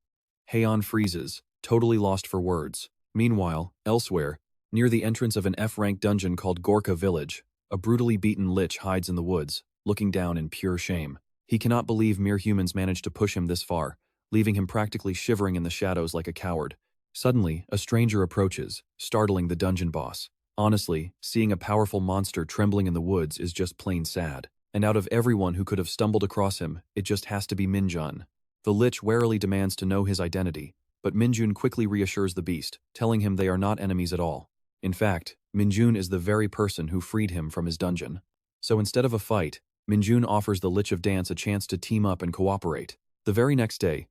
Hyan freezes, totally lost for words. Meanwhile, elsewhere, near the entrance of an F-rank dungeon called Gorka Village, a brutally beaten lich hides in the woods, looking down in pure shame. He cannot believe mere humans managed to push him this far, leaving him practically shivering in the shadows like a coward. Suddenly, a stranger approaches, startling the dungeon boss. Honestly, seeing a powerful monster trembling in the woods is just plain sad. And out of everyone who could have stumbled across him, it just has to be Minjun. The Lich warily demands to know his identity, but Minjun quickly reassures the beast, telling him they are not enemies at all. In fact, Minjun is the very person who freed him from his dungeon. So instead of a fight, Minjun offers the Lich of Dance a chance to team up and cooperate. The very next day,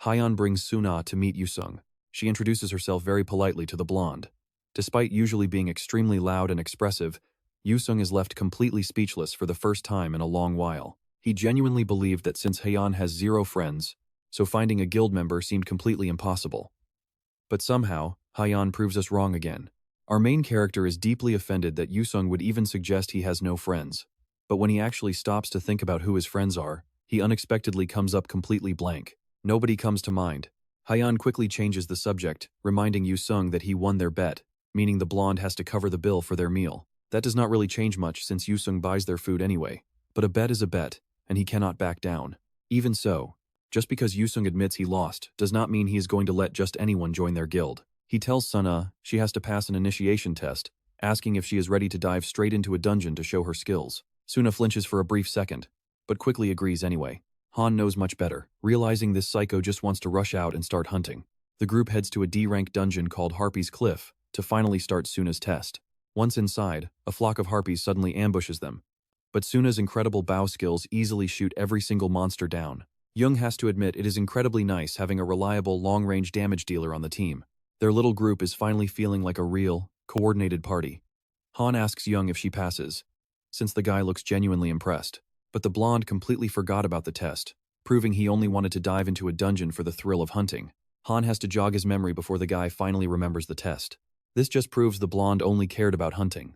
Hyeon brings Suna to meet Yusung. She introduces herself very politely to the blonde. Despite usually being extremely loud and expressive, Yusung is left completely speechless for the first time in a long while. He genuinely believed that since Hyeon has 0 friends, so finding a guild member seemed completely impossible. But somehow, Hyeon proves us wrong again. Our main character is deeply offended that Yusung would even suggest he has no friends. But when he actually stops to think about who his friends are, he unexpectedly comes up completely blank. Nobody comes to mind. Hyeon quickly changes the subject, reminding Yusung that he won their bet, meaning the blonde has to cover the bill for their meal. That does not really change much since Yusung buys their food anyway. But a bet is a bet, and he cannot back down. Even so, just because Yusung admits he lost does not mean he is going to let just anyone join their guild. He tells Suna she has to pass an initiation test, asking if she is ready to dive straight into a dungeon to show her skills. Suna flinches for a brief second, but quickly agrees anyway. Han knows much better, realizing this psycho just wants to rush out and start hunting. The group heads to a D-rank dungeon called Harpy's Cliff to finally start Suna's test. Once inside, a flock of harpies suddenly ambushes them. But Suna's incredible bow skills easily shoot every single monster down. Young has to admit it is incredibly nice having a reliable long-range damage dealer on the team. Their little group is finally feeling like a real, coordinated party. Han asks Young if she passes, since the guy looks genuinely impressed. But the blonde completely forgot about the test, proving he only wanted to dive into a dungeon for the thrill of hunting. Han has to jog his memory before the guy finally remembers the test. This just proves the blonde only cared about hunting.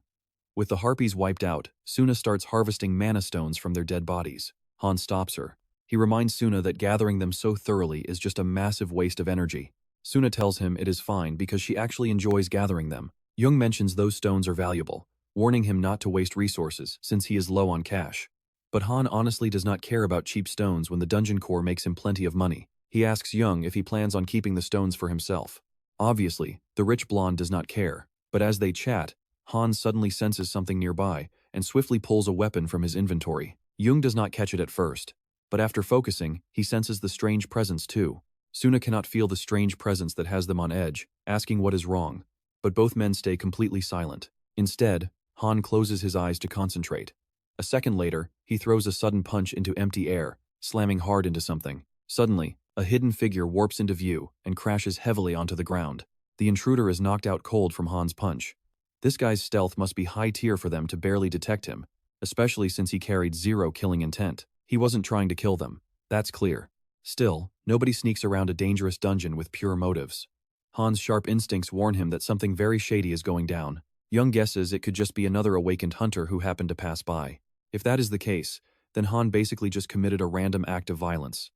With the harpies wiped out, Suna starts harvesting mana stones from their dead bodies. Han stops her. He reminds Suna that gathering them so thoroughly is just a massive waste of energy. Suna tells him it is fine because she actually enjoys gathering them. Young mentions those stones are valuable, warning him not to waste resources since he is low on cash. But Han honestly does not care about cheap stones when the dungeon core makes him plenty of money. He asks Young if he plans on keeping the stones for himself. Obviously, the rich blonde does not care, but as they chat, Han suddenly senses something nearby and swiftly pulls a weapon from his inventory. Young does not catch it at first, but after focusing, he senses the strange presence too. Suna cannot feel the strange presence that has them on edge, asking what is wrong, but both men stay completely silent. Instead, Han closes his eyes to concentrate. A second later, he throws a sudden punch into empty air, slamming hard into something. Suddenly, a hidden figure warps into view and crashes heavily onto the ground. The intruder is knocked out cold from Han's punch. This guy's stealth must be high tier for them to barely detect him, especially since he carried 0 killing intent. He wasn't trying to kill them, that's clear. Still, nobody sneaks around a dangerous dungeon with pure motives. Han's sharp instincts warn him that something very shady is going down. Young guesses it could just be another awakened hunter who happened to pass by. If that is the case, then Han basically just committed a random act of violence.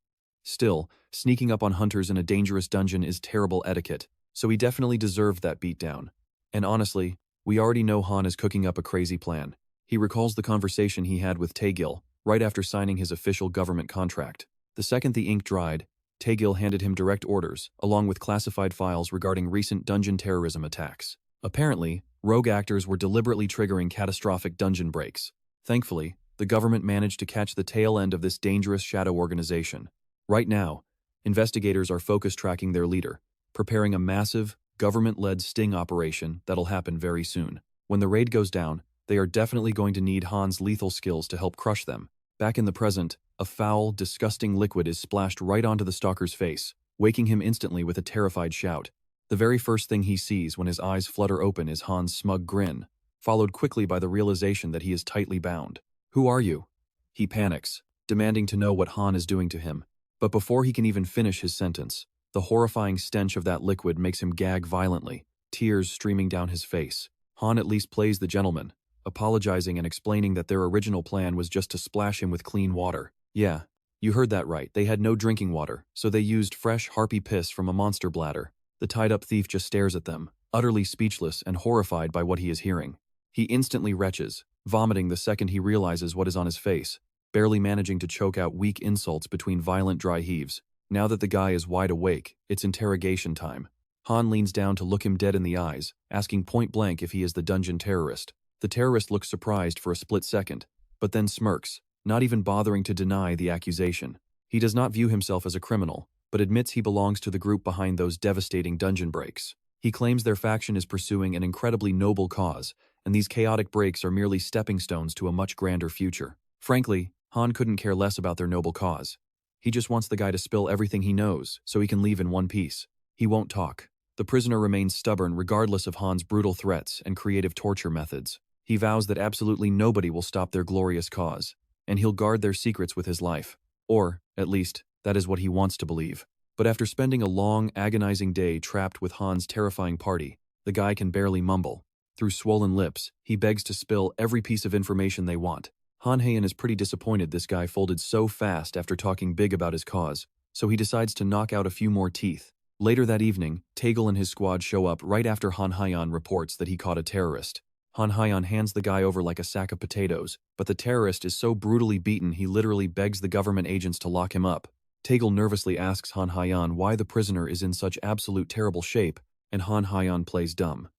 Still, sneaking up on hunters in a dangerous dungeon is terrible etiquette, so he definitely deserved that beatdown. And honestly, we already know Han is cooking up a crazy plan. He recalls the conversation he had with Taegil right after signing his official government contract. The second the ink dried, Taegil handed him direct orders, along with classified files regarding recent dungeon terrorism attacks. Apparently, rogue actors were deliberately triggering catastrophic dungeon breaks. Thankfully, the government managed to catch the tail end of this dangerous shadow organization. Right now, investigators are focus tracking their leader, preparing a massive, government-led sting operation that'll happen very soon. When the raid goes down, they are definitely going to need Han's lethal skills to help crush them. Back in the present, a foul, disgusting liquid is splashed right onto the stalker's face, waking him instantly with a terrified shout. The very first thing he sees when his eyes flutter open is Han's smug grin, followed quickly by the realization that he is tightly bound. "Who are you?" He panics, demanding to know what Han is doing to him. But before he can even finish his sentence, the horrifying stench of that liquid makes him gag violently, tears streaming down his face. Han at least plays the gentleman, apologizing and explaining that their original plan was just to splash him with clean water. Yeah, you heard that right, they had no drinking water, so they used fresh harpy piss from a monster bladder. The tied-up thief just stares at them, utterly speechless and horrified by what he is hearing. He instantly retches, vomiting the second he realizes what is on his face, barely managing to choke out weak insults between violent dry heaves. Now that the guy is wide awake, it's interrogation time. Han leans down to look him dead in the eyes, asking point blank if he is the dungeon terrorist. The terrorist looks surprised for a split second, but then smirks, not even bothering to deny the accusation. He does not view himself as a criminal, but admits he belongs to the group behind those devastating dungeon breaks. He claims their faction is pursuing an incredibly noble cause, and these chaotic breaks are merely stepping stones to a much grander future. Frankly, Han couldn't care less about their noble cause. He just wants the guy to spill everything he knows, so he can leave in one piece. He won't talk. The prisoner remains stubborn regardless of Han's brutal threats and creative torture methods. He vows that absolutely nobody will stop their glorious cause, and he'll guard their secrets with his life. Or, at least, that is what he wants to believe. But after spending a long, agonizing day trapped with Han's terrifying party, the guy can barely mumble. Through swollen lips, he begs to spill every piece of information they want. Han Hayan is pretty disappointed this guy folded so fast after talking big about his cause, so he decides to knock out a few more teeth. Later that evening, Taegel and his squad show up right after Han Hayan reports that he caught a terrorist. Han Hayan hands the guy over like a sack of potatoes, but the terrorist is so brutally beaten he literally begs the government agents to lock him up. Taegel nervously asks Han Hayan why the prisoner is in such absolute terrible shape, and Han Hayan plays dumb.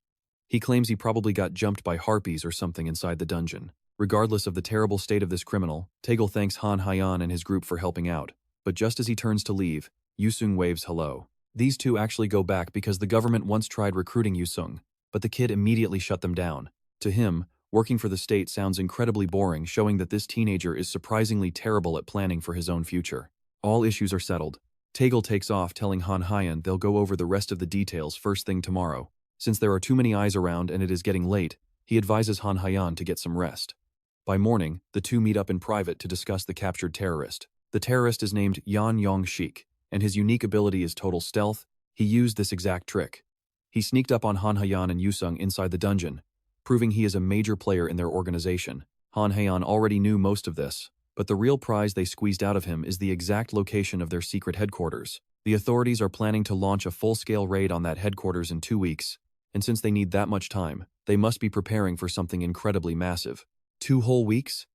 He claims he probably got jumped by harpies or something inside the dungeon. Regardless of the terrible state of this criminal, Taegel thanks Han Hayan and his group for helping out. But just as he turns to leave, Yusung waves hello. These two actually go back because the government once tried recruiting Yusung, but the kid immediately shut them down. To him, working for the state sounds incredibly boring, showing that this teenager is surprisingly terrible at planning for his own future. All issues are settled. Taegel takes off telling Han Hayan they'll go over the rest of the details first thing tomorrow. Since there are too many eyes around and it is getting late, he advises Han Hayan to get some rest. By morning, the two meet up in private to discuss the captured terrorist. The terrorist is named Yan Yong-shik, and his unique ability is total stealth. He used this exact trick. He sneaked up on Han Hayan and Yusung inside the dungeon, proving he is a major player in their organization. Han Hayan already knew most of this, but the real prize they squeezed out of him is the exact location of their secret headquarters. The authorities are planning to launch a full-scale raid on that headquarters in 2 weeks, and since they need that much time, they must be preparing for something incredibly massive. 2 whole weeks?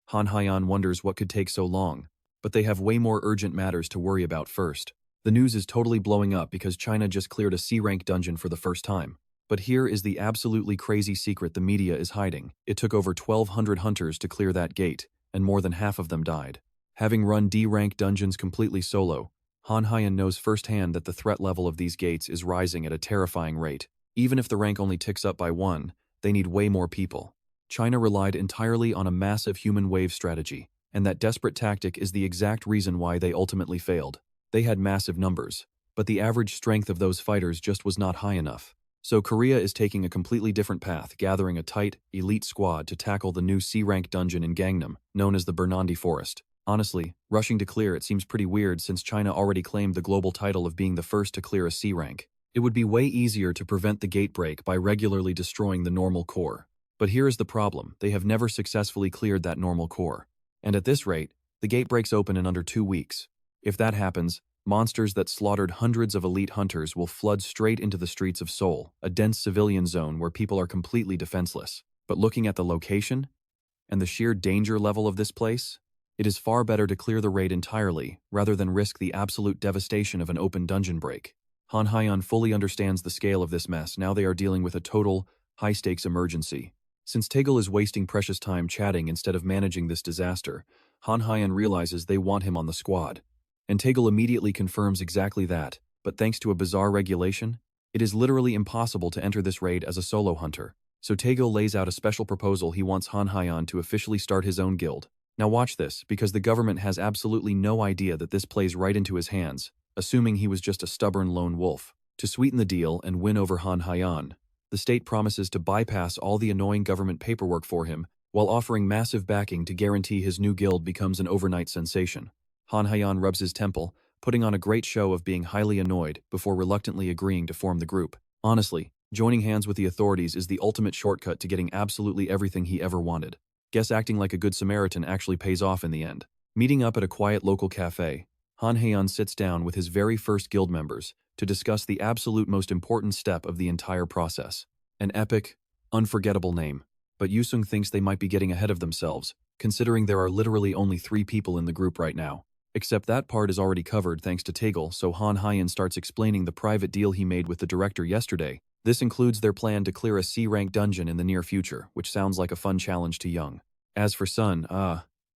Han Hayan wonders what could take so long, but they have way more urgent matters to worry about first. The news is totally blowing up because China just cleared a C-rank dungeon for the first time. But here is the absolutely crazy secret the media is hiding. It took over 1,200 hunters to clear that gate, and more than half of them died. Having run D-rank dungeons completely solo, Han Hayan knows firsthand that the threat level of these gates is rising at a terrifying rate. Even if the rank only ticks up by 1, they need way more people. China relied entirely on a massive human wave strategy, and that desperate tactic is the exact reason why they ultimately failed. They had massive numbers, but the average strength of those fighters just was not high enough. So Korea is taking a completely different path, gathering a tight, elite squad to tackle the new C-rank dungeon in Gangnam, known as the Burnandi Forest. Honestly, rushing to clear it seems pretty weird since China already claimed the global title of being the first to clear a C-rank. It would be way easier to prevent the gate break by regularly destroying the normal core. But here is the problem, they have never successfully cleared that normal core. And at this rate, the gate breaks open in under 2 weeks. If that happens, monsters that slaughtered hundreds of elite hunters will flood straight into the streets of Seoul, a dense civilian zone where people are completely defenseless. But looking at the location and the sheer danger level of this place, it is far better to clear the raid entirely rather than risk the absolute devastation of an open dungeon break. Han Hayan fully understands the scale of this mess. Now they are dealing with a total, high-stakes emergency. Since Taegel is wasting precious time chatting instead of managing this disaster, Han Hayan realizes they want him on the squad. And Taegel immediately confirms exactly that, but thanks to a bizarre regulation, it is literally impossible to enter this raid as a solo hunter. So Taegel lays out a special proposal. He wants Han Hayan to officially start his own guild. Now watch this, because the government has absolutely no idea that this plays right into his hands, assuming he was just a stubborn lone wolf. To sweeten the deal and win over Han Hayan, the state promises to bypass all the annoying government paperwork for him, while offering massive backing to guarantee his new guild becomes an overnight sensation. Han Hayan rubs his temple, putting on a great show of being highly annoyed before reluctantly agreeing to form the group. Honestly, joining hands with the authorities is the ultimate shortcut to getting absolutely everything he ever wanted. Guess acting like a good Samaritan actually pays off in the end. Meeting up at a quiet local cafe, Han Hayan sits down with his very first guild members to discuss the absolute most important step of the entire process. An epic, unforgettable name. But Yusung thinks they might be getting ahead of themselves, considering there are literally only 3 people in the group right now. Except that part is already covered thanks to Tegel, so Han Hyen starts explaining the private deal he made with the director yesterday. This includes their plan to clear a C-rank dungeon in the near future, which sounds like a fun challenge to Young. As for Sun,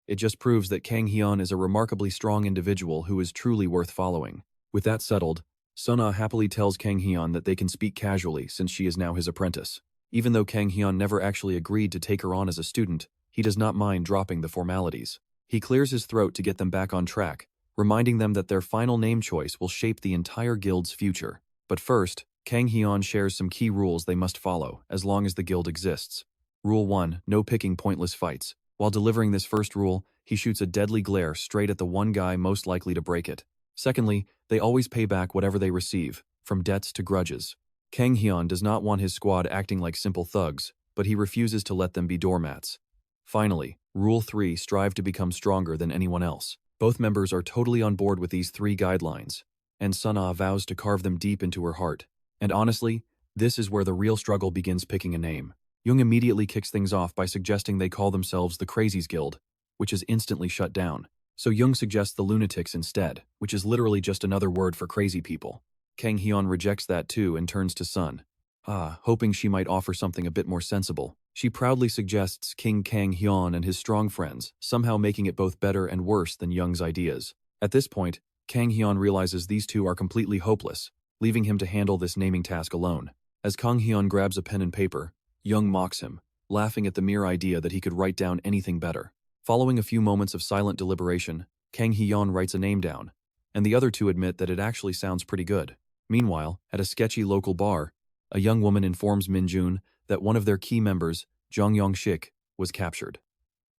it just proves that Kang Hyun is a remarkably strong individual who is truly worth following. With that settled, Sun happily tells Kang Hyun that they can speak casually since she is now his apprentice. Even though Kang Hyun never actually agreed to take her on as a student, he does not mind dropping the formalities. He clears his throat to get them back on track, reminding them that their final name choice will shape the entire guild's future. But first, Kang Hyun shares some key rules they must follow as long as the guild exists. Rule 1: no picking pointless fights. While delivering this first rule, he shoots a deadly glare straight at the one guy most likely to break it. Secondly, they always pay back whatever they receive, from debts to grudges. Kang Hyun does not want his squad acting like simple thugs, but he refuses to let them be doormats. Finally, Rule 3: strive to become stronger than anyone else. Both members are totally on board with these 3 guidelines, and Sun vows to carve them deep into her heart. And honestly, this is where the real struggle begins picking a name. Jung immediately kicks things off by suggesting they call themselves the Crazies Guild, which is instantly shut down. So Jung suggests the Lunatics instead, which is literally just another word for crazy people. Kang Hyun rejects that too and turns to Sun. Hoping she might offer something a bit more sensible. She proudly suggests King Kang Hyun and his strong friends, somehow making it both better and worse than Jung's ideas. At this point, Kang Hyun realizes these two are completely hopeless, leaving him to handle this naming task alone. As Kang Hyun grabs a pen and paper, Jung mocks him, laughing at the mere idea that he could write down anything better. Following a few moments of silent deliberation, Kang Hyun writes a name down, and the other two admit that it actually sounds pretty good. Meanwhile, at a sketchy local bar, a young woman informs Min-jun that one of their key members, Jong Yong-shik, was captured.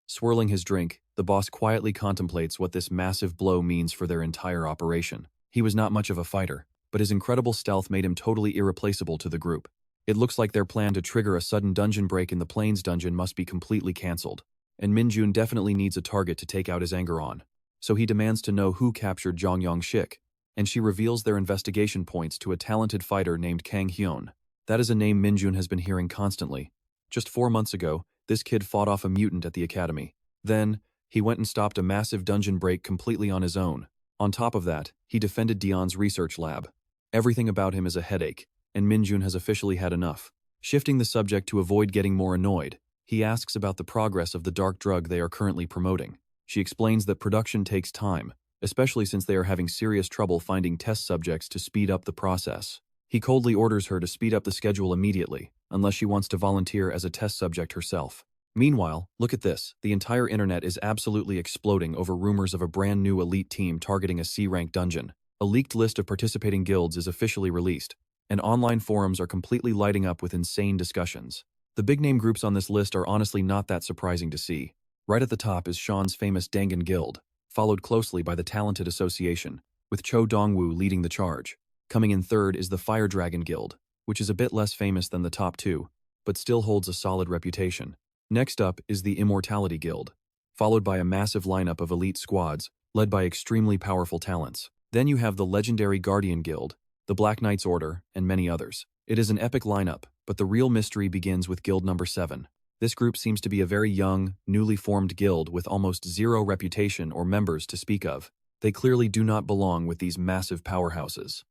Swirling his drink, the boss quietly contemplates what this massive blow means for their entire operation. He was not much of a fighter, but his incredible stealth made him totally irreplaceable to the group. It looks like their plan to trigger a sudden dungeon break in the Plains dungeon must be completely cancelled, and Min-jun definitely needs a target to take out his anger on. So he demands to know who captured Jong Yong-shik, and she reveals their investigation points to a talented fighter named Kang Hyun. That is a name Min-jun has been hearing constantly. Just 4 months ago, this kid fought off a mutant at the academy. Then, he went and stopped a massive dungeon break completely on his own. On top of that, he defended Dion's research lab. Everything about him is a headache, and Min-jun has officially had enough. Shifting the subject to avoid getting more annoyed, he asks about the progress of the dark drug they are currently promoting. She explains that production takes time, especially since they are having serious trouble finding test subjects to speed up the process. He coldly orders her to speed up the schedule immediately, unless she wants to volunteer as a test subject herself. Meanwhile, look at this, the entire internet is absolutely exploding over rumors of a brand new elite team targeting a C-rank dungeon. A leaked list of participating guilds is officially released, and online forums are completely lighting up with insane discussions. The big-name groups on this list are honestly not that surprising to see. Right at the top is Sean's famous Dangan Guild, followed closely by the Talented Association, with Cho Dongwoo leading the charge. Coming in third is the Fire Dragon Guild, which is a bit less famous than the top two, but still holds a solid reputation. Next up is the Immortality Guild, followed by a massive lineup of elite squads, led by extremely powerful talents. Then you have the legendary Guardian Guild, the Black Knights Order, and many others. It is an epic lineup, but the real mystery begins with Guild number 7. This group seems to be a very young, newly formed guild with almost zero reputation or members to speak of. They clearly do not belong with these massive powerhouses.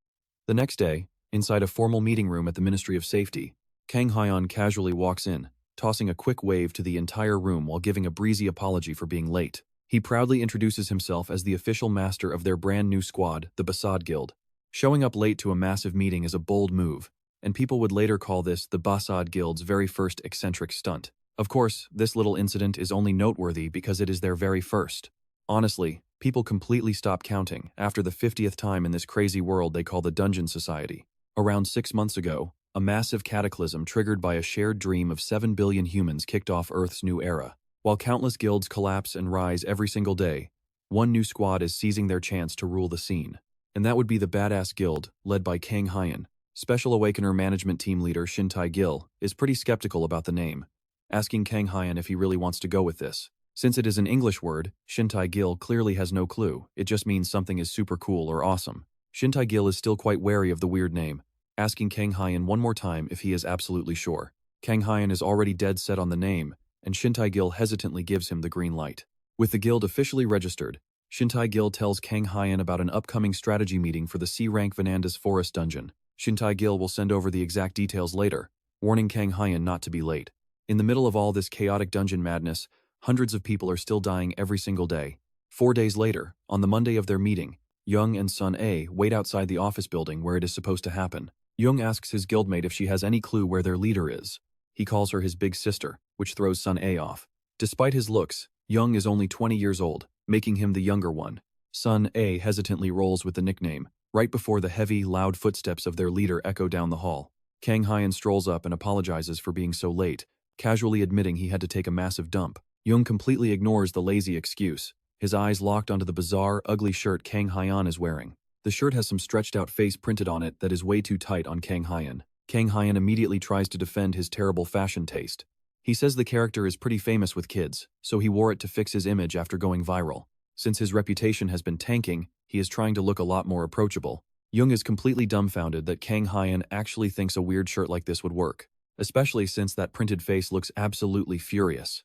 The next day, inside a formal meeting room at the Ministry of Safety, Kang Hyun casually walks in, tossing a quick wave to the entire room while giving a breezy apology for being late. He proudly introduces himself as the official master of their brand new squad, the Basad Guild. Showing up late to a massive meeting is a bold move, and people would later call this the Basad Guild's very first eccentric stunt. Of course, this little incident is only noteworthy because it is their very first. Honestly, people completely stop counting after the 50th time in this crazy world they call the Dungeon Society. Around 6 months ago, a massive cataclysm triggered by a shared dream of 7 billion humans kicked off Earth's new era. While countless guilds collapse and rise every single day, one new squad is seizing their chance to rule the scene. And that would be the Badass Guild, led by Kang Hyun. Special Awakener Management Team Leader Shin Tae-gil is pretty skeptical about the name, asking Kang Hyun if he really wants to go with this. Since it is an English word, Shin Tae-gil clearly has no clue. It just means something is super cool or awesome. Shin Tae-gil is still quite wary of the weird name, asking Kang Hyun one more time if he is absolutely sure. Kang Hyun is already dead set on the name, and Shin Tae-gil hesitantly gives him the green light. With the guild officially registered, Shin Tae-gil tells Kang Hyan about an upcoming strategy meeting for the C-rank Vananda's Forest Dungeon. Shin Tae-gil will send over the exact details later, warning Kang Hyan not to be late. In the middle of all this chaotic dungeon madness, hundreds of people are still dying every single day. 4 days later, on the Monday of their meeting, Young and Sun A wait outside the office building where it is supposed to happen. Young asks his guildmate if she has any clue where their leader is. He calls her his big sister, which throws Sun A off. Despite his looks, Young is only 20 years old, making him the younger one. Sun A hesitantly rolls with the nickname, right before the heavy, loud footsteps of their leader echo down the hall. Kang Hyan strolls up and apologizes for being so late, casually admitting he had to take a massive dump. Young completely ignores the lazy excuse, his eyes locked onto the bizarre, ugly shirt Kang Hyan is wearing. The shirt has some stretched-out face printed on it that is way too tight on Kang Hyan. Kang Hyan immediately tries to defend his terrible fashion taste. He says the character is pretty famous with kids, so he wore it to fix his image after going viral. Since his reputation has been tanking, he is trying to look a lot more approachable. Young is completely dumbfounded that Kang Hyan actually thinks a weird shirt like this would work, especially since that printed face looks absolutely furious.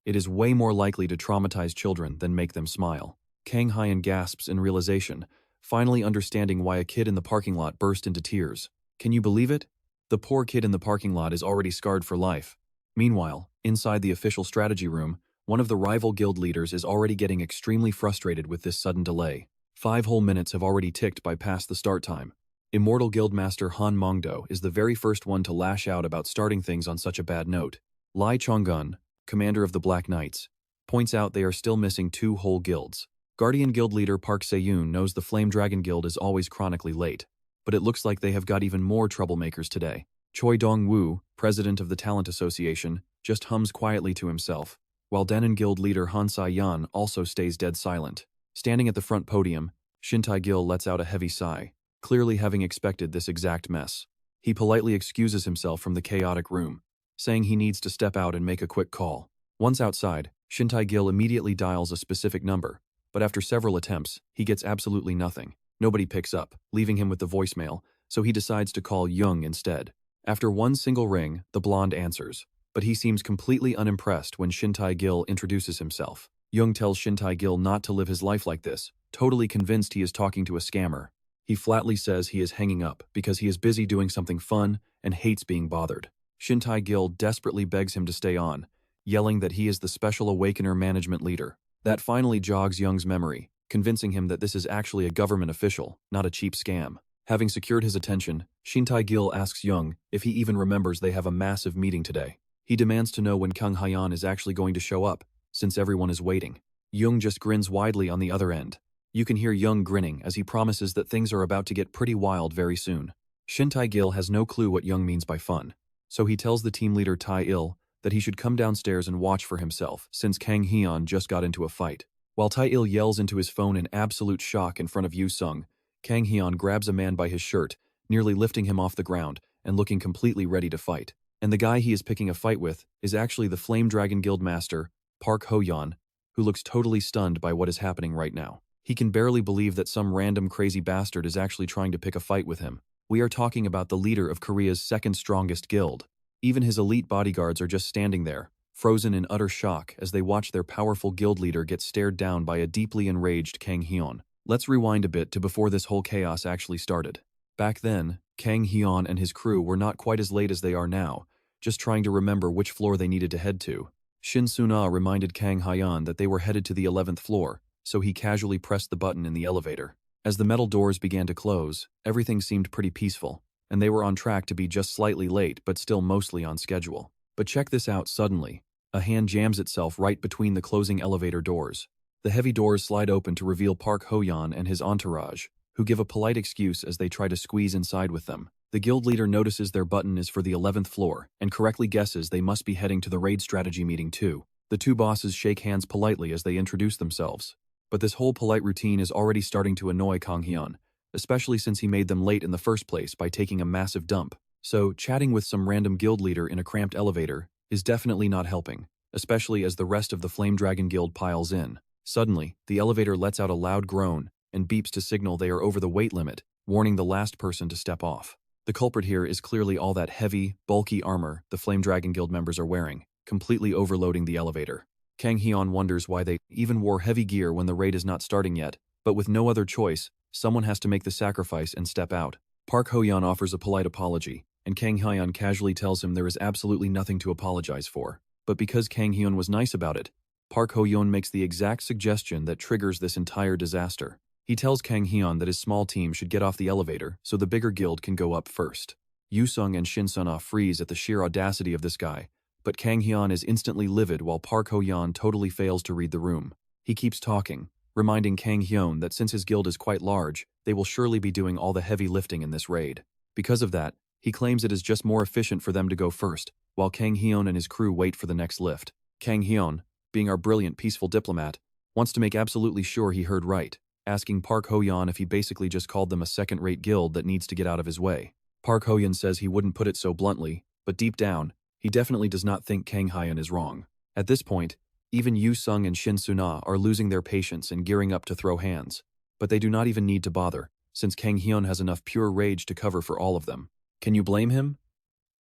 It is way more likely to traumatize children than make them smile. Kang Hyan gasps in realization, finally understanding why a kid in the parking lot burst into tears. Can you believe it? The poor kid in the parking lot is already scarred for life. Meanwhile, inside the official strategy room, one of the rival guild leaders is already getting extremely frustrated with this sudden delay. 5 whole minutes have already ticked by past the start time. Immortal Guildmaster Han Mongdo is the very first one to lash out about starting things on such a bad note. Lai Chonggun, commander of the Black Knights, points out they are still missing 2 whole guilds. Guardian Guild leader Park Se-yoon knows the Flame Dragon Guild is always chronically late, but it looks like they have got even more troublemakers today. Choi Dong-woo, president of the Talent Association, just hums quietly to himself, while Daenon Guild leader Han Sai-yan also stays dead silent. Standing at the front podium, Shin Tae-gil lets out a heavy sigh, clearly having expected this exact mess. He politely excuses himself from the chaotic room, saying he needs to step out and make a quick call. Once outside, Shin Tae-gil immediately dials a specific number, but after several attempts, he gets absolutely nothing. Nobody picks up, leaving him with the voicemail, so he decides to call Young instead. After one single ring, the blonde answers, but he seems completely unimpressed when Shin Tae-gil introduces himself. Young tells Shin Tae-gil not to live his life like this, totally convinced he is talking to a scammer. He flatly says he is hanging up because he is busy doing something fun and hates being bothered. Shin Tae-gil desperately begs him to stay on, yelling that he is the Special Awakener management leader. That finally jogs Young's memory, convincing him that this is actually a government official, not a cheap scam. Having secured his attention, Shin Tae-gil asks Young if he even remembers they have a massive meeting today. He demands to know when Kang Hyan is actually going to show up, since everyone is waiting. Young just grins widely on the other end. You can hear Young grinning as he promises that things are about to get pretty wild very soon. Shin Tae-gil has no clue what Young means by fun, so he tells the team leader Tae-il that he should come downstairs and watch for himself since Kang Hyan just got into a fight. While Tae-il yells into his phone in absolute shock in front of Yu Sung, Kang Hyan grabs a man by his shirt, nearly lifting him off the ground and looking completely ready to fight. And the guy he is picking a fight with is actually the Flame Dragon Guild Master, Park Ho-yeon, who looks totally stunned by what is happening right now. He can barely believe that some random crazy bastard is actually trying to pick a fight with him. We are talking about the leader of Korea's second strongest guild. Even his elite bodyguards are just standing there, frozen in utter shock as they watch their powerful guild leader get stared down by a deeply enraged Kang Hyan. Let's rewind a bit to before this whole chaos actually started. Back then, Kang Hyan and his crew were not quite as late as they are now, just trying to remember which floor they needed to head to. Shin Sun-ah reminded Kang Hyan that they were headed to the 11th floor, so he casually pressed the button in the elevator. As the metal doors began to close, everything seemed pretty peaceful, and they were on track to be just slightly late but still mostly on schedule. But check this out suddenly. A hand jams itself right between the closing elevator doors. The heavy doors slide open to reveal Park Ho-yeon and his entourage, who give a polite excuse as they try to squeeze inside with them. The guild leader notices their button is for the 11th floor and correctly guesses they must be heading to the raid strategy meeting too. The two bosses shake hands politely as they introduce themselves. But this whole polite routine is already starting to annoy Kang Hyan, especially since he made them late in the first place by taking a massive dump. So, chatting with some random guild leader in a cramped elevator is definitely not helping, especially as the rest of the Flame Dragon Guild piles in. Suddenly, the elevator lets out a loud groan and beeps to signal they are over the weight limit, warning the last person to step off. The culprit here is clearly all that heavy, bulky armor the Flame Dragon Guild members are wearing, completely overloading the elevator. Kang Hyun wonders why they even wore heavy gear when the raid is not starting yet, but with no other choice, someone has to make the sacrifice and step out. Park Ho-yeon offers a polite apology, and Kang Hyun casually tells him there is absolutely nothing to apologize for. But because Kang Hyun was nice about it, Park Ho-yeon makes the exact suggestion that triggers this entire disaster. He tells Kang Hyun that his small team should get off the elevator so the bigger guild can go up first. Yoo-sung and Shin Sun-ah freeze at the sheer audacity of this guy, but Kang Hyun is instantly livid while Park Ho-yeon totally fails to read the room. He keeps talking, reminding Kang Hyun that since his guild is quite large, they will surely be doing all the heavy lifting in this raid. Because of that, he claims it is just more efficient for them to go first, while Kang Hyun and his crew wait for the next lift. Kang Hyun, being our brilliant peaceful diplomat, wants to make absolutely sure he heard right, asking Park Ho-yeon if he basically just called them a second-rate guild that needs to get out of his way. Park Ho-yeon says he wouldn't put it so bluntly, but deep down, he definitely does not think Kang Hyun is wrong. At this point, even Yoo-sung and Shin Sun-ah are losing their patience and gearing up to throw hands. But they do not even need to bother, since Kang Hyun has enough pure rage to cover for all of them. Can you blame him?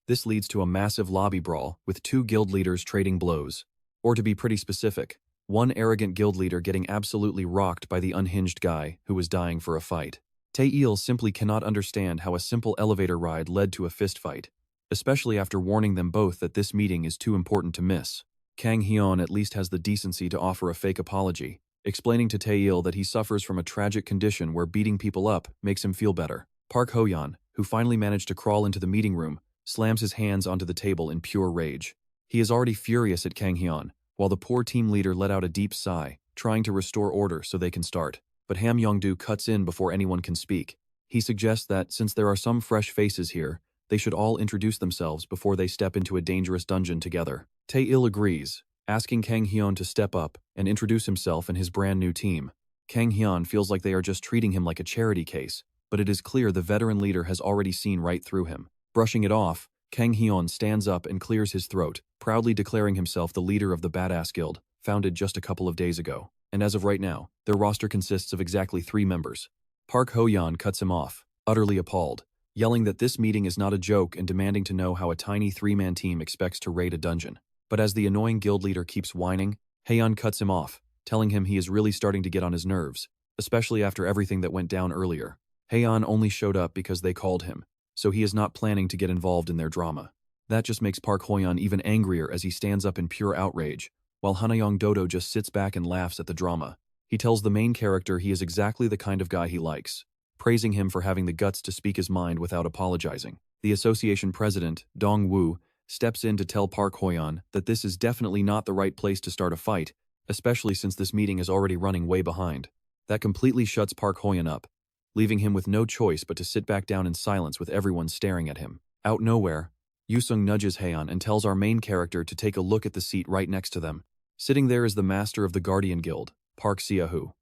This leads to a massive lobby brawl, with two guild leaders trading blows. Or to be pretty specific, one arrogant guild leader getting absolutely rocked by the unhinged guy who was dying for a fight. Tae-il simply cannot understand how a simple elevator ride led to a fistfight, especially after warning them both that this meeting is too important to miss. Kang Hyun at least has the decency to offer a fake apology, explaining to Tae-il that he suffers from a tragic condition where beating people up makes him feel better. Park Ho-yeon, who finally managed to crawl into the meeting room, slams his hands onto the table in pure rage. He is already furious at Kang Hyun, while the poor team leader let out a deep sigh, trying to restore order so they can start. But Ham Yong-do cuts in before anyone can speak. He suggests that since there are some fresh faces here, they should all introduce themselves before they step into a dangerous dungeon together. Tae-il agrees, asking Kang Hyun to step up and introduce himself and his brand new team. Kang Hyun feels like they are just treating him like a charity case, but it is clear the veteran leader has already seen right through him. Brushing it off, Kang Hyun stands up and clears his throat, proudly declaring himself the leader of the Badass Guild, founded just a couple of days ago. And as of right now, their roster consists of exactly 3 members. Park Ho-yeon cuts him off, utterly appalled, yelling that this meeting is not a joke and demanding to know how a tiny 3-man team expects to raid a dungeon. But as the annoying guild leader keeps whining, Haeyeon cuts him off, telling him he is really starting to get on his nerves, especially after everything that went down earlier. Haeyeon only showed up because they called him, so he is not planning to get involved in their drama. That just makes Park Ho-yeon even angrier as he stands up in pure outrage, while Hanayong Dodo just sits back and laughs at the drama. He tells the main character he is exactly the kind of guy he likes, praising him for having the guts to speak his mind without apologizing. The association president, Dong Woo, steps in to tell Park Ho-yeon that this is definitely not the right place to start a fight, especially since this meeting is already running way behind. That completely shuts Park Ho-yeon up, leaving him with no choice but to sit back down in silence with everyone staring at him. Out nowhere, Yoo-sung nudges Haeyeon and tells our main character to take a look at the seat right next to them. Sitting there is the master of the Guardian Guild, Park Seo-hoo.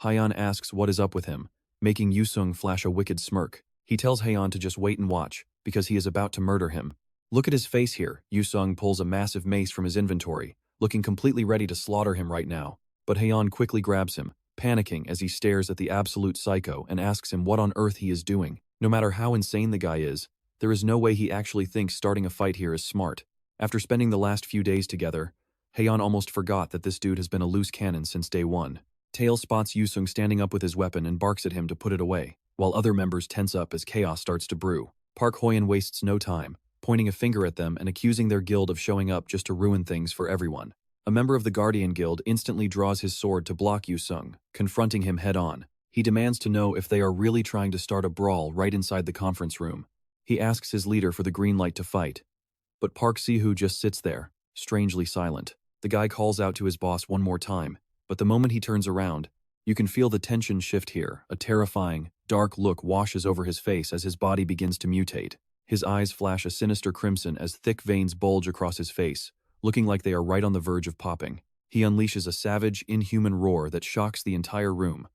Haeyeon asks what is up with him, making Yoo-sung flash a wicked smirk. He tells Haeyeon to just wait and watch, because he is about to murder him. Look at his face here. Yoo-sung pulls a massive mace from his inventory, looking completely ready to slaughter him right now. But Haeyeon quickly grabs him, panicking as he stares at the absolute psycho and asks him what on earth he is doing. No matter how insane the guy is, there is no way he actually thinks starting a fight here is smart. After spending the last few days together, Haeyeon almost forgot that this dude has been a loose cannon since day one. Tail spots Yoo-sung standing up with his weapon and barks at him to put it away, while other members tense up as chaos starts to brew. Park Ho-yeon wastes no time, pointing a finger at them and accusing their guild of showing up just to ruin things for everyone. A member of the Guardian Guild instantly draws his sword to block Yoo-sung, confronting him head-on. He demands to know if they are really trying to start a brawl right inside the conference room. He asks his leader for the green light to fight. But Park Seo-hoo just sits there, strangely silent. The guy calls out to his boss one more time, but the moment he turns around, you can feel the tension shift here. A terrifying, dark look washes over his face as his body begins to mutate. His eyes flash a sinister crimson as thick veins bulge across his face, looking like they are right on the verge of popping. He unleashes a savage, inhuman roar that shocks the entire room,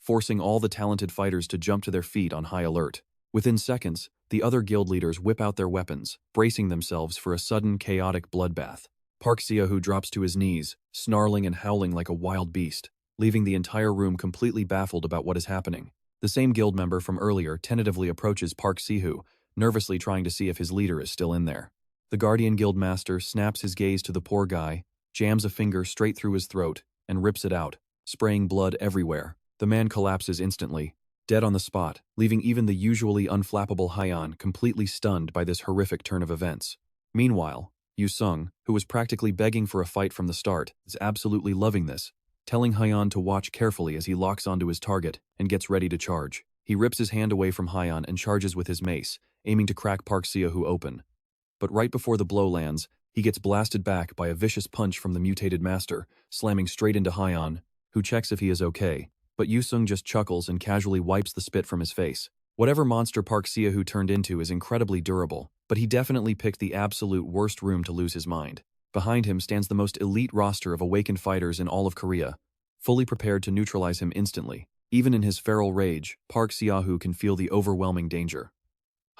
forcing all the talented fighters to jump to their feet on high alert. Within seconds, the other guild leaders whip out their weapons, bracing themselves for a sudden, chaotic bloodbath. Park Seo-hoo drops to his knees, snarling and howling like a wild beast, leaving the entire room completely baffled about what is happening. The same guild member from earlier tentatively approaches Park Seo-hoo, nervously trying to see if his leader is still in there. The Guardian Guild master snaps his gaze to the poor guy, jams a finger straight through his throat, and rips it out, spraying blood everywhere. The man collapses instantly, dead on the spot, leaving even the usually unflappable Hyan completely stunned by this horrific turn of events. Meanwhile, Yu Sung, who was practically begging for a fight from the start, is absolutely loving this, telling Hyan to watch carefully as he locks onto his target and gets ready to charge. He rips his hand away from Hyan and charges with his mace, aiming to crack Park Seo-hoo open. But right before the blow lands, he gets blasted back by a vicious punch from the mutated master, slamming straight into Hyan, who checks if he is okay. But Yu Sung just chuckles and casually wipes the spit from his face. Whatever monster Park Seo-hoo turned into is incredibly durable, but he definitely picked the absolute worst room to lose his mind. Behind him stands the most elite roster of awakened fighters in all of Korea, fully prepared to neutralize him instantly. Even in his feral rage, Park Seo-hoo can feel the overwhelming danger.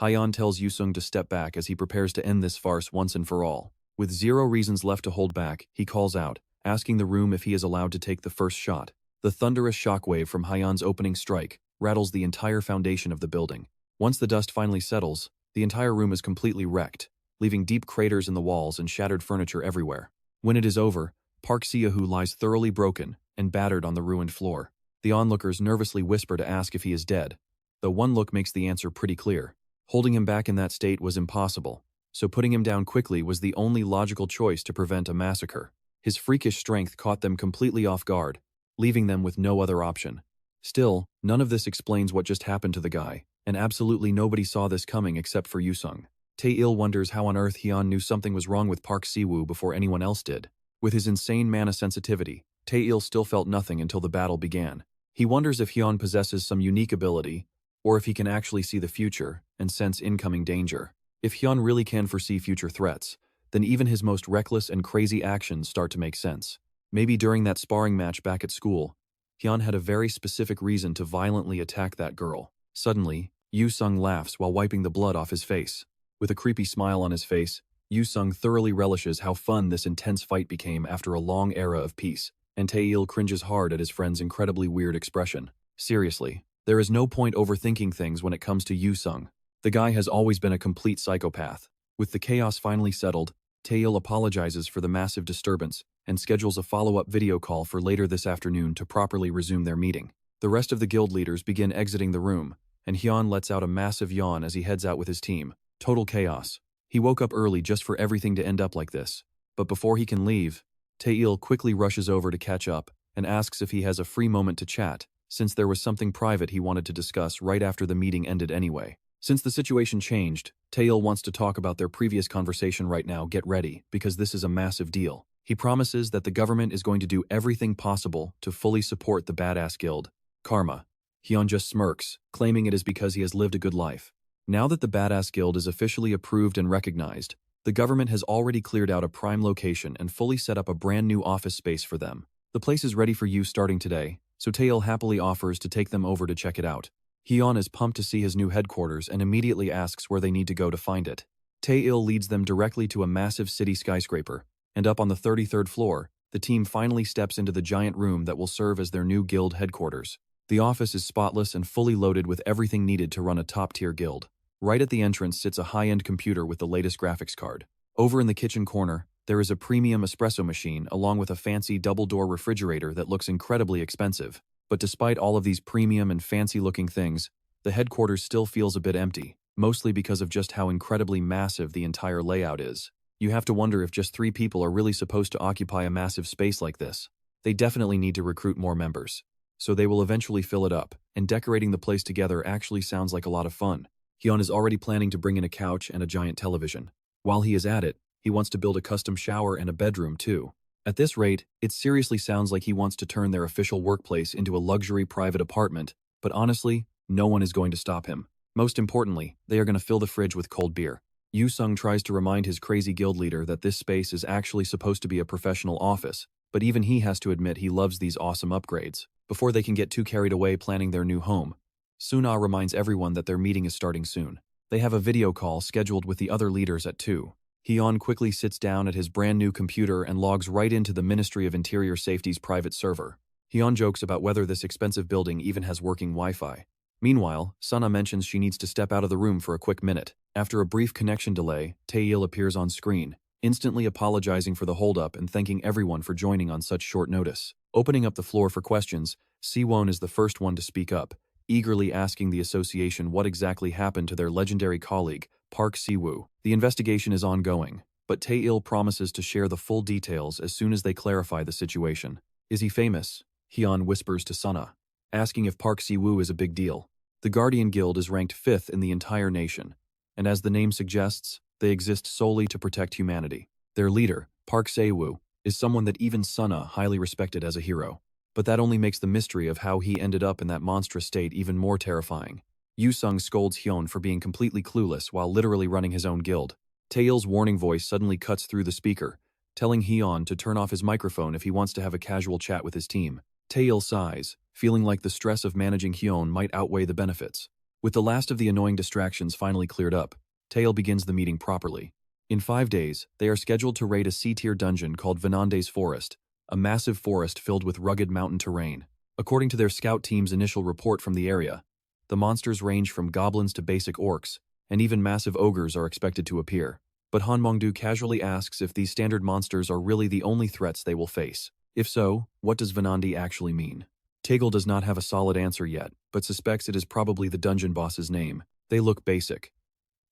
Hyan tells Yu Sung to step back as he prepares to end this farce once and for all. With zero reasons left to hold back, he calls out, asking the room if he is allowed to take the first shot. The thunderous shockwave from Hyan's opening strike rattles the entire foundation of the building. Once the dust finally settles, the entire room is completely wrecked, leaving deep craters in the walls and shattered furniture everywhere. When it is over, Park Seo-hoo lies thoroughly broken and battered on the ruined floor. The onlookers nervously whisper to ask if he is dead, though one look makes the answer pretty clear. Holding him back in that state was impossible, so putting him down quickly was the only logical choice to prevent a massacre. His freakish strength caught them completely off guard, leaving them with no other option. Still, none of this explains what just happened to the guy, and absolutely nobody saw this coming except for Yu Sung. Tae-il wonders how on earth Hyan knew something was wrong with Park Seo-woo before anyone else did. With his insane mana sensitivity, Tae-il still felt nothing until the battle began. He wonders if Hyan possesses some unique ability, or if he can actually see the future and sense incoming danger. If Hyan really can foresee future threats, then even his most reckless and crazy actions start to make sense. Maybe during that sparring match back at school, Hyan had a very specific reason to violently attack that girl. Suddenly, Yu Sung laughs while wiping the blood off his face. With a creepy smile on his face, Yu Sung thoroughly relishes how fun this intense fight became after a long era of peace, and Tae-il cringes hard at his friend's incredibly weird expression. Seriously, there is no point overthinking things when it comes to Yu Sung. The guy has always been a complete psychopath. With the chaos finally settled, Tae-il apologizes for the massive disturbance and schedules a follow-up video call for later this afternoon to properly resume their meeting. The rest of the guild leaders begin exiting the room, and Hyan lets out a massive yawn as he heads out with his team. Total chaos. He woke up early just for everything to end up like this. But before he can leave, Tae-il quickly rushes over to catch up and asks if he has a free moment to chat, since there was something private he wanted to discuss right after the meeting ended anyway. Since the situation changed, Tae-il wants to talk about their previous conversation right now. Get ready, because this is a massive deal. He promises that the government is going to do everything possible to fully support the badass guild. Karma. Hyan just smirks, claiming it is because he has lived a good life. Now that the badass guild is officially approved and recognized, the government has already cleared out a prime location and fully set up a brand new office space for them. The place is ready for use starting today, so Tae-il happily offers to take them over to check it out. Hyan is pumped to see his new headquarters and immediately asks where they need to go to find it. Tae-il leads them directly to a massive city skyscraper, and up on the 33rd floor, the team finally steps into the giant room that will serve as their new guild headquarters. The office is spotless and fully loaded with everything needed to run a top-tier guild. Right at the entrance sits a high-end computer with the latest graphics card. Over in the kitchen corner, there is a premium espresso machine along with a fancy double-door refrigerator that looks incredibly expensive. But despite all of these premium and fancy-looking things, the headquarters still feels a bit empty, mostly because of just how incredibly massive the entire layout is. You have to wonder if just 3 people are really supposed to occupy a massive space like this. They definitely need to recruit more members. So they will eventually fill it up, and decorating the place together actually sounds like a lot of fun. Hyan is already planning to bring in a couch and a giant television. While he is at it, he wants to build a custom shower and a bedroom too. At this rate, it seriously sounds like he wants to turn their official workplace into a luxury private apartment, but honestly, no one is going to stop him. Most importantly, they are going to fill the fridge with cold beer. Yu Sung tries to remind his crazy guild leader that this space is actually supposed to be a professional office, but even he has to admit he loves these awesome upgrades. Before they can get too carried away planning their new home, Suna reminds everyone that their meeting is starting soon. They have a video call scheduled with the other leaders at 2. Hyan quickly sits down at his brand new computer and logs right into the Ministry of Interior Safety's private server. Hyan jokes about whether this expensive building even has working Wi-Fi. Meanwhile, Suna mentions she needs to step out of the room for a quick minute. After a brief connection delay, Tae-il appears on screen, instantly apologizing for the holdup and thanking everyone for joining on such short notice. Opening up the floor for questions, Siwon is the first one to speak up, eagerly asking the association what exactly happened to their legendary colleague, Park Siwoo. The investigation is ongoing, but Tae-il promises to share the full details as soon as they clarify the situation. Is he famous? Hyun whispers to Sana, asking if Park Siwoo is a big deal. The Guardian Guild is ranked 5th in the entire nation, and as the name suggests, they exist solely to protect humanity. Their leader, Park Siwoo, is someone that even Sana highly respected as a hero. But that only makes the mystery of how he ended up in that monstrous state even more terrifying. Yu-sung scolds Hyun for being completely clueless while literally running his own guild. Taeil's warning voice suddenly cuts through the speaker, telling Hyun to turn off his microphone if he wants to have a casual chat with his team. Taeil sighs, feeling like the stress of managing Hyun might outweigh the benefits. With the last of the annoying distractions finally cleared up, Taeil begins the meeting properly. In 5 days, they are scheduled to raid a C-tier dungeon called Venande's Forest, a massive forest filled with rugged mountain terrain. According to their scout team's initial report from the area, the monsters range from goblins to basic orcs, and even massive ogres are expected to appear. But Han Mongdu casually asks if these standard monsters are really the only threats they will face. If so, what does Venande actually mean? Taegil does not have a solid answer yet, but suspects it is probably the dungeon boss's name. They look basic.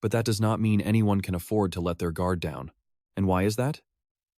But that does not mean anyone can afford to let their guard down. And why is that?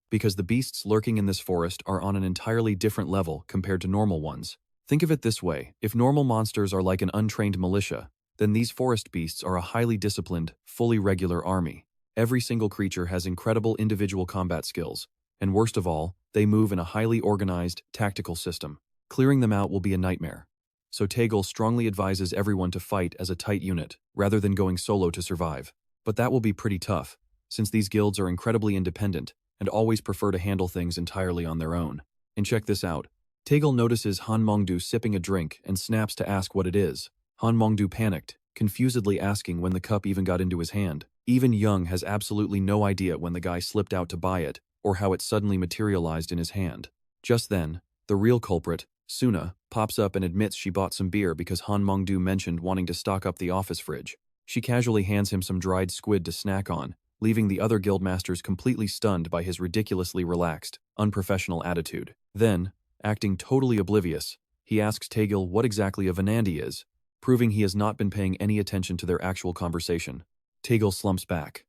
Because the beasts lurking in this forest are on an entirely different level compared to normal ones. Think of it this way, if normal monsters are like an untrained militia, then these forest beasts are a highly disciplined, fully regular army. Every single creature has incredible individual combat skills, and worst of all, they move in a highly organized, tactical system. Clearing them out will be a nightmare. So Taegil strongly advises everyone to fight as a tight unit, rather than going solo to survive. But that will be pretty tough, since these guilds are incredibly independent and always prefer to handle things entirely on their own. And check this out. Taegil notices Han Mongdu sipping a drink and snaps to ask what it is. Han Mongdu panicked, confusedly asking when the cup even got into his hand. Even Young has absolutely no idea when the guy slipped out to buy it, or how it suddenly materialized in his hand. Just then, the real culprit, Suna, pops up and admits she bought some beer because Han Mongdu mentioned wanting to stock up the office fridge. She casually hands him some dried squid to snack on, leaving the other guildmasters completely stunned by his ridiculously relaxed, unprofessional attitude. Then, acting totally oblivious, he asks Taegil what exactly a Venandi is, proving he has not been paying any attention to their actual conversation. Taegil slumps back.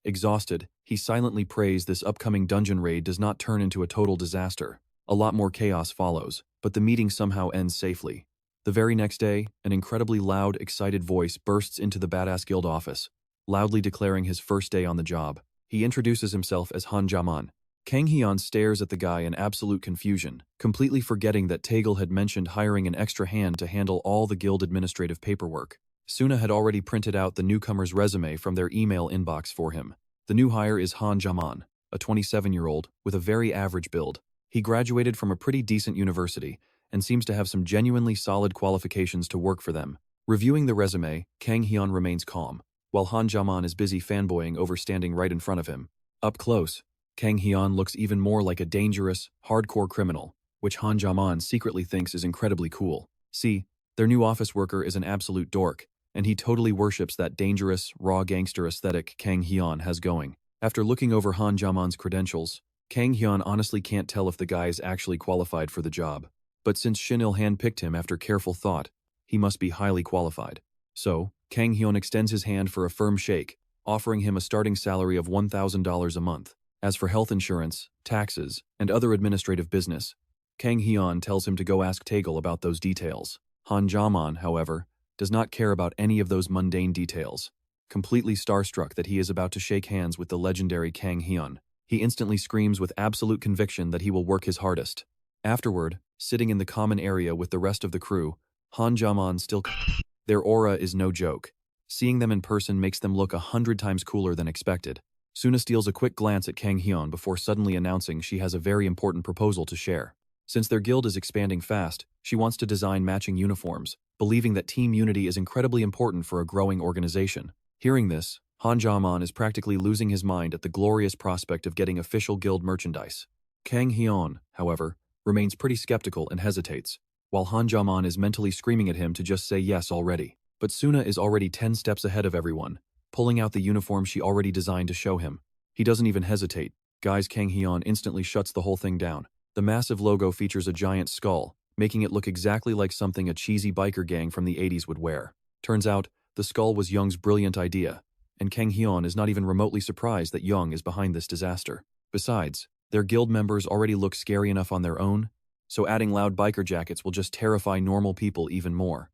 Exhausted, he silently prays this upcoming dungeon raid does not turn into a total disaster. A lot more chaos follows, but the meeting somehow ends safely. The very next day, an incredibly loud, excited voice bursts into the Badass Guild office, loudly declaring his first day on the job. He introduces himself as Han Jaman. Kang Hyun stares at the guy in absolute confusion, completely forgetting that Taegil had mentioned hiring an extra hand to handle all the guild administrative paperwork. Suna had already printed out the newcomer's resume from their email inbox for him. The new hire is Han Jaman, a 27-year-old with a very average build. He graduated from a pretty decent university and seems to have some genuinely solid qualifications to work for them. Reviewing the resume, Kang Hyun remains calm, while Han Jaman is busy fanboying over standing right in front of him. Up close, Kang Hyun looks even more like a dangerous, hardcore criminal, which Han Jaman secretly thinks is incredibly cool. See, their new office worker is an absolute dork, and he totally worships that dangerous, raw gangster aesthetic Kang Hyun has going. After looking over Han Jaman's credentials, Kang Hyun honestly can't tell if the guy is actually qualified for the job. But since Shin-il handpicked him after careful thought, he must be highly qualified. So, Kang Hyun extends his hand for a firm shake, offering him a starting salary of $1,000 a month. As for health insurance, taxes, and other administrative business, Kang Hyun tells him to go ask Taegil about those details. Han Jaman, however, does not care about any of those mundane details. Completely starstruck that he is about to shake hands with the legendary Kang Hyun, he instantly screams with absolute conviction that he will work his hardest. Afterward, sitting in the common area with the rest of the crew, Han Jaman still... Their aura is no joke. Seeing them in person makes them look 100 times cooler than expected. Suna steals a quick glance at Kang Hyun before suddenly announcing she has a very important proposal to share. Since their guild is expanding fast, she wants to design matching uniforms, believing that team unity is incredibly important for a growing organization. Hearing this, Han Jaman is practically losing his mind at the glorious prospect of getting official guild merchandise. Kang Hyun, however, remains pretty skeptical and hesitates, while Han Jaman is mentally screaming at him to just say yes already. But Suna is already 10 steps ahead of everyone, pulling out the uniform she already designed to show him. He doesn't even hesitate. Guy's Kang Hyun instantly shuts the whole thing down. The massive logo features a giant skull, making it look exactly like something a cheesy biker gang from the 80s would wear. Turns out, the skull was Young's brilliant idea, and Kang Hyun is not even remotely surprised that Young is behind this disaster. Besides, their guild members already look scary enough on their own, so adding loud biker jackets will just terrify normal people even more.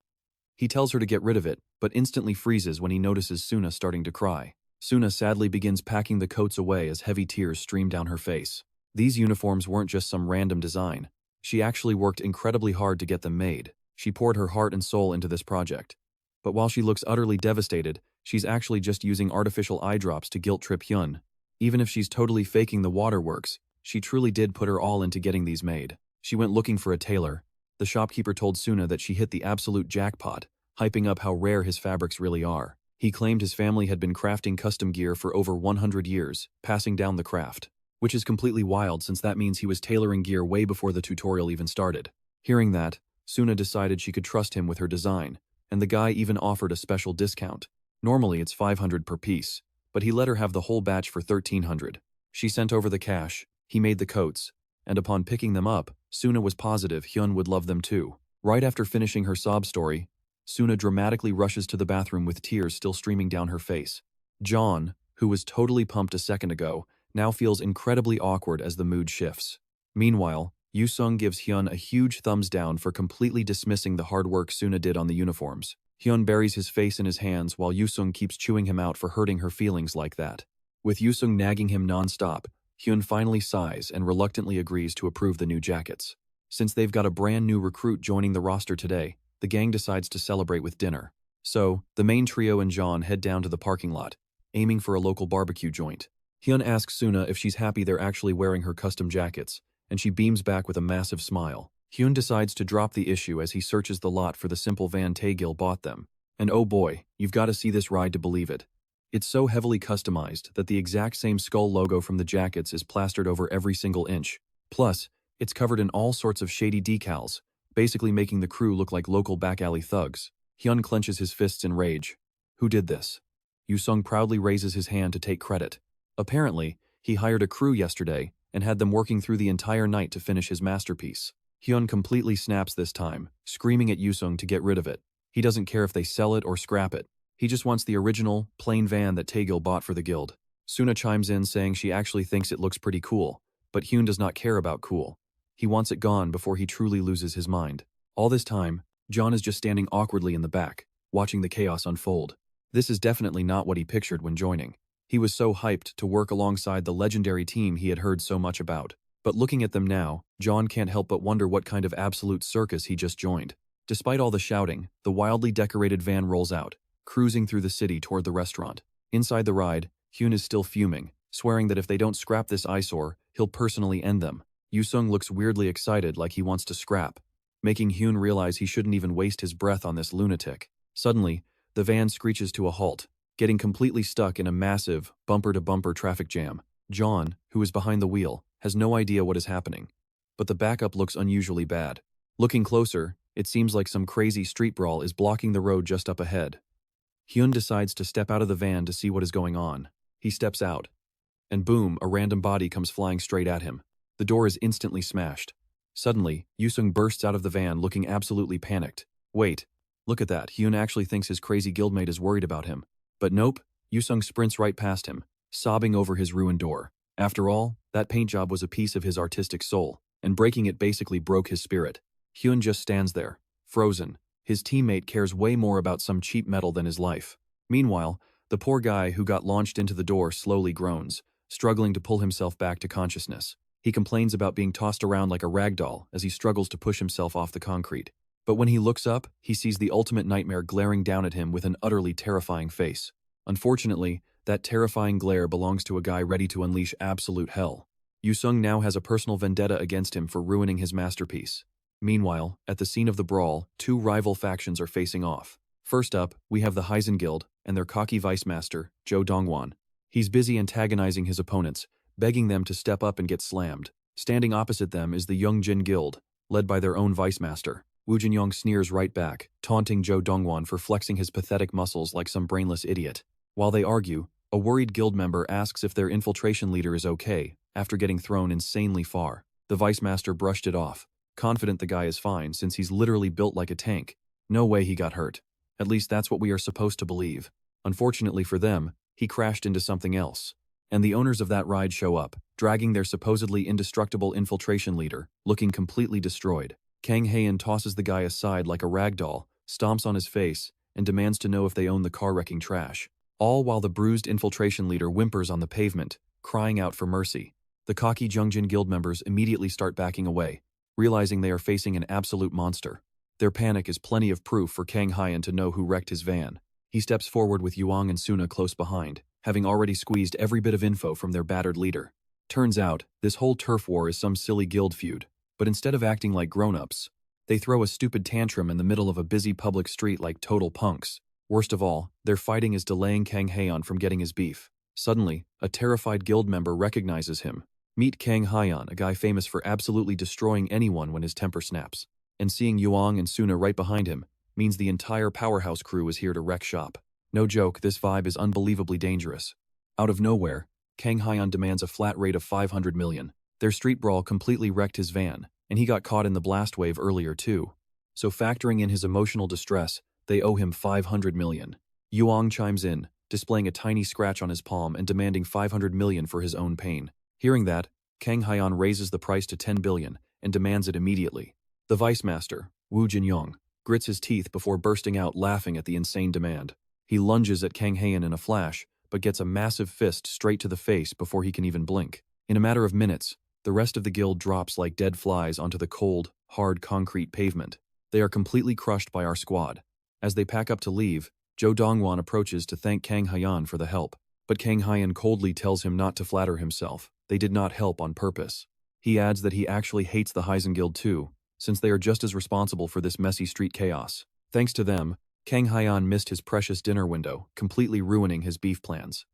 He tells her to get rid of it, but instantly freezes when he notices Suna starting to cry. Suna sadly begins packing the coats away as heavy tears stream down her face. These uniforms weren't just some random design. She actually worked incredibly hard to get them made. She poured her heart and soul into this project. But while she looks utterly devastated, she's actually just using artificial eye drops to guilt-trip Hyun. Even if she's totally faking the waterworks, she truly did put her all into getting these made. She went looking for a tailor. The shopkeeper told Suna that she hit the absolute jackpot, hyping up how rare his fabrics really are. He claimed his family had been crafting custom gear for over 100 years, passing down the craft. Which is completely wild since that means he was tailoring gear way before the tutorial even started. Hearing that, Suna decided she could trust him with her design, and the guy even offered a special discount. Normally it's 500 per piece, but he let her have the whole batch for 1,300. She sent over the cash, he made the coats, and upon picking them up, Suna was positive Hyun would love them too. Right after finishing her sob story, Suna dramatically rushes to the bathroom with tears still streaming down her face. John, who was totally pumped a second ago, now feels incredibly awkward as the mood shifts. Meanwhile, Yoo-sung gives Hyun a huge thumbs down for completely dismissing the hard work Suna did on the uniforms. Hyun buries his face in his hands while Yoo-sung keeps chewing him out for hurting her feelings like that. With Yoo-sung nagging him non-stop, Hyun finally sighs and reluctantly agrees to approve the new jackets. Since they've got a brand new recruit joining the roster today, the gang decides to celebrate with dinner. So, the main trio and John head down to the parking lot, aiming for a local barbecue joint. Hyun asks Suna if she's happy they're actually wearing her custom jackets, and she beams back with a massive smile. Hyun decides to drop the issue as he searches the lot for the simple van Taegil bought them. And oh boy, you've got to see this ride to believe it. It's so heavily customized that the exact same skull logo from the jackets is plastered over every single inch. Plus, it's covered in all sorts of shady decals, basically making the crew look like local back-alley thugs. Hyun clenches his fists in rage. Who did this? Yoo-sung proudly raises his hand to take credit. Apparently, he hired a crew yesterday and had them working through the entire night to finish his masterpiece. Hyun completely snaps this time, screaming at Yoo-sung to get rid of it. He doesn't care if they sell it or scrap it. He just wants the original, plain van that Taegil bought for the guild. Suna chimes in saying she actually thinks it looks pretty cool, but Hyun does not care about cool. He wants it gone before he truly loses his mind. All this time, John is just standing awkwardly in the back, watching the chaos unfold. This is definitely not what he pictured when joining. He was so hyped to work alongside the legendary team he had heard so much about. But looking at them now, John can't help but wonder what kind of absolute circus he just joined. Despite all the shouting, the wildly decorated van rolls out, cruising through the city toward the restaurant. Inside the ride, Hyun is still fuming, swearing that if they don't scrap this eyesore, he'll personally end them. Yoo-sung looks weirdly excited like he wants to scrap, making Hyun realize he shouldn't even waste his breath on this lunatic. Suddenly, the van screeches to a halt, getting completely stuck in a massive, bumper-to-bumper traffic jam. John, who is behind the wheel, has no idea what is happening, but the backup looks unusually bad. Looking closer, it seems like some crazy street brawl is blocking the road just up ahead. Hyun decides to step out of the van to see what is going on. He steps out, and boom, a random body comes flying straight at him. The door is instantly smashed. Suddenly, Yoo-sung bursts out of the van looking absolutely panicked. Wait, look at that, Hyun actually thinks his crazy guildmate is worried about him. But nope, Yoo-sung sprints right past him, sobbing over his ruined door. After all, that paint job was a piece of his artistic soul, and breaking it basically broke his spirit. Hyun just stands there, frozen. His teammate cares way more about some cheap metal than his life. Meanwhile, the poor guy who got launched into the door slowly groans, struggling to pull himself back to consciousness. He complains about being tossed around like a rag doll as he struggles to push himself off the concrete. But when he looks up, he sees the ultimate nightmare glaring down at him with an utterly terrifying face. Unfortunately, that terrifying glare belongs to a guy ready to unleash absolute hell. Yoo-sung now has a personal vendetta against him for ruining his masterpiece. Meanwhile, at the scene of the brawl, two rival factions are facing off. First up, we have the Heisen Guild and their cocky vice master, Jo Dongwon. He's busy antagonizing his opponents, begging them to step up and get slammed. Standing opposite them is the Youngjin Guild, led by their own vice master. Woo Jin-young sneers right back, taunting Jo Dongwon for flexing his pathetic muscles like some brainless idiot. While they argue, A worried guild member asks if their infiltration leader is okay, after getting thrown insanely far. The vice master brushed it off, confident the guy is fine since he's literally built like a tank. No way he got hurt. At least that's what we are supposed to believe. Unfortunately for them, he crashed into something else. And the owners of that ride show up, dragging their supposedly indestructible infiltration leader, looking completely destroyed. Kang Haein tosses the guy aside like a rag doll, stomps on his face, and demands to know if they own the car-wrecking trash. All while the bruised infiltration leader whimpers on the pavement, crying out for mercy. The cocky Jungjin guild members immediately start backing away, realizing they are facing an absolute monster. Their panic is plenty of proof for Kang Haein to know who wrecked his van. He steps forward with Yuang and Suna close behind, having already squeezed every bit of info from their battered leader. Turns out, this whole turf war is some silly guild feud, but instead of acting like grown-ups, they throw a stupid tantrum in the middle of a busy public street like total punks. Worst of all, their fighting is delaying Kang Haein from getting his beef. Suddenly, a terrified guild member recognizes him. Meet Kang Haein, a guy famous for absolutely destroying anyone when his temper snaps. And seeing Yuang and Suna right behind him means the entire powerhouse crew is here to wreck shop. No joke, this vibe is unbelievably dangerous. Out of nowhere, Kang Haein demands a flat rate of 500 million. Their street brawl completely wrecked his van, and he got caught in the blast wave earlier too. So factoring in his emotional distress, they owe him 500 million. Yuang chimes in, displaying a tiny scratch on his palm and demanding 500 million for his own pain. Hearing that, Kang Haein raises the price to 10 billion and demands it immediately. The vice master, Wu Jinyong, grits his teeth before bursting out laughing at the insane demand. He lunges at Kang Haein in a flash, but gets a massive fist straight to the face before he can even blink. In a matter of minutes, the rest of the guild drops like dead flies onto the cold, hard concrete pavement. They are completely crushed by our squad. As they pack up to leave, Zhou Dongwan approaches to thank Kang Haein for the help, but Kang Haein coldly tells him not to flatter himself. They did not help on purpose. He adds that he actually hates the Heisen Guild too, since they are just as responsible for this messy street chaos. Thanks to them, Kang Haein missed his precious dinner window, completely ruining his beef plans.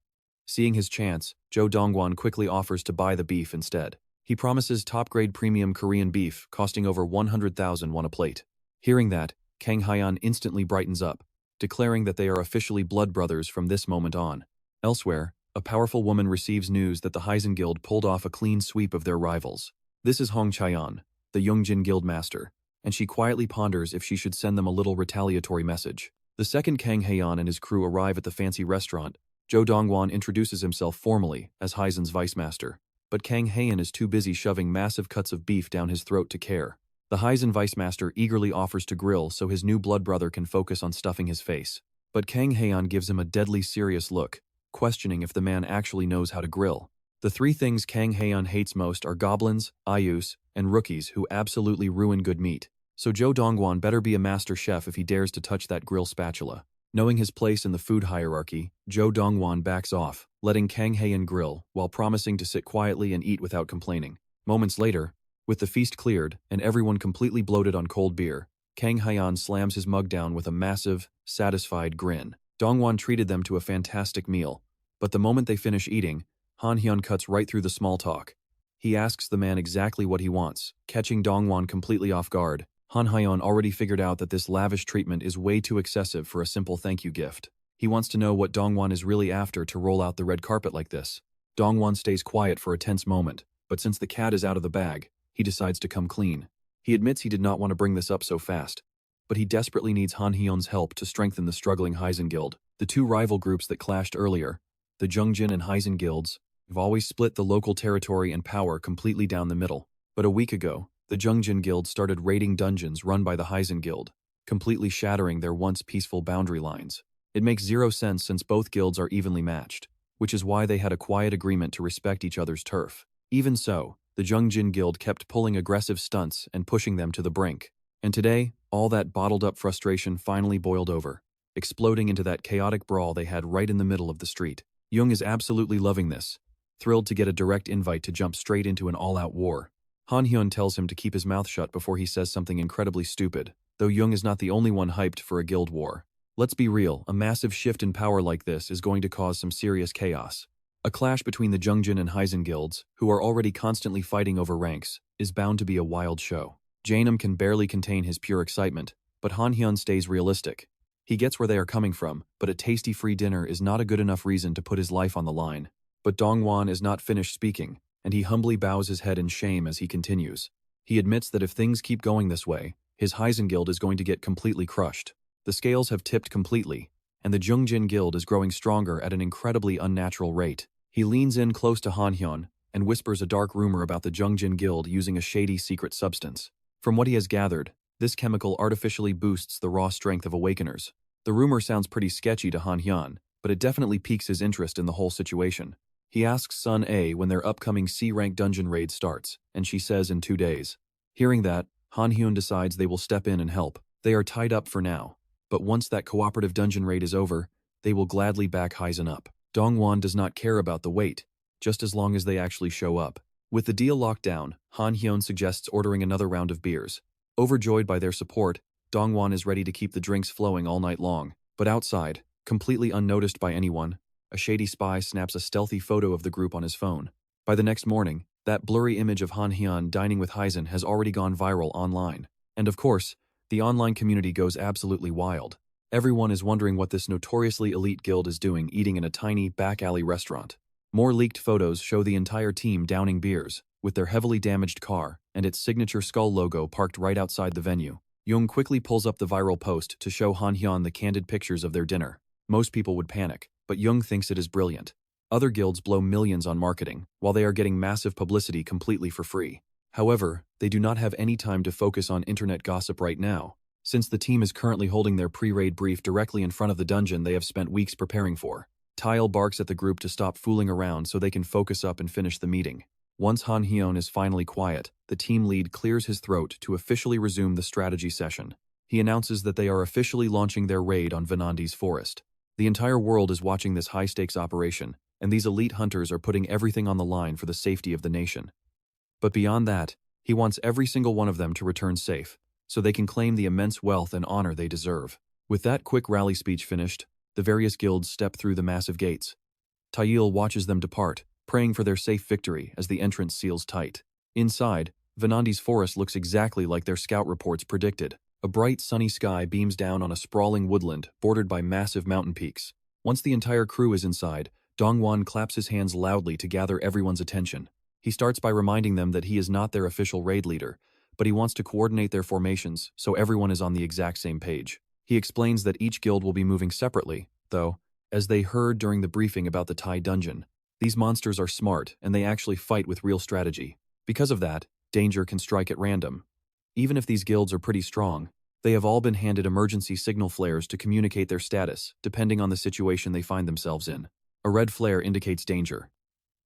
Seeing his chance, Zhou Dongwan quickly offers to buy the beef instead. He promises top-grade premium Korean beef costing over 100,000 won a plate. Hearing that, Kang Haein instantly brightens up, declaring that they are officially blood brothers from this moment on. Elsewhere, a powerful woman receives news that the Heisen Guild pulled off a clean sweep of their rivals. This is Hong Chaeyeon, the Yongjin Guild master, and she quietly ponders if she should send them a little retaliatory message. The second Kang Haein and his crew arrive at the fancy restaurant. Zhou Dongwan introduces himself formally as Heisen's vice master, but Kang Haein is too busy shoving massive cuts of beef down his throat to care. The Heisen vice master eagerly offers to grill so his new blood brother can focus on stuffing his face. But Kang Haein gives him a deadly serious look, questioning if the man actually knows how to grill. The three things Kang Haein hates most are goblins, ayus, and rookies who absolutely ruin good meat. So Zhou Dongwan better be a master chef if he dares to touch that grill spatula. Knowing his place in the food hierarchy, Zhou Dongwan backs off, letting Kang Haein grill, while promising to sit quietly and eat without complaining. Moments later, with the feast cleared and everyone completely bloated on cold beer, Kang Haein slams his mug down with a massive, satisfied grin. Dongwan treated them to a fantastic meal, but the moment they finish eating, Han Hyun cuts right through the small talk. He asks the man exactly what he wants, catching Dongwan completely off guard. Han Hyun already figured out that this lavish treatment is way too excessive for a simple thank you gift. He wants to know what Dongwan is really after to roll out the red carpet like this. Dongwan stays quiet for a tense moment, but since the cat is out of the bag, he decides to come clean. He admits he did not want to bring this up so fast, but he desperately needs Han Hyun's help to strengthen the struggling Heisen Guild. The two rival groups that clashed earlier, the Jungjin and Heisen Guilds, have always split the local territory and power completely down the middle. But a week ago, the Jungjin Guild started raiding dungeons run by the Heisen Guild, completely shattering their once peaceful boundary lines. It makes zero sense since both guilds are evenly matched, which is why they had a quiet agreement to respect each other's turf. Even so, the Jungjin Guild kept pulling aggressive stunts and pushing them to the brink. And today, all that bottled-up frustration finally boiled over, exploding into that chaotic brawl they had right in the middle of the street. Jung is absolutely loving this, thrilled to get a direct invite to jump straight into an all-out war. Han Hyun tells him to keep his mouth shut before he says something incredibly stupid, though Jung is not the only one hyped for a guild war. Let's be real, a massive shift in power like this is going to cause some serious chaos. A clash between the Jungjin and Heisen guilds, who are already constantly fighting over ranks, is bound to be a wild show. Janum can barely contain his pure excitement, but Han Hyun stays realistic. He gets where they are coming from, but a tasty free dinner is not a good enough reason to put his life on the line. But Dongwon is not finished speaking, and he humbly bows his head in shame as he continues. He admits that if things keep going this way, his Heisen Guild is going to get completely crushed. The scales have tipped completely, and the Jungjin Guild is growing stronger at an incredibly unnatural rate. He leans in close to Han Hyun and whispers a dark rumor about the Jungjin Guild using a shady secret substance. From what he has gathered, this chemical artificially boosts the raw strength of awakeners. The rumor sounds pretty sketchy to Han Hyun, but it definitely piques his interest in the whole situation. He asks Sun A when their upcoming C-rank dungeon raid starts, and she says in 2 days. Hearing that, Han Hyun decides they will step in and help. They are tied up for now, but once that cooperative dungeon raid is over, they will gladly back Heisen up. Dongwon does not care about the wait, just as long as they actually show up. With the deal locked down, Han Hyun suggests ordering another round of beers. Overjoyed by their support, Dongwon is ready to keep the drinks flowing all night long. But outside, completely unnoticed by anyone, a shady spy snaps a stealthy photo of the group on his phone. By the next morning, that blurry image of Han Hyun dining with Heisen has already gone viral online. And of course, the online community goes absolutely wild. Everyone is wondering what this notoriously elite guild is doing eating in a tiny, back-alley restaurant. More leaked photos show the entire team downing beers, with their heavily damaged car and its signature skull logo parked right outside the venue. Jung quickly pulls up the viral post to show Han Hyun the candid pictures of their dinner. Most people would panic, but Jung thinks it is brilliant. Other guilds blow millions on marketing, while they are getting massive publicity completely for free. However, they do not have any time to focus on internet gossip right now, since the team is currently holding their pre-raid brief directly in front of the dungeon they have spent weeks preparing for. Tile barks at the group to stop fooling around so they can focus up and finish the meeting. Once Han Hyun is finally quiet, the team lead clears his throat to officially resume the strategy session. He announces that they are officially launching their raid on Venandi's forest. The entire world is watching this high-stakes operation, and these elite hunters are putting everything on the line for the safety of the nation. But beyond that, he wants every single one of them to return safe, so they can claim the immense wealth and honor they deserve. With that quick rally speech finished, the various guilds step through the massive gates. Tail watches them depart, praying for their safe victory as the entrance seals tight. Inside, Venandi's forest looks exactly like their scout reports predicted. A bright sunny sky beams down on a sprawling woodland bordered by massive mountain peaks. Once the entire crew is inside, Dongwon claps his hands loudly to gather everyone's attention. He starts by reminding them that he is not their official raid leader, but he wants to coordinate their formations so everyone is on the exact same page. He explains that each guild will be moving separately, though, as they heard during the briefing about the Thai dungeon. These monsters are smart and they actually fight with real strategy. Because of that, danger can strike at random. Even if these guilds are pretty strong, they have all been handed emergency signal flares to communicate their status, depending on the situation they find themselves in. A red flare indicates danger.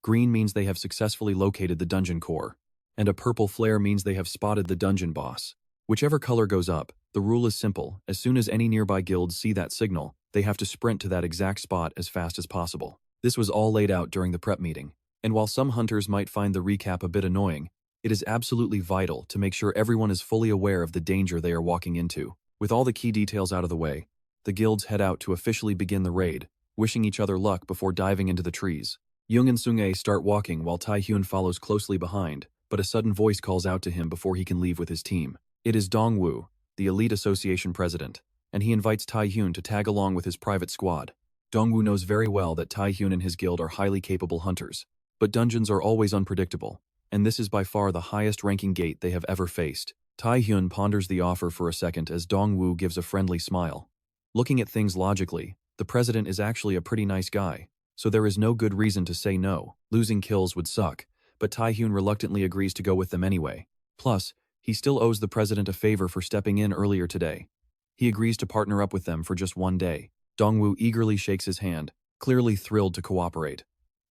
Green means they have successfully located the dungeon core, and a purple flare means they have spotted the dungeon boss. Whichever color goes up, the rule is simple. As soon as any nearby guilds see that signal, they have to sprint to that exact spot as fast as possible. This was all laid out during the prep meeting, and while some hunters might find the recap a bit annoying, it is absolutely vital to make sure everyone is fully aware of the danger they are walking into. With all the key details out of the way, the guilds head out to officially begin the raid, wishing each other luck before diving into the trees. Jung and Sung-ae start walking while Tae-hyun follows closely behind, but a sudden voice calls out to him before he can leave with his team. It is Dong-woo, the Elite Association president, and he invites Tae-hyun to tag along with his private squad. Dong-woo knows very well that Tae-hyun and his guild are highly capable hunters, but dungeons are always unpredictable, and this is by far the highest-ranking gate they have ever faced. Tae-hyun ponders the offer for a second as Dong-woo gives a friendly smile. Looking at things logically, the president is actually a pretty nice guy, so there is no good reason to say no. Losing kills would suck, but Tae-hyun reluctantly agrees to go with them anyway. Plus, he still owes the president a favor for stepping in earlier today. He agrees to partner up with them for just 1 day. Dong-woo eagerly shakes his hand, clearly thrilled to cooperate.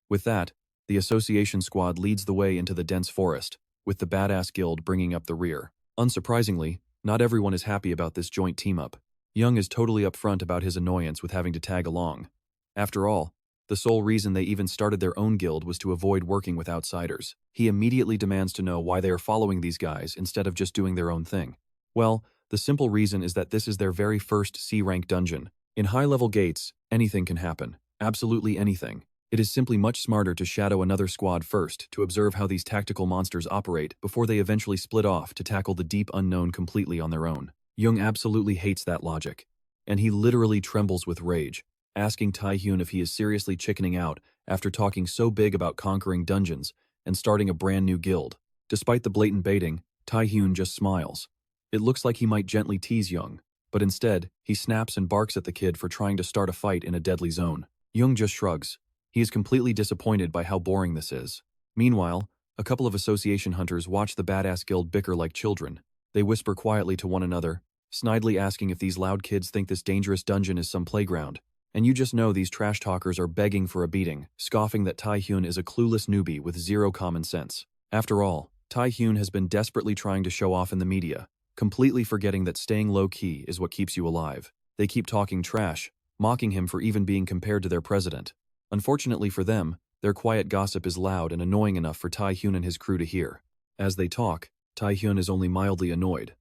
With that, the association squad leads the way into the dense forest, with the badass guild bringing up the rear. Unsurprisingly, not everyone is happy about this joint team-up. Jung is totally upfront about his annoyance with having to tag along. After all, the sole reason they even started their own guild was to avoid working with outsiders. He immediately demands to know why they are following these guys instead of just doing their own thing. Well, the simple reason is that this is their very first C-rank dungeon. In high-level gates, anything can happen. Absolutely anything. It is simply much smarter to shadow another squad first to observe how these tactical monsters operate before they eventually split off to tackle the deep unknown completely on their own. Jung absolutely hates that logic. and he literally trembles with rage, asking Taehyun if he is seriously chickening out after talking so big about conquering dungeons and starting a brand new guild. Despite the blatant baiting, Taehyun just smiles. It looks like he might gently tease Young, but instead, he snaps and barks at the kid for trying to start a fight in a deadly zone. Young just shrugs. He is completely disappointed by how boring this is. Meanwhile, a couple of association hunters watch the badass guild bicker like children. They whisper quietly to one another, snidely asking if these loud kids think this dangerous dungeon is some playground. And you just know these trash talkers are begging for a beating, scoffing that Taehyun is a clueless newbie with zero common sense. After all, Taehyun has been desperately trying to show off in the media, completely forgetting that staying low-key is what keeps you alive. They keep talking trash, mocking him for even being compared to their president. Unfortunately for them, their quiet gossip is loud and annoying enough for Taehyun and his crew to hear. As they talk, Taehyun is only mildly annoyed.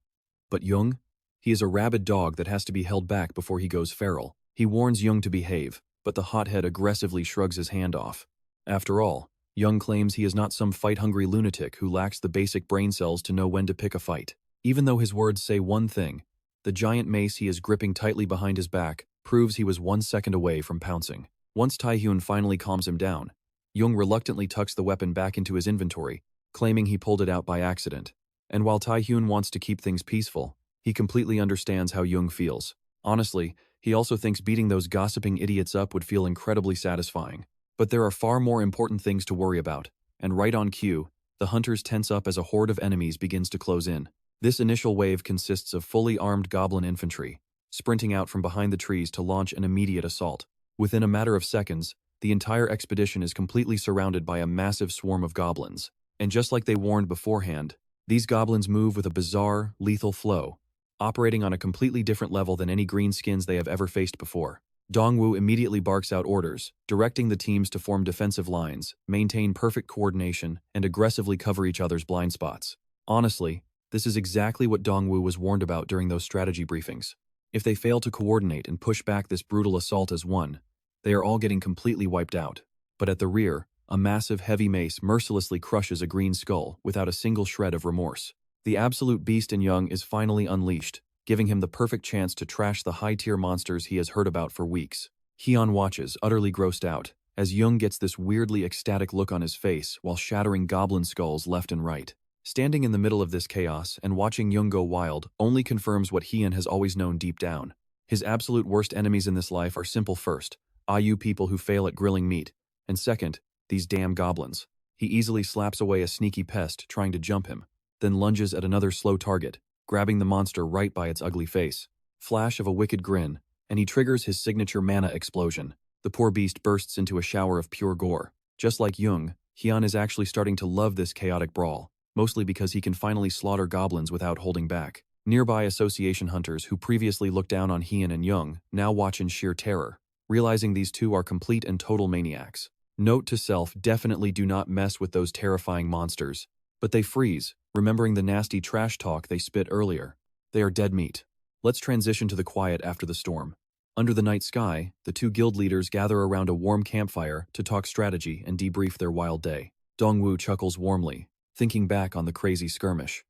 But Young? He is a rabid dog that has to be held back before he goes feral. He warns Young to behave, but the hothead aggressively shrugs his hand off. After all, Young claims he is not some fight-hungry lunatic who lacks the basic brain cells to know when to pick a fight. Even though his words say one thing, the giant mace he is gripping tightly behind his back proves he was 1 second away from pouncing. Once Taehyun finally calms him down, Young reluctantly tucks the weapon back into his inventory, claiming he pulled it out by accident. And while Taehyun wants to keep things peaceful, he completely understands how Young feels. Honestly, he also thinks beating those gossiping idiots up would feel incredibly satisfying. But there are far more important things to worry about, and right on cue, the hunters tense up as a horde of enemies begins to close in. This initial wave consists of fully armed goblin infantry, sprinting out from behind the trees to launch an immediate assault. Within a matter of seconds, the entire expedition is completely surrounded by a massive swarm of goblins. And just like they warned beforehand, these goblins move with a bizarre, lethal flow, operating on a completely different level than any greenskins they have ever faced before. Dongwoo immediately barks out orders, directing the teams to form defensive lines, maintain perfect coordination, and aggressively cover each other's blind spots. Honestly, this is exactly what Dongwoo was warned about during those strategy briefings. If they fail to coordinate and push back this brutal assault as one, they are all getting completely wiped out. But at the rear, a massive heavy mace mercilessly crushes a green skull without a single shred of remorse. The absolute beast in Young is finally unleashed, giving him the perfect chance to trash the high-tier monsters he has heard about for weeks. Hyun watches, utterly grossed out, as Young gets this weirdly ecstatic look on his face while shattering goblin skulls left and right. Standing in the middle of this chaos and watching Young go wild only confirms what Hyun has always known deep down. His absolute worst enemies in this life are simple first, IU people who fail at grilling meat, and second, these damn goblins. He easily slaps away a sneaky pest trying to jump him, then lunges at another slow target, grabbing the monster right by its ugly face. Flash of a wicked grin, and he triggers his signature mana explosion. The poor beast bursts into a shower of pure gore. Just like Young, Hyun is actually starting to love this chaotic brawl, mostly because he can finally slaughter goblins without holding back. Nearby association hunters who previously looked down on Hyun and Young now watch in sheer terror, realizing these two are complete and total maniacs. Note to self, definitely do not mess with those terrifying monsters. But they freeze, remembering the nasty trash talk they spit earlier. They are dead meat. Let's transition to the quiet after the storm. Under the night sky, the two guild leaders gather around a warm campfire to talk strategy and debrief their wild day. Dongwoo chuckles warmly, thinking back on the crazy skirmish.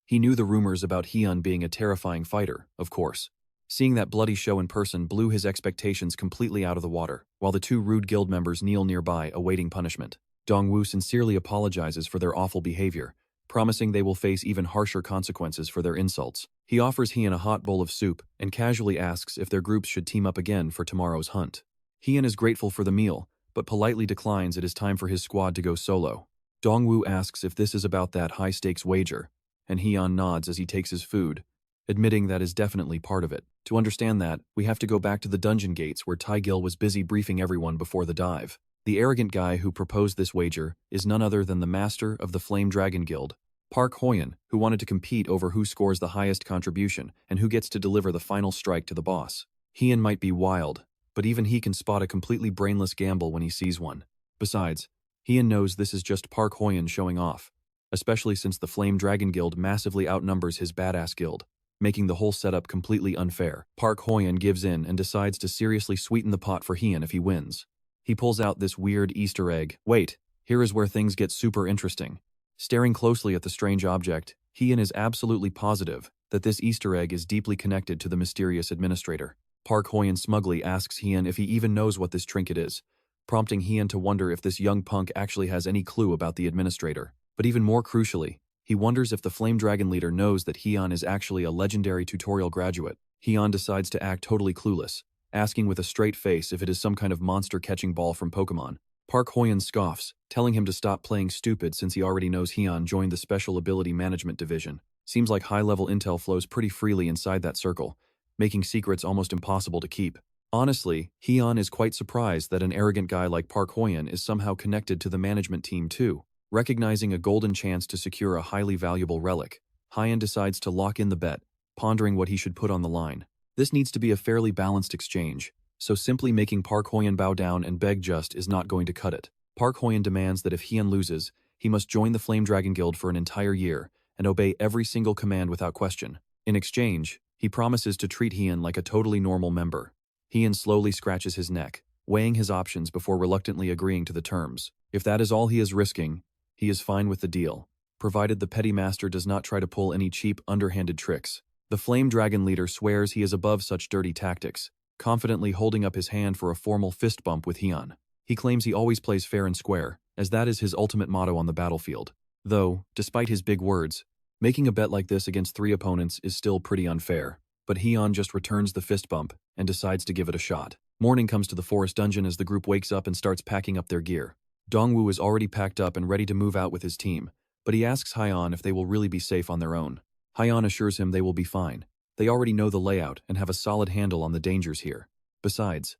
He knew the rumors about Hyun being a terrifying fighter, of course. Seeing that bloody show in person blew his expectations completely out of the water, while the two rude guild members kneel nearby awaiting punishment. Dongwoo sincerely apologizes for their awful behavior, promising they will face even harsher consequences for their insults. He offers Hyun a hot bowl of soup and casually asks if their groups should team up again for tomorrow's hunt. Hyun is grateful for the meal, but politely declines it is time for his squad to go solo. Dongwoo asks if this is about that high-stakes wager, and Hyun nods as he takes his food, admitting that is definitely part of it. To understand that, we have to go back to the dungeon gates where Taegil was busy briefing everyone before the dive. The arrogant guy who proposed this wager is none other than the master of the Flame Dragon Guild, Park Hoyan, who wanted to compete over who scores the highest contribution and who gets to deliver the final strike to the boss. Hyun might be wild, but even he can spot a completely brainless gamble when he sees one. Besides, Hyun knows this is just Park Hoyan showing off, especially since the Flame Dragon Guild massively outnumbers his badass guild, making the whole setup completely unfair. Park Hoyan gives in and decides to seriously sweeten the pot for Hyun if he wins. He pulls out this weird Easter egg. Wait, here is where things get super interesting. Staring closely at the strange object, Hyun is absolutely positive that this Easter egg is deeply connected to the mysterious administrator. Park Hoyan smugly asks Hyun if he even knows what this trinket is, prompting Hyun to wonder if this young punk actually has any clue about the administrator. But even more crucially, he wonders if the Flame Dragon leader knows that Hyun is actually a legendary tutorial graduate. Hyun decides to act totally clueless, asking with a straight face if it is some kind of monster-catching ball from Pokemon. Park Hoyan scoffs, telling him to stop playing stupid since he already knows Hyun joined the Special Ability Management Division. Seems like high-level intel flows pretty freely inside that circle, making secrets almost impossible to keep. Honestly, Hyun is quite surprised that an arrogant guy like Park Hoyan is somehow connected to the management team too. Recognizing a golden chance to secure a highly valuable relic, Hyun decides to lock in the bet, pondering what he should put on the line. This needs to be a fairly balanced exchange, so simply making Park Hoyan bow down and beg just is not going to cut it. Park Hoyan demands that if Hyun loses, he must join the Flame Dragon Guild for an entire year and obey every single command without question. In exchange, he promises to treat Hyun like a totally normal member. Hyun slowly scratches his neck, weighing his options before reluctantly agreeing to the terms. If that is all he is risking, he is fine with the deal, provided the petty master does not try to pull any cheap, underhanded tricks. The Flame Dragon leader swears he is above such dirty tactics, confidently holding up his hand for a formal fist bump with Hyun. He claims he always plays fair and square, as that is his ultimate motto on the battlefield. Though, despite his big words, making a bet like this against 3 opponents is still pretty unfair. But Hyun just returns the fist bump and decides to give it a shot. Morning comes to the forest dungeon as the group wakes up and starts packing up their gear. Dongwoo is already packed up and ready to move out with his team, but he asks Hyun if they will really be safe on their own. Hyun assures him they will be fine. They already know the layout and have a solid handle on the dangers here. Besides,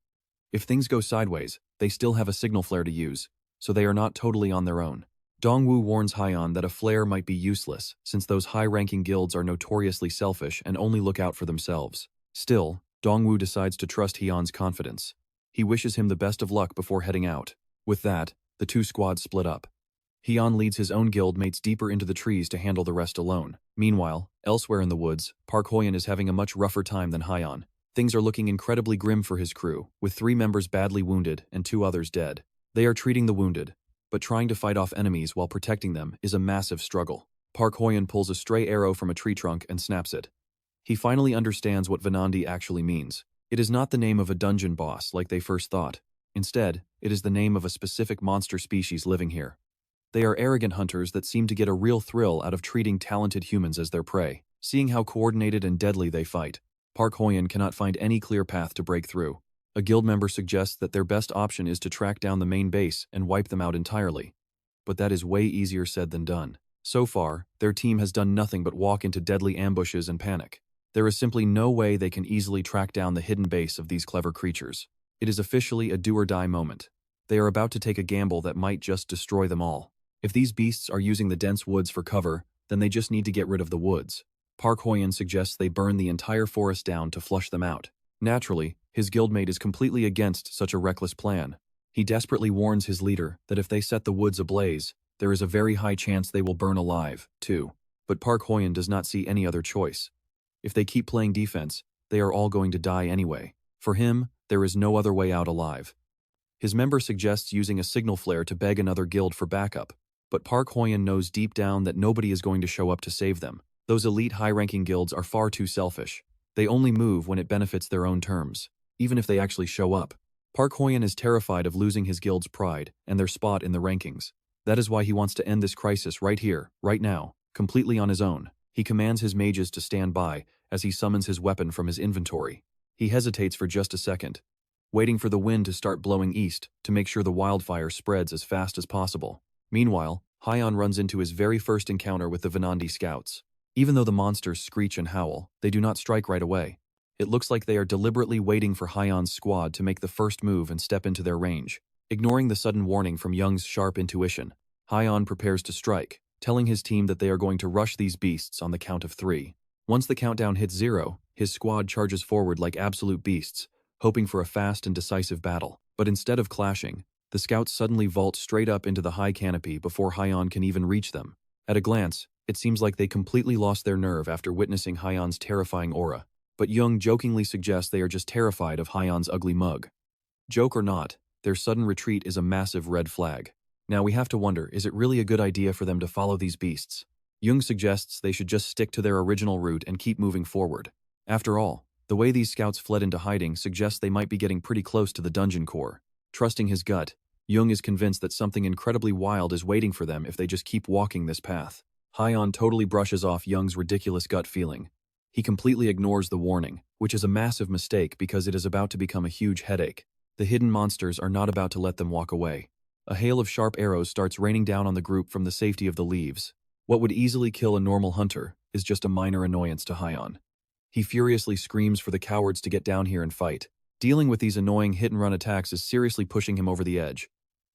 if things go sideways, they still have a signal flare to use, so they are not totally on their own. Dongwoo warns Hyun that a flare might be useless, since those high-ranking guilds are notoriously selfish and only look out for themselves. Still, Dongwoo decides to trust Hyun's confidence. He wishes him the best of luck before heading out. With that, the 2 squads split up. Hyun leads his own guild mates deeper into the trees to handle the rest alone. Meanwhile, elsewhere in the woods, Park Hoyan is having a much rougher time than Hyun. Things are looking incredibly grim for his crew, with 3 members badly wounded and 2 others dead. They are treating the wounded, but trying to fight off enemies while protecting them is a massive struggle. Park Hoyan pulls a stray arrow from a tree trunk and snaps it. He finally understands what Venandi actually means. It is not the name of a dungeon boss like they first thought. Instead, it is the name of a specific monster species living here. They are arrogant hunters that seem to get a real thrill out of treating talented humans as their prey. Seeing how coordinated and deadly they fight, Park Hoyan cannot find any clear path to break through. A guild member suggests that their best option is to track down the main base and wipe them out entirely. But that is way easier said than done. So far, their team has done nothing but walk into deadly ambushes and panic. There is simply no way they can easily track down the hidden base of these clever creatures. It is officially a do-or-die moment. They are about to take a gamble that might just destroy them all. If these beasts are using the dense woods for cover, then they just need to get rid of the woods. Park Hoyan suggests they burn the entire forest down to flush them out. Naturally, his guildmate is completely against such a reckless plan. He desperately warns his leader that if they set the woods ablaze, there is a very high chance they will burn alive, too. But Park Hoyan does not see any other choice. If they keep playing defense, they are all going to die anyway. For him, there is no other way out alive. His member suggests using a signal flare to beg another guild for backup, but Park Hoyan knows deep down that nobody is going to show up to save them. Those elite high-ranking guilds are far too selfish. They only move when it benefits their own terms, even if they actually show up. Park Hoyan is terrified of losing his guild's pride and their spot in the rankings. That is why he wants to end this crisis right here, right now, completely on his own. He commands his mages to stand by as he summons his weapon from his inventory. He hesitates for just a second, waiting for the wind to start blowing east to make sure the wildfire spreads as fast as possible. Meanwhile, Hyun runs into his very first encounter with the Venandi scouts. Even though the monsters screech and howl, they do not strike right away. It looks like they are deliberately waiting for Hyun's squad to make the first move and step into their range. Ignoring the sudden warning from Young's sharp intuition, Hyun prepares to strike, telling his team that they are going to rush these beasts on the count of 3. Once the countdown hits 0, his squad charges forward like absolute beasts, hoping for a fast and decisive battle. But instead of clashing, the scouts suddenly vault straight up into the high canopy before Hyun can even reach them. At a glance, it seems like they completely lost their nerve after witnessing Hyun's terrifying aura. But Young jokingly suggests they are just terrified of Hyun's ugly mug. Joke or not, their sudden retreat is a massive red flag. Now we have to wonder, is it really a good idea for them to follow these beasts? Jung suggests they should just stick to their original route and keep moving forward. After all, The way these scouts fled into hiding suggests they might be getting pretty close to the dungeon core. Trusting his gut, Jung is convinced that something incredibly wild is waiting for them if they just keep walking this path. Hyon totally brushes off Jung's ridiculous gut feeling. He completely ignores the warning, which is a massive mistake because it is about to become a huge headache. The hidden monsters are not about to let them walk away. A hail of sharp arrows starts raining down on the group from the safety of the leaves. What would easily kill a normal hunter is just a minor annoyance to Hyon. He furiously screams for the cowards to get down here and fight. Dealing with these annoying hit-and-run attacks is seriously pushing him over the edge.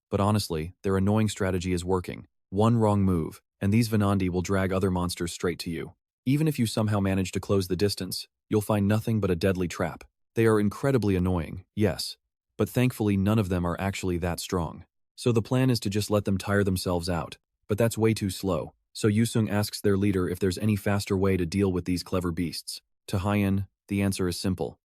But honestly, their annoying strategy is working. One wrong move, and these Venandi will drag other monsters straight to you. Even if you somehow manage to close the distance, you'll find nothing but a deadly trap. They are incredibly annoying, yes, but thankfully none of them are actually that strong. So the plan is to just let them tire themselves out, but that's way too slow. So Yusung asks their leader if there's any faster way to deal with these clever beasts. To Hyon, the answer is simple.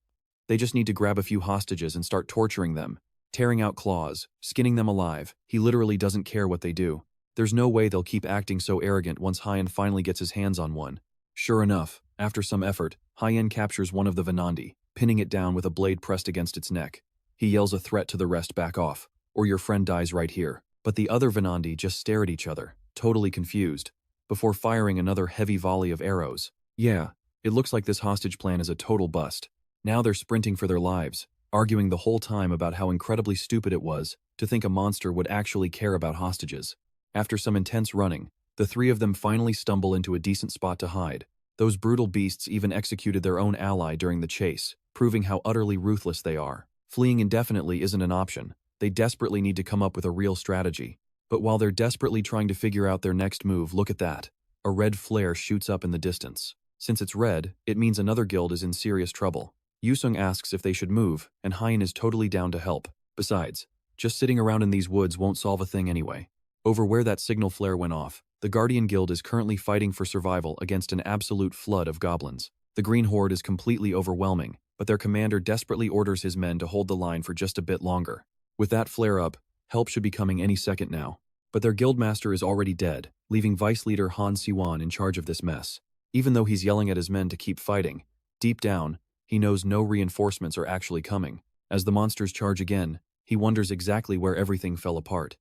They just need to grab a few hostages and start torturing them, tearing out claws, skinning them alive. He literally doesn't care what they do. There's no way they'll keep acting so arrogant once Hyon finally gets his hands on one. Sure enough, after some effort, Hyon captures one of the Venandi, pinning it down with a blade pressed against its neck. He yells a threat to the rest, back off, or your friend dies right here. But the other Venandi just stare at each other, totally confused, before firing another heavy volley of arrows. Yeah, it looks like this hostage plan is a total bust. Now they're sprinting for their lives, arguing the whole time about how incredibly stupid it was to think a monster would actually care about hostages. After some intense running, the three of them finally stumble into a decent spot to hide. Those brutal beasts even executed their own ally during the chase, proving how utterly ruthless they are. Fleeing indefinitely isn't an option. They desperately need to come up with a real strategy. But while they're desperately trying to figure out their next move, look at that. A red flare shoots up in the distance. Since it's red, it means another guild is in serious trouble. Yusung asks if they should move, and Hyon is totally down to help. Besides, just sitting around in these woods won't solve a thing anyway. Over where that signal flare went off, the Guardian Guild is currently fighting for survival against an absolute flood of goblins. The Green Horde is completely overwhelming, but their commander desperately orders his men to hold the line for just a bit longer. With that flare up, help should be coming any second now. But their guildmaster is already dead, leaving Vice Leader Han Siwan in charge of this mess. Even though he's yelling at his men to keep fighting, deep down, he knows no reinforcements are actually coming. As the monsters charge again, he wonders exactly where everything fell apart.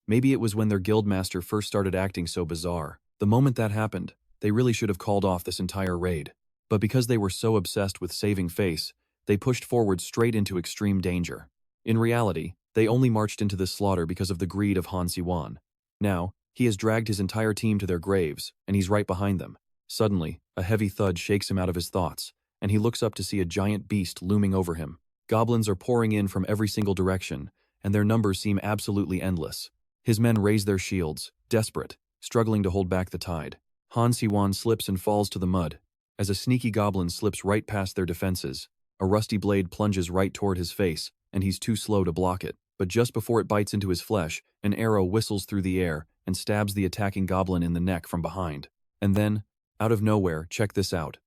Maybe it was when their guildmaster first started acting so bizarre. The moment that happened, they really should have called off this entire raid. But because they were so obsessed with saving face, they pushed forward straight into extreme danger. In reality, they only marched into this slaughter because of the greed of Han Siwan. Now, he has dragged his entire team to their graves, and he's right behind them. Suddenly, a heavy thud shakes him out of his thoughts, and he looks up to see a giant beast looming over him. Goblins are pouring in from every single direction, and their numbers seem absolutely endless. His men raise their shields, desperate, struggling to hold back the tide. Han Siwan slips and falls to the mud. As a sneaky goblin slips right past their defenses, a rusty blade plunges right toward his face, and he's too slow to block it. But just before it bites into his flesh, an arrow whistles through the air and stabs the attacking goblin in the neck from behind. And then, out of nowhere, check this out.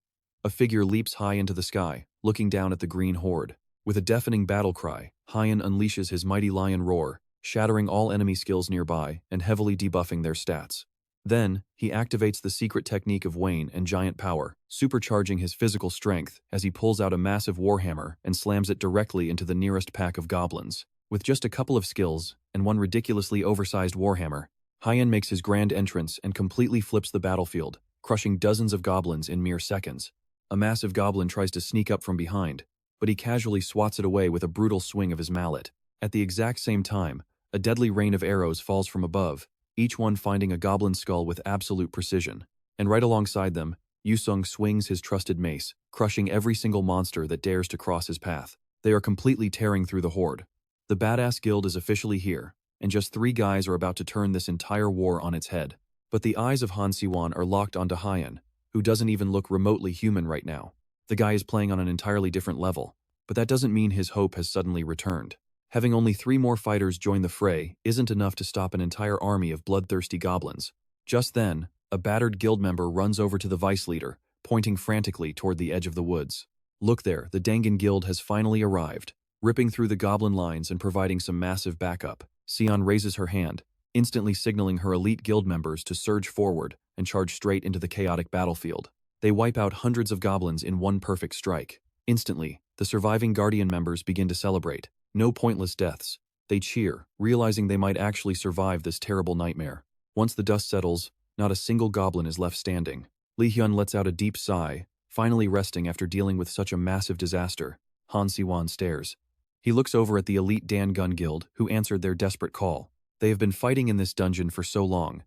A figure leaps high into the sky, looking down at the Green Horde. With a deafening battle cry, Hyon unleashes his mighty lion roar, shattering all enemy skills nearby and heavily debuffing their stats. Then, he activates the secret technique of Wayne and giant power, supercharging his physical strength as he pulls out a massive warhammer and slams it directly into the nearest pack of goblins. With just a couple of skills and one ridiculously oversized warhammer, Hyon makes his grand entrance and completely flips the battlefield, crushing dozens of goblins in mere seconds. A massive goblin tries to sneak up from behind, but he casually swats it away with a brutal swing of his mallet. At the exact same time, a deadly rain of arrows falls from above, each one finding a goblin skull with absolute precision. And right alongside them, Yusung swings his trusted mace, crushing every single monster that dares to cross his path. They are completely tearing through the horde. The Badass Guild is officially here, and just 3 guys are about to turn this entire war on its head. But the eyes of Han Siwan are locked onto Hyon, who doesn't even look remotely human right now. The guy is playing on an entirely different level, but that doesn't mean his hope has suddenly returned. Having only 3 more fighters join the fray isn't enough to stop an entire army of bloodthirsty goblins. Just then, a battered guild member runs over to the vice leader, pointing frantically toward the edge of the woods. Look there, the Dangan Guild has finally arrived, ripping through the goblin lines and providing some massive backup. Sion raises her hand, instantly signaling her elite guild members to surge forward and charge straight into the chaotic battlefield. They wipe out hundreds of goblins in one perfect strike. Instantly, the surviving Guardian members begin to celebrate. No pointless deaths. They cheer, realizing they might actually survive this terrible nightmare. Once the dust settles, not a single goblin is left standing. Lee Hyun lets out a deep sigh, finally resting after dealing with such a massive disaster. Han Si-won stares. He looks over at the elite Dan Gun Guild, who answered their desperate call. They have been fighting in this dungeon for so long,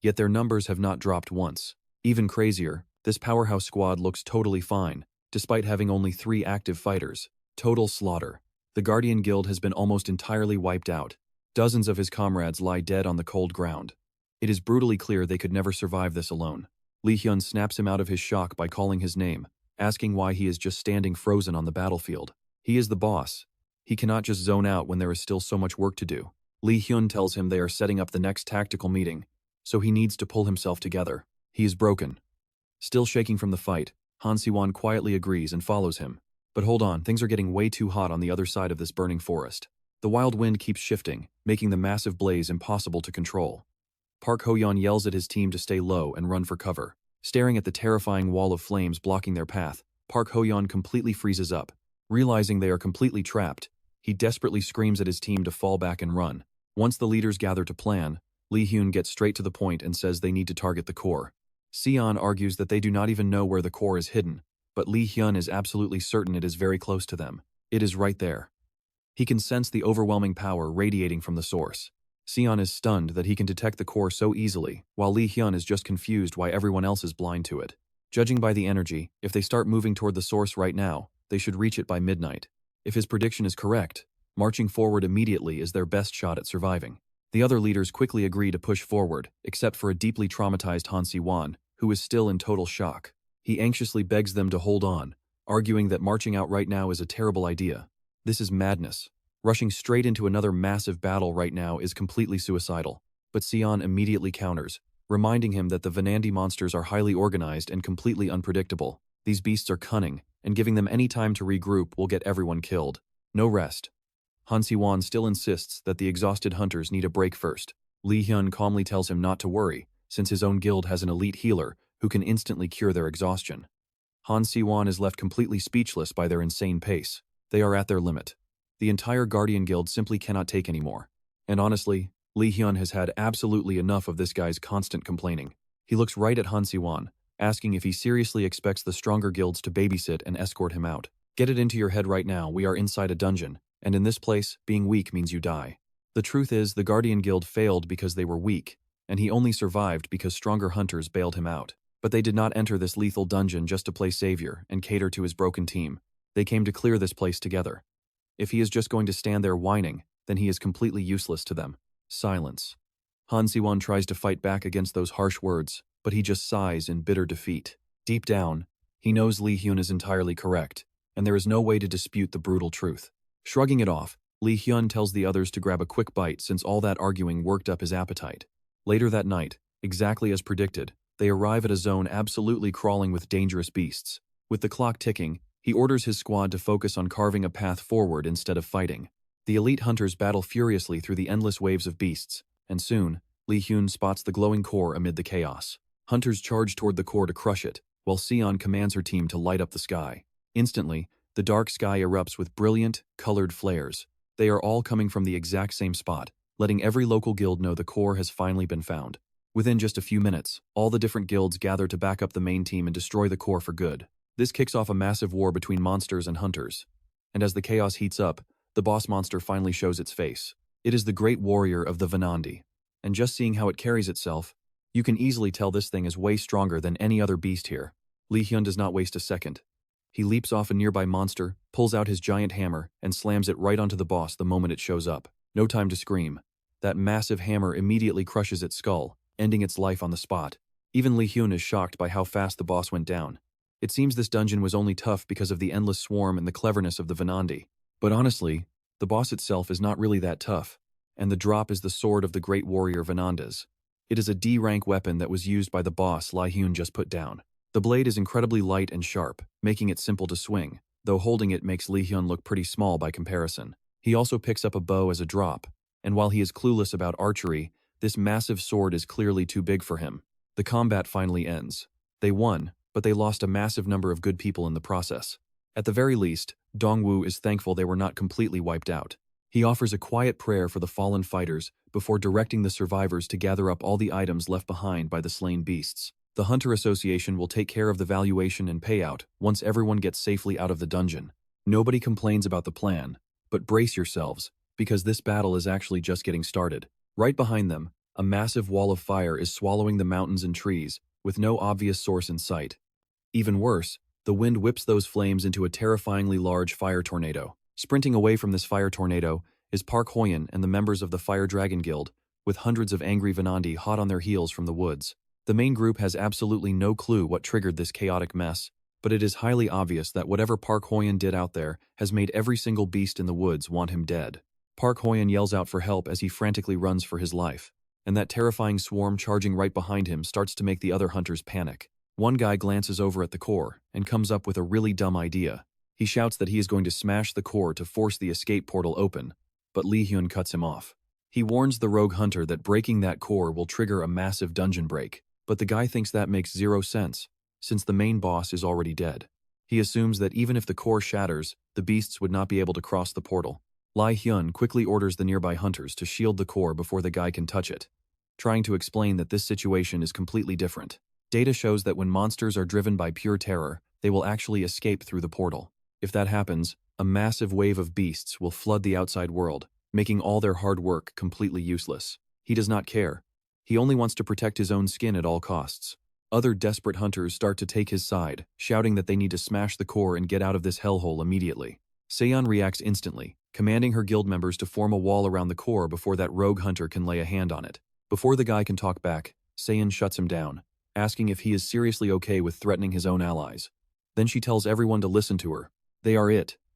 yet their numbers have not dropped once. Even crazier, this powerhouse squad looks totally fine, despite having only 3 active fighters. Total slaughter. The Guardian Guild has been almost entirely wiped out. Dozens of his comrades lie dead on the cold ground. It is brutally clear they could never survive this alone. Lee Hyun snaps him out of his shock by calling his name, asking why he is just standing frozen on the battlefield. He is the boss. He cannot just zone out when there is still so much work to do. Lee Hyun tells him they are setting up the next tactical meeting, so he needs to pull himself together. He is broken. Still shaking from the fight, Han Si-won quietly agrees and follows him. But hold on, things are getting way too hot on the other side of this burning forest. The wild wind keeps shifting, making the massive blaze impossible to control. Park Ho-yeon yells at his team to stay low and run for cover. Staring at the terrifying wall of flames blocking their path, Park Ho-yeon completely freezes up. Realizing they are completely trapped, he desperately screams at his team to fall back and run. Once the leaders gather to plan, Lee Hyun gets straight to the point and says they need to target the core. Sion argues that they do not even know where the core is hidden, but Lee Hyun is absolutely certain it is very close to them. It is right there. He can sense the overwhelming power radiating from the source. Sion is stunned that he can detect the core so easily, while Lee Hyun is just confused why everyone else is blind to it. Judging by the energy, if they start moving toward the source right now, they should reach it by midnight. If his prediction is correct, marching forward immediately is their best shot at surviving. The other leaders quickly agree to push forward, except for a deeply traumatized Han Si-won, who is still in total shock. He anxiously begs them to hold on, arguing that marching out right now is a terrible idea. This is madness. Rushing straight into another massive battle right now is completely suicidal. But Sion immediately counters, reminding him that the Vanandi monsters are highly organized and completely unpredictable. These beasts are cunning, and giving them any time to regroup will get everyone killed. No rest. Han Si-won still insists that the exhausted hunters need a break first. Lee Hyun calmly tells him not to worry, since his own guild has an elite healer who can instantly cure their exhaustion. Han Si-won is left completely speechless by their insane pace. They are at their limit. The entire Guardian Guild simply cannot take anymore. And honestly, Lee Hyun has had absolutely enough of this guy's constant complaining. He looks right at Han Si-won, asking if he seriously expects the stronger guilds to babysit and escort him out. Get it into your head right now, we are inside a dungeon, and in this place, being weak means you die. The truth is, the Guardian Guild failed because they were weak, and he only survived because stronger hunters bailed him out. But they did not enter this lethal dungeon just to play savior and cater to his broken team. They came to clear this place together. If he is just going to stand there whining, then he is completely useless to them. Silence. Han Si-won tries to fight back against those harsh words, but he just sighs in bitter defeat. Deep down, he knows Lee Hyun is entirely correct, and there is no way to dispute the brutal truth. Shrugging it off, Lee Hyun tells the others to grab a quick bite since all that arguing worked up his appetite. Later that night, exactly as predicted, they arrive at a zone absolutely crawling with dangerous beasts. With the clock ticking, he orders his squad to focus on carving a path forward instead of fighting. The elite hunters battle furiously through the endless waves of beasts, and soon, Lee Hyun spots the glowing core amid the chaos. Hunters charge toward the core to crush it, while Sion commands her team to light up the sky. Instantly, the dark sky erupts with brilliant, colored flares. They are all coming from the exact same spot, letting every local guild know the core has finally been found. Within just a few minutes, all the different guilds gather to back up the main team and destroy the core for good. This kicks off a massive war between monsters and hunters. And as the chaos heats up, the boss monster finally shows its face. It is the great warrior of the Vanandi. And just seeing how it carries itself, you can easily tell this thing is way stronger than any other beast here. Lee Hyun does not waste a second. He leaps off a nearby monster, pulls out his giant hammer, and slams it right onto the boss the moment it shows up. No time to scream. That massive hammer immediately crushes its skull, ending its life on the spot. Even Lee Hyun is shocked by how fast the boss went down. It seems this dungeon was only tough because of the endless swarm and the cleverness of the Vanandi. But honestly, the boss itself is not really that tough, and the drop is the sword of the great warrior Vanandas. It is a D-rank weapon that was used by the boss Lee Hyun just put down. The blade is incredibly light and sharp, making it simple to swing, though holding it makes Lee Hyun look pretty small by comparison. He also picks up a bow as a drop, and while he is clueless about archery, this massive sword is clearly too big for him. The combat finally ends. They won, but they lost a massive number of good people in the process. At the very least, Dongwu is thankful they were not completely wiped out. He offers a quiet prayer for the fallen fighters before directing the survivors to gather up all the items left behind by the slain beasts. The Hunter Association will take care of the valuation and payout once everyone gets safely out of the dungeon. Nobody complains about the plan, but brace yourselves, because this battle is actually just getting started. Right behind them, a massive wall of fire is swallowing the mountains and trees, with no obvious source in sight. Even worse, the wind whips those flames into a terrifyingly large fire tornado. Sprinting away from this fire tornado is Park Hoyen and the members of the Fire Dragon Guild, with hundreds of angry Venandi hot on their heels from the woods. The main group has absolutely no clue what triggered this chaotic mess, but it is highly obvious that whatever Park Hoyen did out there has made every single beast in the woods want him dead. Park Hoyen yells out for help as he frantically runs for his life, and that terrifying swarm charging right behind him starts to make the other hunters panic. One guy glances over at the core and comes up with a really dumb idea. He shouts that he is going to smash the core to force the escape portal open, but Lee Hyun cuts him off. He warns the rogue hunter that breaking that core will trigger a massive dungeon break, but the guy thinks that makes zero sense, since the main boss is already dead. He assumes that even if the core shatters, the beasts would not be able to cross the portal. Lee Hyun quickly orders the nearby hunters to shield the core before the guy can touch it, trying to explain that this situation is completely different. Data shows that when monsters are driven by pure terror, they will actually escape through the portal. If that happens, a massive wave of beasts will flood the outside world, making all their hard work completely useless. He does not care. He only wants to protect his own skin at all costs. Other desperate hunters start to take his side, shouting that they need to smash the core and get out of this hellhole immediately. Seon reacts instantly, commanding her guild members to form a wall around the core before that rogue hunter can lay a hand on it. Before the guy can talk back, Seon shuts him down, asking if he is seriously okay with threatening his own allies. Then she tells everyone to listen to her. They are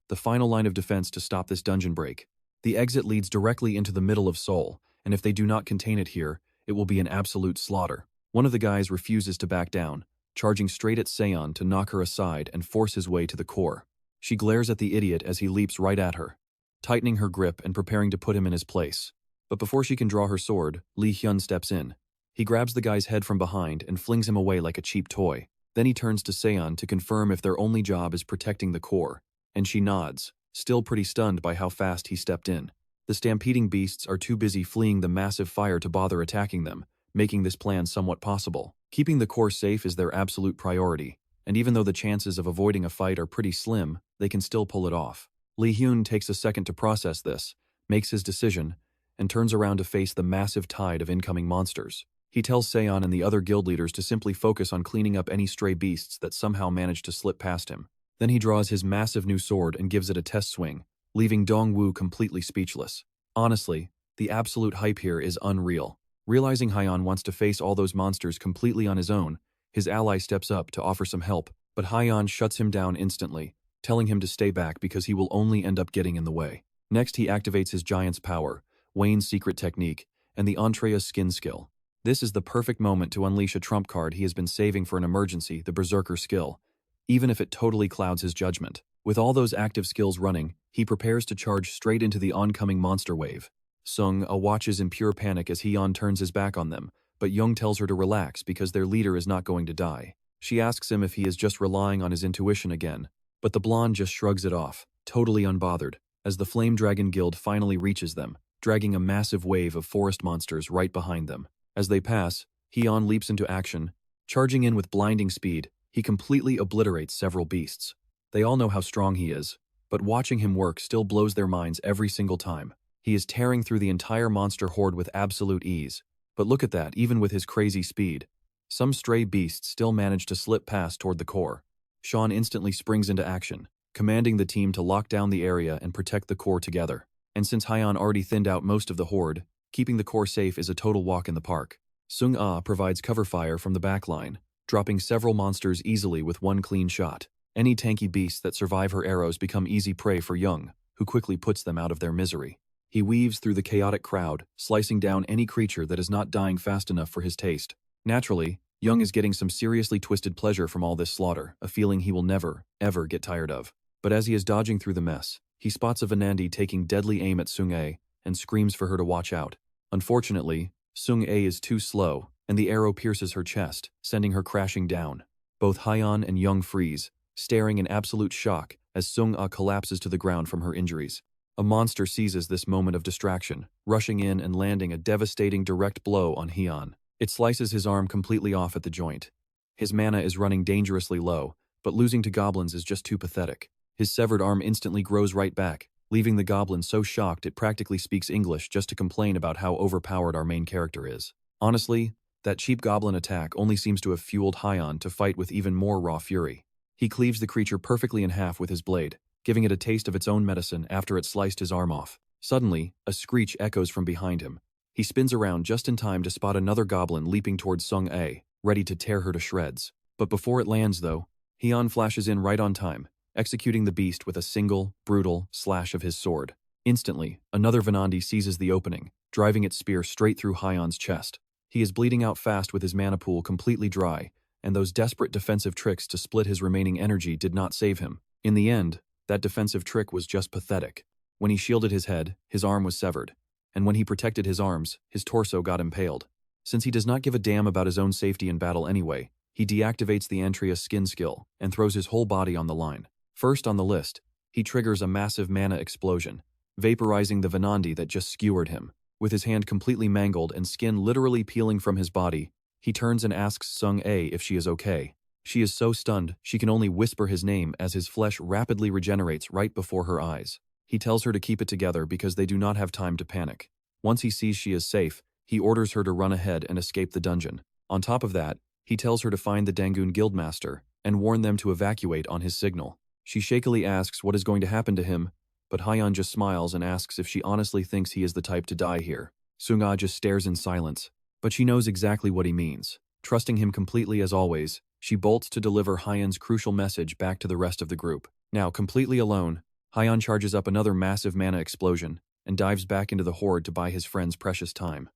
the final line of defense to stop this dungeon break. The exit leads directly into the middle of Seoul, and if they do not contain it here, it will be an absolute slaughter. One of the guys refuses to back down, charging straight at Seon to knock her aside and force his way to the core. She glares at the idiot as he leaps right at her, tightening her grip and preparing to put him in his place. But before she can draw her sword, Lee Hyun steps in. He grabs the guy's head from behind and flings him away like a cheap toy. Then he turns to Seon to confirm if their only job is protecting the core, and she nods, still pretty stunned by how fast he stepped in. The stampeding beasts are too busy fleeing the massive fire to bother attacking them, making this plan somewhat possible. Keeping the core safe is their absolute priority, and even though the chances of avoiding a fight are pretty slim, they can still pull it off. Lee Hyun takes a second to process this, makes his decision, and turns around to face the massive tide of incoming monsters. He tells Seon and the other guild leaders to simply focus on cleaning up any stray beasts that somehow manage to slip past him. Then he draws his massive new sword and gives it a test swing, leaving Dongwu completely speechless. Honestly, the absolute hype here is unreal. Realizing Hyeon wants to face all those monsters completely on his own, his ally steps up to offer some help, but Hyeon shuts him down instantly, telling him to stay back because he will only end up getting in the way. Next he activates his giant's power, Wayne's secret technique, and the Entrea's skin skill. This is the perfect moment to unleash a trump card he has been saving for an emergency, the Berserker skill, even if it totally clouds his judgment. With all those active skills running, he prepares to charge straight into the oncoming monster wave. Sung-a watches in pure panic as Hyeon turns his back on them, but Young tells her to relax because their leader is not going to die. She asks him if he is just relying on his intuition again, but the blonde just shrugs it off, totally unbothered, as the Flame Dragon Guild finally reaches them, dragging a massive wave of forest monsters right behind them. As they pass, Hyeon leaps into action. Charging in with blinding speed, he completely obliterates several beasts. They all know how strong he is, but watching him work still blows their minds every single time. He is tearing through the entire monster horde with absolute ease. But look at that, even with his crazy speed, some stray beasts still manage to slip past toward the core. Sean instantly springs into action, commanding the team to lock down the area and protect the core together. And since Hyeon already thinned out most of the horde, keeping the core safe is a total walk in the park. Sung-a provides cover fire from the backline, dropping several monsters easily with one clean shot. Any tanky beasts that survive her arrows become easy prey for Young, who quickly puts them out of their misery. He weaves through the chaotic crowd, slicing down any creature that is not dying fast enough for his taste. Naturally, Young is getting some seriously twisted pleasure from all this slaughter, a feeling he will never, ever get tired of. But as he is dodging through the mess, he spots a Venandi taking deadly aim at Sung-a and screams for her to watch out. Unfortunately, Sung-a is too slow, and the arrow pierces her chest, sending her crashing down. Both Hyeon and Young freeze, staring in absolute shock as Sung-ah collapses to the ground from her injuries. A monster seizes this moment of distraction, rushing in and landing a devastating direct blow on Hyun. It slices his arm completely off at the joint. His mana is running dangerously low, but losing to goblins is just too pathetic. His severed arm instantly grows right back, leaving the goblin so shocked it practically speaks English just to complain about how overpowered our main character is. Honestly, that cheap goblin attack only seems to have fueled Hyun to fight with even more raw fury. He cleaves the creature perfectly in half with his blade, giving it a taste of its own medicine after it sliced his arm off. Suddenly, a screech echoes from behind him. He spins around just in time to spot another goblin leaping towards Sung-A, ready to tear her to shreds. But before it lands though, Hyun flashes in right on time, executing the beast with a single, brutal slash of his sword. Instantly, another Venandi seizes the opening, driving its spear straight through Hyun's chest. He is bleeding out fast with his mana pool completely dry, and those desperate defensive tricks to split his remaining energy did not save him. In the end, that defensive trick was just pathetic. When he shielded his head, his arm was severed, and when he protected his arms, his torso got impaled. Since he does not give a damn about his own safety in battle anyway, he deactivates the Antria skin skill and throws his whole body on the line. First on the list, he triggers a massive mana explosion, vaporizing the Venandi that just skewered him. With his hand completely mangled and skin literally peeling from his body, he turns and asks Sung-A if she is okay. She is so stunned, she can only whisper his name as his flesh rapidly regenerates right before her eyes. He tells her to keep it together because they do not have time to panic. Once he sees she is safe, he orders her to run ahead and escape the dungeon. On top of that, he tells her to find the Dangoon Guildmaster and warn them to evacuate on his signal. She shakily asks what is going to happen to him, but Hyun just smiles and asks if she honestly thinks he is the type to die here. Sung-ah just stares in silence, but she knows exactly what he means. Trusting him completely as always, she bolts to deliver Hyun's crucial message back to the rest of the group. Now, completely alone, Hyun charges up another massive mana explosion and dives back into the horde to buy his friend's precious time.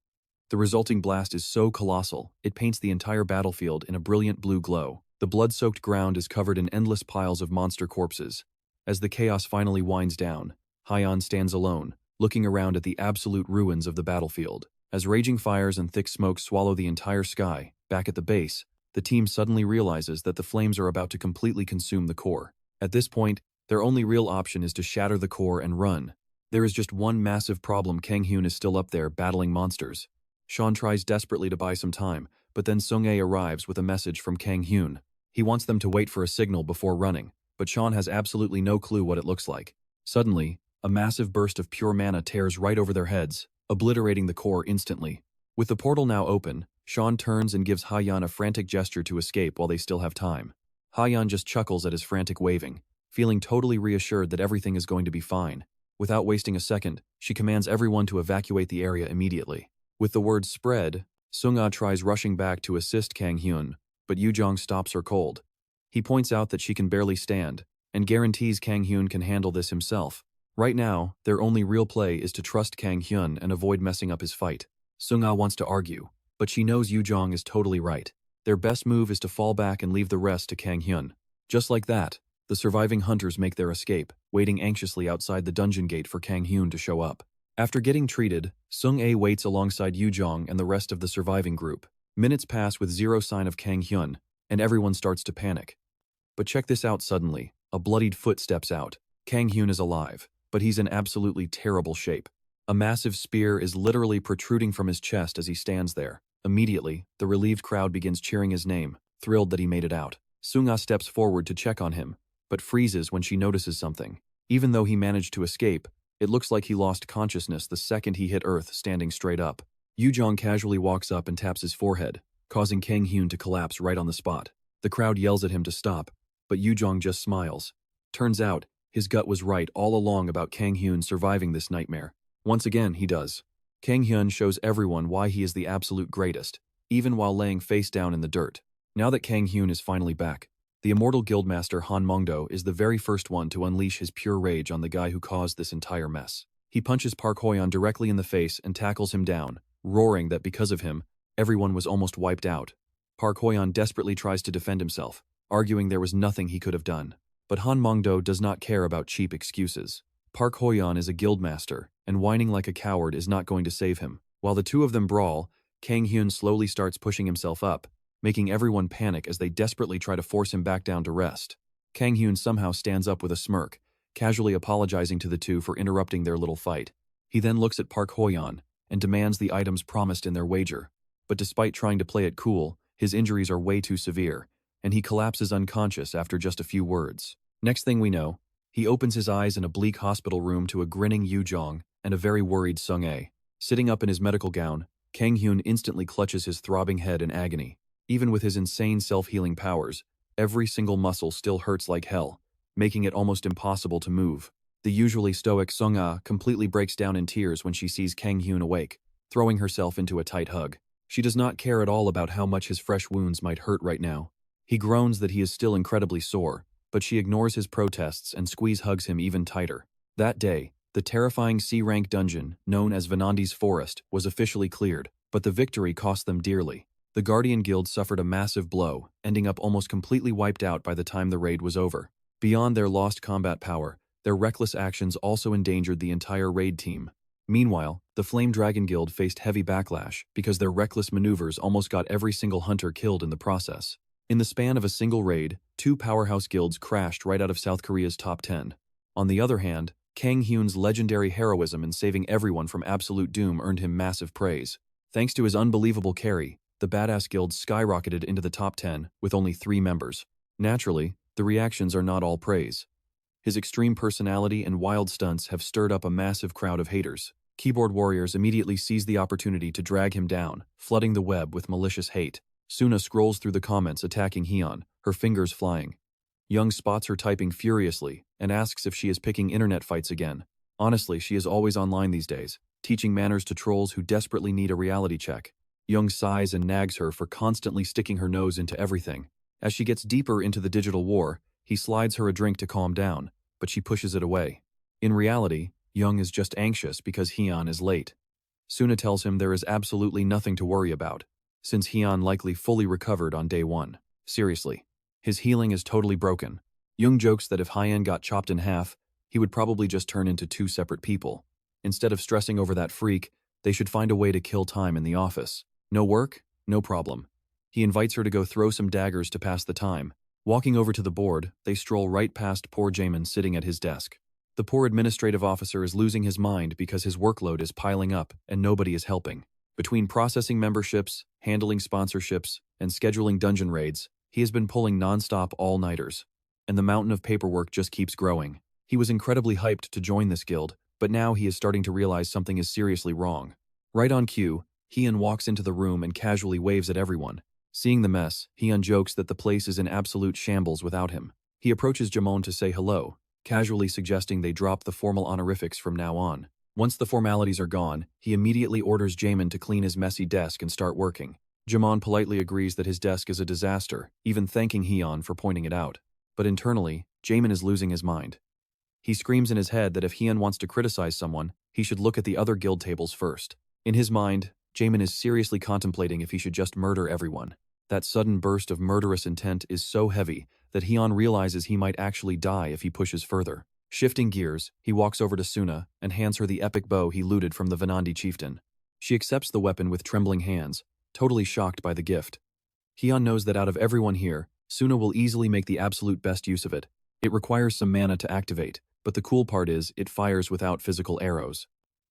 The resulting blast is so colossal, it paints the entire battlefield in a brilliant blue glow. The blood-soaked ground is covered in endless piles of monster corpses. As the chaos finally winds down, Hyun stands alone, looking around at the absolute ruins of the battlefield. As raging fires and thick smoke swallow the entire sky, back at the base, the team suddenly realizes that the flames are about to completely consume the core. At this point, their only real option is to shatter the core and run. There is just one massive problem. Kang Hyun is still up there battling monsters. Sean tries desperately to buy some time, but then Sung-A arrives with a message from Kang Hyun. He wants them to wait for a signal before running, but Sean has absolutely no clue what it looks like. Suddenly, a massive burst of pure mana tears right over their heads, obliterating the core instantly. With the portal now open, Sean turns and gives Hyun a frantic gesture to escape while they still have time. Hyun just chuckles at his frantic waving, feeling totally reassured that everything is going to be fine. Without wasting a second, she commands everyone to evacuate the area immediately. With the word spread, Sung-ah tries rushing back to assist Kang Hyun, but Yoo-jong stops her cold. He points out that she can barely stand, and guarantees Kang Hyun can handle this himself. Right now, their only real play is to trust Kang Hyun and avoid messing up his fight. Sung-ah wants to argue, but she knows Yoo-jong is totally right. Their best move is to fall back and leave the rest to Kang Hyun. Just like that, the surviving hunters make their escape, waiting anxiously outside the dungeon gate for Kang Hyun to show up. After getting treated, Sung-A waits alongside Yoo-jong and the rest of the surviving group. Minutes pass with zero sign of Kang Hyun, and everyone starts to panic. But check this out suddenly, a bloodied foot steps out. Kang Hyun is alive, but he's in absolutely terrible shape. A massive spear is literally protruding from his chest as he stands there. Immediately, the relieved crowd begins cheering his name, thrilled that he made it out. Sung-ah steps forward to check on him, but freezes when she notices something. Even though he managed to escape, it looks like he lost consciousness the second he hit Earth standing straight up. Yoo-jong casually walks up and taps his forehead, causing Kang Hyun to collapse right on the spot. The crowd yells at him to stop, but Yoo-jong just smiles. Turns out, his gut was right all along about Kang Hyun surviving this nightmare. Once again, he does. Kang Hyun shows everyone why he is the absolute greatest, even while laying face down in the dirt. Now that Kang Hyun is finally back, the immortal guildmaster Han Mongdo is the very first one to unleash his pure rage on the guy who caused this entire mess. He punches Park Hoyeon directly in the face and tackles him down, roaring that because of him, everyone was almost wiped out. Park Hoyeon desperately tries to defend himself, arguing there was nothing he could have done. But Han Mongdo does not care about cheap excuses. Park Hoyeon is a guildmaster, and whining like a coward is not going to save him. While the two of them brawl, Kang Hyun slowly starts pushing himself up, making everyone panic as they desperately try to force him back down to rest. Kang Hyun somehow stands up with a smirk, casually apologizing to the two for interrupting their little fight. He then looks at Park Hoyeon and demands the items promised in their wager. But despite trying to play it cool, his injuries are way too severe, and he collapses unconscious after just a few words. Next thing we know, he opens his eyes in a bleak hospital room to a grinning Yoo Jong and a very worried Sung-ae. Sitting up in his medical gown, Kang Hyun instantly clutches his throbbing head in agony. Even with his insane self-healing powers, every single muscle still hurts like hell, making it almost impossible to move. The usually stoic Sung-ah completely breaks down in tears when she sees Kang Hyun awake, throwing herself into a tight hug. She does not care at all about how much his fresh wounds might hurt right now. He groans that he is still incredibly sore, but she ignores his protests and hugs him even tighter. That day, the terrifying C-rank dungeon, known as Venandi's Forest, was officially cleared, but the victory cost them dearly. The Guardian Guild suffered a massive blow, ending up almost completely wiped out by the time the raid was over. Beyond their lost combat power, their reckless actions also endangered the entire raid team. Meanwhile, the Flame Dragon Guild faced heavy backlash because their reckless maneuvers almost got every single hunter killed in the process. In the span of a single raid, 2 powerhouse guilds crashed right out of South Korea's top 10. On the other hand, Kang Hyun's legendary heroism in saving everyone from absolute doom earned him massive praise. Thanks to his unbelievable carry, the Badass Guild skyrocketed into the top 10 with only 3 members. Naturally, the reactions are not all praise. His extreme personality and wild stunts have stirred up a massive crowd of haters. Keyboard warriors immediately seize the opportunity to drag him down, flooding the web with malicious hate. Suna scrolls through the comments attacking Hyun, her fingers flying. Young spots her typing furiously and asks if she is picking internet fights again. Honestly, she is always online these days, teaching manners to trolls who desperately need a reality check. Young sighs and nags her for constantly sticking her nose into everything. As she gets deeper into the digital war, he slides her a drink to calm down, but she pushes it away. In reality, Young is just anxious because Hyun is late. Suna tells him there is absolutely nothing to worry about, since Hyun likely fully recovered on day 1. Seriously, his healing is totally broken. Young jokes that if Hyun got chopped in half, he would probably just turn into 2 separate people. Instead of stressing over that freak, they should find a way to kill time in the office. No work? No problem. He invites her to go throw some daggers to pass the time. Walking over to the board, they stroll right past poor Jamin sitting at his desk. The poor administrative officer is losing his mind because his workload is piling up and nobody is helping. Between processing memberships, handling sponsorships, and scheduling dungeon raids, he has been pulling non-stop all-nighters. And the mountain of paperwork just keeps growing. He was incredibly hyped to join this guild, but now he is starting to realize something is seriously wrong. Right on cue, Hyun walks into the room and casually waves at everyone. Seeing the mess, Hyun jokes that the place is in absolute shambles without him. He approaches Jamon to say hello, casually suggesting they drop the formal honorifics from now on. Once the formalities are gone, he immediately orders Jamin to clean his messy desk and start working. Jamon politely agrees that his desk is a disaster, even thanking Hyun for pointing it out. But internally, Jamin is losing his mind. He screams in his head that if Hyun wants to criticize someone, he should look at the other guild tables first. In his mind, Jamin is seriously contemplating if he should just murder everyone. That sudden burst of murderous intent is so heavy that Hyun realizes he might actually die if he pushes further. Shifting gears, he walks over to Suna and hands her the epic bow he looted from the Venandi chieftain. She accepts the weapon with trembling hands, totally shocked by the gift. Hyun knows that out of everyone here, Suna will easily make the absolute best use of it. It requires some mana to activate, but the cool part is it fires without physical arrows.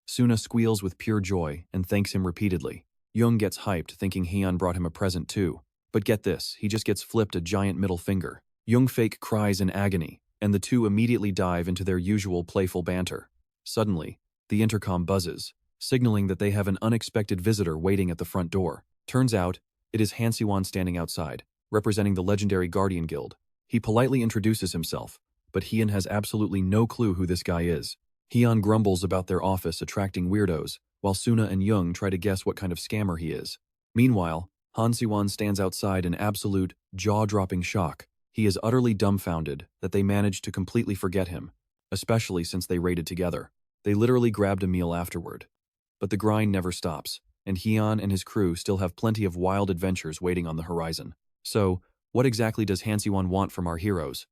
Suna squeals with pure joy and thanks him repeatedly. Young gets hyped thinking Hyun brought him a present too. But get this, he just gets flipped a giant middle finger. Young fake cries in agony, and the two immediately dive into their usual playful banter. Suddenly, the intercom buzzes, signaling that they have an unexpected visitor waiting at the front door. Turns out, it is Han Siwon standing outside, representing the legendary Guardian Guild. He politely introduces himself, but Hyun has absolutely no clue who this guy is. Hyun grumbles about their office attracting weirdos, while Suna and Young try to guess what kind of scammer he is. Meanwhile, Han Siwon stands outside in absolute, jaw-dropping shock. He is utterly dumbfounded that they managed to completely forget him, especially since they raided together. They literally grabbed a meal afterward. But the grind never stops, and Hyun and his crew still have plenty of wild adventures waiting on the horizon. So, what exactly does Han Siwon want from our heroes?